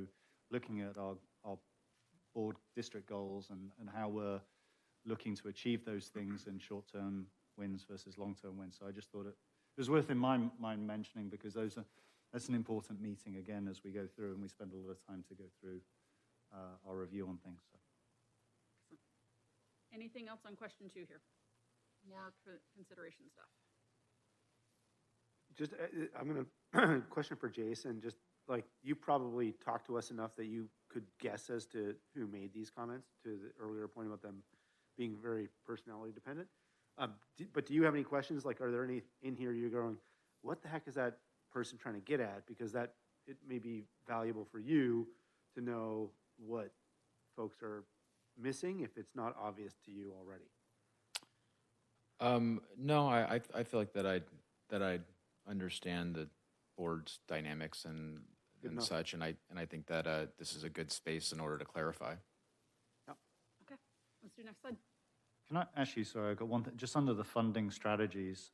looking at our board district goals and how we're looking to achieve those things in short-term wins versus long-term wins. So I just thought it was worth in my mind mentioning, because that's an important meeting again as we go through, and we spend a lot of time to go through our review on things. So. Anything else on question 2 here? More consideration stuff. Just, I'm going to question for Jason. Just like, you probably talked to us enough that you could guess as to who made these comments, to the earlier point about them being very personality dependent. But do you have any questions? Like, are there any in here you're going, what the heck is that person trying to get at? Because it may be valuable for you to know what folks are missing if it's not obvious to you already. No, I feel like that I understand the board's dynamics and such, and I think that this is a good space in order to clarify. Yep. Okay, let's do next slide. Can I actually, sorry, I got one thing, just under the funding strategies.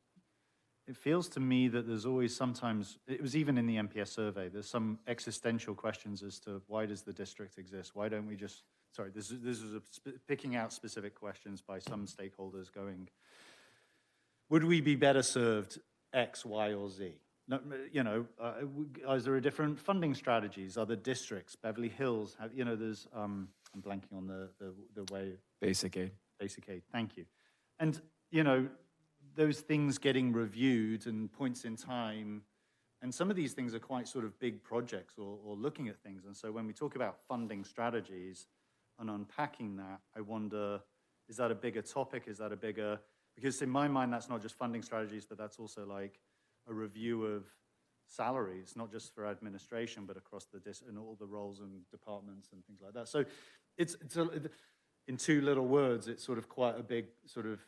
It feels to me that there's always sometimes, it was even in the MPS survey, there's some existential questions as to why does the district exist? Why don't we just, sorry, this is picking out specific questions by some stakeholders going, would we be better served X, Y, or Z? No, you know, is there a different funding strategies? Other districts, Beverly Hills, have, you know, there's, I'm blanking on the way. Basic aid. Basic aid, thank you. And, you know, those things getting reviewed and points in time, and some of these things are quite sort of big projects or looking at things. And so when we talk about funding strategies and unpacking that, I wonder, is that a bigger topic? Is that a bigger, because in my mind, that's not just funding strategies, but that's also like a review of salaries, not just for administration, but across and all the roles and departments and things like that. So it's in 2 little words, it's sort of quite a big sort of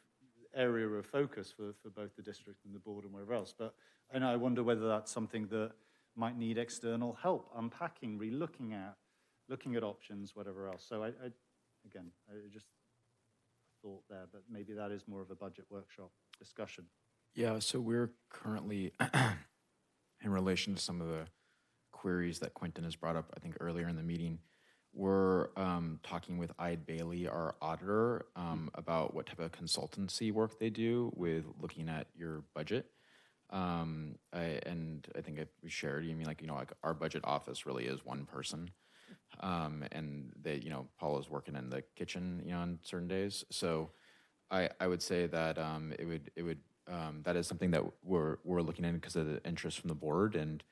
area of focus for both the district and the board and wherever else. But and I wonder whether that's something that might need external help, unpacking, looking at options, whatever else. So I just thought there, but maybe that is more of a budget workshop discussion. Yeah, so we're currently, in relation to some of the queries that Quentin has brought up, I think earlier in the meeting, we're talking talking with Ide Bailey, our auditor, about what type of consultancy work they do with looking at your budget. And I think we shared, like our budget office really is one person. And they, Paula's working in the kitchen, on certain days. So I would say that it would that is something that we're looking at because of the interest from the board, and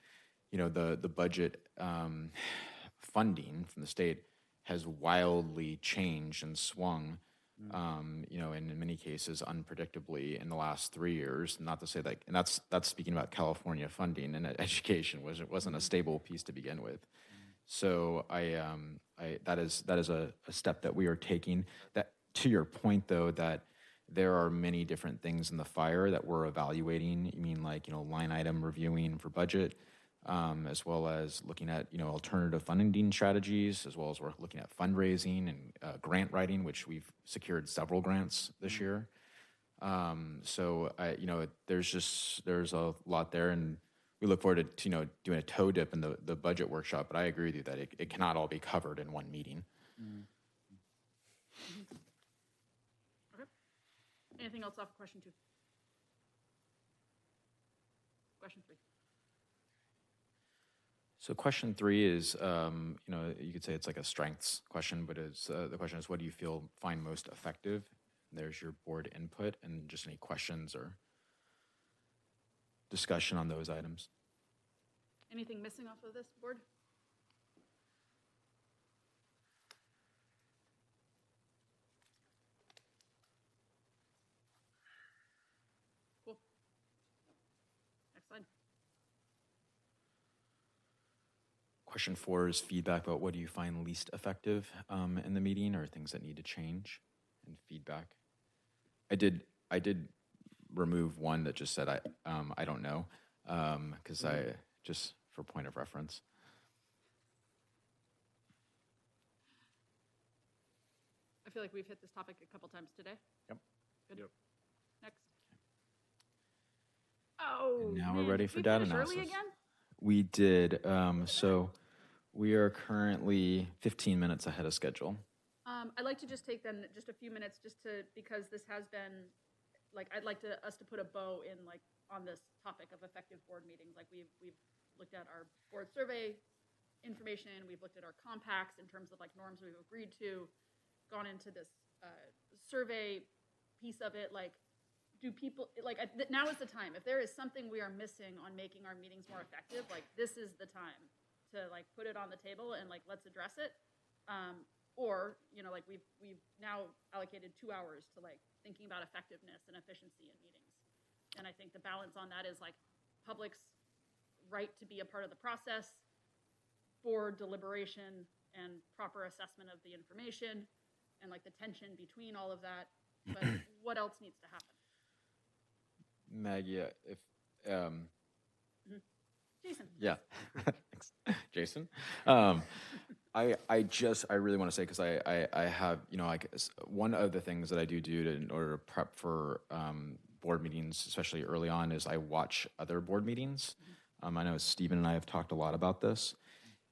the budget funding from the state has wildly changed and swung, in many cases unpredictably in the last 3 years. Not to say that, and that's speaking about California funding and education wasn't a stable piece to begin with. So that is a step that we are taking. That, to your point though, that there are many different things in the fire that we're evaluating. You mean like, line item reviewing for budget, as well as looking at, alternative funding strategies, as well as we're looking at fundraising and grant writing, which we've secured several grants this year. So there's a lot there, and we look forward to, doing a toe dip in the budget workshop. But I agree with you that it cannot all be covered in one meeting. Okay. Anything else off question 2? Question 3. So question 3 is, you could say it's like a strengths question, but the question is, what do you find most effective? And there's your board input and just any questions or discussion on those items. Anything missing off of this board? Cool. Next slide. Question 4 is feedback about what do you find least effective in the meeting, or things that need to change, and feedback. I did remove one that just said I don't know, because I just for point of reference. I feel like we've hit this topic a couple times today. Yep. Good. Yep. Next. Oh, And now man, we're ready did for we data finish analysis. early again? We did. So we are currently 15 minutes ahead of schedule. I'd like to just take then just a few minutes because this has been, like, I'd like us to put a bow in, like, on this topic of effective board meetings. Like, we've looked at our board survey information, we've looked at our compacts in terms of, like, norms we've agreed to, gone into this survey piece of it. Like, do people, like, now is the time. If there is something we are missing on making our meetings more effective, like, this is the time to, like, put it on the table and, like, let's address it. Or, like, we've now allocated 2 hours to, like, thinking about effectiveness and efficiency in meetings. And I think the balance on that is, like, public's right to be a part of the process, board deliberation and proper assessment of the information, and, like, the tension between all of that. But what else needs to happen? Maggie, if Jason. yeah, thanks, Jason. I really want to say, because I have, like, one of the things that I do in order to prep for board meetings, especially early on, is I watch other board meetings. I know Stephen and I have talked a lot about this.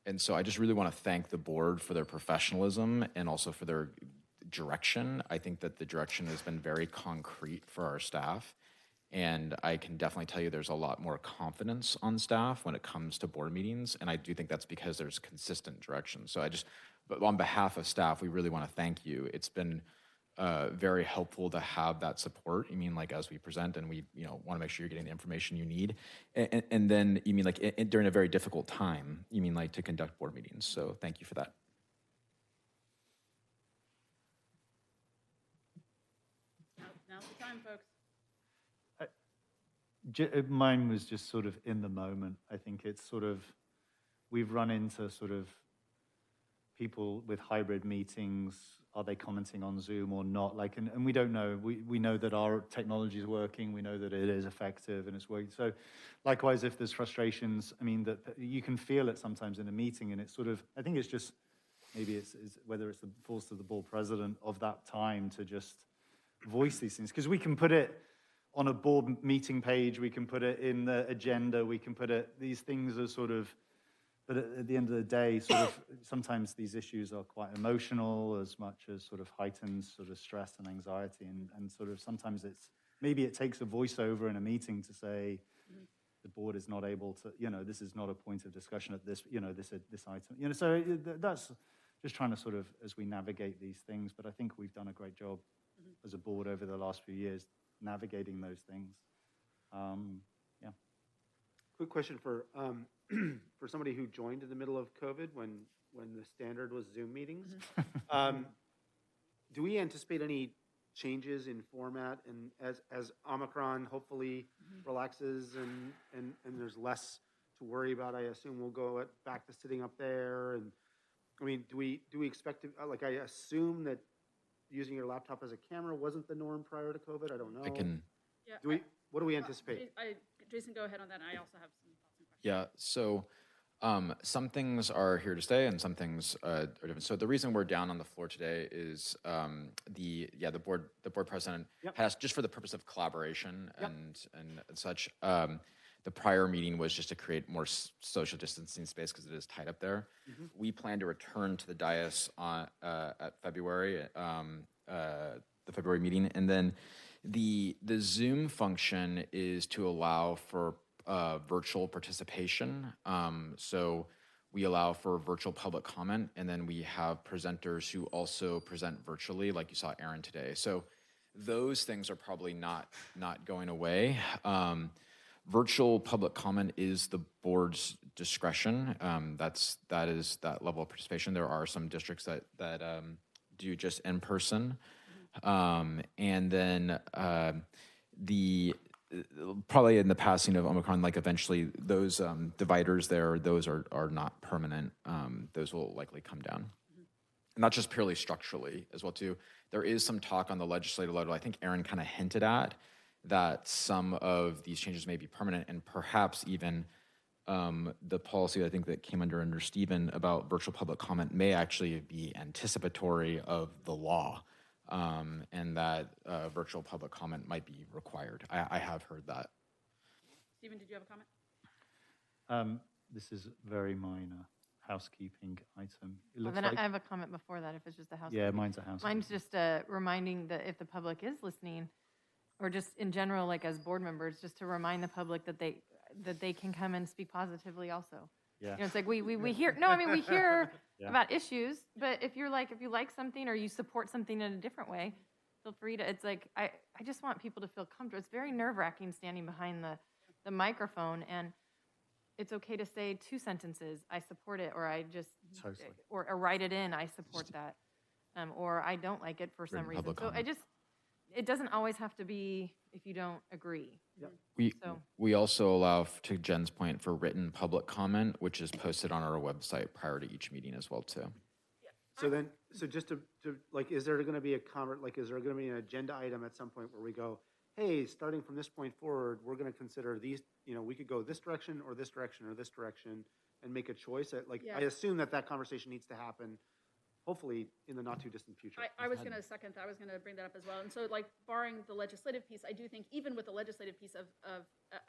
And so I just really want to thank the board for their professionalism and also for their direction. I think that the direction has been very concrete for our staff. And I can definitely tell you there's a lot more confidence on staff when it comes to board meetings. And I do think that's because there's consistent direction. So but on behalf of staff, we really want to thank you. It's been very helpful to have that support. Like, as we present, and we, want to make sure you're getting the information you need. And then, like, during a very difficult time, like, to conduct board meetings. So thank you for that. Now's the time, folks. Mine was just sort of in the moment. I think it's sort of, we've run into sort of people with hybrid meetings. Are they commenting on Zoom or not? Like, and we don't know. We know that our technology is working. We know that it is effective and it's working. So likewise, if there's frustrations, that you can feel it sometimes in a meeting, and it's sort of, I think it's just, maybe it's whether it's the falls to the board president of that time to just voice these things. Because we can put it on a board meeting page, we can put it in the agenda, we can put it, these things are sort of But at the end of the day, sort of, sometimes these issues are quite emotional as much as sort of heightened sort of stress and anxiety. And sort of sometimes maybe it takes a voiceover in a meeting to say, the board is not able to, this is not a point of discussion at this, this item. So that's just trying to sort of, as we navigate these things, but I think we've done a great job as a board over the last few years navigating those things. Yeah. Quick question for for somebody who joined in the middle of COVID when the standard was Zoom meetings. Do we anticipate any changes in format and as Omicron hopefully relaxes and there's less to worry about? I assume we'll go back to sitting up there. And I mean, do we expect to, I assume that using your laptop as a camera wasn't the norm prior to COVID? I don't know. Yeah. What do we anticipate? Jason, go ahead on that. I also have some thoughts and questions. Yeah, so some things are here to stay and some things are different. So the reason we're down on the floor today is the board president has, just for the purpose of collaboration and such, the prior meeting was just to create more social distancing space because it is tight up there. We plan to return to the dais at February, the February meeting, and then the Zoom function is to allow for virtual participation. So we allow for virtual public comment, and then we have presenters who also present virtually, like you saw Aaron today. So those things are probably not going away. Virtual public comment is the board's discretion. That is that level of participation. There are some districts that do just in person, and then probably in the passing of Omicron, like eventually those dividers there, those are not permanent. Those will likely come down. Not just purely structurally as well too. There is some talk on the legislative level, I think Aaron kind of hinted at, that some of these changes may be permanent, and perhaps even the policy I think that came under Stephen about virtual public comment may actually be anticipatory of the law, and that virtual public comment might be required. I have heard that. Stephen, did you have a comment? This is very minor housekeeping item. Well, then I have a comment before that if it's just a housekeeping. Yeah, mine's a housekeeping. Mine's just reminding that if the public is listening, or just in general, like as board members, just to remind the public that they can come and speak positively also. Yeah. It's like we hear, we hear about issues, but if you like something or you support something in a different way, feel free to, it's like, I just want people to feel comfortable. It's very nerve-wracking standing behind the microphone, and it's okay to say 2 sentences, I support it, or I just, Totally. or write it in, I support that, or I don't like it for some reason. So it doesn't always have to be if you don't agree. We also allow, to Jen's point, for written public comment, which is posted on our website prior to each meeting as well too. So just to is there going to be is there going to be an agenda item at some point where we go, hey, starting from this point forward, we're going to consider these, we could go this direction or this direction or this direction and make a choice. I assume that conversation needs to happen hopefully in the not too distant future. I was going to second that. I was going to bring that up as well. And so barring the legislative piece, I do think even with the legislative piece of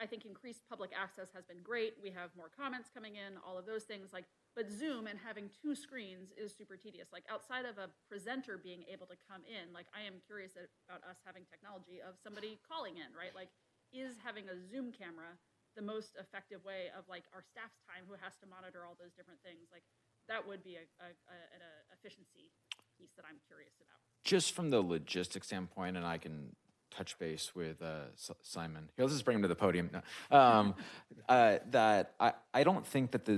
I think increased public access has been great. We have more comments coming in, all of those things but Zoom and having 2 screens is super tedious. Outside of a presenter being able to come in, I am curious about us having technology of somebody calling in, right? Is having a Zoom camera the most effective way of our staff's time who has to monitor all those different things? That would be an efficiency piece that I'm curious about. Just from the logistics standpoint, and I can touch base with Simon. Here, let's just bring him to the podium. That I don't think that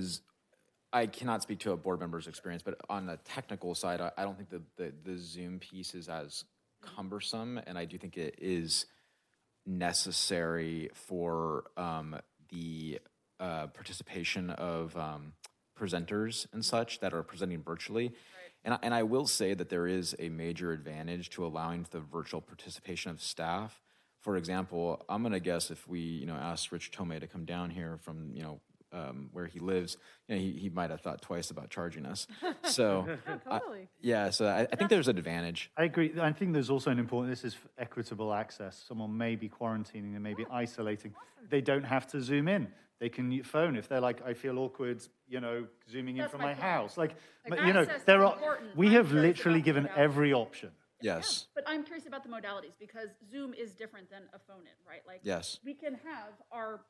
I cannot speak to a board member's experience, but on the technical side, I don't think the Zoom piece is as cumbersome, and I do think it is necessary for the participation of presenters and such that are presenting virtually. Right. And I will say that there is a major advantage to allowing the virtual participation of staff. For example, I'm going to guess if we, asked Rich Tomei to come down here from, where he lives, he might have thought twice about charging us. So Totally. yeah, so I think there's an advantage. I agree. I think there's also an important, this is equitable access. Someone may be quarantining, they may be isolating. They don't have to zoom in. They can phone if they're like, I feel awkward, zooming in That's from my my point. house. Like, Like, you know, access is there are, important. we I'm have curious literally about the given modalities. every option. Yes. But I'm curious about the modalities because Zoom is different than a phone in, right? Like, Yes. we can have our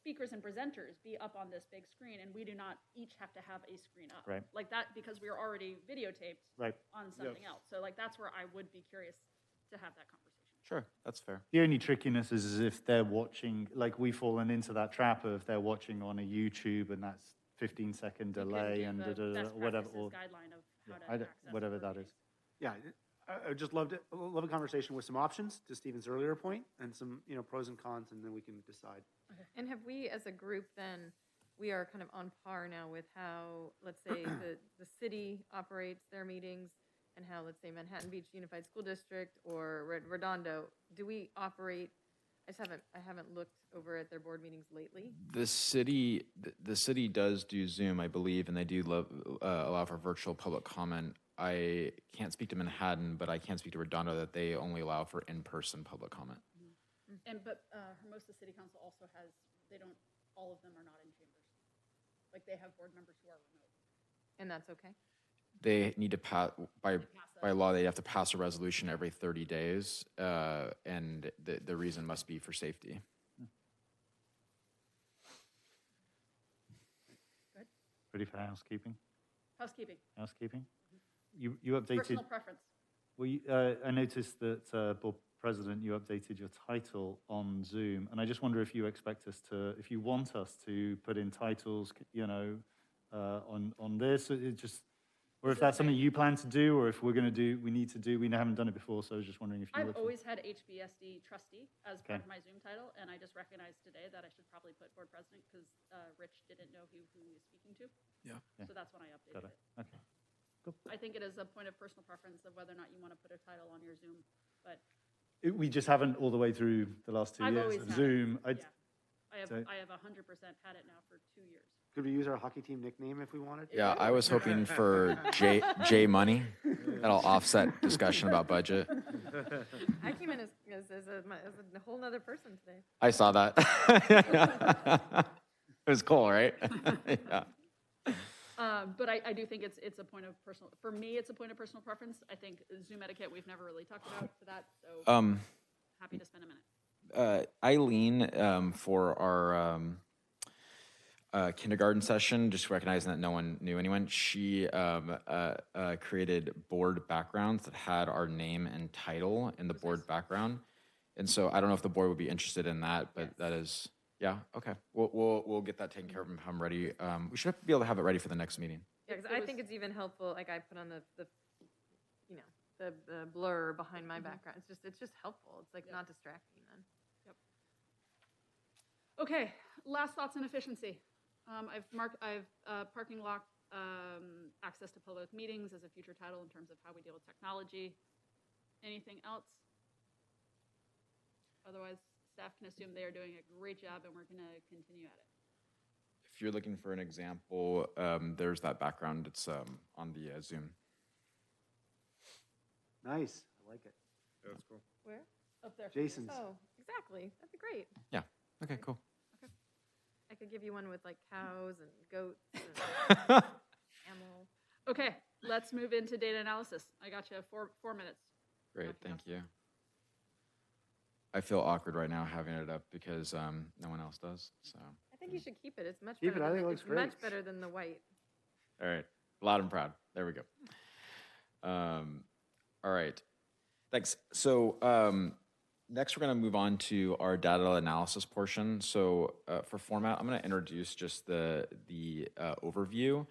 speakers and presenters be up on this big screen, and we do not each have to have a screen up. Right. Like that, because we are already videotaped Right. on something else. So like that's where I would be curious to have that conversation. Sure, that's fair. The only trickiness is if they're watching, like we've fallen into that trap of they're watching on a YouTube and that's 15-second You could delay do and the best whatever, practices or guideline of how to I don't- access whatever board that is. meetings. Yeah, I would just love a conversation with some options to Stephen's earlier point and some, pros and cons, and then we can decide. And have we, as a group, then, we are kind of on par now with how, let's say, the city operates their meetings and how, let's say, Manhattan Beach Unified School District or Redondo, do we operate, I haven't looked over at their board meetings lately. The city does do Zoom, I believe, and they do allow for virtual public comment. I can't speak to Manhattan, but I can speak to Redondo that they only allow for in-person public comment. But Hermosa City Council also has, all of them are not in chambers. Like they have board members who are remote. And that's okay? They need to pass, by a- law, they have to pass a resolution every 30 days, and the reason must be for safety. Ready for housekeeping? Housekeeping, Housekeeping? You updated, personal preference. well, I noticed that, Board President, you updated your title on Zoom, and I just wonder if you expect us to, if you want us to put in titles, on this, or if that's something you plan to do, or if we haven't done it before, so I was just wondering if you I've would. always had HBSD trustee as part Okay. of my Zoom title, and I just recognized today that I should probably put board president because Rich didn't know who he was speaking to. Yeah. So that's when I updated Got it. it. Okay. I think it is a point of personal preference of whether or not you want to put a title on your Zoom, but We just haven't all the way through the last 2 I've years always of had it. Zoom. yeah. I so- have 100% had it now for 2 years. Could we use our hockey team nickname if we wanted? Yeah, I was hoping for J Money. That'll offset discussion about budget. I came in as a whole nother person today. I saw that. It was cool, right? Yeah. But I do think it's a point of personal, for me, it's a point of personal preference. I think Zoom etiquette, we've never really talked about for that, so happy to spend a minute. Eileen, for our kindergarten session, just recognizing that no one knew anyone, she created board backgrounds that had our name and title in the board background. And so I don't know if the board would be interested in that, but that is, yeah, okay. We'll get that taken care of if I'm ready. We should be able to have it ready for the next meeting. Yeah, because I think it's even helpful, like I put on the blur behind my background. It's just helpful. It's like not distracting then. Okay, last thoughts on efficiency. I've parking lot access to public meetings as a future title in terms of how we deal with technology. Anything else? Otherwise, staff can assume they are doing a great job and we're going to continue at it. If you're looking for an example, there's that background. It's on the Zoom. Nice, I like it. Yeah, that's cool. Where? Up there. Jason's. Oh, exactly. That'd be great. Yeah. Okay, cool. I could give you one with like cows and goats and camel. Okay, let's move into data analysis. I got you 4 minutes. Great, thank you. I feel awkward right now having it up because no one else does. So. I think you should keep it. It's much Keep better. it. I Than think it the, looks it's great. much better than the white. All right, loud and proud. There we go. All right, thanks. So next we're going to move on to our data analysis portion. So for format, I'm going to introduce just the overview,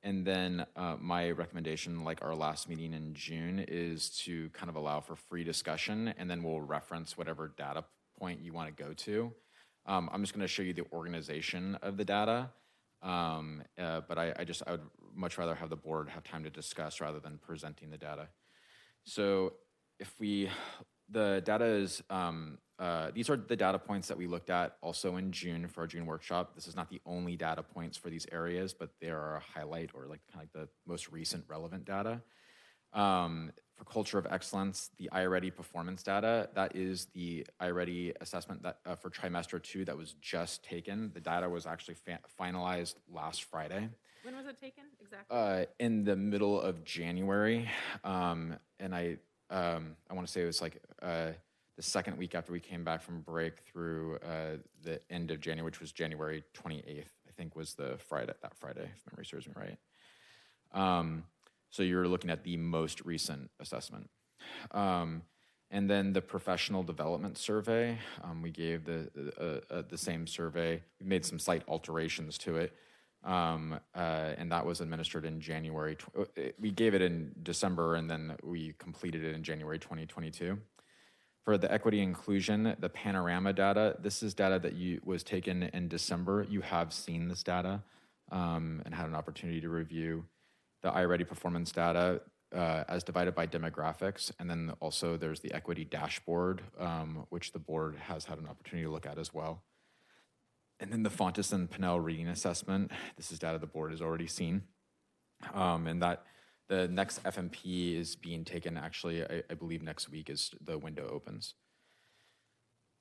and then my recommendation, like our last meeting in June, is to kind of allow for free discussion, and then we'll reference whatever data point you want to go to. I'm just going to show you the organization of the data, but I would much rather have the board have time to discuss rather than presenting the data. So if the data is these are the data points that we looked at also in June for our June workshop. This is not the only data points for these areas, but they are a highlight or like kind of like the most recent relevant data. For culture of excellence, the iReady performance data, that is the iReady assessment that for trimester 2 that was just taken. The data was actually finalized last Friday. When was it taken exactly? In the middle of January, and I want to say it was like the second week after we came back from break through the end of January, which was January 28th, I think was that Friday, if memory serves me right. So you're looking at the most recent assessment. And then the professional development survey, we gave the same survey. We made some slight alterations to it. And that was administered in January. We gave it in December, and then we completed it in January 2022. For the equity inclusion, the panorama data, this is data that was taken in December. You have seen this data and had an opportunity to review. The iReady performance data as divided by demographics, and then also there's the equity dashboard, which the board has had an opportunity to look at as well. And then the Fontes and Pinnell reading assessment, this is data the board has already seen. And that the next FMP is being taken actually, I believe next week as the window opens.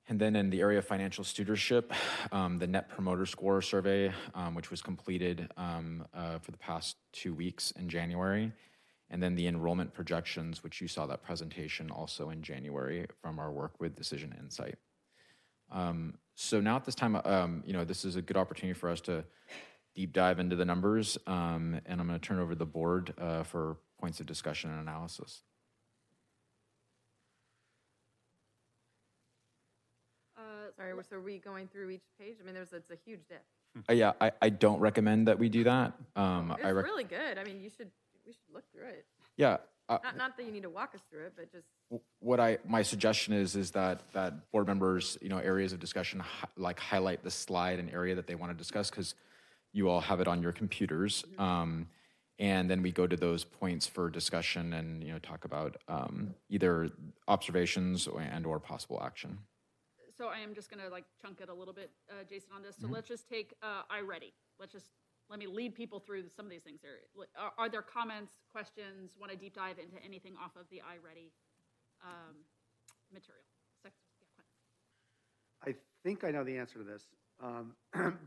And then in the area of financial stewardship, the Net Promoter Score survey, which was completed for the past 2 weeks in January, and then the enrollment projections, which you saw that presentation also in January from our work with Decision Insight. So now at this time, this is a good opportunity for us to deep dive into the numbers, and I'm going to turn over to the board for points of discussion and analysis. Sorry, so are we going through each page? I mean, it's a huge dip. Yeah, I don't recommend that we do that. It's really good. I mean, we should look through it. Yeah. Not that you need to walk us through it, but just. My suggestion is that board members, areas of discussion, highlight the slide and area that they want to discuss, because you all have it on your computers. Mm-hmm. And then we go to those points for discussion and, talk about either observations or possible action. So I am just going to chunk it a little bit, Jason, on this. So let's just take iReady. Let me lead people through some of these things here. Are there comments, questions, want to deep dive into anything off of the iReady material? I think I know the answer to this,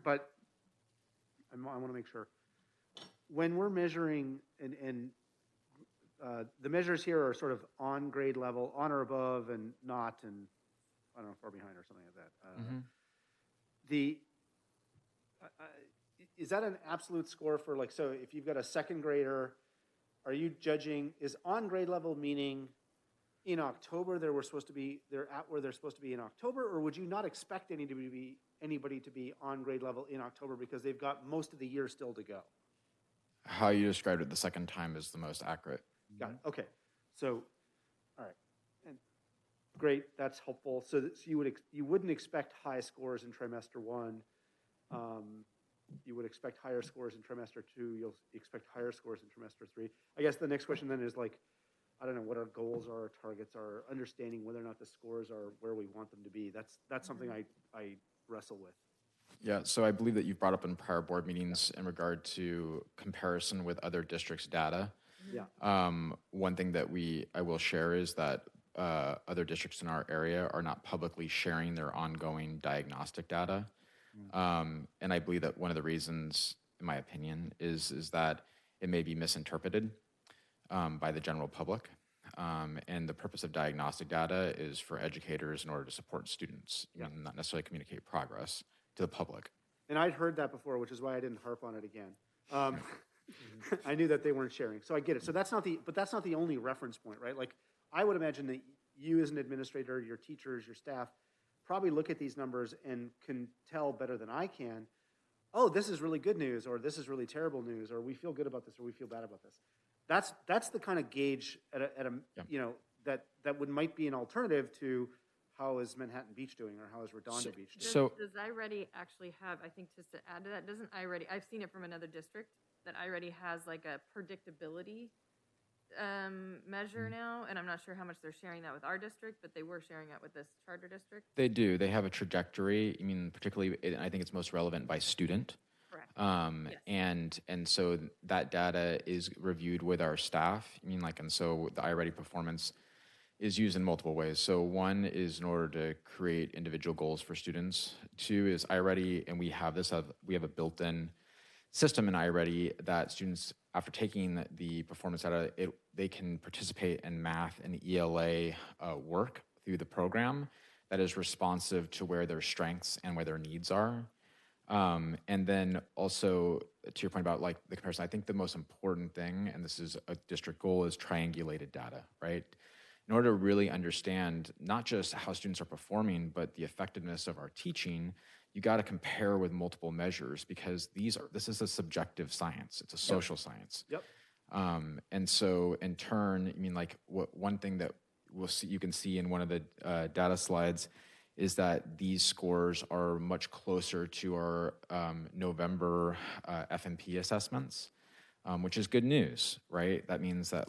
but I want to make sure. When we're measuring, and the measures here are sort of on grade level, on or above, and not, and I don't know, far behind or something like that. Is that an absolute score for so if you've got a second grader, are you judging, is on grade level meaning in October they're at where they're supposed to be in October, or would you not expect anybody to be on grade level in October because they've got most of the year still to go? How you described it the second time is the most accurate. Got it. Okay. So, all right. And great. That's helpful. So you wouldn't expect high scores in trimester 1. You would expect higher scores in trimester 2. You'll expect higher scores in trimester 3. I guess the next question then is I don't know what our goals are, our targets are, understanding whether or not the scores are where we want them to be. That's something I wrestle with. Yeah, so I believe that you've brought up in prior board meetings in regard to comparison with other districts' data. Yeah. One thing that I will share is that other districts in our area are not publicly sharing their ongoing diagnostic data. And I believe that one of the reasons, in my opinion, is that it may be misinterpreted by the general public. And the purpose of diagnostic data is for educators in order to support students, and not necessarily communicate progress to the public. And I'd heard that before, which is why I didn't harp on it again. I knew that they weren't sharing, so I get it. So that's not the only reference point, right? I would imagine that you as an administrator, your teachers, your staff, probably look at these numbers and can tell better than I can, oh, this is really good news, or this is really terrible news, or we feel good about this, or we feel bad about this. That's the kind of gauge that might be an alternative to how is Manhattan Beach doing, or how is Redondo Beach doing. Does iReady actually have, I think just to add to that, doesn't iReady, I've seen it from another district, that iReady has a predictability measure now, and I'm not sure how much they're sharing that with our district, but they were sharing it with this charter district. They do. They have a trajectory. I mean, particularly, I think it's most relevant by student. Correct. Yes. And so that data is reviewed with our staff. I mean, like, and so the iReady performance is used in multiple ways. So one is in order to create individual goals for students. Two is iReady, and we have a built-in system in iReady that students, after taking the performance data, they can participate in math and ELA work through the program that is responsive to where their strengths and where their needs are. And then also to your point about like the comparison, I think the most important thing, and this is a district goal, is triangulated data, right? In order to really understand not just how students are performing, but the effectiveness of our teaching, you got to compare with multiple measures because this is a subjective science. It's a social science. Yep. And so in turn, I mean, like one thing that you can see in one of the data slides is that these scores are much closer to our November FMP assessments, which is good news, right? That means that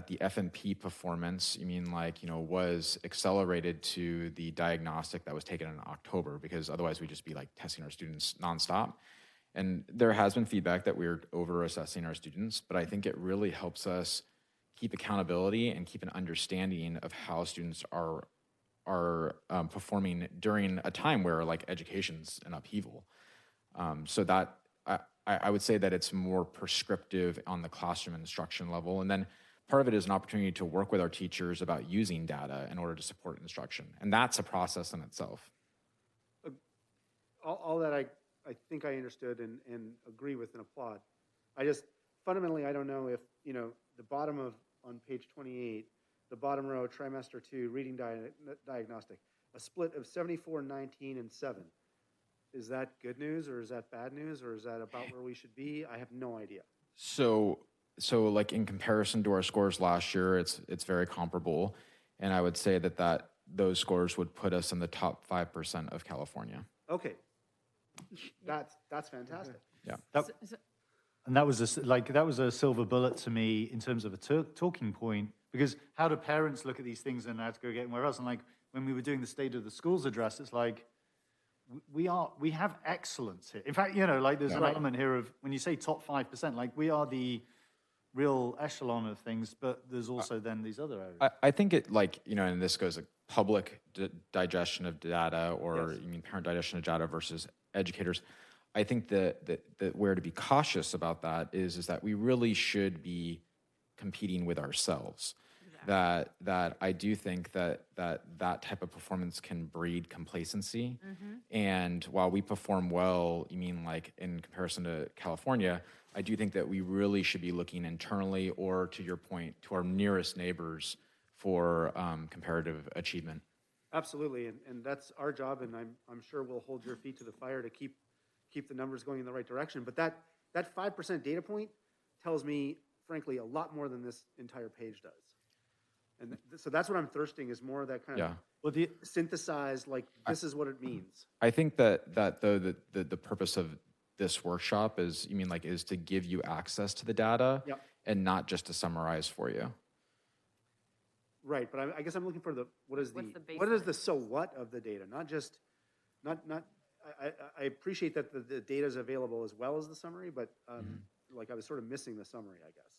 the FMP performance, was accelerated to the diagnostic that was taken in October, because otherwise we'd just be like testing our students nonstop. And there has been feedback that we're over-assessing our students, but I think it really helps us keep accountability and keep an understanding of how students are performing during a time where like education's in upheaval. So that I would say that it's more prescriptive on the classroom instruction level. And then part of it is an opportunity to work with our teachers about using data in order to support instruction. And that's a process in itself. All that I think I understood and agree with and applaud. Fundamentally, I don't know if, the bottom on page 28, the bottom row, trimester 2, reading diagnostic, a split of 74, 19, and 7. Is that good news, or is that bad news, or is that about where we should be? I have no idea. So like in comparison to our scores last year, it's very comparable. And I would say that those scores would put us in the top 5% of California. Okay. That's fantastic. Yeah. And that was a silver bullet to me in terms of a talking point, because how do parents look at these things and how to go get anywhere else? And like when we were doing the State of the Schools address, it's like we have excellence here. In fact, there's an element here of when you say top 5%, like we are the real echelon of things, but there's also then these other areas. I think it and this goes like public digestion of data, or Yes. you mean parent digestion of data versus educators. I think that where to be cautious about that is that we really should be competing with ourselves. Exactly. That I do think that type of performance can breed complacency. Mm-hmm. And while we perform well, in comparison to California, I do think that we really should be looking internally, or to your point, to our nearest neighbors for comparative achievement. Absolutely, and that's our job, and I'm sure we'll hold your feet to the fire to keep the numbers going in the right direction. But that 5% data point tells me, frankly, a lot more than this entire page does. And so that's what I'm thirsting, is more of that kind of synthesized, like this is what it means. I think that though the purpose of this workshop is to give you access to the data, Yep. and not just to summarize for you. Right, but I guess I'm looking for what is the so what of the data, not just I appreciate that the data is available as well as the summary, but I was sort of missing the summary, I guess.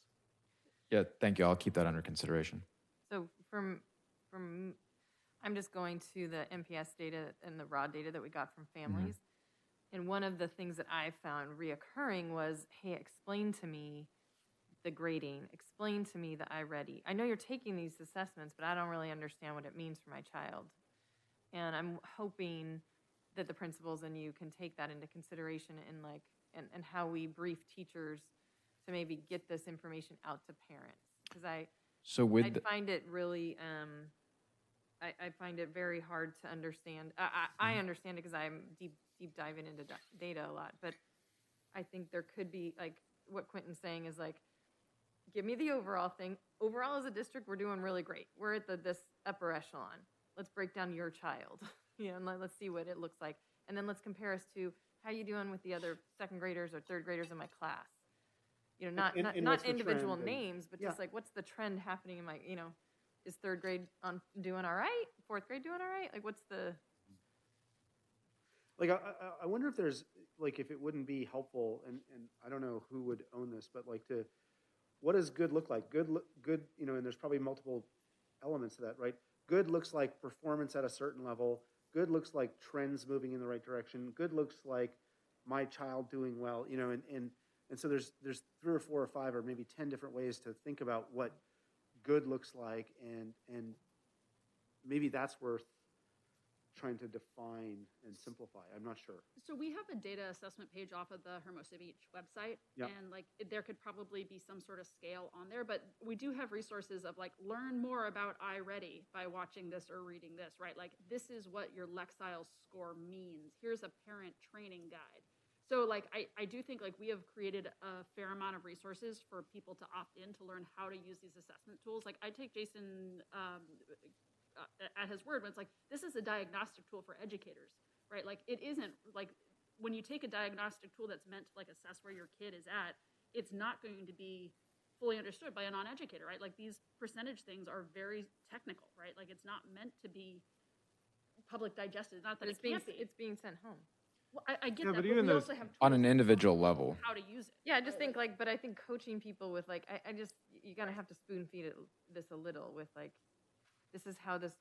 Yeah, thank you. I'll keep that under consideration. So from I'm just going to the MPS data and the raw data that we got from families. Mm-hmm. And one of the things that I found reoccurring was, hey, explain to me the grading, explain to me the iReady. I know you're taking these assessments, but I don't really understand what it means for my child. And I'm hoping that the principals and you can take that into consideration and how we brief teachers to maybe get this information out to parents. Because I find it really, I find it very hard to understand. I understand it because I'm deep diving into data a lot, but I think there could be, like what Quentin's saying is like, give me the overall thing. Overall, as a district, we're doing really great. We're at this upper echelon. Let's break down your child, and let's see what it looks like. And then let's compare us to how you doing with the other second graders or third graders in my class. not And- not, and not what's the individual trend and- names, but yeah. just like what's the trend happening in my, is third grade doing all right? Fourth grade doing all right? Like what's the Like, I wonder if there's, like, if it wouldn't be helpful, and I don't know who would own this, but like what does good look like? Good, and there's probably multiple elements to that, right? Good looks like performance at a certain level. Good looks like trends moving in the right direction. Good looks like my child doing well, and so there's 3 or 4 or 5 or maybe 10 different ways to think about what good looks like, and maybe that's worth trying to define and simplify. I'm not sure. So we have a data assessment page off of the Hermosa Beach website, Yep. and like there could probably be some sort of scale on there, but we do have resources of like learn more about iReady by watching this or reading this, right? Like this is what your Lexile score means. Here's a parent training guide. So like I do think like we have created a fair amount of resources for people to opt in to learn how to use these assessment tools. Like I take Jason at his word when it's like, this is a diagnostic tool for educators, right? Like it isn't like when you take a diagnostic tool that's meant to like assess where your kid is at, it's not going to be fully understood by a non-educator, right? Like these percentage things are very technical, right? Like it's not meant to be public digested. Not that it's it being can't be. it's being sent home. Well, I get Yeah, that, but but even we those- also have On an tools individual level. how to use it. Yeah, I just right? think like, but I think coaching people with like, I just, you gotta have to spoon feed it this a little with like, this is how this,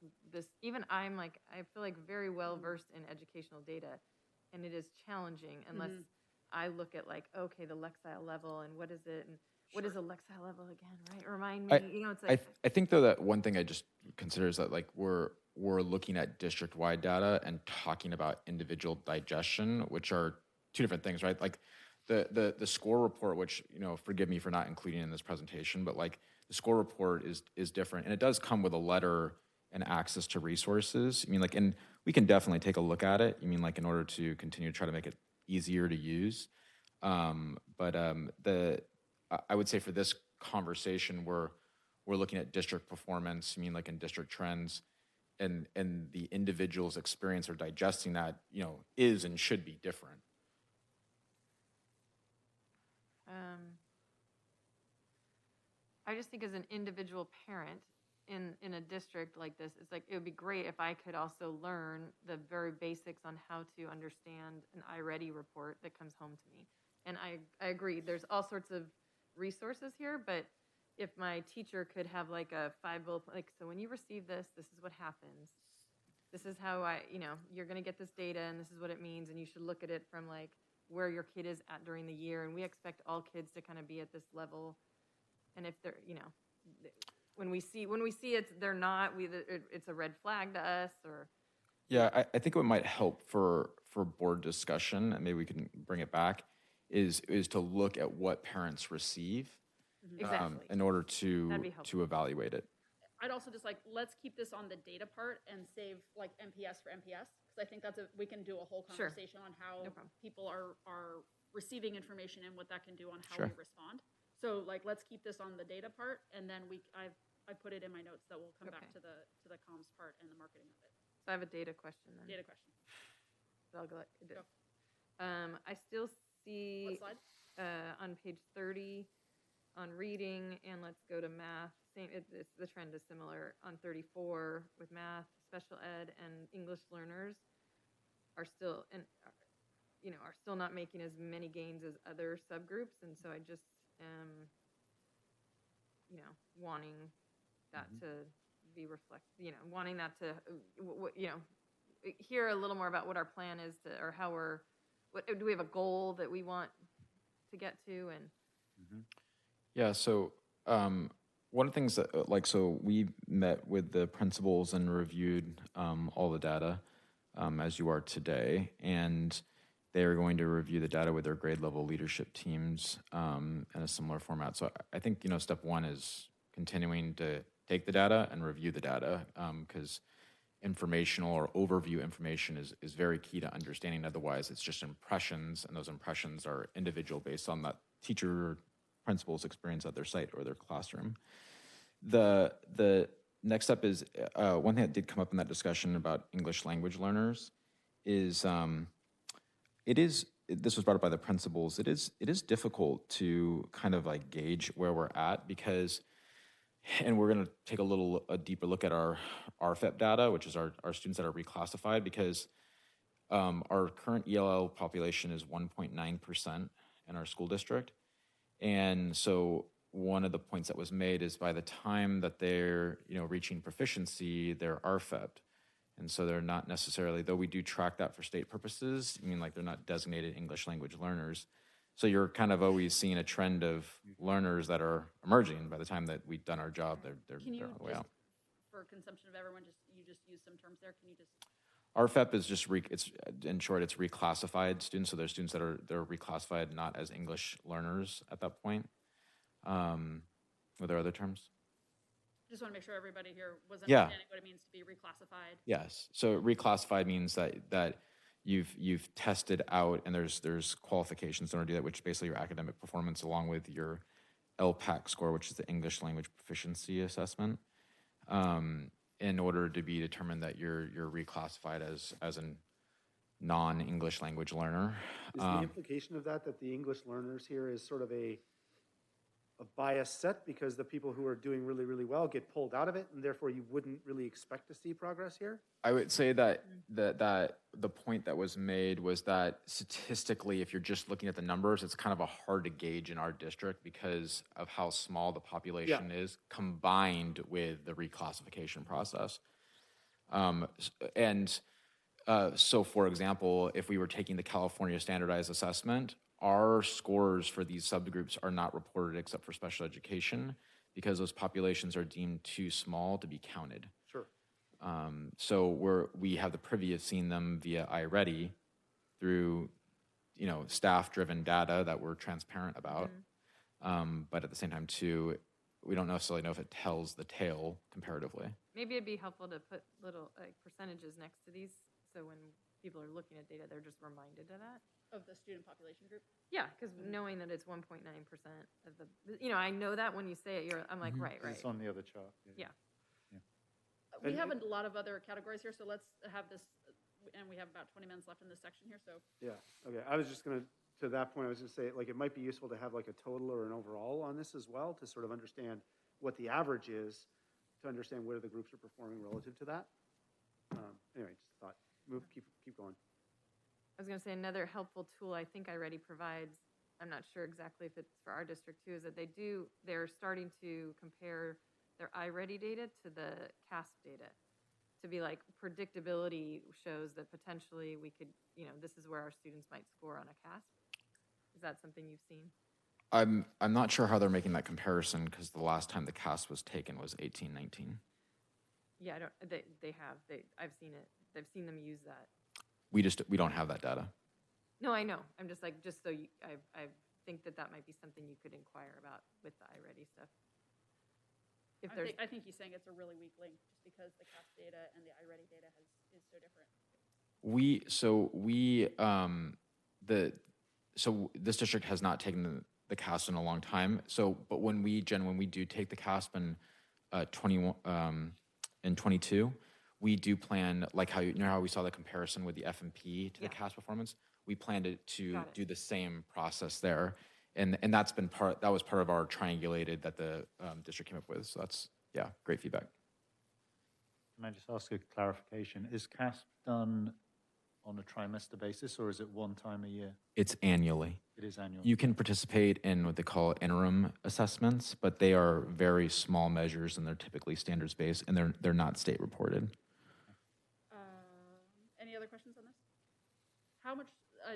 even I'm like, I feel like very well versed in educational data, and it is challenging unless I look at like, okay, the Lexile level and what is it, and what is a Lexile level again, right? Remind me, it's like, I think though that one thing I just consider is that like we're looking at district-wide data and talking about individual digestion, which are two different things, right? Like the score report, which forgive me for not including in this presentation, but like the score report is different, and it does come with a letter and access to resources. I mean, like, and we can definitely take a look at it. I mean, like, in order to continue to try to make it easier to use. I would say for this conversation, we're looking at district performance. I mean, like in district trends, and the individual's experience or digesting that, is and should be different. I just think as an individual parent in a district like this, it's like, it would be great if I could also learn the very basics on how to understand an iReady report that comes home to me. And I agree, there's all sorts of resources here, but if my teacher could have like a 5 bullet, like, so when you receive this, this is what happens. This is how you're going to get this data, and this is what it means, and you should look at it from like where your kid is at during the year, and we expect all kids to kind of be at this level. And if they're, when we see it, they're not, it's a red flag to us, or. Yeah, I think what might help for board discussion, and maybe we can bring it back, is to look at what parents receive Exactly. in order That'd be to helpful. evaluate it. I'd also just like, let's keep this on the data part and save like MPS for MPS, because I think we can do a whole Sure. conversation on how No problem. people are receiving information and what that can do on how Sure. we respond. So like, let's keep this on the data part, and then I put it in my notes that we'll come back Okay. to the comms part and the marketing of it. So I have a data question then. Data question. So I'll go. Go. I still see What slide? on page 30 on reading, and let's go to math. Same. The trend is similar on 34 with math, special ed, and English learners are still are still not making as many gains as other subgroups, and so I just am wanting that to be wanting that to hear a little more about what our plan is or how do we have a goal that we want to get to, and Yeah, so one of the things that, so we met with the principals and reviewed all the data as you are today, and they are going to review the data with their grade level leadership teams in a similar format. So I think, step one is continuing to take the data and review the data, because informational or overview information is very key to understanding. Otherwise, it's just impressions, and those impressions are individual based on that teacher or principal's experience at their site or their classroom. The next step is one thing that did come up in that discussion about English language learners is it is this was brought up by the principals. It is difficult to kind of like gauge where we're at because, and we're going to take a deeper look at our RFEP data, which is our students that are reclassified, because our current ELL population is 1.9% in our school district. And so one of the points that was made is by the time that they're, reaching proficiency, they're RFEP'd. And so they're not necessarily, though we do track that for state purposes, like they're not designated English language learners. So you're kind of always seeing a trend of learners that are emerging. By the time that we've done our job, they're Can you on the way just, out. for consumption of everyone, you just use some terms there? Can you just? RFEP is just, it's in short, it's reclassified students. So there's students that they're reclassified not as English learners at that point. Were there other terms? Just want to make sure everybody here was Yeah. understanding what it means to be reclassified. Yes. So reclassified means that you've tested out, and there's qualifications in order to do that, which is basically your academic performance along with your LPAC score, which is the English Language Proficiency Assessment, in order to be determined that you're reclassified as a non-English language learner. Is the implication of that the English learners here is sort of a bias set because the people who are doing really, really well get pulled out of it, and therefore you wouldn't really expect to see progress here? I would say that the point that was made was that statistically, if you're just looking at the numbers, it's kind of a hard to gauge in our district because of how small the population is combined with the reclassification process. So for example, if we were taking the California Standardized Assessment, our scores for these subgroups are not reported except for special education because those populations are deemed too small to be counted. Sure. So we have the privy of seeing them via iReady through, staff-driven data that we're transparent about. But at the same time, too, we don't necessarily know if it tells the tale comparatively. Maybe it'd be helpful to put little percentages next to these, so when people are looking at data, they're just reminded of that. Of the student population group? Yeah, because knowing that it's 1.9% of the, I know that when you say it, I'm like, right. It's on the other chart. Yeah. We have a lot of other categories here, so let's have this, and we have about 20 minutes left in this section here, so. Yeah, okay. I was just going to that point, I was going to say, it might be useful to have a total or an overall on this as well to sort of understand what the average is, to understand where the groups are performing relative to that. Anyway, just thought, keep going. I was going to say another helpful tool I think iReady provides, I'm not sure exactly if it's for our district too, is that they're starting to compare their iReady data to the CASP data to be like predictability shows that potentially we could, this is where our students might score on a CASP. Is that something you've seen? I'm not sure how they're making that comparison because the last time the CASP was taken was 18-19. Yeah, I've seen it. I've seen them use that. We don't have that data. No, I know. I'm just so I think that might be something you could inquire about with the iReady stuff. I think he's saying it's a really weak link just because the CASP data and the iReady data is so different. So this district has not taken the CASP in a long time. But when we do take the CASP in 22, we do plan, like how we saw the comparison with the FMP to the CASP performance. We planned to do the same process there, and that was part of our triangulated that the district came up with. So that's great feedback. Can I just ask a clarification? Is CASP done on a trimester basis, or is it one time a year? It's annually. It is annual. You can participate in what they call interim assessments, but they are very small measures, and they're typically standards-based, and they're not state reported. Any other questions on this? How much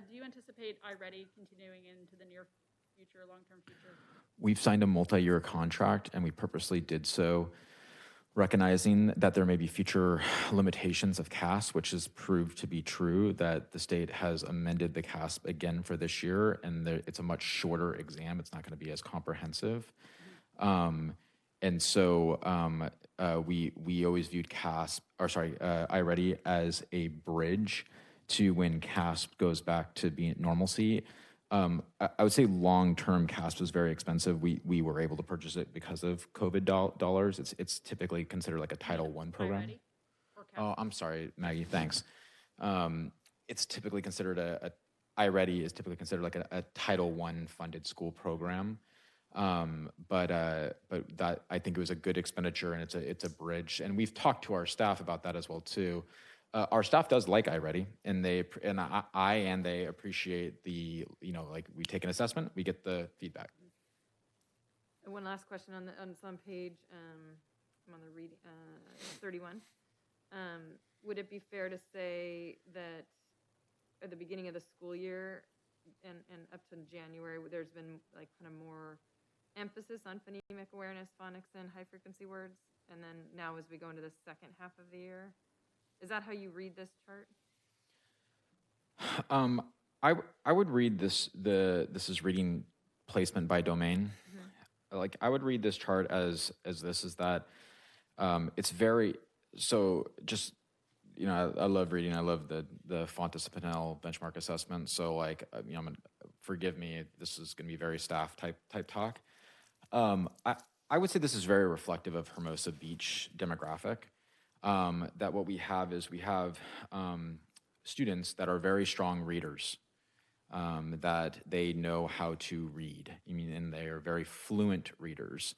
do you anticipate iReady continuing into the near future, long-term future? We've signed a multi-year contract, and we purposely did so, recognizing that there may be future limitations of CASP, which has proved to be true, that the state has amended the CASP again for this year, and it's a much shorter exam. It's not going to be as comprehensive. And so we always viewed iReady as a bridge to when CASP goes back to being normalcy. I would say long-term CASP is very expensive. We were able to purchase it because of COVID dollars. It's typically considered like a Title I program. Or CASP? Oh, I'm sorry, Maggie. Thanks. It's typically considered iReady is typically considered like a Title I funded school program. But that, I think it was a good expenditure, and it's a bridge. And we've talked to our staff about that as well too. Our staff does like iReady, and they appreciate the, like, we take an assessment, we get the feedback. And one last question on some page, I'm on the reading, 31. Would it be fair to say that at the beginning of the school year and up to January, there's been like kind of more emphasis on phonemic awareness, phonics, and high frequency words, and then now as we go into the second half of the year, is that how you read this chart? I would read this is reading placement by domain. Mm-hmm. Like, I would read this chart as this is that it's very, so just, I love reading. I love the Fontes-Pinnell benchmark assessment. So like, forgive me, this is going to be very staff type talk. I would say this is very reflective of Hermosa Beach demographic. That what we have is students that are very strong readers, that they know how to read. And they are very fluent readers.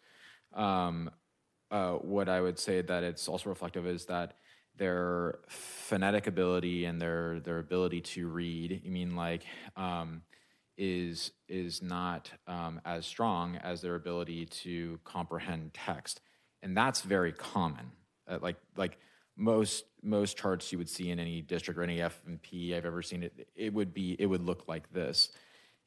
What I would say that it's also reflective is that their phonetic ability and their ability to read, is not as strong as their ability to comprehend text, and that's very common. Like most charts you would see in any district or any F&P I've ever seen, it would look like this.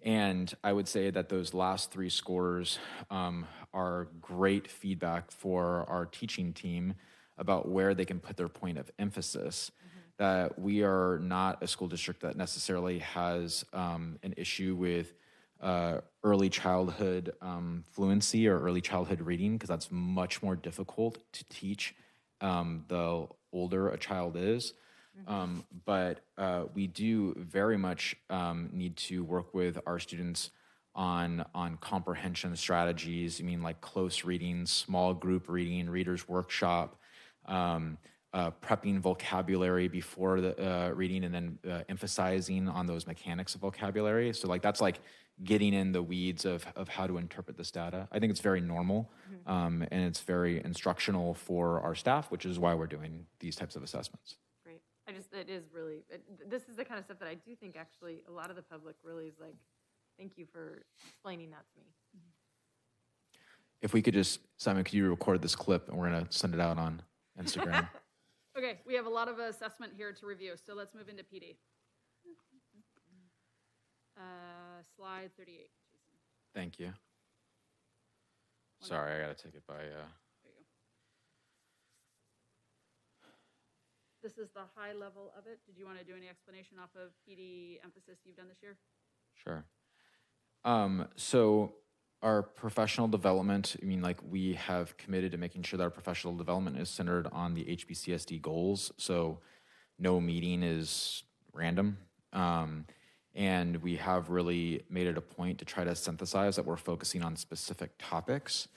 And I would say that those last three scores are great feedback for our teaching team about where they can put their point of emphasis. Mm-hmm. That we are not a school district that necessarily has an issue with early childhood fluency or early childhood reading, because that's much more difficult to teach the older a child is. Mm-hmm. But we do very much need to work with our students on comprehension strategies. Like close reading, small group reading, readers workshop, prepping vocabulary before the reading, and then emphasizing on those mechanics of vocabulary. So like that's like getting in the weeds of how to interpret this data. I think it's very normal, mm-hmm. And it's very instructional for our staff, which is why we're doing these types of assessments. Great. It is really, this is the kind of stuff that I do think actually a lot of the public really is like, thank you for explaining that to me. Mm-hmm. If we could just, Simon, could you record this clip and we're going to send it out on Instagram? Okay, we have a lot of assessment here to review, so let's move into PD. Slide 38, Jason. Thank you. Sorry, I got to take it by... There you go. This is the high level of it. Did you want to do any explanation off of PD emphasis you've done this year? Sure. So our professional development, we have committed to making sure that our professional development is centered on the HBCSD goals. So no meeting is random. And we have really made it a point to try to synthesize that we're focusing on specific topics.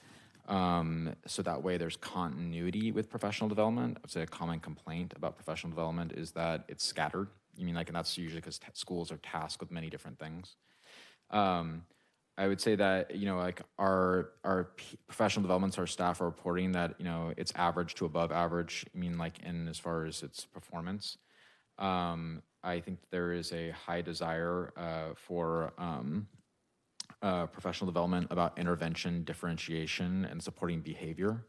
So that way there's continuity with professional development. I would say a common complaint about professional development is that it's scattered. And that's usually because schools are tasked with many different things. I would say that, our professional developments, our staff are reporting that, it's average to above average, in as far as its performance. I think there is a high desire for professional development about intervention, differentiation, and supporting behavior.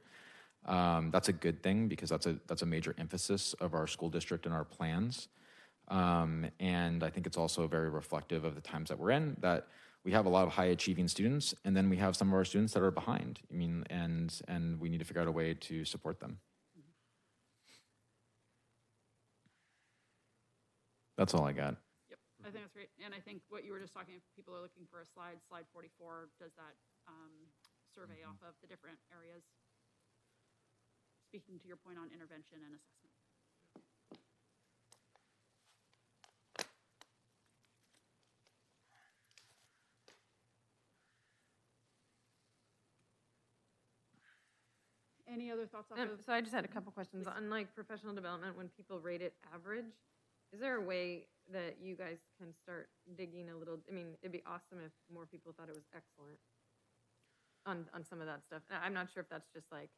That's a good thing because that's a major emphasis of our school district and our plans. And I think it's also very reflective of the times that we're in, that we have a lot of high achieving students, and then we have some of our students that are behind. And we need to figure out a way to support them. That's all I got. Yep, I think that's great. And I think what you were just talking, if people are looking for a slide 44 does that survey off of the different areas, speaking to your point on intervention and assessment. Any other thoughts off of? So I just had a couple questions on like professional development. When people rate it average, is there a way that you guys can start digging a little. I mean, it'd be awesome if more people thought it was excellent on some of that stuff. I'm not sure if that's just like,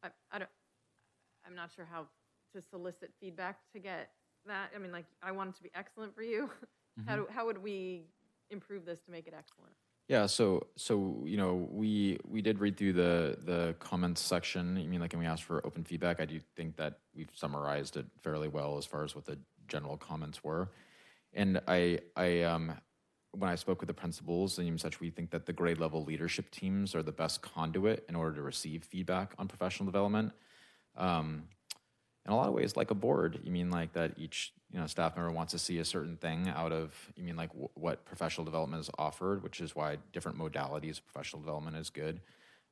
I'm not sure how to solicit feedback to get that. I mean, like, I want it to be excellent for you. How would we improve this to make it excellent? Yeah, so you know, we did read through the comments section. I mean, like, and we asked for open feedback. I do think that we've summarized it fairly well as far as what the general comments were. And I when I spoke with the principals and such, we think that the grade level leadership teams are the best conduit in order to receive feedback on professional development. In a lot of ways, like a board, you mean like that each staff member wants to see a certain thing out of, you mean like what professional development is offered, which is why different modalities of professional development is good.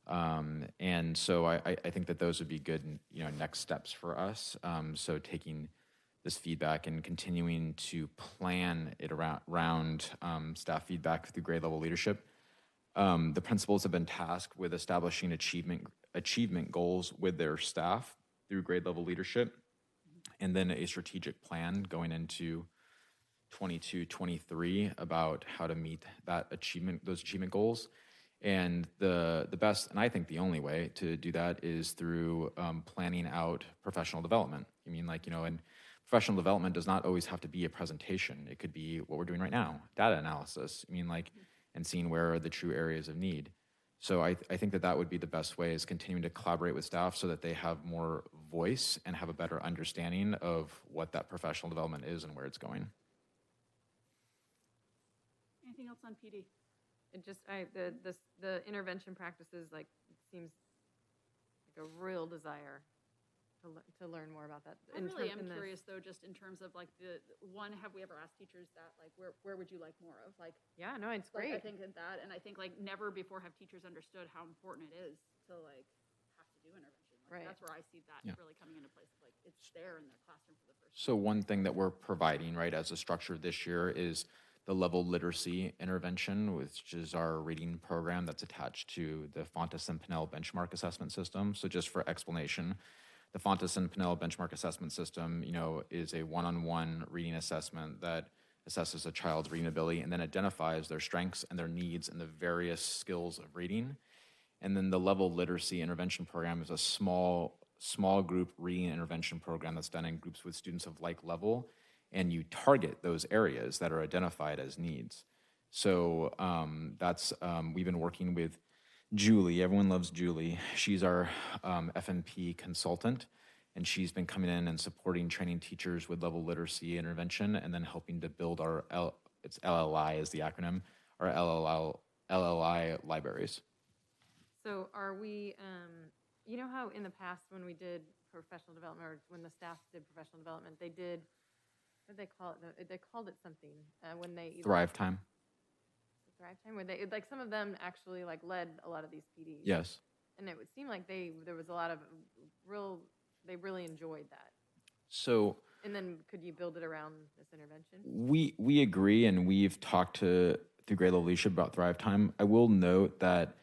And so I think that those would be good, next steps for us. So taking this feedback and continuing to plan it around staff feedback through grade level leadership. The principals have been tasked with establishing achievement goals with their staff through grade level leadership, and then a strategic plan going into 22-23 about how to meet those achievement goals. And the best, and I think the only way to do that is through planning out professional development. I mean, like, and professional development does not always have to be a presentation. It could be what we're doing right now, data analysis. I mean, like, and seeing where are the true areas of need. So I think that would be the best way, is continuing to collaborate with staff so that they have more voice and have a better understanding of what that professional development is and where it's going. Anything else on PD? It just, the intervention practices, like, it seems like a real desire to learn more about that. I really am curious, though, just in terms of, like, have we ever asked teachers that, like, where would you like more of? Like, yeah, no, it's like, great. I think that, and I think, like, never before have teachers understood how important it is to, like, have to do intervention. Like, Right. That's where I see that really coming into place. Like, it's there in their classroom for the first time. So one thing that we're providing, right, as a structure this year is the level literacy intervention, which is our reading program that's attached to the Fontes and Pinnell benchmark assessment system. So just for explanation, the Fontes and Pinnell benchmark assessment system, is a one-on-one reading assessment that assesses a child's reading ability and then identifies their strengths and their needs and the various skills of reading. And then the level literacy intervention program is a small group reading intervention program that's done in groups with students of like level, and you target those areas that are identified as needs. So we've been working with Julie. Everyone loves Julie. She's our FNP consultant, and she's been coming in and supporting training teachers with level literacy intervention, and then helping to build our it's LLI is the acronym, our LLI libraries. So are we, you know how in the past when we did professional development, or when the staff did professional development, they did, what did they call it? They called it something when they Thrive time. Thrive time, where they, like, some of them actually, like, led a lot of these PDs. Yes. And it would seem like there was a lot of they really enjoyed that. So. And then could you build it around this intervention? We agree, and we've talked through grade level leadership about Thrive time. I will note that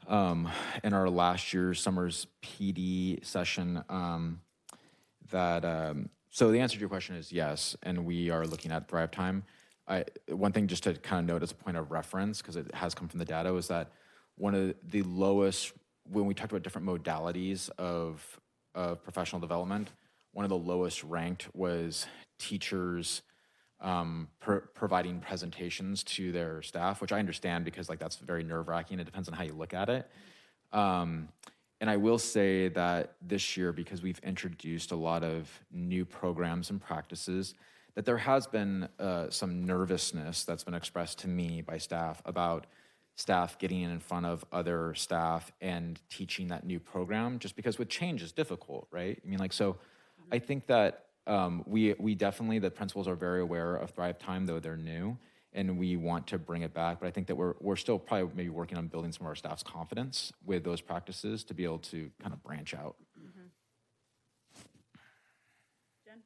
in our last year's summer's PD session, so the answer to your question is yes, and we are looking at Thrive time. One thing just to kind of note as a point of reference, because it has come from the data, was that one of the lowest, when we talked about different modalities of professional development, one of the lowest ranked was teachers providing presentations to their staff, which I understand because, like, that's very nerve-wracking. It depends on how you look at it. And I will say that this year, because we've introduced a lot of new programs and practices, that there has been some nervousness that's been expressed to me by staff about staff getting in front of other staff and teaching that new program, just because with change is difficult, right? I mean, like, so I think that we definitely, the principals are very aware of Thrive Time, though they're new, and we want to bring it back. But I think that we're still probably maybe working on building some of our staff's confidence with those practices to be able to kind of branch out. Jen?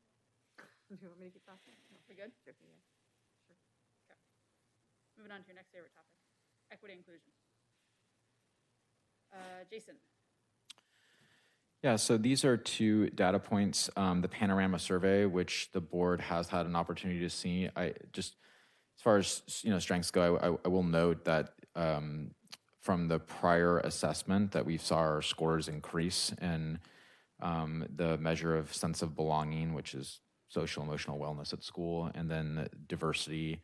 Do you want me to keep talking? We good? Sure. Okay. Moving on to your next favorite topic, equity and inclusion. Jason. Yeah, so these are two data points. The panorama survey, which the board has had an opportunity to see. I just, as far as strengths go, I will note that from the prior assessment that we saw our scores increase in the measure of sense of belonging, which is social emotional wellness at school, and then diversity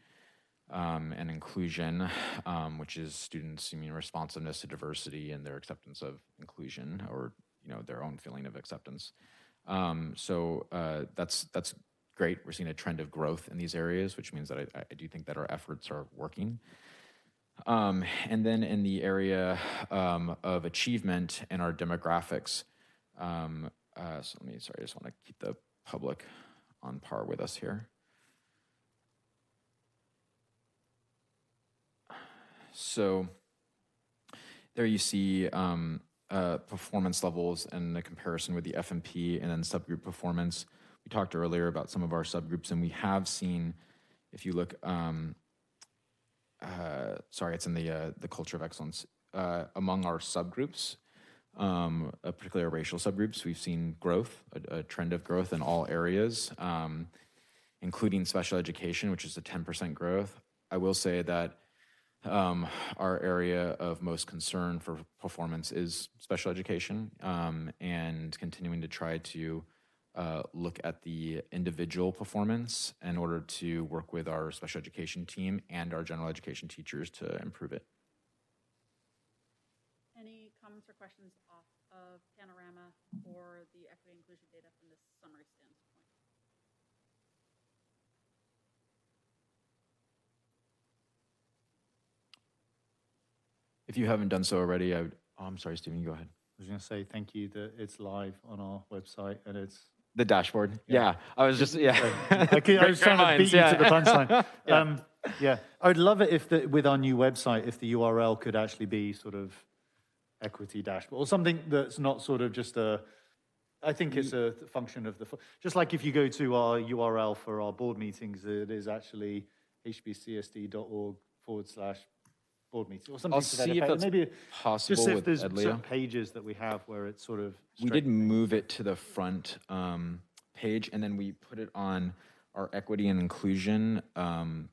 and inclusion, which is students' responsiveness to diversity and their acceptance of inclusion, or their own feeling of acceptance. So that's great. We're seeing a trend of growth in these areas, which means that I do think that our efforts are working. And then in the area of achievement and our demographics, so I just want to keep the public on par with us here. So there you see performance levels and the comparison with the FMP and then subgroup performance. We talked earlier about some of our subgroups, and we have seen, if you look, it's in the culture of excellence. Among our subgroups, particularly our racial subgroups, we've seen growth, a trend of growth in all areas, including special education, which is a 10% growth. I will say that our area of most concern for performance is special education, and continuing to try to look at the individual performance in order to work with our special education team and our general education teachers to improve it. Any comments or questions off of Panorama or the equity inclusion data from this summary standpoint? If you haven't done so already, I'm sorry, Stephen, you go ahead. I was going to say thank you that it's live on our website and it's the dashboard. Yeah. I was just, yeah. I was trying to beat you to the punchline. Yeah. I would love it if with our new website, if the URL could actually be sort of equity dashboard or something that's not sort of just I think it's a function of just like if you go to our URL for our board meetings, it is actually hbcsd.org/board meeting or something. I'll to that see if effect. that's Maybe possible just if with there's Edlia. certain pages that we have where it's sort of. We did move it to the front page, and then we put it on our equity and inclusion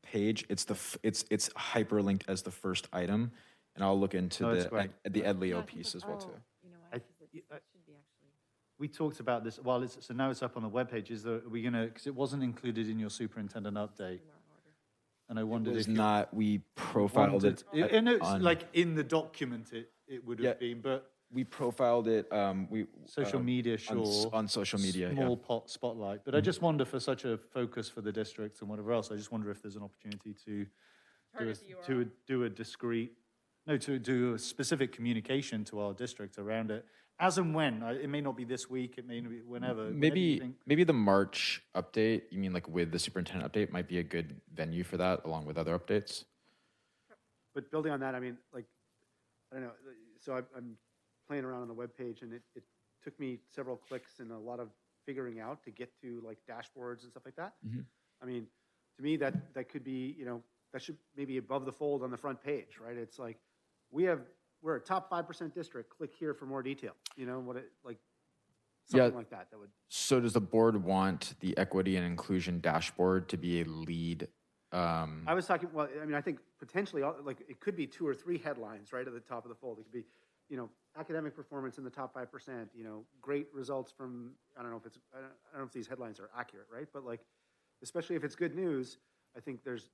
page. It's it's hyperlinked as the first item, and I'll look into the Edlio piece as well too. You know what? 'Cause it should be actually. We talked about this while so now it's up on the webpage. Are we gonna, because it wasn't included in your superintendent update, and I wondered if we profiled it. And it's like in the document it would have been, but we profiled it. Social media, sure, on social media, small pot spotlight. But I just wonder, for such a focus for the district and whatever else, I just wonder if there's an opportunity to do a discrete, to do a specific communication to our district around it, as and when. It may not be this week, it may not be whenever. Maybe the March update, you mean like with the superintendent update, might be a good venue for that, along with other updates. But building on that, I mean, like, I don't know, so I'm playing around on the webpage, and it took me several clicks and a lot of figuring out to get to like dashboards and stuff like that. Mm-hmm. I mean, to me, that could be, that should maybe above the fold on the front page, right? It's like, we're a top 5% district. Click here for more detail. Something like that. That would. So does the board want the equity and inclusion dashboard to be a lead? I was talking. Well, I mean, I think potentially, like, it could be 2 or 3 headlines right at the top of the fold. It could be, academic performance in the top 5%. Great results from. I don't know if these headlines are accurate, right? But like, especially if it's good news, I think there's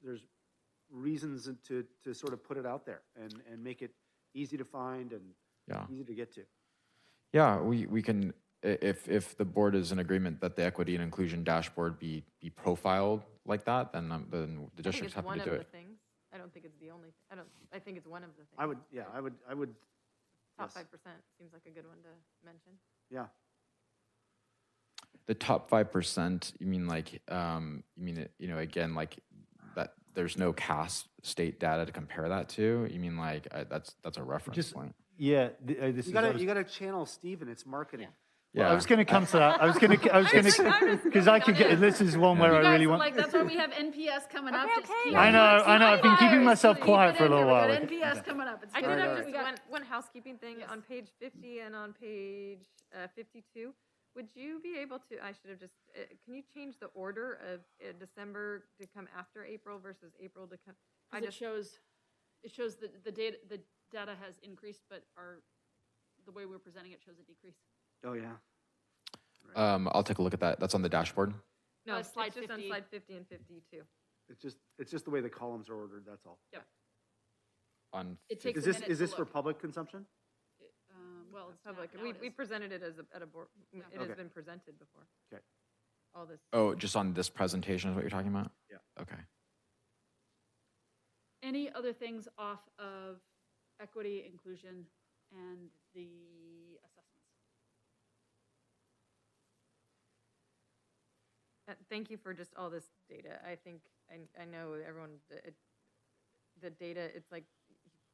reasons to sort of put it out there and make it easy to find and easy to get to. Yeah, we can, if the board is in agreement that the equity and inclusion dashboard be profiled like that, then the district's happy to do it. I don't think it's the only. I think it's one of the things. I would. Top 5% seems like a good one to mention. Yeah. The top 5%. You mean like? You mean again, like that? There's no CAS state data to compare that to. You mean like that's a reference point? Yeah. You gotta channel Steve and its marketing. Well, I was going to come to that. I was going to, because I could get, this is one where You I guys, really want. like, that's why we have NPS coming up. Okay, Just okay. keep I it- know, keep I know. it I've been in keeping there. myself Keep quiet it for a in little there. while. We got NPS coming up. It's I good. did have Alright, just one housekeeping thing Yes. on page 50 and on page 52. Would you be able to, I should have just, can you change the order of December to come after April versus April to come? I 'Cause just, it shows that the data has increased, but the way we're presenting it shows a decrease. Oh, yeah. I'll take a look at that. That's on the dashboard. no, it's slide just on 50. slide 50 and 52. It's just the way the columns are ordered, that's all. On It takes Is a this, minute is to this for look. public consumption? Well, it's Public, Now we it is. presented it as at a board, it Okay. has been presented before. Okay. All this. oh, just on this presentation is what you're talking about? Yeah. Okay. Any other things off of equity, inclusion, and the assessments? Thank you for just all this data. I think, I know everyone, the data, it's like,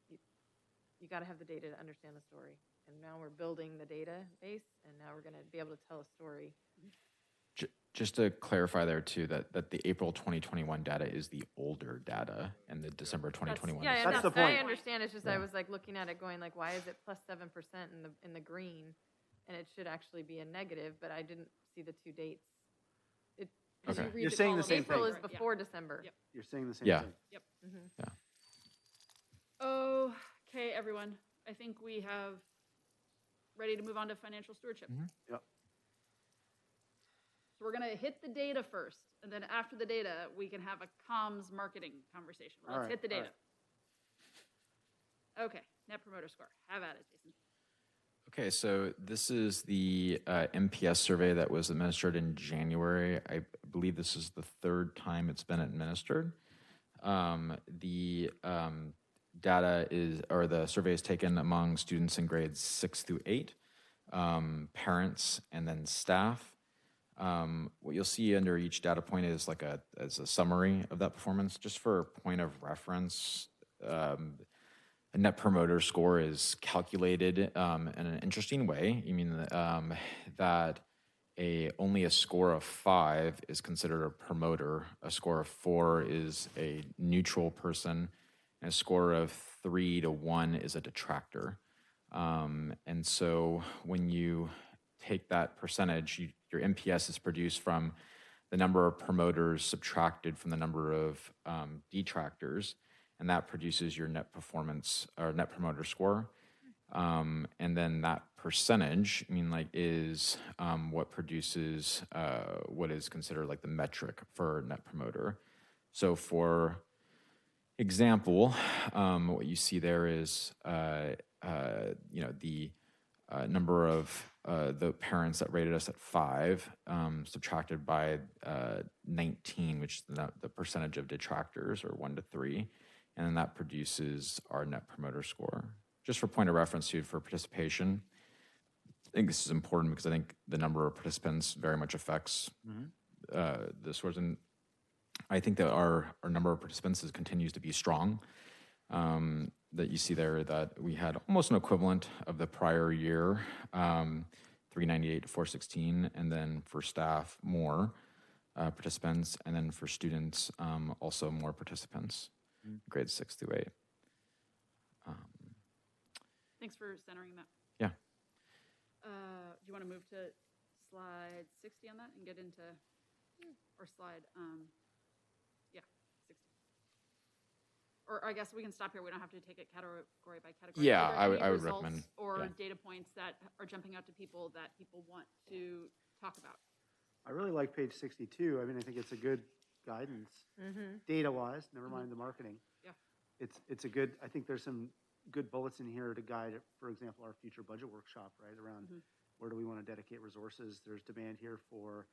you got to have the data to understand the story. And now we're building the database, and now we're going to be able to tell a story. Just to clarify there too, that the April 2021 data is the older data and the December 2021 Yeah, is and That's the I point. understand. It's just, Yeah. I was like looking at it going like, why is it plus 7% in the green? And it should actually be a negative, but I didn't see the two dates. As you Okay. read You're the saying the columns, same April thing. is before December. Yep. You're saying the same Yeah. thing. Mhm. Okay, everyone. I think we have ready to move on to financial stewardship. Mhm. Yep. So we're gonna hit the data first, and then after the data, we can have a comms marketing conversation. Let's Alright, hit the data. alright. Okay, net promoter score. Have at it, Jason. Okay, so this is the MPS survey that was administered in January. I believe this is the third time it's been administered. The data is, or the survey is taken among students in grades 6 through 8, parents, and then staff. What you'll see under each data point is like as a summary of that performance. Just for a point of reference, a net promoter score is calculated in an interesting way. You mean that only a score of 5 is considered a promoter, a score of 4 is a neutral person, and a score of 3 to 1 is a detractor. And so when you take that percentage, your MPS is produced from the number of promoters subtracted from the number of detractors, and that produces your net performance or net promoter score. And then that percentage, is what produces what is considered like the metric for net promoter. So for example, what you see there is, the number of the parents that rated us at 5 subtracted by 19, which is the percentage of detractors, or 1 to 3. And then that produces our net promoter score. Just for point of reference, too, for participation, I think this is important because I think the number of participants very much affects the scores. And I think that our number of participants continues to be strong. That you see there that we had almost an equivalent of the prior year, 398 to 416, and then for staff, more participants, and then for students, also more participants. Grades 6 through 8. Thanks for centering that. Yeah. Do you want to move to slide 60 on that and get into, or slide, 60. Or I guess we can stop here. We don't have to take it category by category. Yeah, Are there I would- any I would results recommend, or yeah. data points that are jumping out to people that people want to talk about? I really like page 62. I mean, I think it's a good guidance, data-wise, never mind the marketing. Yeah. It's a good, I think there's some good bullets in here to guide, for example, our future budget workshop, right, around where do we want to dedicate resources. There's demand here for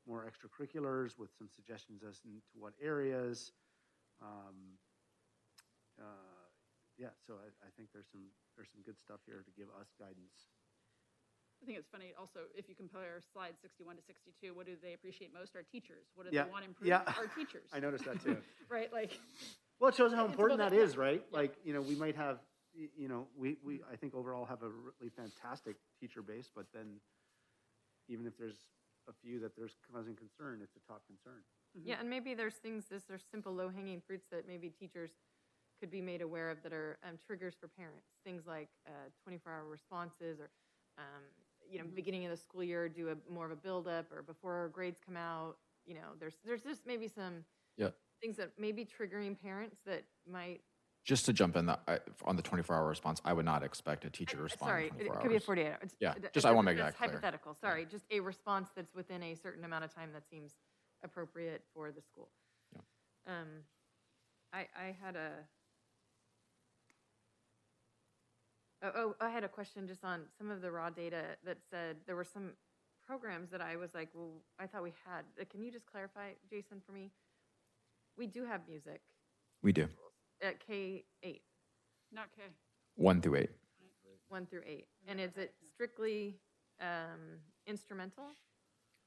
more extracurriculars with some suggestions as to what areas. So I think there's some good stuff here to give us guidance. I think it's funny also, if you compare slide 61 to 62, what do they appreciate most? Our teachers. What do Yeah, they want improved? yeah. Our teachers. I noticed that too. Right, like, Well, it shows how It's important about that that, is, right? yeah. Like, we might have, we I think overall have a really fantastic teacher base, but then even if there's a few that there's causing concern, it's a top concern. Yeah, and maybe there's simple low-hanging fruits that maybe teachers could be made aware of that are triggers for parents. Things like 24-hour responses, or beginning of the school year, do more of a build-up, or before grades come out. There's just maybe some things that may be triggering parents that might. Just to jump in on the 24-hour response, I would not expect a teacher to respond Sorry, in 24 it hours. could be a 48 hour. Yeah, just I want to make that's that clear. hypothetical. Sorry, just a response that's within a certain amount of time that seems appropriate for the school. Yeah. I had I had a question just on some of the raw data that said there were some programs that I was like, well, I thought we had. Can you just clarify, Jason, for me? We do have music We do. at K-8, Not K. 1 through 8. 1 through 8. And is it strictly instrumental?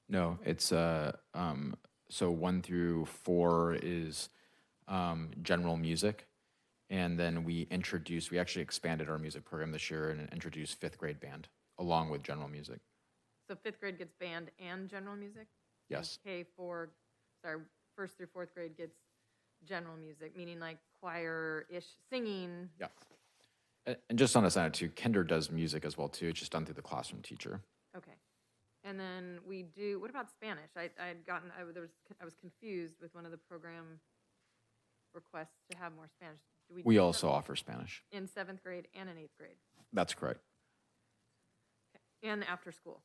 No, it's so 1 through 4 is general music, and then we actually expanded our music program this year and introduced 5th grade band along with general music. So 5th grade gets band and general music? Yes. And 1st through 4th grade gets general music, meaning like choir-ish singing. Yeah. And just on a side too, Kinder does music as well too. It's just done through the classroom teacher. Okay. And then we do, what about Spanish? I was confused with one of the program requests to have more Spanish. Do We do also that offer Spanish. in 7th grade and in 8th grade? That's correct. Okay. And after school?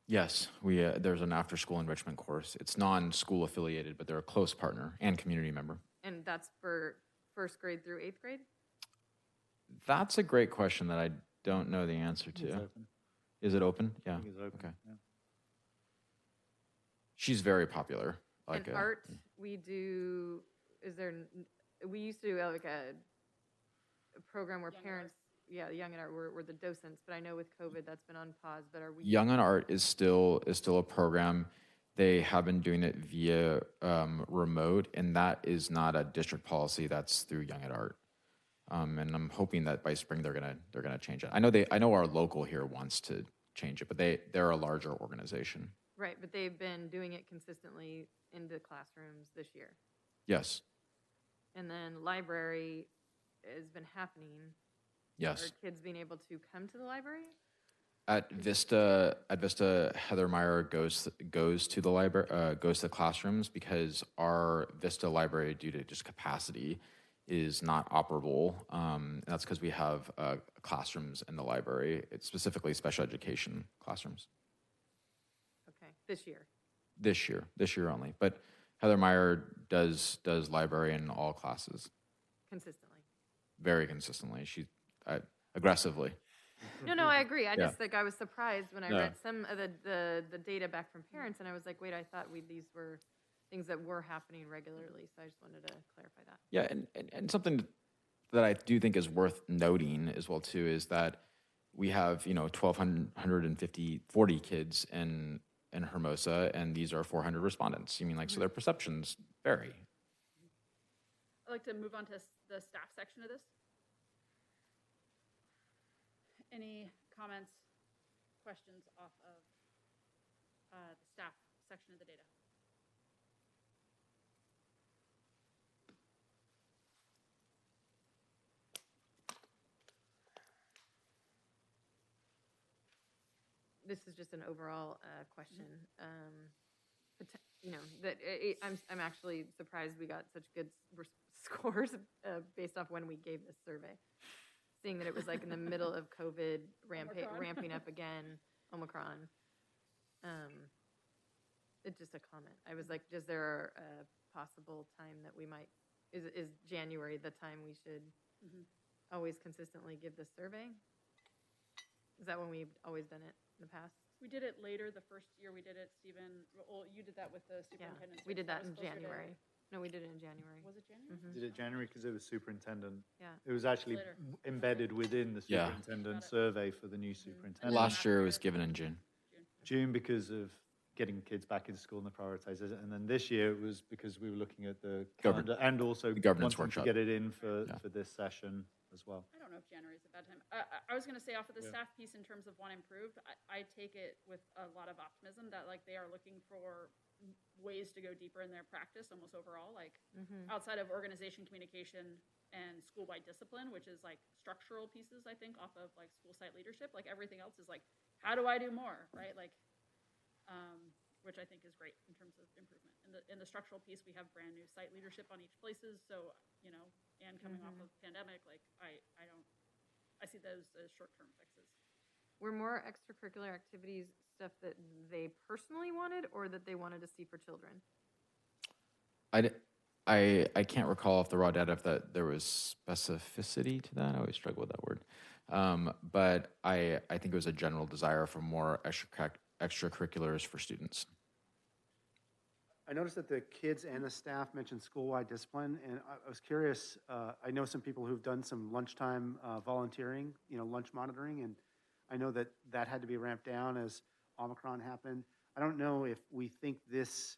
Yes, there's an after-school enrichment course. It's non-school affiliated, but they're a close partner and community member. And that's for 1st grade through 8th grade? That's a great question that I don't know the answer to. It's open. Is it open? Yeah. I think it's open. Okay. Yeah. She's very popular. And art, we do, we used to do like a program where Young parents, Young at Art were the docents, but I know with COVID that's been on pause, but are we? Young and Art is still a program. They have been doing it via remote, and that is not a district policy. That's through Young at Art. And I'm hoping that by spring they're gonna change it. I know our local here wants to change it, but they're a larger organization. Right, but they've been doing it consistently into classrooms this year. Yes. And then library has been happening. Yes. Are kids being able to come to the library? At Vista, Heather Meyer goes to the library, goes to the classrooms because our Vista library, due to just capacity, is not operable. That's because we have classrooms in the library. It's specifically special education classrooms. Okay, this year. This year only. But Heather Meyer does library in all classes. Consistently. Very consistently. She aggressively. No, I agree. I Yeah. just I was surprised when I Yeah. read some of the data back from parents, and I was like, wait, I thought these were things that were happening regularly. So I just wanted to clarify that. Yeah, and something that I do think is worth noting as well too is that we have 40 kids in Hermosa, and these are 400 respondents. So their perceptions vary. I'd like to move on to the staff section of this. Any comments, questions off of the staff section of the data? This is just an overall question. I'm actually surprised we got such good scores based off when we gave this survey. Seeing that it was like in the middle of COVID ramping up again, Omicron. It's just a comment. I was like, is there a possible time that we might, is January the time we should always consistently give this survey? Is that when we've always done it in the past? We did it later. The first year we did it, Stephen. Well, you did that with the superintendent. We did that in was closer to- January. No, we did it in January. Was it January? Did it January because it was superintendent? Yeah. It was actually Later. embedded within the Yeah. superintendent Got it. survey for the new superintendent. Last year it was given in June. June because of getting kids back into school and the prioritizers, and then this year it was because we were looking at the calendar and also The governance wanting workshop. to get it in for Yeah. this session. as well. I don't know if January is a bad time. I was going to say off of the Yeah. staff piece in terms of one improved, I take it with a lot of optimism that like they are looking for ways to go deeper in their practice almost overall, like outside of organization, communication, and school-wide discipline, which is like structural pieces, I think, off of like school site leadership. Like everything else is like, how do I do more, right? Like, which I think is great in terms of improvement. In the structural piece, we have brand new site leadership on each places. So, you know, and coming off of pandemic, like I see those as short-term fixes. Were more extracurricular activities stuff that they personally wanted or that they wanted to see for children? I can't recall off the raw data if that there was specificity to that. I always struggle with that word. But I think it was a general desire for more extracurriculars for students. I noticed that the kids and the staff mentioned school-wide discipline, and I was curious, I know some people who've done some lunchtime volunteering, you know, lunch monitoring, and I know that that had to be ramped down as Omicron happened. I don't know if we think this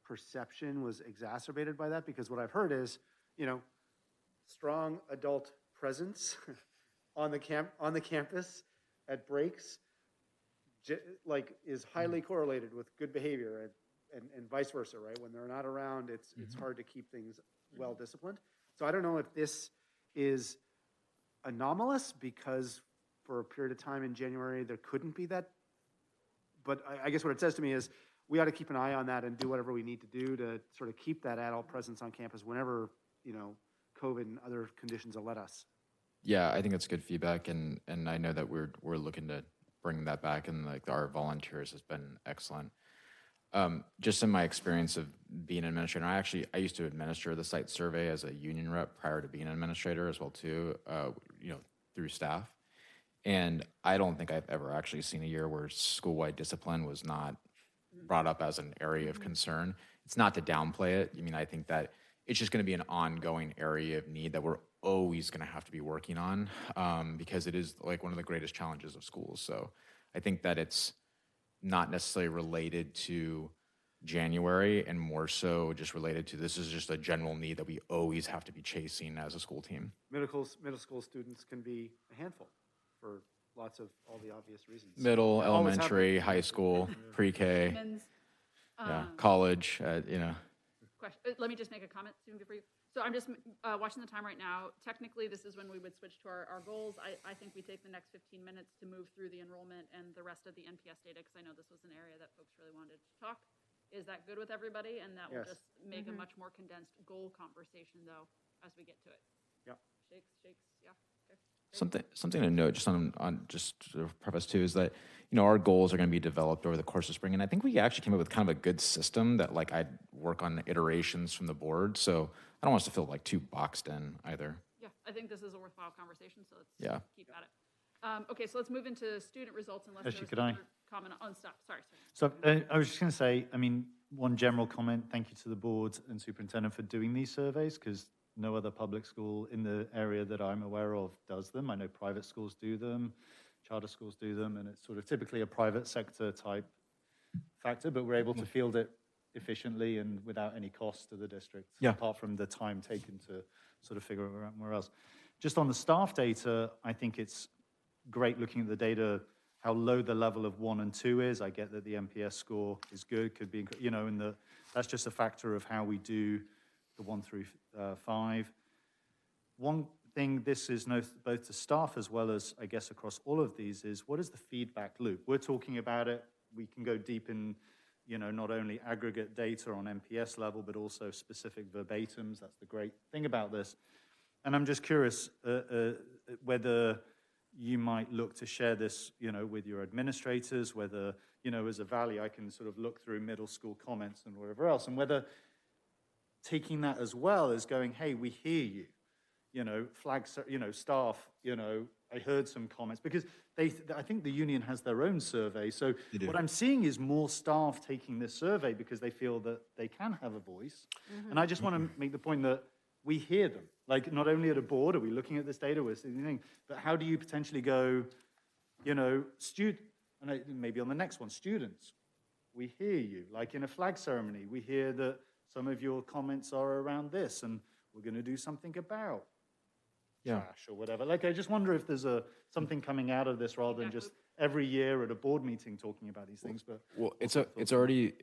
perception was exacerbated by that, because what I've heard is, you know, strong adult presence on the campus at breaks, like is highly correlated with good behavior, and vice versa, right? When they're not around, it's hard to keep things well disciplined. So I don't know if this is anomalous because for a period of time in January there couldn't be that, but I guess what it says to me is we ought to keep an eye on that and do whatever we need to do to sort of keep that adult presence on campus whenever, you know, COVID and other conditions will let us. Yeah, I think that's good feedback, and I know that we're looking to bring that back, and like our volunteers has been excellent. Just in my experience of being an administrator, I used to administer the site survey as a union rep prior to being an administrator as well too, you know, through staff. And I don't think I've ever actually seen a year where school-wide discipline was not brought up as an area of concern. It's not to downplay it. I mean, I think that it's just going to be an ongoing area of need that we're always going to have to be working on, because it is like one of the greatest challenges of schools. So I think that it's not necessarily related to January and more so just related to this is just a general need that we always have to be chasing as a school team. Middle school students can be a handful for lots of all the obvious reasons. Middle, elementary, high school, pre-K, college, you know. Question. Let me just make a comment soon before you. So I'm just watching the time right now. Technically, this is when we would switch to our goals. I think we take the next 15 minutes to move through the enrollment and the rest of the NPS data, because I know this was an area that folks really wanted to talk. Is that good with everybody? And that will just make a much more condensed goal conversation, though, as we get to it. Yep. Shakes, yeah. Okay. Something to note, just on just sort of preface too, is that, you know, our goals are going to be developed over the course of spring, and I think we actually came up with kind of a good system that like I'd work on iterations from the board. So I don't want us to feel like too boxed in either. Yeah, I think this is a worthwhile conversation, so let's keep at it. Okay, so let's move into student results. Unless Actually, there's could I? another comment on stuff. Sorry. So I was just going to say, I mean, one general comment, thank you to the board and superintendent for doing these surveys, because no other public school in the area that I'm aware of does them. I know private schools do them, charter schools do them, and it's sort of typically a private sector type factor, but we're able to field it efficiently and without any cost to the district, apart from the time taken to sort of figure it out where else. Just on the staff data, I think it's great looking at the data, how low the level of 1 and 2 is. I get that the NPS score is good, could be, you know, and that's just a factor of how we do the 1 through 5. One thing, this is both to staff as well as, I guess, across all of these, is what is the feedback loop? We're talking about it. We can go deep in, you know, not only aggregate data on NPS level, but also specific verbatims. That's the great thing about this. And I'm just curious whether you might look to share this, you know, with your administrators, whether, you know, as a valley, I can sort of look through middle school comments and whatever else, and whether taking that as well as going, hey, we hear you, you know, flags, you know, staff, you know, I heard some comments, because I think the union has their own survey. So what I'm seeing is more staff taking this survey because they feel that they can have a voice. And I just want to make the point that we hear them. Like, not only at a board are we looking at this data, we're seeing, but how do you potentially go, you know, and maybe on the next one, students, we hear you. Like in a flag ceremony, we hear that some of your comments are around this, and we're going to do something about Yeah. trash or whatever. Like, I just wonder if there's something coming out of this rather than just every year at a board meeting talking about these things. But Well, it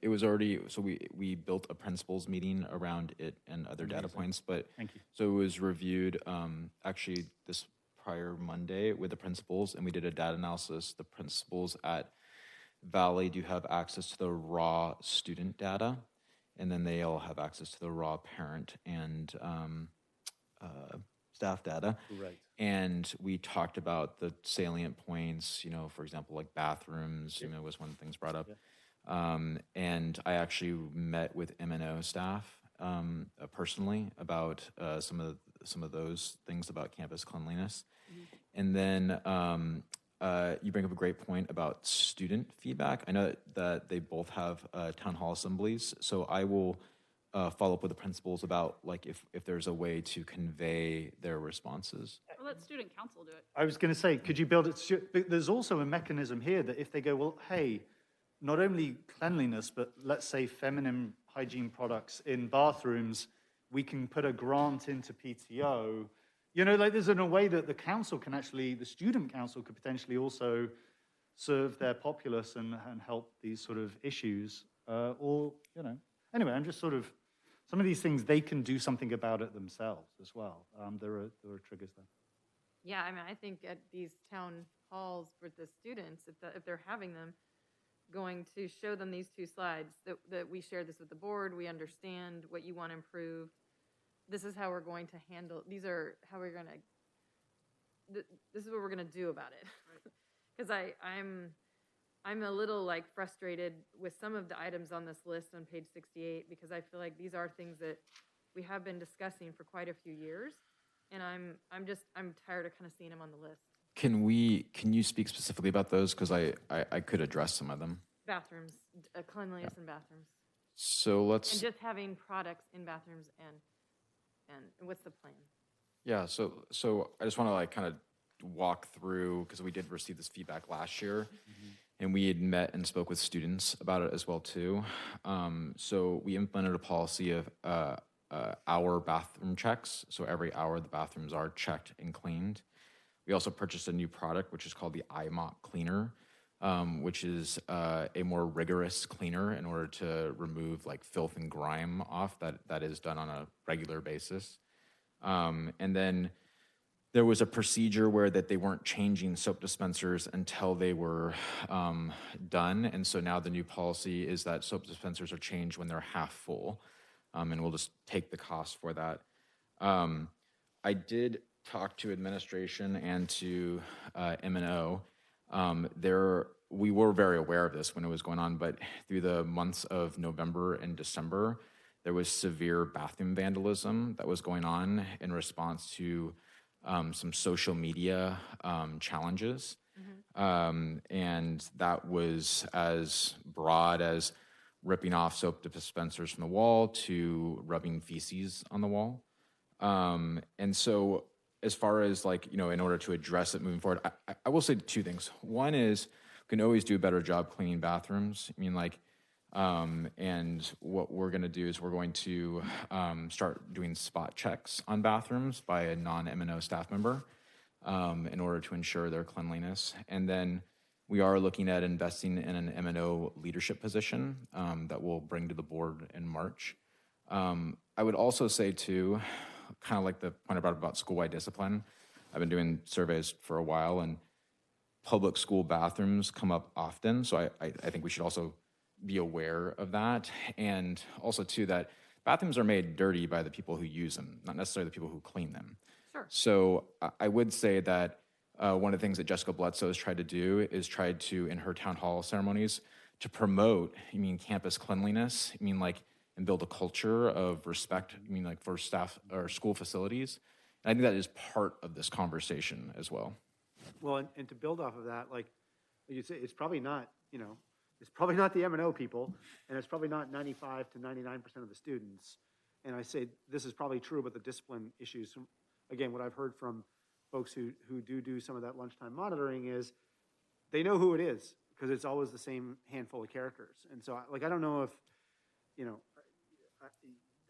was already, so we built a principals meeting around it and other data Amazing. points, but Thank you. so it was reviewed, actually this prior Monday with the principals, and we did a data analysis. The principals at Valley do have access to the raw student data, and then they all have access to the raw parent and staff data. Great. And we talked about the salient points, for example, like bathrooms, was one of the things brought up. And I actually met with M&O staff personally about some of those things about campus cleanliness. And then you bring up a great point about student feedback. I know that they both have town hall assemblies, so I will follow up with the principals about like if there's a way to convey their responses. Well, let student council do it. I was going to say, could you build it? But there's also a mechanism here that if they go, well, hey, not only cleanliness, but let's say feminine hygiene products in bathrooms, we can put a grant into PTO. Like there's in a way that the student council could potentially also serve their populace and help these sort of issues. Anyway, I'm just sort of, some of these things, they can do something about it themselves as well. There are triggers there. Yeah, I mean, I think at these town halls for the students, if they're having them, going to show them these two slides, that we share this with the board, we understand what you want improved. This is how we're going to handle, these are how we're going to, this is what we're going to do about it. Because I'm a little like frustrated with some of the items on this list on page 68, because I feel like these are things that we have been discussing for quite a few years. And I'm tired of kind of seeing them on the list. Can you speak specifically about those? Because I could address some of them. Bathrooms, cleanliness in bathrooms. So let's. And just having products in bathrooms and what's the plan? Yeah, so I just want to like kind of walk through, because we did receive this feedback last year, and we had met and spoke with students about it as well too. So we implemented a policy of hour bathroom checks. So every hour the bathrooms are checked and cleaned. We also purchased a new product, which is called the iMop Cleaner, which is a more rigorous cleaner in order to remove like filth and grime off that is done on a regular basis. And then there was a procedure where that they weren't changing soap dispensers until they were done. And so now the new policy is that soap dispensers are changed when they're half full. And we'll just take the cost for that. I did talk to administration and to M&O. We were very aware of this when it was going on, but through the months of November and December, there was severe bathroom vandalism that was going on in response to some social media challenges. And that was as broad as ripping off soap dispensers from the wall to rubbing feces on the wall. And so as far as like, in order to address it moving forward, I will say two things. One is we can always do a better job cleaning bathrooms. I mean, like, and what we're going to do is we're going to start doing spot checks on bathrooms by a non-M&O staff member in order to ensure their cleanliness. And then we are looking at investing in an M&O leadership position that we'll bring to the board in March. I would also say too, kind of like the point I brought up about school-wide discipline. I've been doing surveys for a while, and public school bathrooms come up often. So I think we should also be aware of that. And also too, that bathrooms are made dirty by the people who use them, not necessarily the people who clean them. Sure. So I would say that one of the things that Jessica Bledsoe has tried to do is tried to, in her town hall ceremonies, to promote, campus cleanliness, and build a culture of respect, for staff or school facilities. And I think that is part of this conversation as well. Well, and to build off of that, like you say, it's probably not, it's probably not the M&O people, and it's probably not 95 to 99% of the students. And I say this is probably true about the discipline issues. Again, what I've heard from folks who do some of that lunchtime monitoring is they know who it is because it's always the same handful of characters. And so, I don't know if,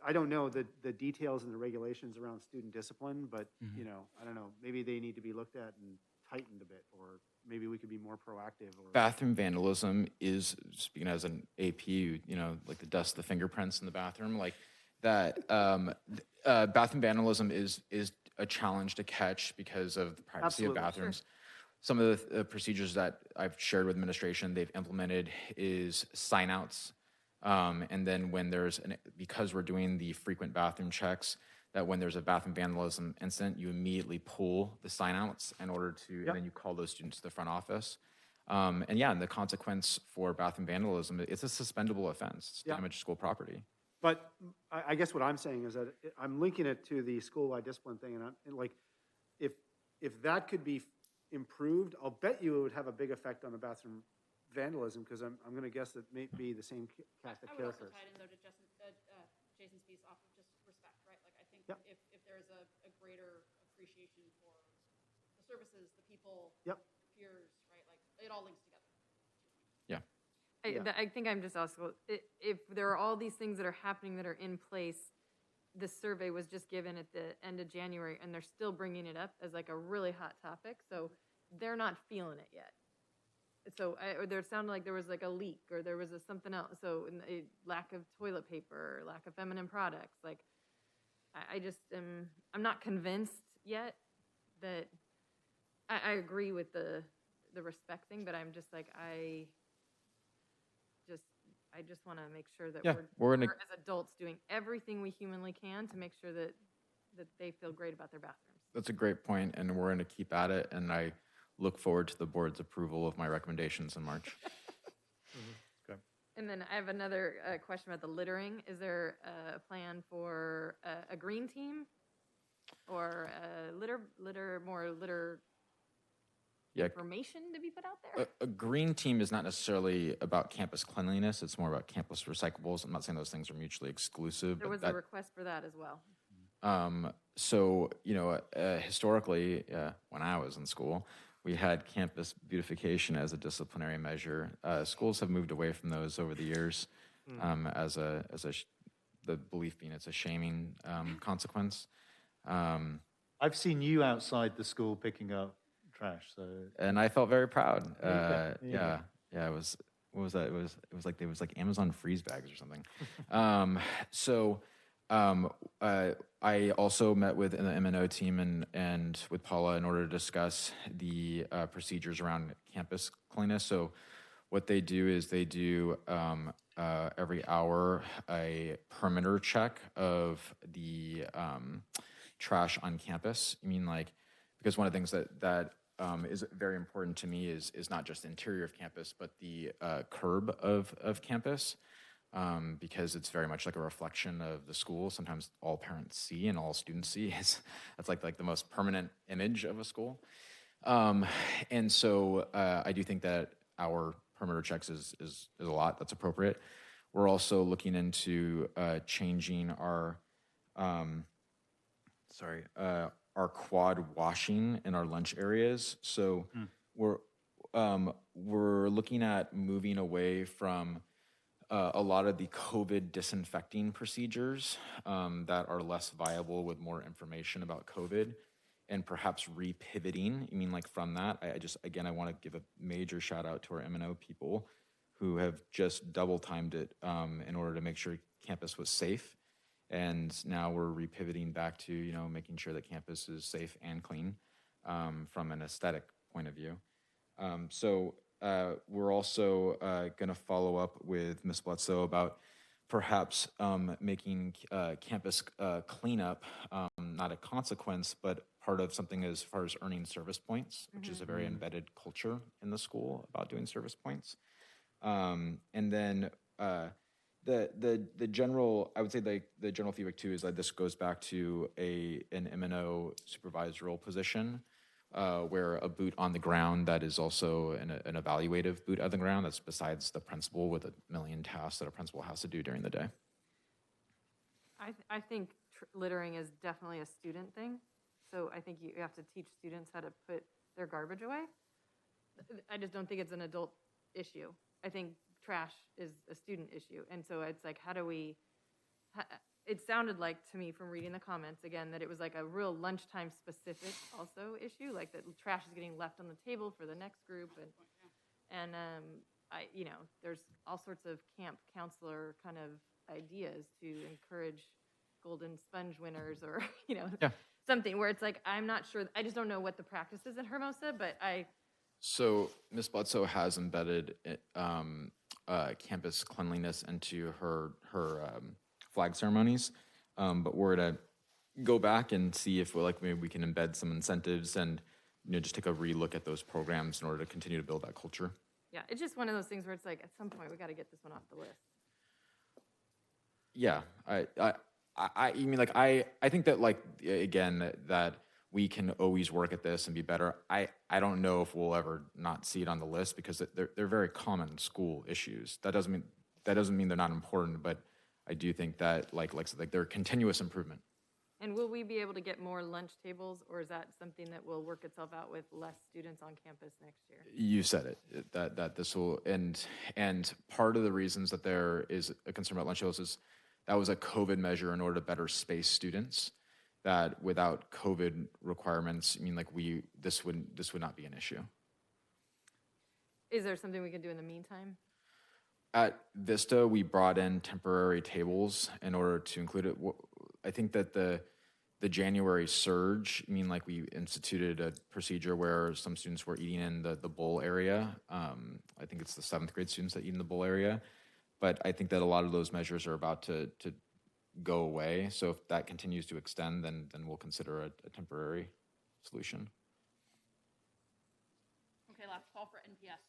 I don't know the details and the regulations around student discipline, but, Mhm. you know, I don't know, maybe they need to be looked at and tightened a bit, or maybe we could be more proactive or. Bathroom vandalism is, speaking as an AP, you know, like the dust, the fingerprints in the bathroom, like that. Bathroom vandalism is a challenge to catch because of the privacy Absolutely. of bathrooms. Some of the procedures that I've shared with administration they've implemented is sign outs. And then when because we're doing the frequent bathroom checks, that when there's a bathroom vandalism incident, you immediately pull the sign outs in order to, Yep. and then you call those students to the front office. And the consequence for bathroom vandalism, it's a suspendable offense. It's Yeah. damage to school property. But I guess what I'm saying is that I'm linking it to the school-wide discipline thing, and like, if that could be improved, I'll bet you it would have a big effect on the bathroom vandalism, because I'm going to guess that may be the same cast of I would also characters. tie it in though to Jason's piece off of just respect, right? Like I think Yep. if there's a greater appreciation for the services, the people, Yep. peers, right? Like it all links together. Yeah. I think I'm just also, if there are all these things that are happening that are in place, the survey was just given at the end of January, and they're still bringing it up as like a really hot topic, so they're not feeling it yet. So, or there sounded like there was like a leak, or there was something else, so a lack of toilet paper, lack of feminine products, like, I just I'm not convinced yet that, I agree with the respect thing, but I'm just like, I just want to make sure that Yeah, we're we're as adults doing everything we humanly can to make sure that they feel great about their bathrooms. That's a great point, and we're going to keep at it. And I look forward to the board's approval of my recommendations in March. Okay. And then I have another question about the littering. Is there a plan for a green team or more litter Yeah. information to be put out there? A green team is not necessarily about campus cleanliness. It's more about campus recyclables. I'm not saying those things are mutually exclusive. There but was that, a request for that as well. So, historically, when I was in school, we had campus beautification as a disciplinary measure. Schools have moved away from those over the years, the belief being it's a shaming consequence. I've seen you outside the school picking up trash, so. And I felt very proud. Yeah. It was, what was that? It was like Amazon freeze bags or something. I also met with the M&O team and with Paula in order to discuss the procedures around campus cleanliness. So what they do is they do every hour a perimeter check of the trash on campus. I mean, like, because one of the things that is very important to me is not just the interior of campus, but the curb of campus. Because it's very much like a reflection of the school. Sometimes all parents see and all students see is that's like the most permanent image of a school. And so I do think that our perimeter checks is a lot that's appropriate. We're also looking into changing our quad washing in our lunch areas. So we're looking at moving away from a lot of the COVID disinfecting procedures that are less viable with more information about COVID, and perhaps repivoting. I mean, like from that, I want to give a major shout out to our M&O people who have just double timed it in order to make sure campus was safe. And now we're repivoting back to, making sure that campus is safe and clean from an aesthetic point of view. We're also going to follow up with Ms. Bledsoe about perhaps making campus cleanup not a consequence, but part of something as far as earning service points, which is a very embedded culture in the school about doing service points. And then the general, I would say the general feedback too is that this goes back to an M&O supervisory position. Where a boot on the ground that is also an evaluative boot on the ground that's besides the principal with a million tasks that a principal has to do during the day. I think littering is definitely a student thing. So I think you have to teach students how to put their garbage away. I just don't think it's an adult issue. I think trash is a student issue. And so it's like, it sounded like to me from reading the comments again that it was like a real lunchtime specific also issue, like that trash is getting left on the table for the next group, and there's all sorts of camp counselor kind of ideas to encourage golden sponge winners or Yeah. something where it's like I'm not sure, I just don't know what the practice is at Hermosa, but So Ms. Bledsoe has embedded campus cleanliness into her flag ceremonies, but we're to go back and see if maybe we can embed some incentives and just take a relook at those programs in order to continue to build that culture. yeah, it's just one of those things where it's like at some point we got to get this one off the list. Yeah, I mean, like, I think that, like, again, that we can always work at this and be better. I don't know if we'll ever not see it on the list because they're very common school issues. That doesn't mean they're not important, but I do think that like they're continuous improvement. And will we be able to get more lunch tables, or is that something that will work itself out with less students on campus next year? You said it, that this will, and part of the reasons that there is a concern about lunch tables is that was a COVID measure in order to better space students. That without COVID requirements, I mean, like this would not be an issue. Is there something we can do in the meantime? At Vista, we brought in temporary tables in order to include it. I think that the January surge, I mean, like we instituted a procedure where some students were eating in the bowl area. I think it's the 7th grade students that eat in the bowl area. But I think that a lot of those measures are about to go away. So if that continues to extend, then we'll consider a temporary solution. Okay, last call for NPS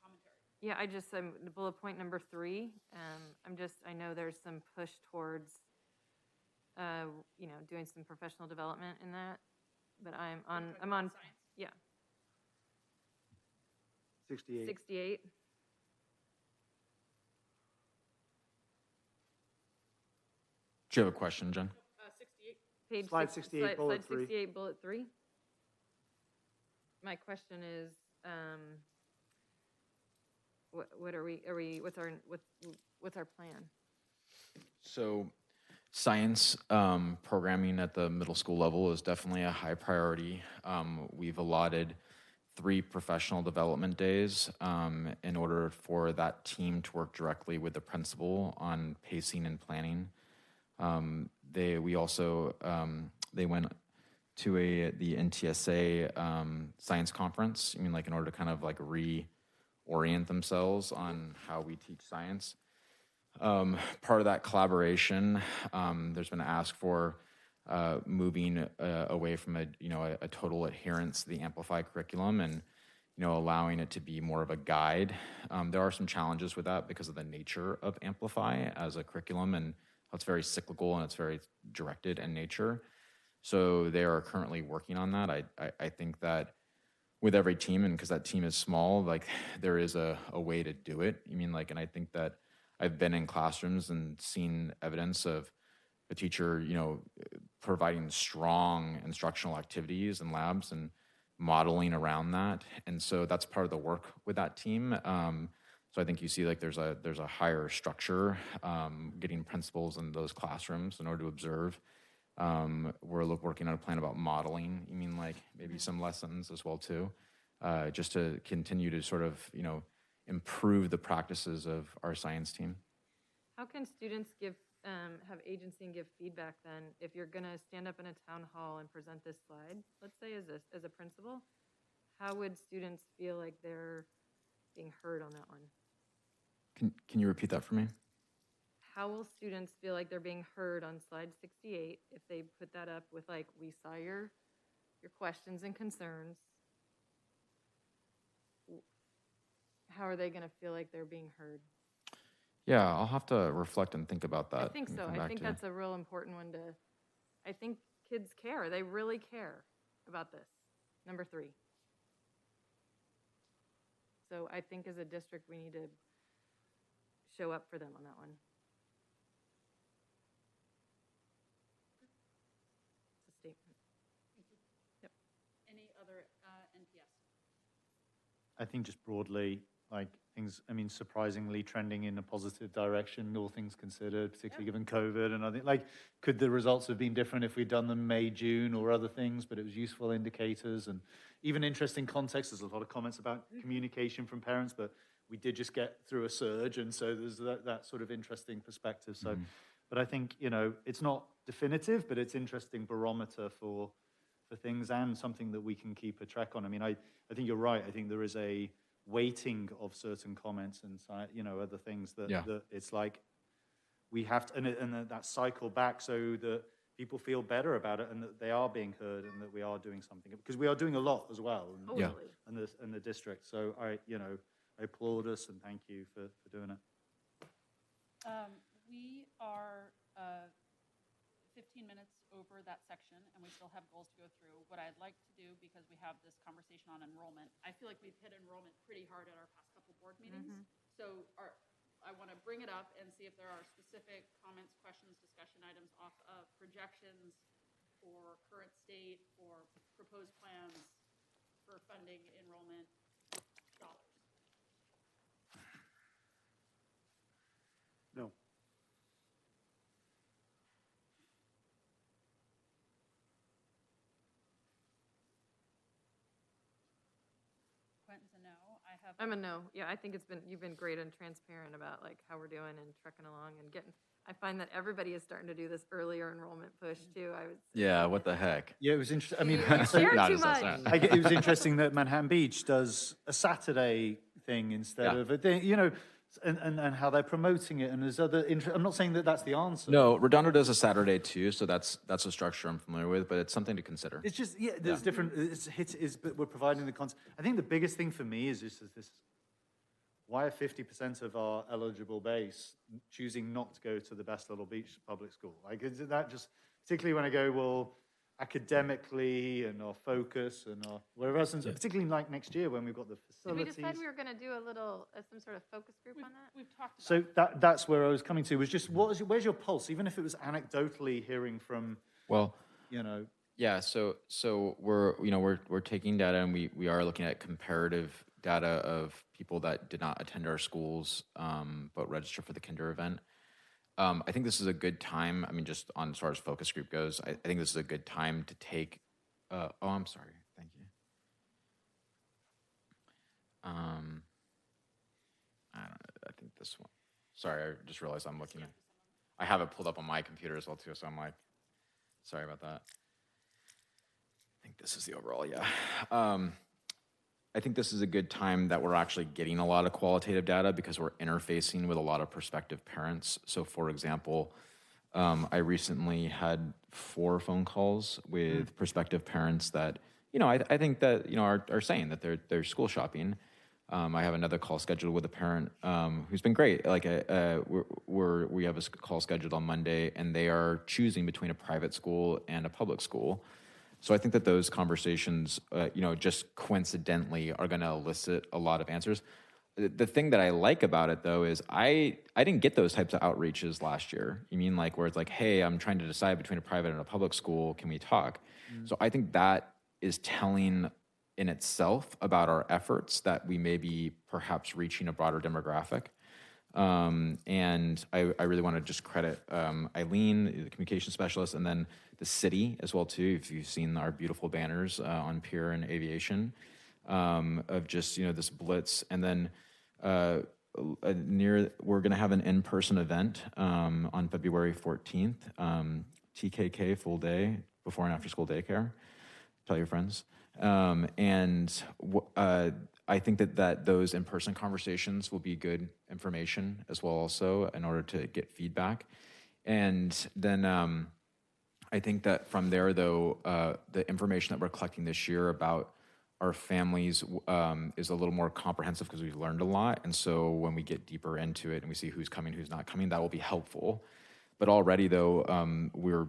commentary. Yeah, I just bullet point number 3. I know there's some push towards, doing some professional development in that, but I'm on, Science? yeah, 68. 68. Do you have a question, Jen? 68. Page Slide 68, bullet slide 3. 68, bullet 3. My question is, what's our plan? So science programming at the middle school level is definitely a high priority. We've allotted 3 professional development days in order for that team to work directly with the principal on pacing and planning. They went to the NTSA science conference. I mean, like in order to kind of like reorient themselves on how we teach science. Part of that collaboration, there's been an ask for moving away from a total adherence to the Amplify curriculum and allowing it to be more of a guide. There are some challenges with that because of the nature of Amplify as a curriculum and how it's very cyclical and it's very directed in nature. So they are currently working on that. I think that with every team, and because that team is small, like there is a way to do it. I mean, like, and I think that I've been in classrooms and seen evidence of a teacher, providing strong instructional activities and labs and modeling around that. And so that's part of the work with that team. So I think you see like there's a higher structure, getting principals in those classrooms in order to observe. We're working on a plan about modeling. You mean like maybe some lessons as well too, just to continue to sort of improve the practices of our science team. How can students have agency and give feedback then if you're going to stand up in a town hall and present this slide? Let's say as a principal, how would students feel like they're being heard on that one? Can you repeat that for me? How will students feel like they're being heard on slide 68 if they put that up with like, we saw your questions and concerns? How are they going to feel like they're being heard? Yeah, I'll have to reflect and think about that. I think so. I think that's a real important one I think kids care. They really care about this. Number 3. So I think as a district, we need to show up for them on that one. It's a statement. Thank you. Yep. Any other NPS? I think just broadly, like things, I mean, surprisingly trending in a positive direction, all things considered, particularly given COVID. And I think, like, could the results have been different if we'd done them May, June, or other things? But it was useful indicators and even interesting context. There's a lot of comments about communication from parents, but we did just get through a surge, and so there's that sort of interesting perspective. So, but I think, you know, it's not definitive, but it's interesting barometer for things and something that we can keep a track on. I mean, I think you're right. I think there is a weighting of certain comments and, you know, other things that, that it's like we have to, and that cycle back so that people feel better about it and that they are being heard and that we are doing something, because we are doing a lot as well. And, and the district. So I applaud us and thank you for doing it. We are 15 minutes over that section, and we still have goals to go through. What I'd like to do, because we have this conversation on enrollment, I feel like we've hit enrollment pretty hard at our past couple board meetings. So I want to bring it up and see if there are specific comments, questions, discussion items off of projections for current state, for proposed plans, for funding enrollment dollars. No. Quentin's a no. I'm a no. Yeah, I think you've been great and transparent about like how we're doing and trekking along and getting. I find that everybody is starting to do this earlier enrollment push too. Yeah, what the heck? Yeah, it was interesting. I mean, You share too much. it was interesting that Manhattan Beach does a Saturday thing instead of a day, you know, and how they're promoting it. And there's other, I'm not saying that that's the answer. No, Redondo does a Saturday too, so that's a structure I'm familiar with, but it's something to consider. It's just, there's different, but we're providing the concept. I think the biggest thing for me is this, why are 50% of our eligible base choosing not to go to the Best Little Beach public school? Like, is that just, particularly when I go, well, academically and our focus and our whatever else, particularly like next year when we've got the facilities. Did we decide we were going to do a little, some sort of focus group on that? We've talked about So that's where I was coming to, was just, where's your pulse? Even if it was anecdotally hearing from, you know. Yeah, so we're taking data and we are looking at comparative data of people that did not attend our schools but register for the kinder event. I think this is a good time. I mean, just on as far as focus group goes, I think this is a good time to take. I'm sorry. Thank you. I don't know. I think this one. Sorry, I just realized I'm looking at. I have it pulled up on my computer as well too, so I'm like, sorry about that. I think this is the overall. Yeah. I think this is a good time that we're actually getting a lot of qualitative data because we're interfacing with a lot of prospective parents. So for example, I recently had 4 phone calls with prospective parents that, you know, I think that, you know, are saying that they're school shopping. I have another call scheduled with a parent who's been great. Like we have a call scheduled on Monday, and they are choosing between a private school and a public school. So I think that those conversations, you know, just coincidentally are going to elicit a lot of answers. The thing that I like about it, though, is I didn't get those types of outreaches last year. You mean like where it's like, hey, I'm trying to decide between a private and a public school. Can we talk? So I think that is telling in itself about our efforts that we may be perhaps reaching a broader demographic. And I really want to just credit Eileen, the communication specialist, and then the city as well too. If you've seen our beautiful banners on Pier and Aviation, of just, you know, this blitz, and then we're going to have an in-person event on February 14th, TKK full day, before and after school daycare. Tell your friends. I think that those in-person conversations will be good information as well also in order to get feedback. And then I think that from there, though, the information that we're collecting this year about our families is a little more comprehensive because we've learned a lot. And so when we get deeper into it and we see who's coming, who's not coming, that will be helpful. But already, though, we're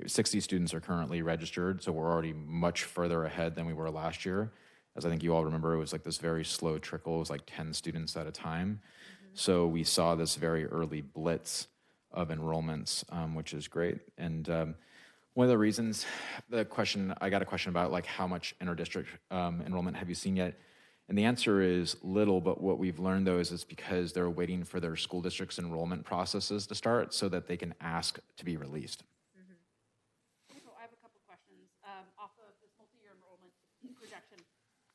60 students are currently registered, so we're already much further ahead than we were last year. As I think you all remember, it was like this very slow trickle. It was like 10 students at a time. So we saw this very early blitz of enrollments, which is great. And one of the reasons, I got a question about like how much inter-district enrollment have you seen yet? And the answer is little, but what we've learned though is it's because they're waiting for their school district's enrollment processes to start so that they can ask to be released. So I have a couple questions. Off of this multi-year enrollment projection,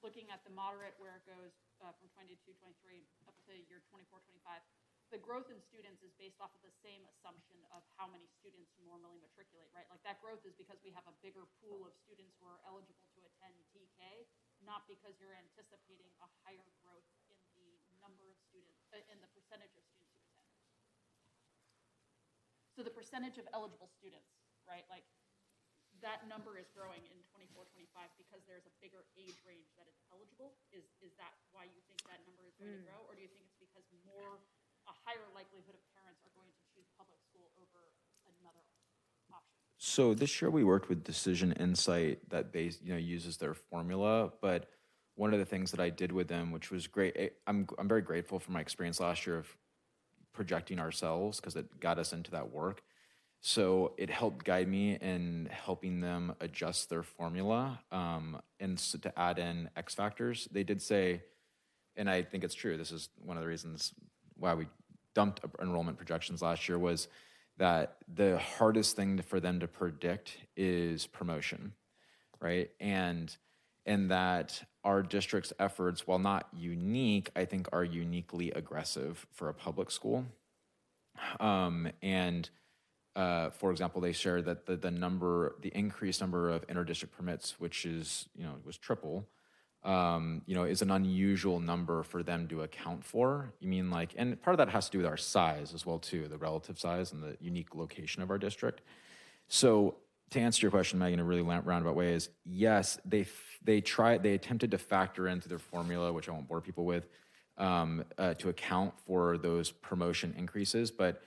looking at the moderate where it goes from 22, 23 up to year 24, 25, the growth in students is based off of the same assumption of how many students normally matriculate, right? Like that growth is because we have a bigger pool of students who are eligible to attend TK, not because you're anticipating a higher growth in the number of students, in the percentage of students who attend. So the percentage of eligible students, right? Like that number is growing in 24, 25 because there's a bigger age range that is eligible. Is that why you think that number is going to grow? Or do you think it's because a higher likelihood of parents are going to choose public school over another option? So this year we worked with Decision Insight that uses their formula, but one of the things that I did with them, which was great, I'm very grateful for my experience last year of projecting ourselves because it got us into that work. So it helped guide me in helping them adjust their formula and so to add in X factors. They did say, and I think it's true, this is one of the reasons why we dumped enrollment projections last year, was that the hardest thing for them to predict is promotion, right? And that our district's efforts, while not unique, I think are uniquely aggressive for a public school. For example, they shared that the increased number of inter-district permits, which is, was triple, is an unusual number for them to account for. You mean and part of that has to do with our size as well too, the relative size and the unique location of our district. So to answer your question, Megan, in a really roundabout way is, yes, they attempted to factor into their formula, which I won't bore people with, to account for those promotion increases, but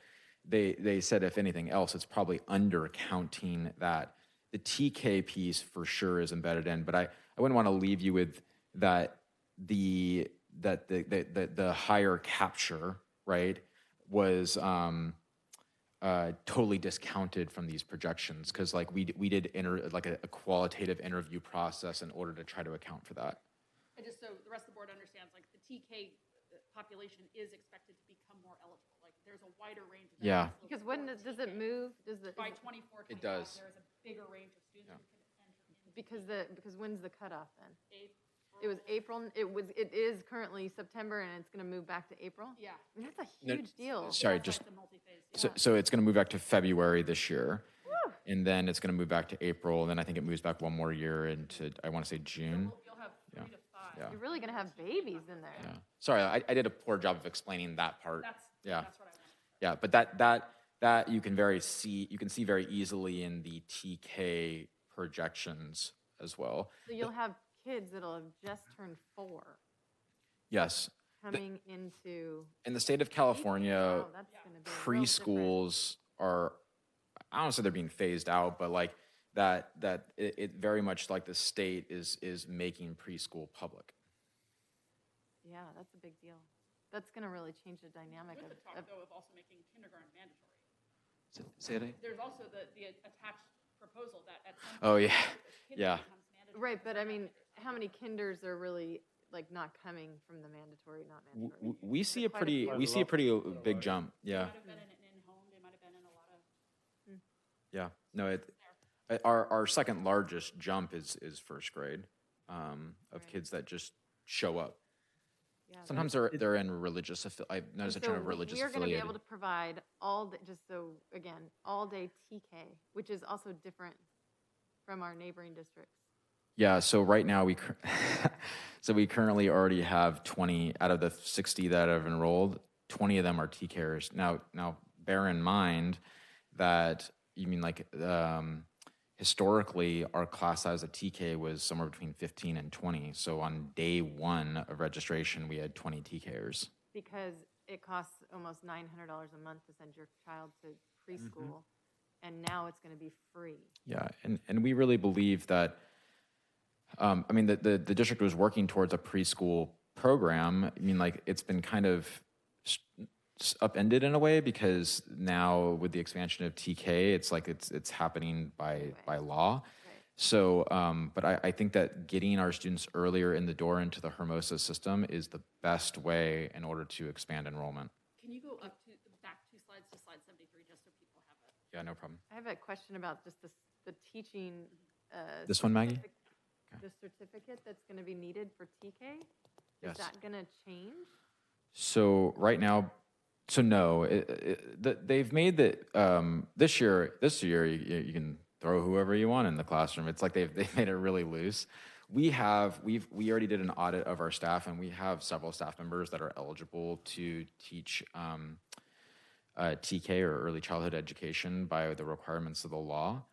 they said, if anything else, it's probably undercounting that. The TK piece for sure is embedded in, but I wouldn't want to leave you with that the higher capture, right, was totally discounted from these projections, because we did a qualitative interview process in order to try to account for that. And just so the rest of the board understands, the TK population is expected to become more eligible. There's a wider range of Yeah. Because when does it move? By 24, 25, It does. there's a bigger range of students who can enter into Because when's the cutoff then? April. It was April. It is currently September, and it's going to move back to April. Yeah. I mean, that's a huge deal. Sorry, That's just why it's a multi-phase. so it's going to move back to February this year, and then it's going to move back to April, and then I think it moves back one more year into, I want to say June. You'll have 3 to 5. Yeah. You're really going to have babies in there. Yeah. Sorry, I did a poor job of explaining that part. That's what I wanted. Yeah, but that you can see very easily in the TK projections as well. So you'll have kids that'll have just turned 4 Yes. coming into In the state of California, Wow, that's gonna be a real preschools are, I don't say they're being phased out, but it very much the state is making preschool public. Yeah, that's a big deal. That's going to really change the dynamic With the talk, of though, of also making kindergarten mandatory. Say it again? There's also the attached proposal that at some Oh, point, yeah. kindergarten Yeah. becomes mandatory. right. But I mean, how many kinders are really not coming from the mandatory, not mandatory? We see a Quite a few. pretty big jump. They Yeah. might have been in an in-home. They might have been in a lot of. Yeah. No, our second largest jump is first grade, of Right. kids that just show up. Yeah, Sometimes they're in religious. I've noticed a trend of religious we are going to be affiliated. able to provide all day TK, which is also different from our neighboring districts. Yeah. So right now we currently already have 20 out of the 60 that have enrolled. 20 of them are TKers. Now bear in mind that historically, our class size of TK was somewhere between 15 and 20. So on day 1 of registration, we had 20 TKers. Because it costs almost $900 a month to send your child to preschool, and now it's going to be free. Yeah, and we really believe that, the district was working towards a preschool program. It's been kind of upended in a way, because now with the expansion of TK, it's happening by law. So, but I think that getting our students earlier in the door into the Hermosa system is the best way in order to expand enrollment. Can you go back 2 slides to slide 73 just so people have it? Yeah, no problem. I have a question about just the teaching. This one, Maggie? The certificate that's going to be needed for TK? Yes. Is that going to change? So right now, so no, they've made that this year you can throw whoever you want in the classroom. It's like they've made it really loose. We already did an audit of our staff, and we have several staff members that are eligible to teach TK or early childhood education by the requirements of the law.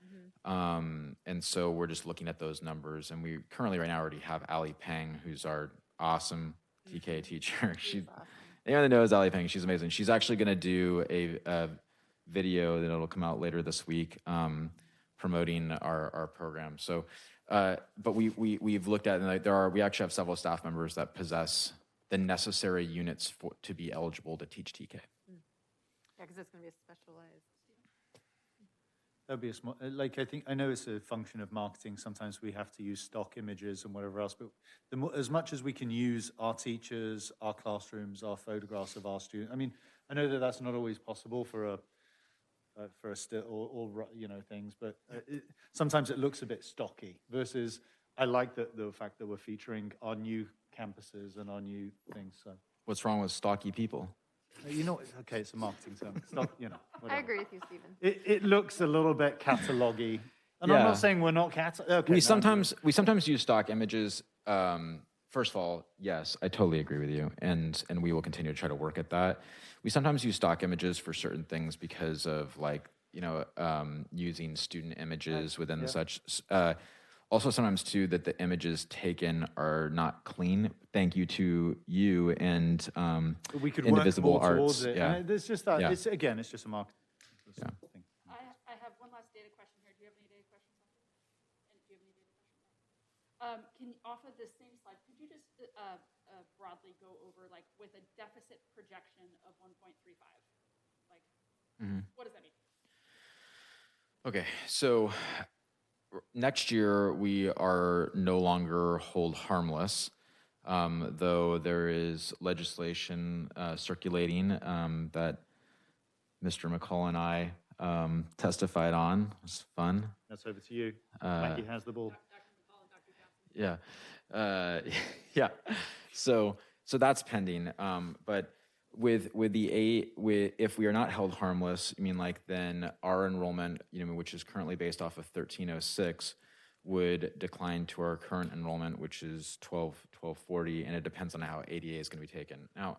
And so we're just looking at those numbers, and we currently right now already have Ali Peng, who's our awesome TK teacher. Anyone that knows Ali Peng, she's amazing. She's actually going to do a video that it'll come out later this week promoting our program. So, but we've looked at, and we actually have several staff members that possess the necessary units to be eligible to teach TK. Yeah, because it's going to be a specialized. That'd be a small, I know it's a function of marketing. Sometimes we have to use stock images and whatever else, but as much as we can use our teachers, our classrooms, our photographs of our students. I mean, I know that that's not always possible for a still or things, but sometimes it looks a bit stocky versus I like the fact that we're featuring our new campuses and our new things. So What's wrong with stocky people? Okay, it's a marketing term. It's not, whatever. I agree with you, Stephen. It looks a little bit catalog-y. And Yeah. I'm not saying we're not okay. We sometimes use stock images. First of all, yes, I totally agree with you, and we will continue to try to work at that. We sometimes use stock images for certain things because of using student images within such. Also, sometimes too that the images taken are not clean. Thank you to you and we could Indivisible work more Arts. towards it. Yeah, And there's just that. Yeah. It's just a marketing thing. I have one last data question here. Do you have any data questions? And do you have any data questions? Can you, off of this same slide, could you just broadly go over with a deficit projection of 1.35? What does that mean? Okay, so next year we are no longer hold harmless, though there is legislation circulating that Mr. McCall and I testified on. It was fun. That's over to you. Maggie has the ball. Yeah, yeah. So that's pending. But if we are not held harmless, then our enrollment, which is currently based off of 1306, would decline to our current enrollment, which is 1240, and it depends on how ADA is going to be taken. Now,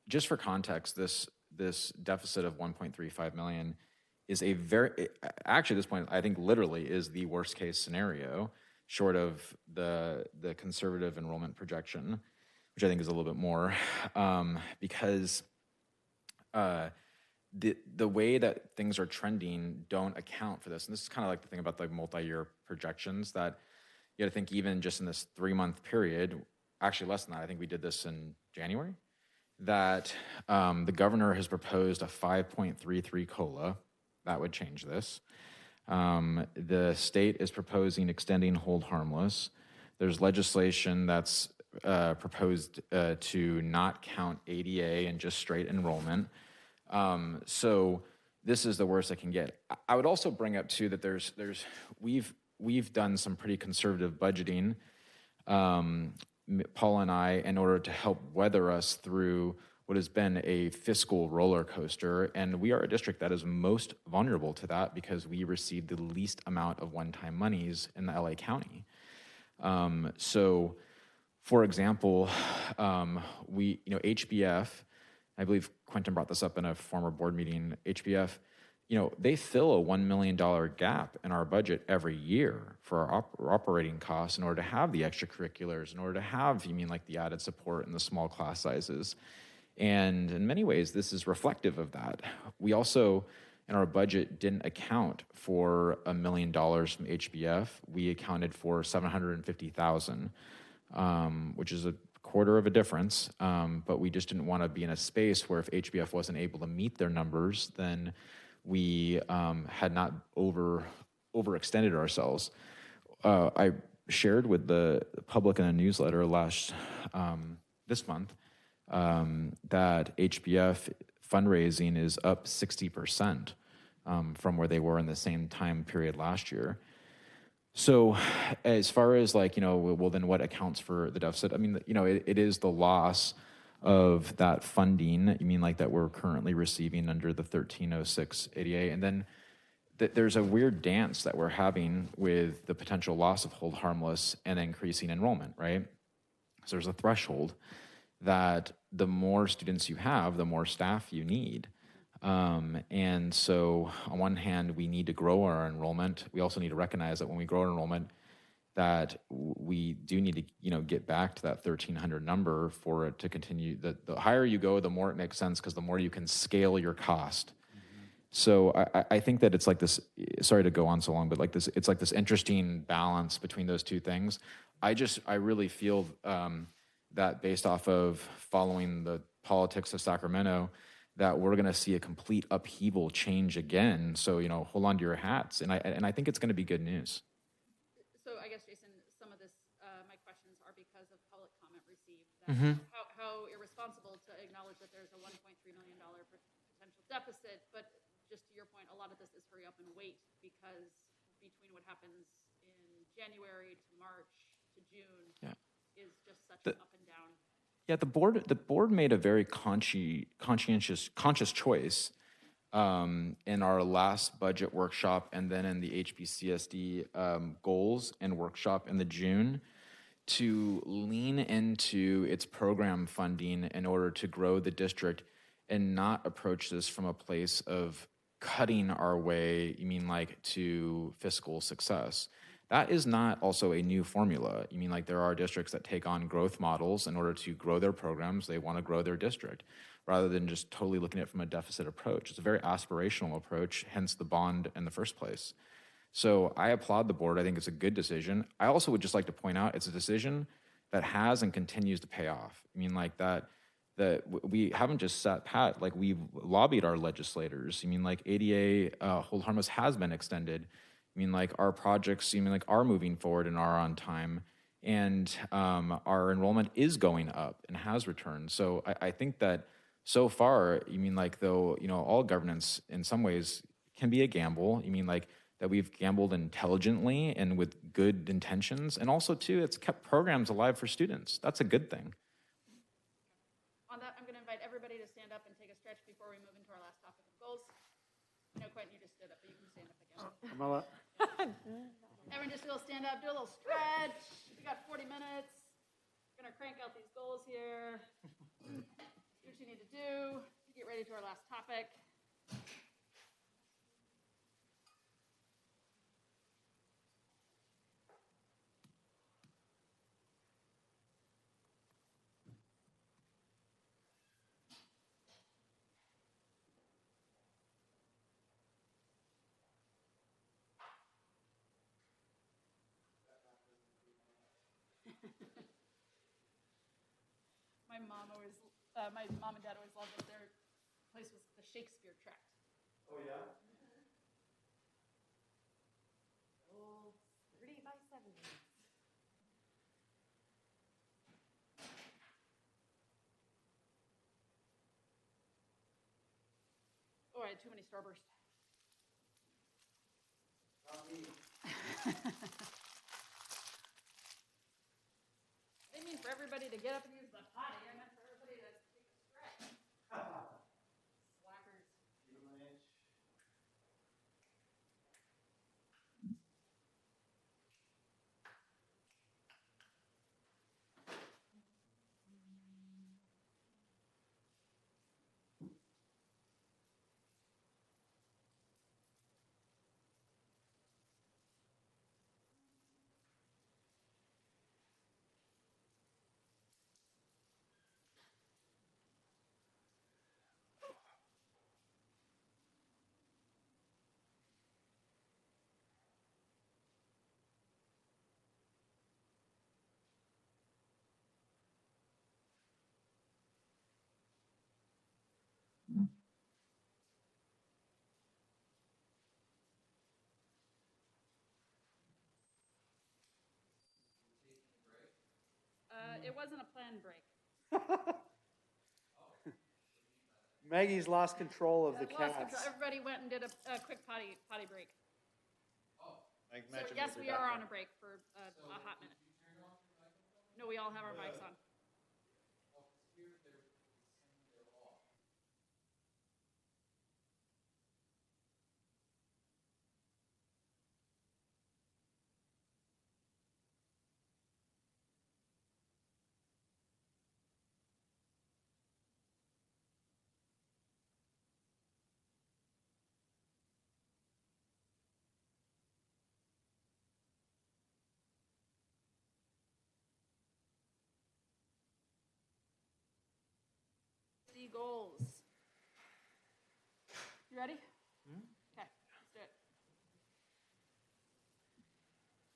just for context, this deficit of 1.35 million is actually at this point, I think literally is the worst case scenario, short of the conservative enrollment projection, which I think is a little bit more, because the way that things are trending don't account for this. And this is kind of like the thing about the multi-year projections, that you got to think even just in this 3-month period, actually less than that, I think we did this in January, that the governor has proposed a 5.33 COLA. That would change this. The state is proposing extending hold harmless. There's legislation that's proposed to not count ADA and just straight enrollment. So this is the worst I can get. I would also bring up too that we've done some pretty conservative budgeting, Paul and I, in order to help weather us through what has been a fiscal roller coaster. And we are a district that is most vulnerable to that because we receive the least amount of one-time monies in the LA County. So, for example, HBF, I believe Quentin brought this up in a former board meeting, HBF, they fill a $1 million gap in our budget every year for our operating costs in order to have the extracurriculars, in order to have, the added support and the small class sizes. And in many ways, this is reflective of that. We also, in our budget, didn't account for $1 million from HBF. We accounted for $750,000, which is a quarter of a difference. But we just didn't want to be in a space where if HBF wasn't able to meet their numbers, then we had not overextended ourselves. I shared with the public in a newsletter this month that HBF fundraising is up 60% from where they were in the same time period last year. So as far as like, well, then what accounts for the deficit? I mean, it is the loss of that funding, that we're currently receiving under the 1306 ADA. And then there's a weird dance that we're having with the potential loss of hold harmless and increasing enrollment, right? So there's a threshold that the more students you have, the more staff you need. And so on one hand, we need to grow our enrollment. We also need to recognize that when we grow our enrollment, that we do need to, get back to that 1,300 number for it to continue. The higher you go, the more it makes sense because the more you can scale your cost. So I think that it's like this, sorry to go on so long, but like this, it's like this interesting balance between those two things. I really feel that based off of following the politics of Sacramento, that we're going to see a complete upheaval change again. So, hold on to your hats. And I think it's going to be good news. So I guess, Jason, some of this, my questions are because of public comment received. That how irresponsible to acknowledge that there's a $1.3 million potential deficit, but just to your point, a lot of this is hurry up and wait because between what happens in January to March to June is just such an up and down. Yeah, the board made a very conscious choice in our last budget workshop and then in the HBCSD goals and workshop in the June to lean into its program funding in order to grow the district and not approach this from a place of cutting our way, to fiscal success. That is not also a new formula. There are districts that take on growth models in order to grow their programs. They want to grow their district rather than just totally looking at it from a deficit approach. It's a very aspirational approach, hence the bond in the first place. So I applaud the board. I think it's a good decision. I also would just like to point out it's a decision that has and continues to pay off. That we haven't just sat pat, we've lobbied our legislators. ADA hold harmless has been extended. Our projects are moving forward and are on time, and our enrollment is going up and has returned. So I think that so far, though, all governance in some ways can be a gamble. That we've gambled intelligently and with good intentions, and also too, it's kept programs alive for students. That's a good thing. On that, I'm going to invite everybody to stand up and take a stretch before we move into our last topic of goals. No, Quentin, you just stood up, but you can stand up again. Everyone just stand up, do a little stretch. We got 40 minutes. We're going to crank out these goals here. Do what you need to do to get ready to our last topic. My mom and dad always loved that their place was the Shakespeare Tract. Oh, yeah? Old 30 by 70. Oh, I had too many starbursts. Not me. I didn't mean for everybody to get up and use the potty. I meant for everybody to take a stretch. Slackers. Give him an inch. it wasn't a planned break. Maggie's lost control of the I've lost cats. control. Everybody went and did a quick potty break. I So imagine yes, we'll be we back are then. on a break for a hot minute. No, we all have our mics on. Goals. You ready? Okay, let's do it.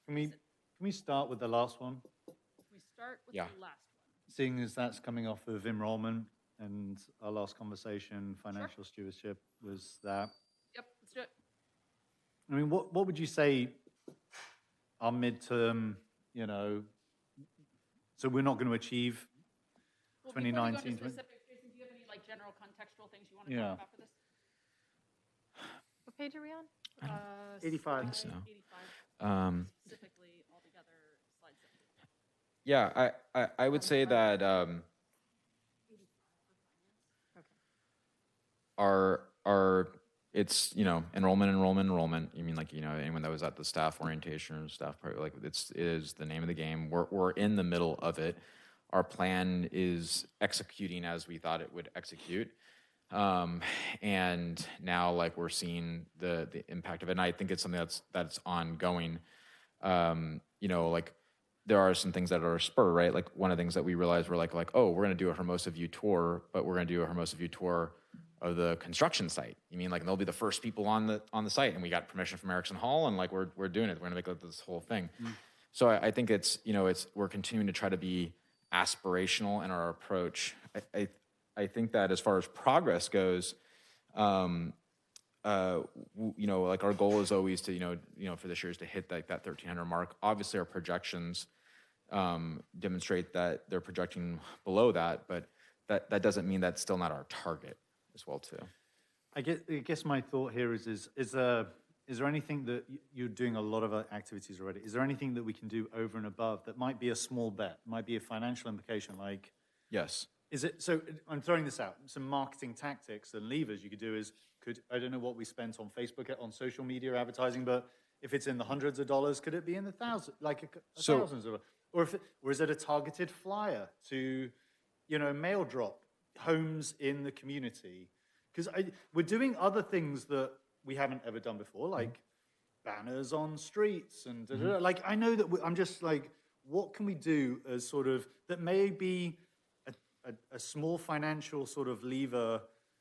Can we start with the last one? We start with Yeah. the last one. Seeing as that's coming off of enrollment and our last conversation, financial stewardship was that. Yep, let's do it. I mean, what would you say our midterm, so we're not going to achieve Well, before we go 2019, into specifics, Jason, do you have any like general contextual things you want to Yeah. talk about for this? What page are we on? 85. I think so. Slide 85. Specifically, altogether, slide 70. Yeah, I would say that our it's enrollment. You mean like anyone that was at the staff orientation or staff part, like it is the name of the game. We're in the middle of it. Our plan is executing as we thought it would execute. And now like we're seeing the impact of it. And I think it's something that's ongoing. Like there are some things that are a spur, right? Like one of the things that we realized we're like, oh, we're going to do a Hermosa View tour, but we're going to do a Hermosa View tour of the construction site. You mean like, and they'll be the first people on the site, and we got permission from Erickson Hall, and like we're doing it. We're going to make like this whole thing. So I think it's we're continuing to try to be aspirational in our approach. I think that as far as progress goes, like our goal is always to for this year is to hit that 1,300 mark. Obviously, our projections demonstrate that they're projecting below that, but that doesn't mean that's still not our target as well too. I guess my thought here is there anything that you're doing a lot of activities already? Is there anything that we can do over and above that might be a small bet, might be a financial implication? Like, Yes. is it so? I'm throwing this out. Some marketing tactics and levers you could do I don't know what we spent on Facebook on social media advertising, but if it's in the hundreds of dollars, could it be in the thousands, thousands of, or is it a targeted flyer to, mail drop homes in the community? Because we're doing other things that we haven't ever done before, like banners on streets and like I know that I'm just like, what can we do as sort of that may be a small financial sort of lever,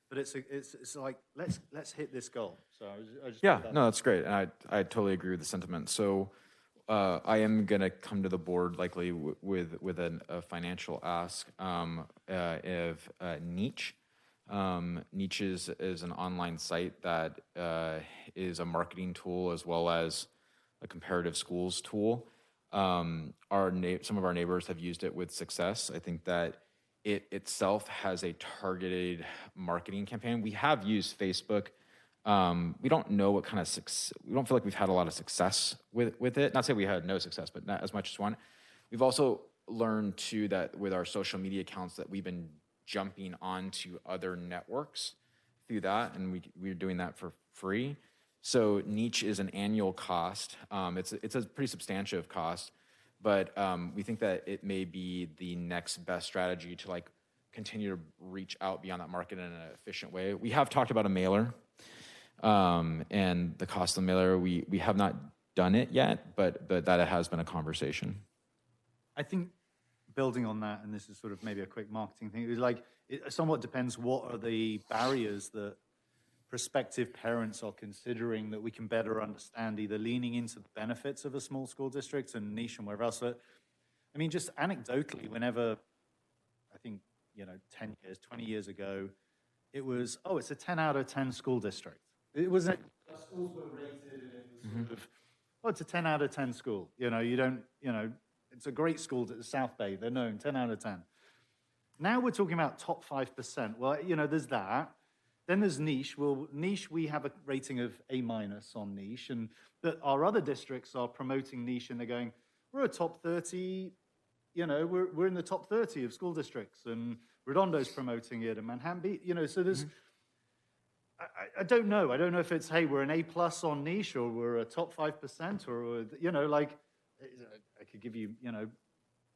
but it's like let's hit this goal. So I just Yeah, no, that's great. And I totally agree with the sentiment. So I am going to come to the board likely with a financial ask of Niche. Niche is an online site that is a marketing tool as well as a comparative schools tool. Some of our neighbors have used it with success. I think that it itself has a targeted marketing campaign. We have used Facebook. We don't know what kind of success. We don't feel like we've had a lot of success with it. Not to say we had no success, but not as much as one. We've also learned too that with our social media accounts that we've been jumping onto other networks through that, and we're doing that for free. So Niche is an annual cost. It's a pretty substantive cost, but we think that it may be the next best strategy to like continue to reach out beyond that market in an efficient way. We have talked about a mailer. And the cost of the mailer, we have not done it yet, but that it has been a conversation. I think building on that, and this is sort of maybe a quick marketing thing, is like it somewhat depends what are the barriers that prospective parents are considering that we can better understand, either leaning into the benefits of a small school district and Niche and wherever else. But I mean, just anecdotally, whenever I think 10 years, 20 years ago, it was it's a 10 out of 10 school district. It was schools were rated, and it was sort of, it's a 10 out of 10 school. You don't, it's a great school at the South Bay. They're known, 10 out of 10. Now we're talking about top 5%. Well, you know, there's that. Then there's niche. Well, niche, we have a rating of A- on niche, and but our other districts are promoting niche, and they're going, we're a top 30, you know, we're in the top 30 of school districts, and Redondo's promoting it, and Manhattan Beach, you know, so there's, I don't know. I don't know if it's, hey, we're an A+ on niche, or we're a top 5%, or, you know, like, I could give you, you know,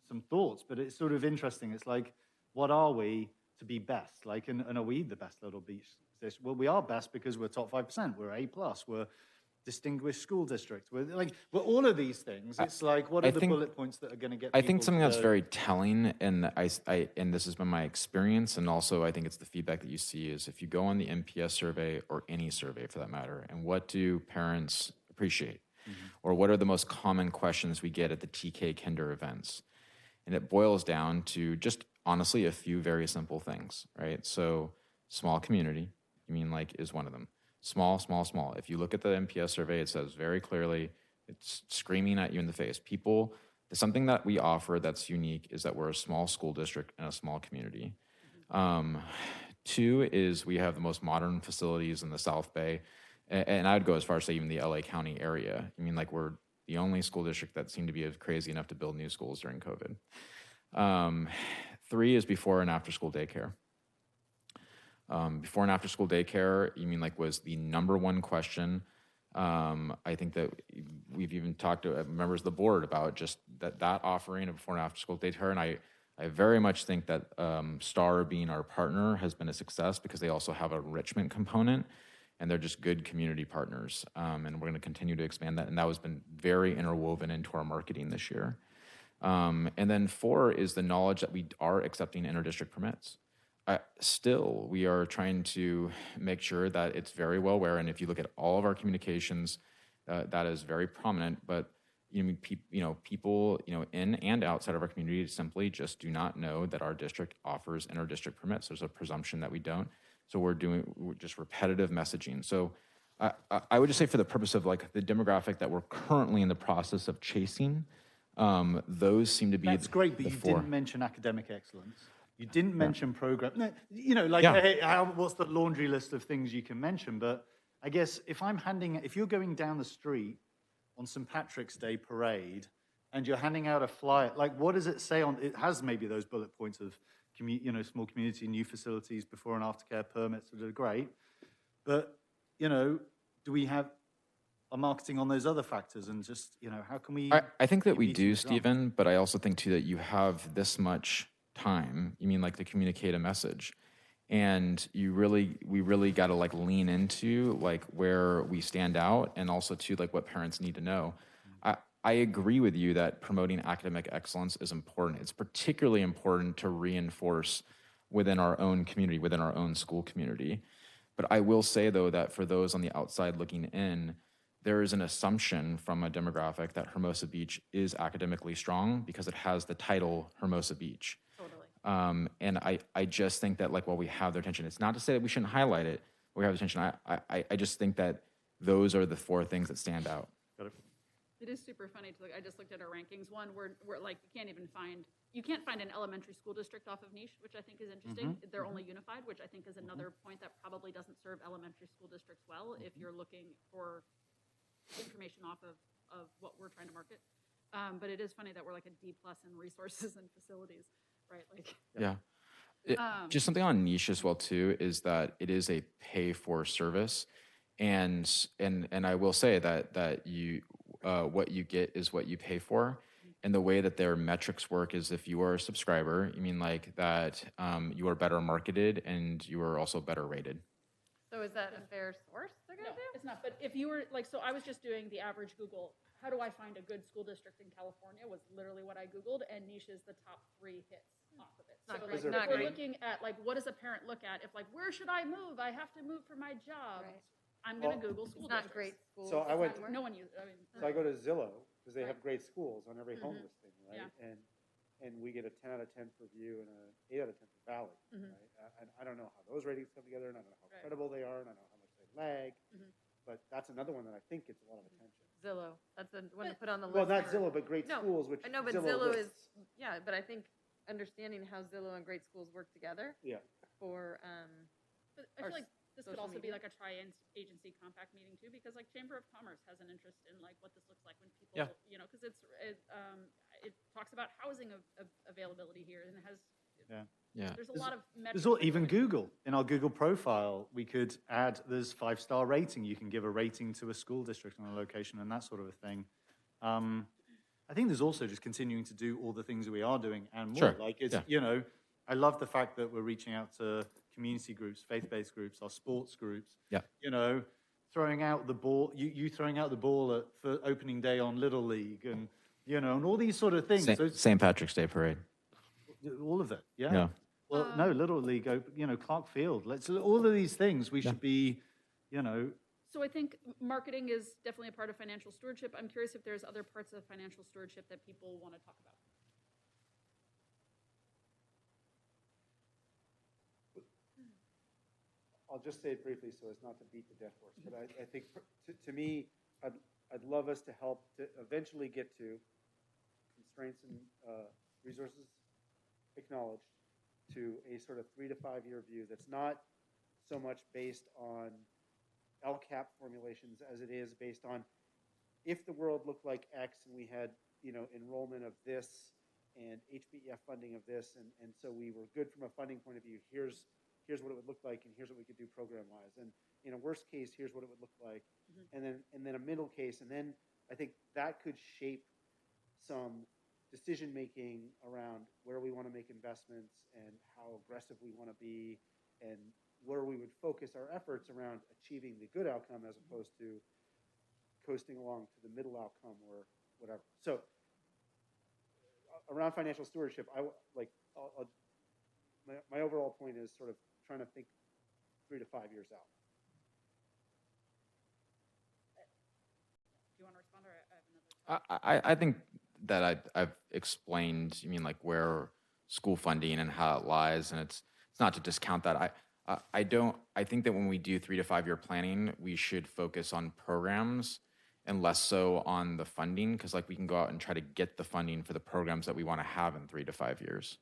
some thoughts, but it's sort of interesting. It's like, what are we to be best? Like, and are we the best little beach district? Well, we are best because we're top 5%. We're A+. We're distinguished school district. We're all of these things. It's like, what are the bullet points that are going to get I people think something to that's go, very telling, and and this has been my experience, and also I think it's the feedback that you see, is if you go on the NPS survey, or any survey for that matter, and what do parents appreciate? Or what are the most common questions we get at the TK Kinder events? And it boils down to just honestly a few very simple things, right? So small community, is one of them. Small, small, small. If you look at the NPS survey, it says very clearly, it's screaming at you in the face. People, something that we offer that's unique is that we're a small school district and a small community. 2 is we have the most modern facilities in the South Bay. And I would go as far as say even the LA County area. We're the only school district that seemed to be crazy enough to build new schools during COVID. 3 is before and after school daycare. Before and after school daycare, was the number one question. I think that we've even talked to members of the board about just that offering of before and after school daycare. And I very much think that Star being our partner has been a success because they also have an enrichment component. And they're just good community partners. And we're going to continue to expand that. And that has been very interwoven into our marketing this year. And then 4 is the knowledge that we are accepting inter-district permits. Still, we are trying to make sure that it's very well aware. And if you look at all of our communications, that is very prominent. But people in and outside of our community simply just do not know that our district offers inter-district permits. There's a presumption that we don't. So we're just repetitive messaging. So I would just say for the purpose of the demographic that we're currently in the process of chasing, those seem to be That's great, but you didn't mention academic excellence. You didn't mention program. No, hey, what's the laundry list of things you can mention? But I guess if you're going down the street on St. Patrick's Day parade and you're handing out a flyer, what does it say on? It has maybe those bullet points of small community, new facilities, before and after care permits that are great. But, do we have a marketing on those other factors and just, how can we? I think that we do, Stephen, but I also think too that you have this much time, to communicate a message. And we really got to lean into where we stand out and also to what parents need to know. I agree with you that promoting academic excellence is important. It's particularly important to reinforce within our own community, within our own school community. But I will say, though, that for those on the outside looking in, there is an assumption from a demographic that Hermosa Beach is academically strong because it has the title Hermosa Beach. Totally. And I just think that while we have their attention, it's not to say that we shouldn't highlight it. We have attention. I just think that those are the 4 things that stand out. It is super funny to look. I just looked at our rankings. One, we're you can't find an elementary school district off of niche, which I think is interesting. They're only unified, which I think is another point that probably doesn't serve elementary school districts well if you're looking for information off of what we're trying to market. But it is funny that we're a D+ in resources and facilities, right? Just something on niche as well too is that it is a pay for service, and I will say that you what you get is what you pay for. And the way that their metrics work is if you are a subscriber, that you are better marketed and you are also better rated. So is that a fair source they're going to do? It's not. But if you were so I was just doing the average Google, how do I find a good school district in California was literally what I Googled, and niche is the top 3 hits off of it. Not So great. if Not we're great. looking at what does a parent look at if where should I move? I have to move for my job. Right. I'm going to Google school Not districts. great school. So I went- No one uses. So I go to Zillow because they Right. have great schools on every home Mhm. listing, right? Yeah. And we get a 10 out of 10 for View and a 8 out of 10 for Valley, Mhm. right? And I don't know how those ratings come together, and I don't know how Right. credible they are, and I don't know how much they lag. Mhm. But that's another one that I think gets a lot of attention. Zillow. That's the one to put on the Well, list. not for- Zillow, but Great No, Schools, which I know, but Zillow is, lists. yeah, but I think understanding how Zillow and Great Schools work together Yeah. for, But I Our feel like this could social also be media? like a tri-agency compact meeting too, because like Chamber of Commerce has an interest in like what this looks like when people, Yeah. you know, because it talks about housing availability here and it has, Yeah. there's a lot of metrics. There's all, that go even into- Google. In our Google profile, we could add, there's 5-star rating. You can give a rating to a school district and a location and that sort of a thing. I think there's also just continuing to do all the things that we are doing and more. Sure, Like it's, yeah. you know, I love the fact that we're reaching out to community groups, faith-based groups, our sports groups. Yeah. You know, throwing out the ball, you throwing out the ball for opening day on Little League and, you know, and all these sort of things. Those, St. Patrick's Day parade. all of it, yeah. Yeah. Well, no, Little League, you know, Clark Field. Let's all of these things we should be, you know. So I think marketing is definitely a part of financial stewardship. I'm curious if there's other parts of financial stewardship that people want to talk about. I'll just say it briefly so as not to beat the dead horse, but I think to me, I'd love us to help to eventually get to constraints and resources acknowledged to a sort of 3 to 5 year view that's not so much based on LCAP formulations as it is based on if the world looked like X and we had, you know, enrollment of this and HBEF funding of this, and so we were good from a funding point of view. Here's what it would look like, and here's what we could do program-wise. And in a worst case, here's what it would look like, and then a middle case, and then I think that could shape some decision-making around where we want to make investments and how aggressive we want to be, and where we would focus our efforts around achieving the good outcome as opposed to coasting along to the middle outcome or whatever. So around financial stewardship, my overall point is sort of trying to think 3 to 5 years out. Do you want to respond, or I have another? I think that I've explained, you mean like where school funding and how it lies, and it's not to discount that. I think that when we do 3 to 5 year planning, we should focus on programs and less so on the funding, because like we can go out and try to get the funding for the programs that we want to have in 3 to 5 years.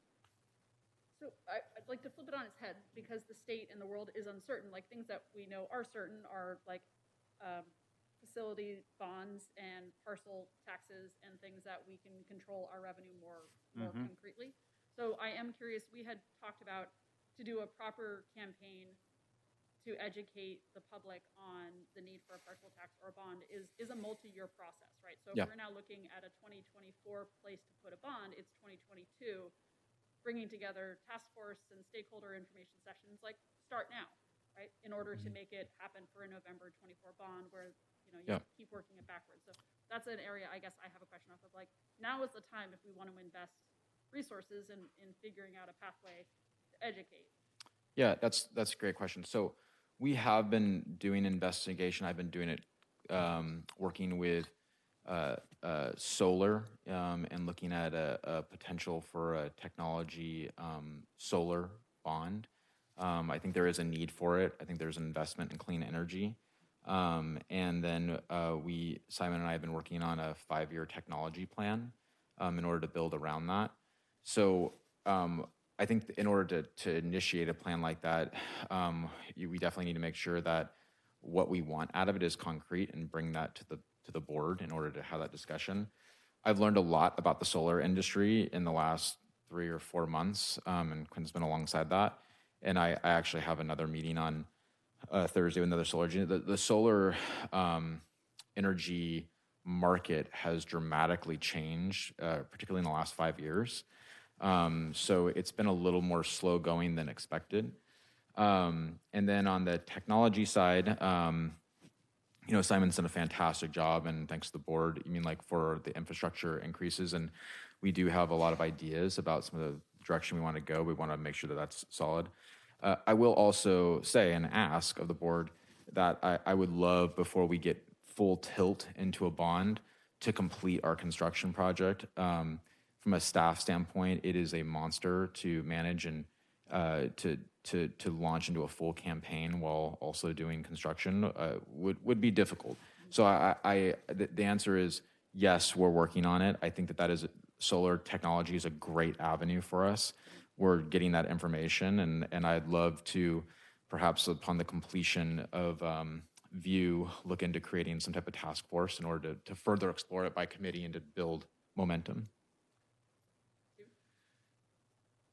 So I'd like to flip it on its head, because the state and the world is uncertain. Like things that we know are certain are like facility bonds and parcel taxes and things that we can control our revenue more concretely. So I am curious, we had talked about to do a proper campaign to educate the public on the need for a parcel tax or a bond is a multi-year process, right? So if we're now looking at a 2024 place to put a bond, it's 2022. Bringing together task force and stakeholder information sessions, like start now, right? In order to make it happen for a November 24 bond where, you know, you keep working it backwards. So that's an area I guess I have a question off of, like, now is the time if we want to invest resources in figuring out a pathway to educate. Yeah, that's a great question. So we have been doing investigation. I've been doing it, working with solar and looking at a potential for a technology solar bond. I think there is a need for it. I think there's an investment in clean energy. And then Simon and I have been working on a 5-year technology plan in order to build around that. So I think in order to initiate a plan like that, we definitely need to make sure that what we want out of it is concrete and bring that to the board in order to have that discussion. I've learned a lot about the solar industry in the last 3 or 4 months, and Quinn's been alongside that. And I actually have another meeting on Thursday with another solar engineer. The solar energy market has dramatically changed, particularly in the last 5 years. So it's been a little more slow going than expected. And then on the technology side, you know, Simon's done a fantastic job, and thanks to the board, I mean, like for the infrastructure increases, and we do have a lot of ideas about some of the direction we want to go. We want to make sure that that's solid. I will also say and ask of the board that I would love, before we get full tilt into a bond, to complete our construction project. From a staff standpoint, it is a monster to manage and to launch into a full campaign while also doing construction would be difficult. So the answer is yes, we're working on it. I think that solar technology is a great avenue for us. We're getting that information, and I'd love to, perhaps upon the completion of View, look into creating some type of task force in order to further explore it by committee and to build momentum.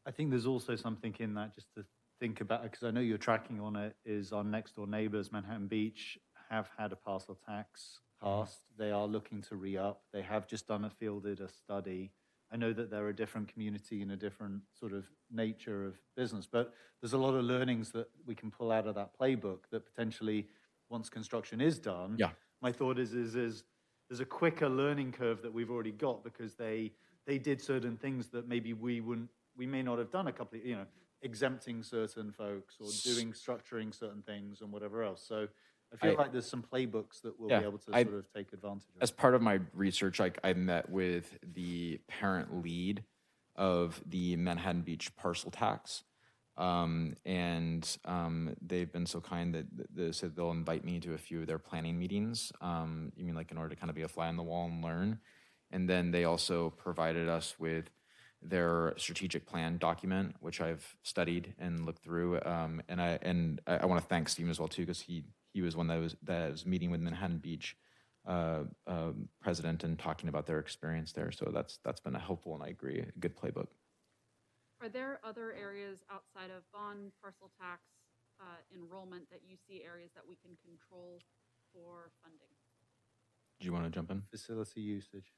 I think there's also something in that just to think about, because I know you're tracking on it, is our next door neighbors, Manhattan Beach, have had a parcel tax passed. They are looking to re-up. They have just fielded a study. I know that they're a different community and a different sort of nature of business, but there's a lot of learnings that we can pull out of that playbook that potentially, once construction is done, Yeah. my thought is there's a quicker learning curve that we've already got because they did certain things that maybe we may not have done a couple of, exempting certain folks or structuring certain things and whatever else. So I feel like there's some playbooks that we'll be able to sort of take advantage of. As part of my research, I met with the parent lead of the Manhattan Beach parcel tax. They've been so kind that they said they'll invite me to a few of their planning meetings. You mean like in order to kind of be a fly on the wall and learn. And then they also provided us with their strategic plan document, which I've studied and looked through. And I want to thank Stephen as well too, because he was one that was meeting with Manhattan Beach president and talking about their experience there. So that's been a helpful, and I agree, a good playbook. Are there other areas outside of bond, parcel tax, enrollment that you see areas that we can control for funding? Do you want to jump in? Facility usage.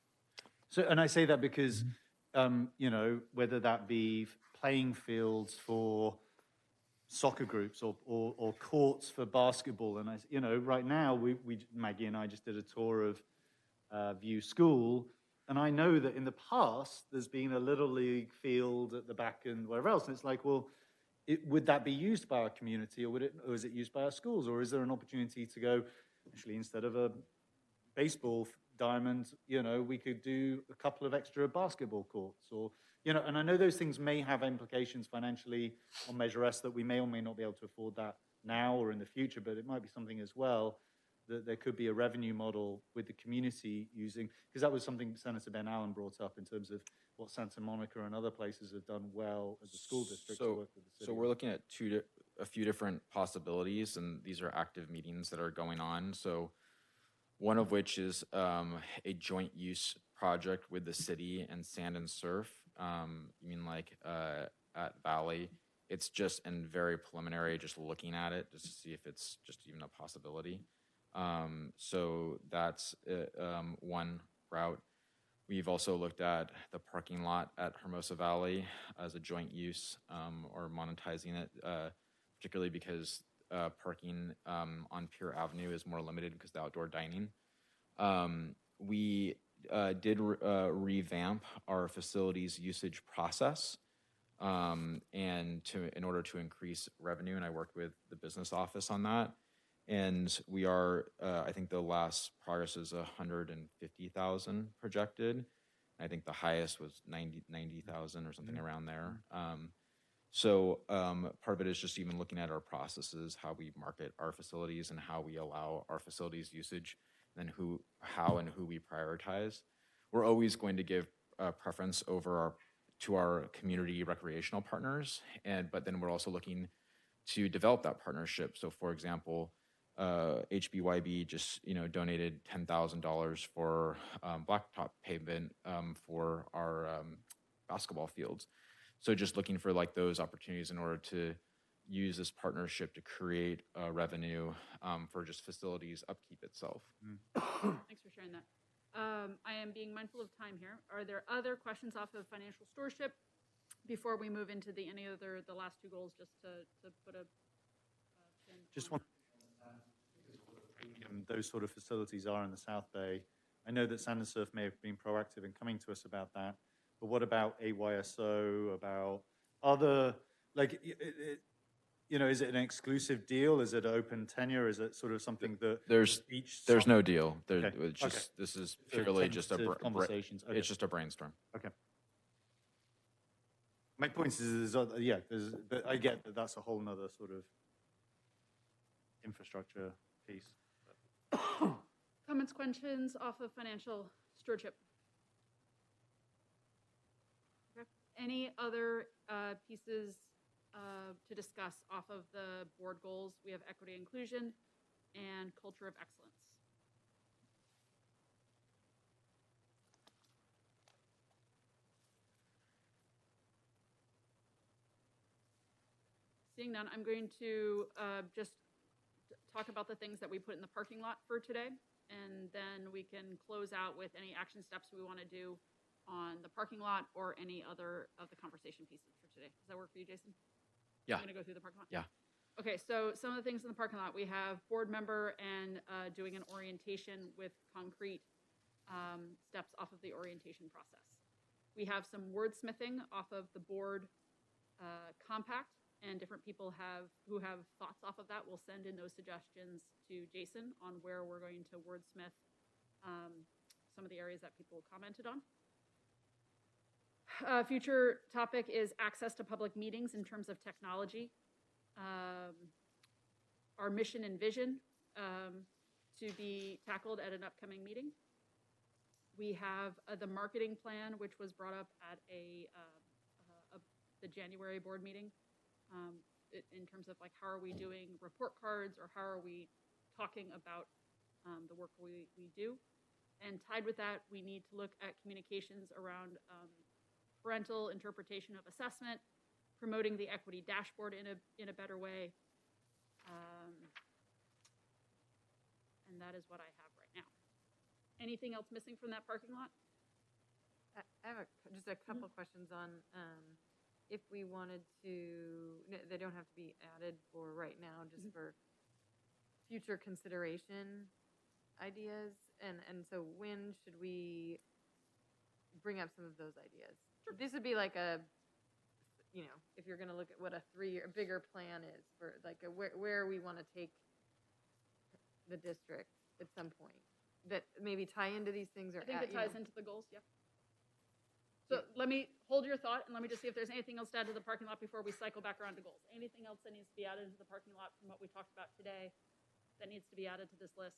So, and I say that because, whether that be playing fields for soccer groups or courts for basketball. And right now Maggie and I just did a tour of View School. And I know that in the past, there's been a little league field at the back and wherever else. And it's like, well, would that be used by our community or is it used by our schools? Or is there an opportunity to go, actually, instead of a baseball diamond, we could do a couple of extra basketball courts or, and I know those things may have implications financially on Measure S that we may or may not be able to afford that now or in the future, but it might be something as well that there could be a revenue model with the community using, because that was something Senator Ben Allen brought up in terms of what Santa Monica and other places have done well as a school district to work with the city. So we're looking at a few different possibilities, and these are active meetings that are going on. So one of which is a joint use project with the city and Sand and Surf. You mean like at Valley? It's just in very preliminary, just looking at it, just to see if it's just even a possibility. So that's one route. We've also looked at the parking lot at Hermosa Valley as a joint use or monetizing it, particularly because parking on Pier Avenue is more limited because of the outdoor dining. We did revamp our facilities usage process in order to increase revenue, and I worked with the business office on that. And we are, I think the last progress is 150,000 projected. I think the highest was 90,000 or something around there. So part of it is just even looking at our processes, how we market our facilities and how we allow our facilities usage, and then how and who we prioritize. We're always going to give preference to our community recreational partners, but then we're also looking to develop that partnership. So for example, HBYB just donated $10,000 for blacktop pavement for our basketball fields. So just looking for like those opportunities in order to use this partnership to create revenue for just facilities upkeep itself. Thanks for sharing that. I am being mindful of time here. Are there other questions off of financial stewardship before we move into the last two goals, just to put a pin Just on one. Those sort of facilities are in the South Bay. I know that Sand and Surf may have been proactive in coming to us about that, but what about AYSO, about other, like, is it an exclusive deal? Is it open tenure? Is it sort of something that There's no deal. It's just, Okay. This is purely just conversations. Okay. It's just a brainstorm. Okay. My point is but I get that that's a whole nother sort of infrastructure piece. Comments, questions off of financial stewardship? Okay. Any other pieces to discuss off of the board goals? We have equity, inclusion, and culture of excellence. Seeing none, I'm going to just talk about the things that we put in the parking lot for today, and then we can close out with any action steps we want to do on the parking lot or any other of the conversation pieces for today. Does that work for you, Jason? Yeah. I'm going to go through the parking lot? Yeah. Okay, so some of the things in the parking lot, we have board member and doing an orientation with concrete steps off of the orientation process. We have some wordsmithing off of the board compact, and different people who have thoughts off of that will send in those suggestions to Jason on where we're going to wordsmith some of the areas that people commented on. Future topic is access to public meetings in terms of technology. Our mission and vision to be tackled at an upcoming meeting. We have the marketing plan, which was brought up at the January board meeting. In terms of like how are we doing report cards, or how are we talking about the work we do. And tied with that, we need to look at communications around parental interpretation of assessment, promoting the equity dashboard in a better way. And that is what I have right now. Anything else missing from that parking lot? I have just a couple questions on if we wanted to, they don't have to be added for right now, just for future consideration ideas. And so when should we bring up some of those ideas? Sure. This would be like if you're going to look at what a bigger plan is for like where we want to take the district at some point that maybe tie into these things, or I think it ties into the goals. Yeah. So let me hold your thought, and let me just see if there's anything else to add to the parking lot before we cycle back around to goals. Anything else that needs to be added to the parking lot from what we talked about today that needs to be added to this list?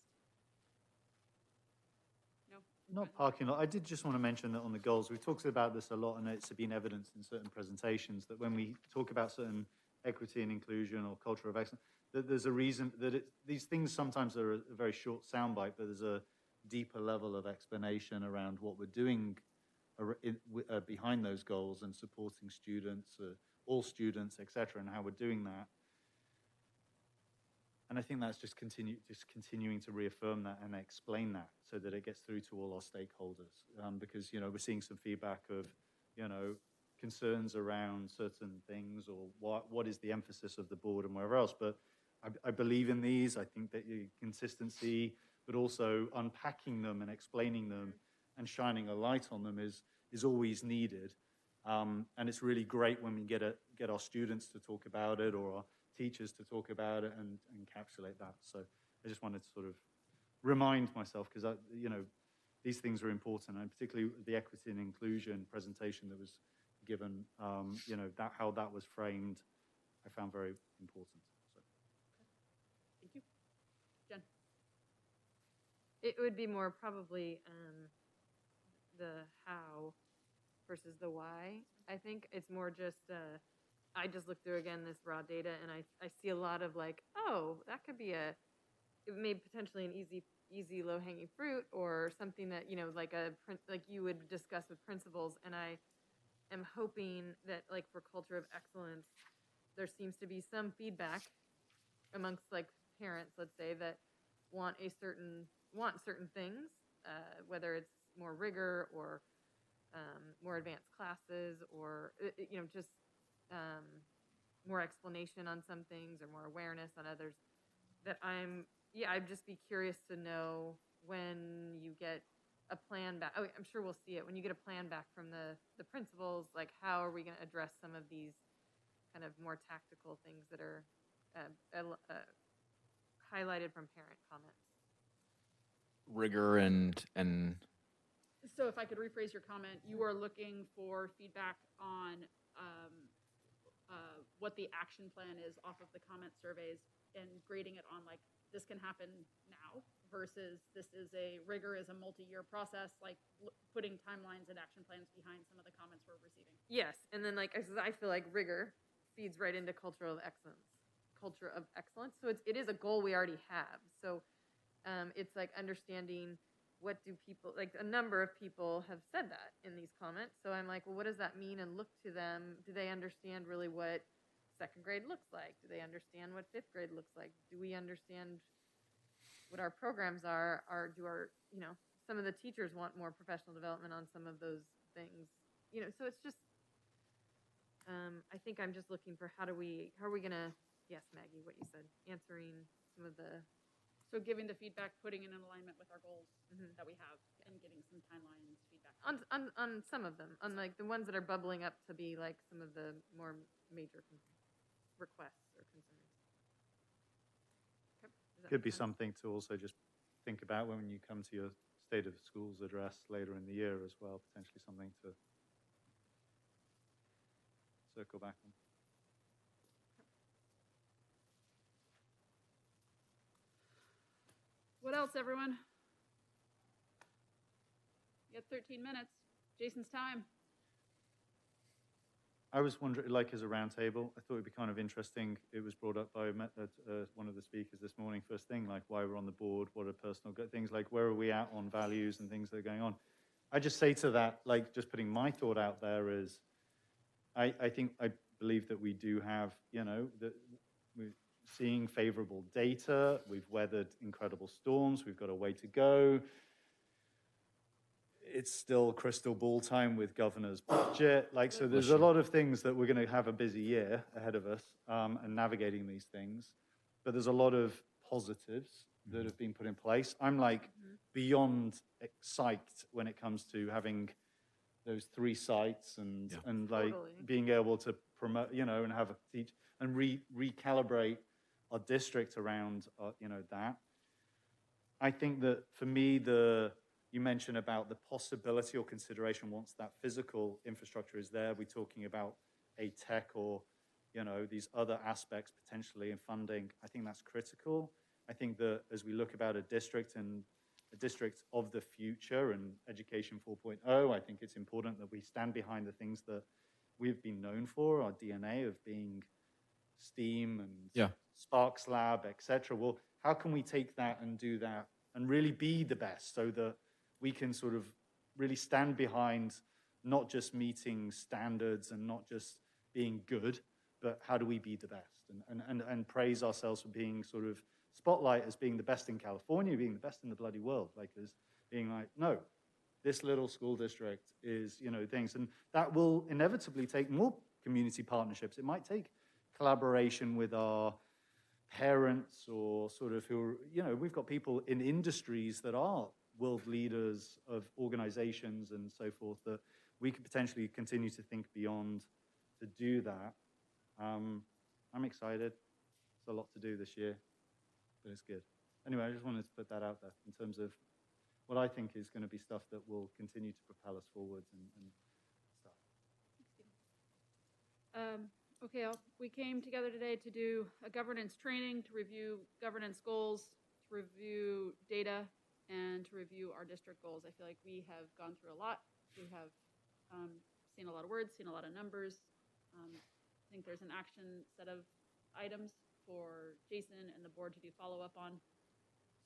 No? Not parking lot. I did just want to mention that on the goals, we've talked about this a lot, and it's been evidenced in certain presentations that when we talk about certain equity and inclusion or culture of excellence, that there's a reason that these things sometimes are a very short soundbite, but there's a deeper level of explanation around what we're doing behind those goals and supporting students, all students, etc., and how we're doing that. And I think that's just continuing to reaffirm that and explain that so that it gets through to all our stakeholders. Because, we're seeing some feedback of, concerns around certain things, or what is the emphasis of the board and wherever else. But I believe in these. I think that consistency, but also unpacking them and explaining them and shining a light on them is always needed. And it's really great when we get our students to talk about it, or our teachers to talk about it and encapsulate that. So I just wanted to sort of remind myself, because these things are important, and particularly the equity and inclusion presentation that was given, how that was framed, I found very important. So. Thank you. Jen? It would be more probably the how versus the why. I think it's more just, I just looked through again this raw data, and I see a lot of like, oh, that could be it may potentially an easy low-hanging fruit, or something that, like you would discuss with principals. And I am hoping that, like, for culture of excellence, there seems to be some feedback amongst like parents, let's say, that want certain things, whether it's more rigor or more advanced classes, or just more explanation on some things or more awareness on others. That I'd just be curious to know when you get a plan back. Oh, I'm sure we'll see it when you get a plan back from the principals. Like, how are we going to address some of these kind of more tactical things that are highlighted from parent comments? Rigor and So if I could rephrase your comment, you are looking for feedback on what the action plan is off of the comment surveys, and grading it on like, this can happen now versus this is a multi-year process, like putting timelines and action plans behind some of the comments we're receiving. Yes, and then like I feel like rigor feeds right into culture of excellence. So it is a goal we already have. So it's like understanding what do people, like a number of people have said that in these comments. So I'm like, well, what does that mean? And look to them. Do they understand really what second grade looks like? Do they understand what fifth grade looks like? Do we understand what our programs are? Or do our, some of the teachers want more professional development on some of those things? So it's just, I think I'm just looking for how are we gonna, yes, Maggie, what you said, answering some of the. So giving the feedback, putting it in alignment with our goals that we have, and getting some timelines feedback. On some of them, on like the ones that are bubbling up to be like some of the more major requests or concerns. Okay. Could be something to also just think about when you come to your State of Schools address later in the year as well, potentially something to circle back on. What else, everyone? You got 13 minutes. Jason's time. I was wondering, like as a roundtable, I thought it'd be kind of interesting. It was brought up by one of the speakers this morning, first thing, like why we're on the board, what are personal things, like where are we at on values and things that are going on. I just say to that, like just putting my thought out there is, I believe that we do have, that we're seeing favorable data. We've weathered incredible storms. We've got a way to go. It's still crystal ball time with governor's budget. So there's a lot of things that we're going to have a busy year ahead of us and navigating these things. But there's a lot of positives that have been put in place. I'm beyond psyched when it comes to having those 3 sites and Totally. being able to promote, and have a teach and recalibrate our district around, that. I think that for me, you mentioned about the possibility or consideration once that physical infrastructure is there. We're talking about a tech or, these other aspects potentially in funding. I think that's critical. I think that as we look about a district and a district of the future and Education 4.0, I think it's important that we stand behind the things that we've been known for, our DNA of being STEAM and Sparks Lab, etc. Well, how can we take that and do that and really be the best so that we can sort of really stand behind not just meeting standards and not just being good, but how do we be the best and praise ourselves for being sort of spotlight as being the best in California, being the best in the bloody world, like as being like, no, this little school district is, things. And that will inevitably take more community partnerships. It might take collaboration with our parents or sort of who, we've got people in industries that are world leaders of organizations and so forth that we could potentially continue to think beyond to do that. I'm excited. There's a lot to do this year, but it's good. Anyway, I just wanted to put that out there in terms of what I think is going to be stuff that will continue to propel us forwards and stuff. Okay, we came together today to do a governance training, to review governance goals, to review data, and to review our district goals. I feel like we have gone through a lot. We have seen a lot of words, seen a lot of numbers. I think there's an action set of items for Jason and the board to do follow-up on.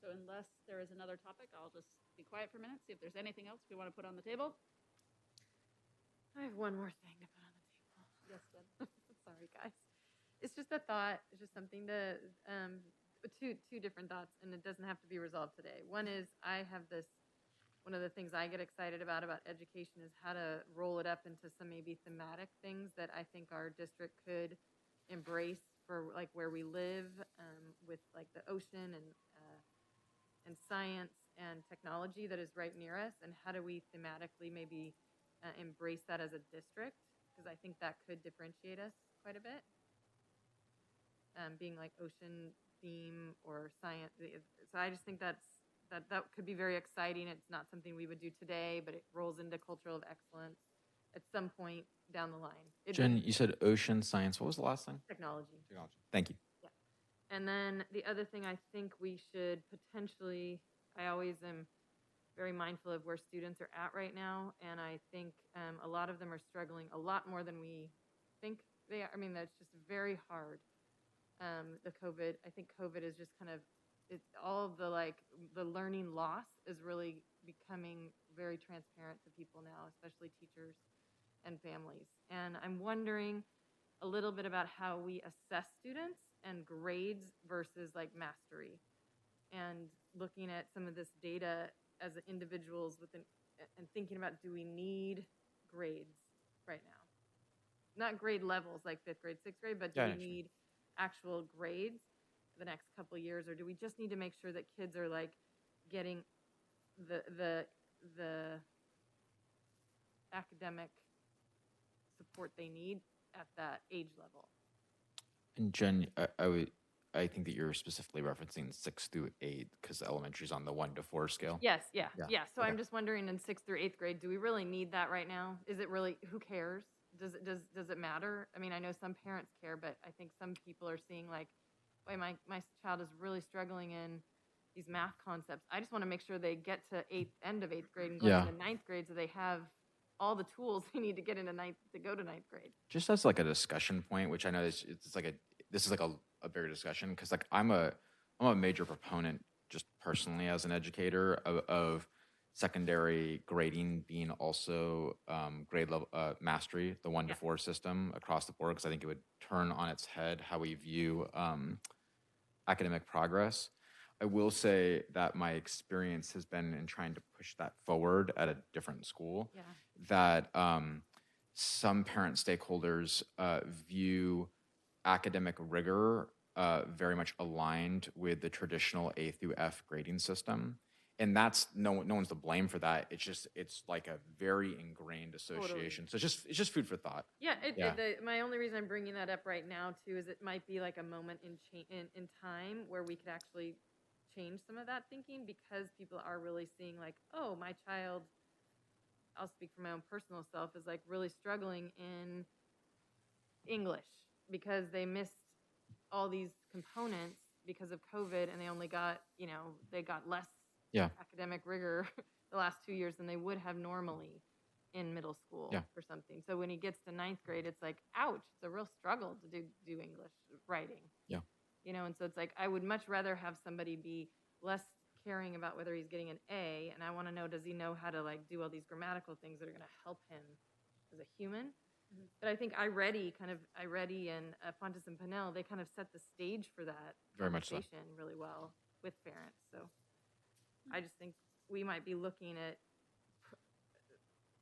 So unless there is another topic, I'll just be quiet for a minute, see if there's anything else we want to put on the table. I have one more thing to put on the table. Yes, Jen. Sorry, guys. It's just a thought. It's just something to, two different thoughts, and it doesn't have to be resolved today. One is one of the things I get excited about education is how to roll it up into some maybe thematic things that I think our district could embrace for like where we live, with like the ocean and science and technology that is right near us, and how do we thematically maybe embrace that as a district, because I think that could differentiate us quite a bit. Being like ocean theme or science, so I just think that could be very exciting. It's not something we would do today, but it rolls into cultural of excellence at some point down the line. Jen, you said ocean science. What was the last thing? Technology. Thank you. Yeah. And then the other thing I think we should potentially I always am very mindful of where students are at right now, and I think a lot of them are struggling a lot more than we think they are. I mean, that's just very hard. The COVID, I think COVID is just kind of, all of the learning loss is really becoming very transparent to people now, especially teachers and families. And I'm wondering a little bit about how we assess students and grades versus like mastery, and looking at some of this data as individuals within, and thinking about, do we need grades right now? Not grade levels like 5th grade, 6th grade, but do we need actual grades for the next couple of years, or do we just need to make sure that kids are like getting the academic support they need at that age level? And Jen, I think that you're specifically referencing 6th through 8th because elementary is on the 1 to 4 scale. Yes, yeah. So Okay. I'm just wondering, in 6th through 8th grade, do we really need that right now? Is it really, who cares? Does it matter? I mean, I know some parents care, but I think some people are seeing like, boy, my child is really struggling in these math concepts. I just want to make sure they get to end of 8th grade and going into 9th grade, so they have all the tools they need to get into to go to 9th grade. Just as like a discussion point, which I know this is like a bigger discussion, because like I'm a major proponent, just personally as an educator, of secondary grading being also grade level mastery, the 1 to 4 system across the board, because I think it would turn on its head how we view academic progress. I will say that my experience has been in trying to push that forward at a different school, that some parent stakeholders view academic rigor very much aligned with the traditional A through F grading system. And that's no one's to blame for that. It's like a very ingrained association. Totally. So it's just food for thought. My only reason I'm bringing that up right now too is it might be like a moment in time where we could actually change some of that thinking, because people are really seeing like, oh, my child, I'll speak for my own personal self, is like really struggling in English because they missed all these components because of COVID, and they only got, they got less academic rigor the last 2 years than they would have normally in middle school or something. So when he gets to 9th grade, it's like, ouch, it's a real struggle to do English writing. And so it's like, I would much rather have somebody be less caring about whether he's getting an A, and I want to know, does he know how to like do all these grammatical things that are going to help him as a human? But I think iReady and Fontes and Pinnell, they kind of set the stage for that Very much so. conversation really well with parents. So I just think we might be looking at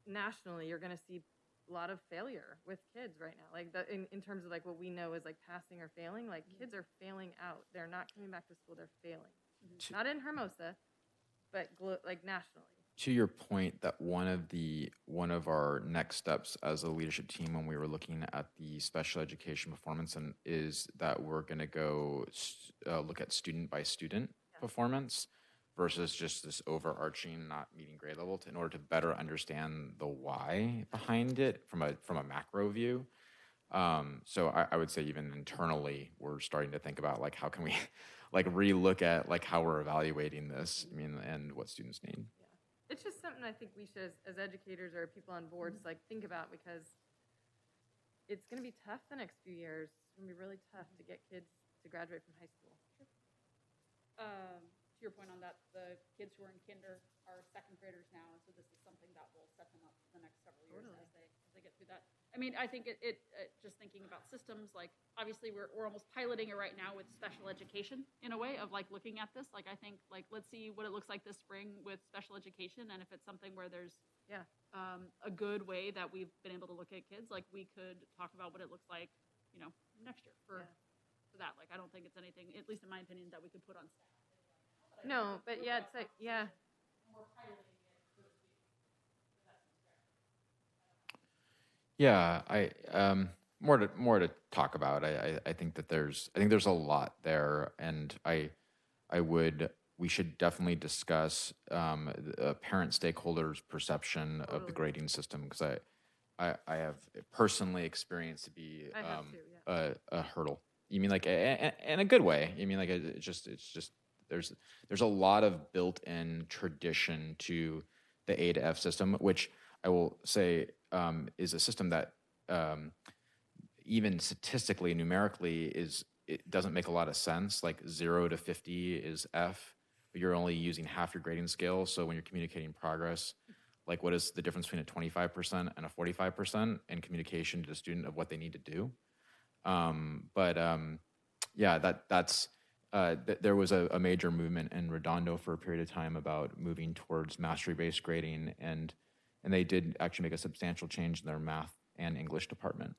nationally, you're going to see a lot of failure with kids right now. Like in terms of like what we know is like passing or failing, like kids are failing out. They're not coming back to school. They're failing. Not in Hermosa, but like nationally. To your point, that one of our next steps as a leadership team when we were looking at the special education performance is that we're going to go look at student by student performance versus just this overarching not meeting grade level, in order to better understand the why behind it from a macro view. So I would say even internally, we're starting to think about like, how can we like relook at like how we're evaluating this, and what students need. It's just something I think we should, as educators or people on boards, like think about, because it's going to be tough the next few years. It's going to be really tough to get kids to graduate from high school. To your point on that, the kids who are in kinder are 2nd graders now, and so this is something that will set them up for the next several years as they get through that. I mean, I think it just thinking about systems, like obviously we're almost piloting it right now with special education in a way of like looking at this. Like I think like let's see what it looks like this spring with special education, and if it's something where there's a good way that we've been able to look at kids, like we could talk about what it looks like, next year for that. Like I don't think it's anything, at least in my opinion, that we could put on staff. No, but yeah, it's like, More piloting it, so to speak. Yeah, I more to talk about. I think that there's a lot there, and we should definitely discuss parent stakeholders' perception of the grading system, because I have personally experienced to be a hurdle. You mean like in a good way? You mean like it's just there's a lot of built-in tradition to the A to F system, which I will say is a system that even statistically, numerically, it doesn't make a lot of sense. Like 0 to 50 is F, but you're only using half your grading scale. So when you're communicating progress, like what is the difference between a 25% and a 45% in communication to the student of what they need to do? Yeah, there was a major movement in Redondo for a period of time about moving towards mastery-based grading, and they did actually make a substantial change in their math and English department.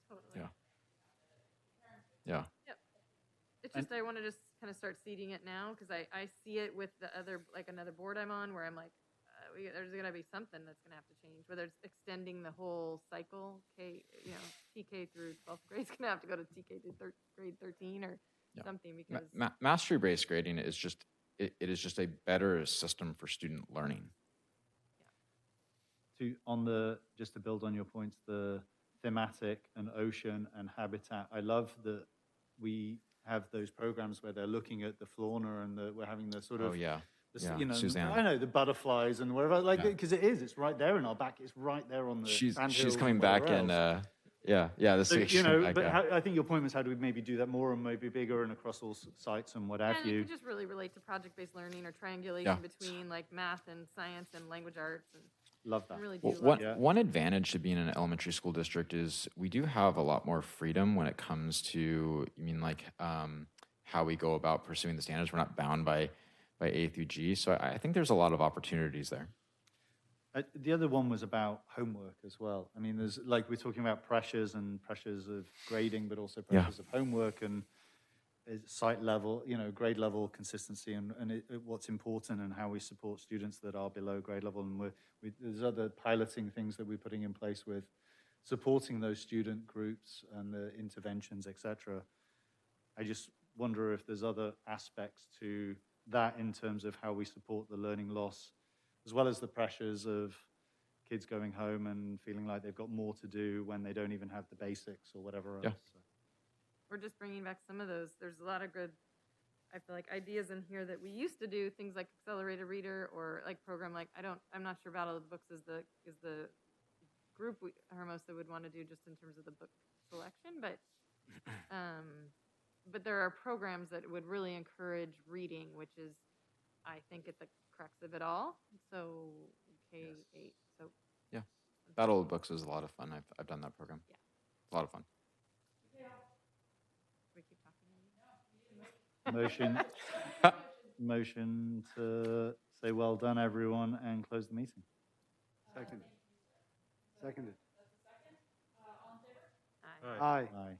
Totally. Yeah. Yeah. Yep. It's just I want to just kind of start seeding it now because I see it with the other, like another board I'm on where I'm like, there's going to be something that's going to have to change, whether it's extending the whole cycle, TK through 12th grade is going to have to go to TK through grade 13 or something because mastery-based grading is just, it is just a better system for student learning. Just to build on your points, the thematic and ocean and habitat, I love that we have those programs where they're looking at the fauna and we're having the sort of, Suzanne. I know the butterflies and wherever, because it's right there in our back. It's right there on the She's coming back and I think your point was how do we maybe do that more and maybe bigger and across all sites and what have you. It could just really relate to project-based learning or triangulation between like math and science and language arts and. Love that. Really do one advantage to being in an elementary school district is we do have a lot more freedom when it comes to, how we go about pursuing the standards. We're not bound by A through G. So I think there's a lot of opportunities there. The other one was about homework as well. I mean, there's like we're talking about pressures of grading, but also pressures of homework and site level, grade level consistency and what's important and how we support students that are below grade level. And there's other piloting things that we're putting in place with supporting those student groups and the interventions, etc. I just wonder if there's other aspects to that in terms of how we support the learning loss, as well as the pressures of kids going home and feeling like they've got more to do when they don't even have the basics or whatever else. So. We're just bringing back some of those. There's a lot of good, I feel like, ideas in here that we used to do, things like accelerated reader or like program like I'm not sure Battle of the Books is the group Hermosa would want to do just in terms of the book selection, but there are programs that would really encourage reading, which is I think at the crux of it all. So K-8. So yeah, Battle of the Books is a lot of fun. I've done that program. Yeah, it's a lot of fun. We keep talking. Motion to say well done, everyone, and close the meeting. Seconded. Aye. Aye.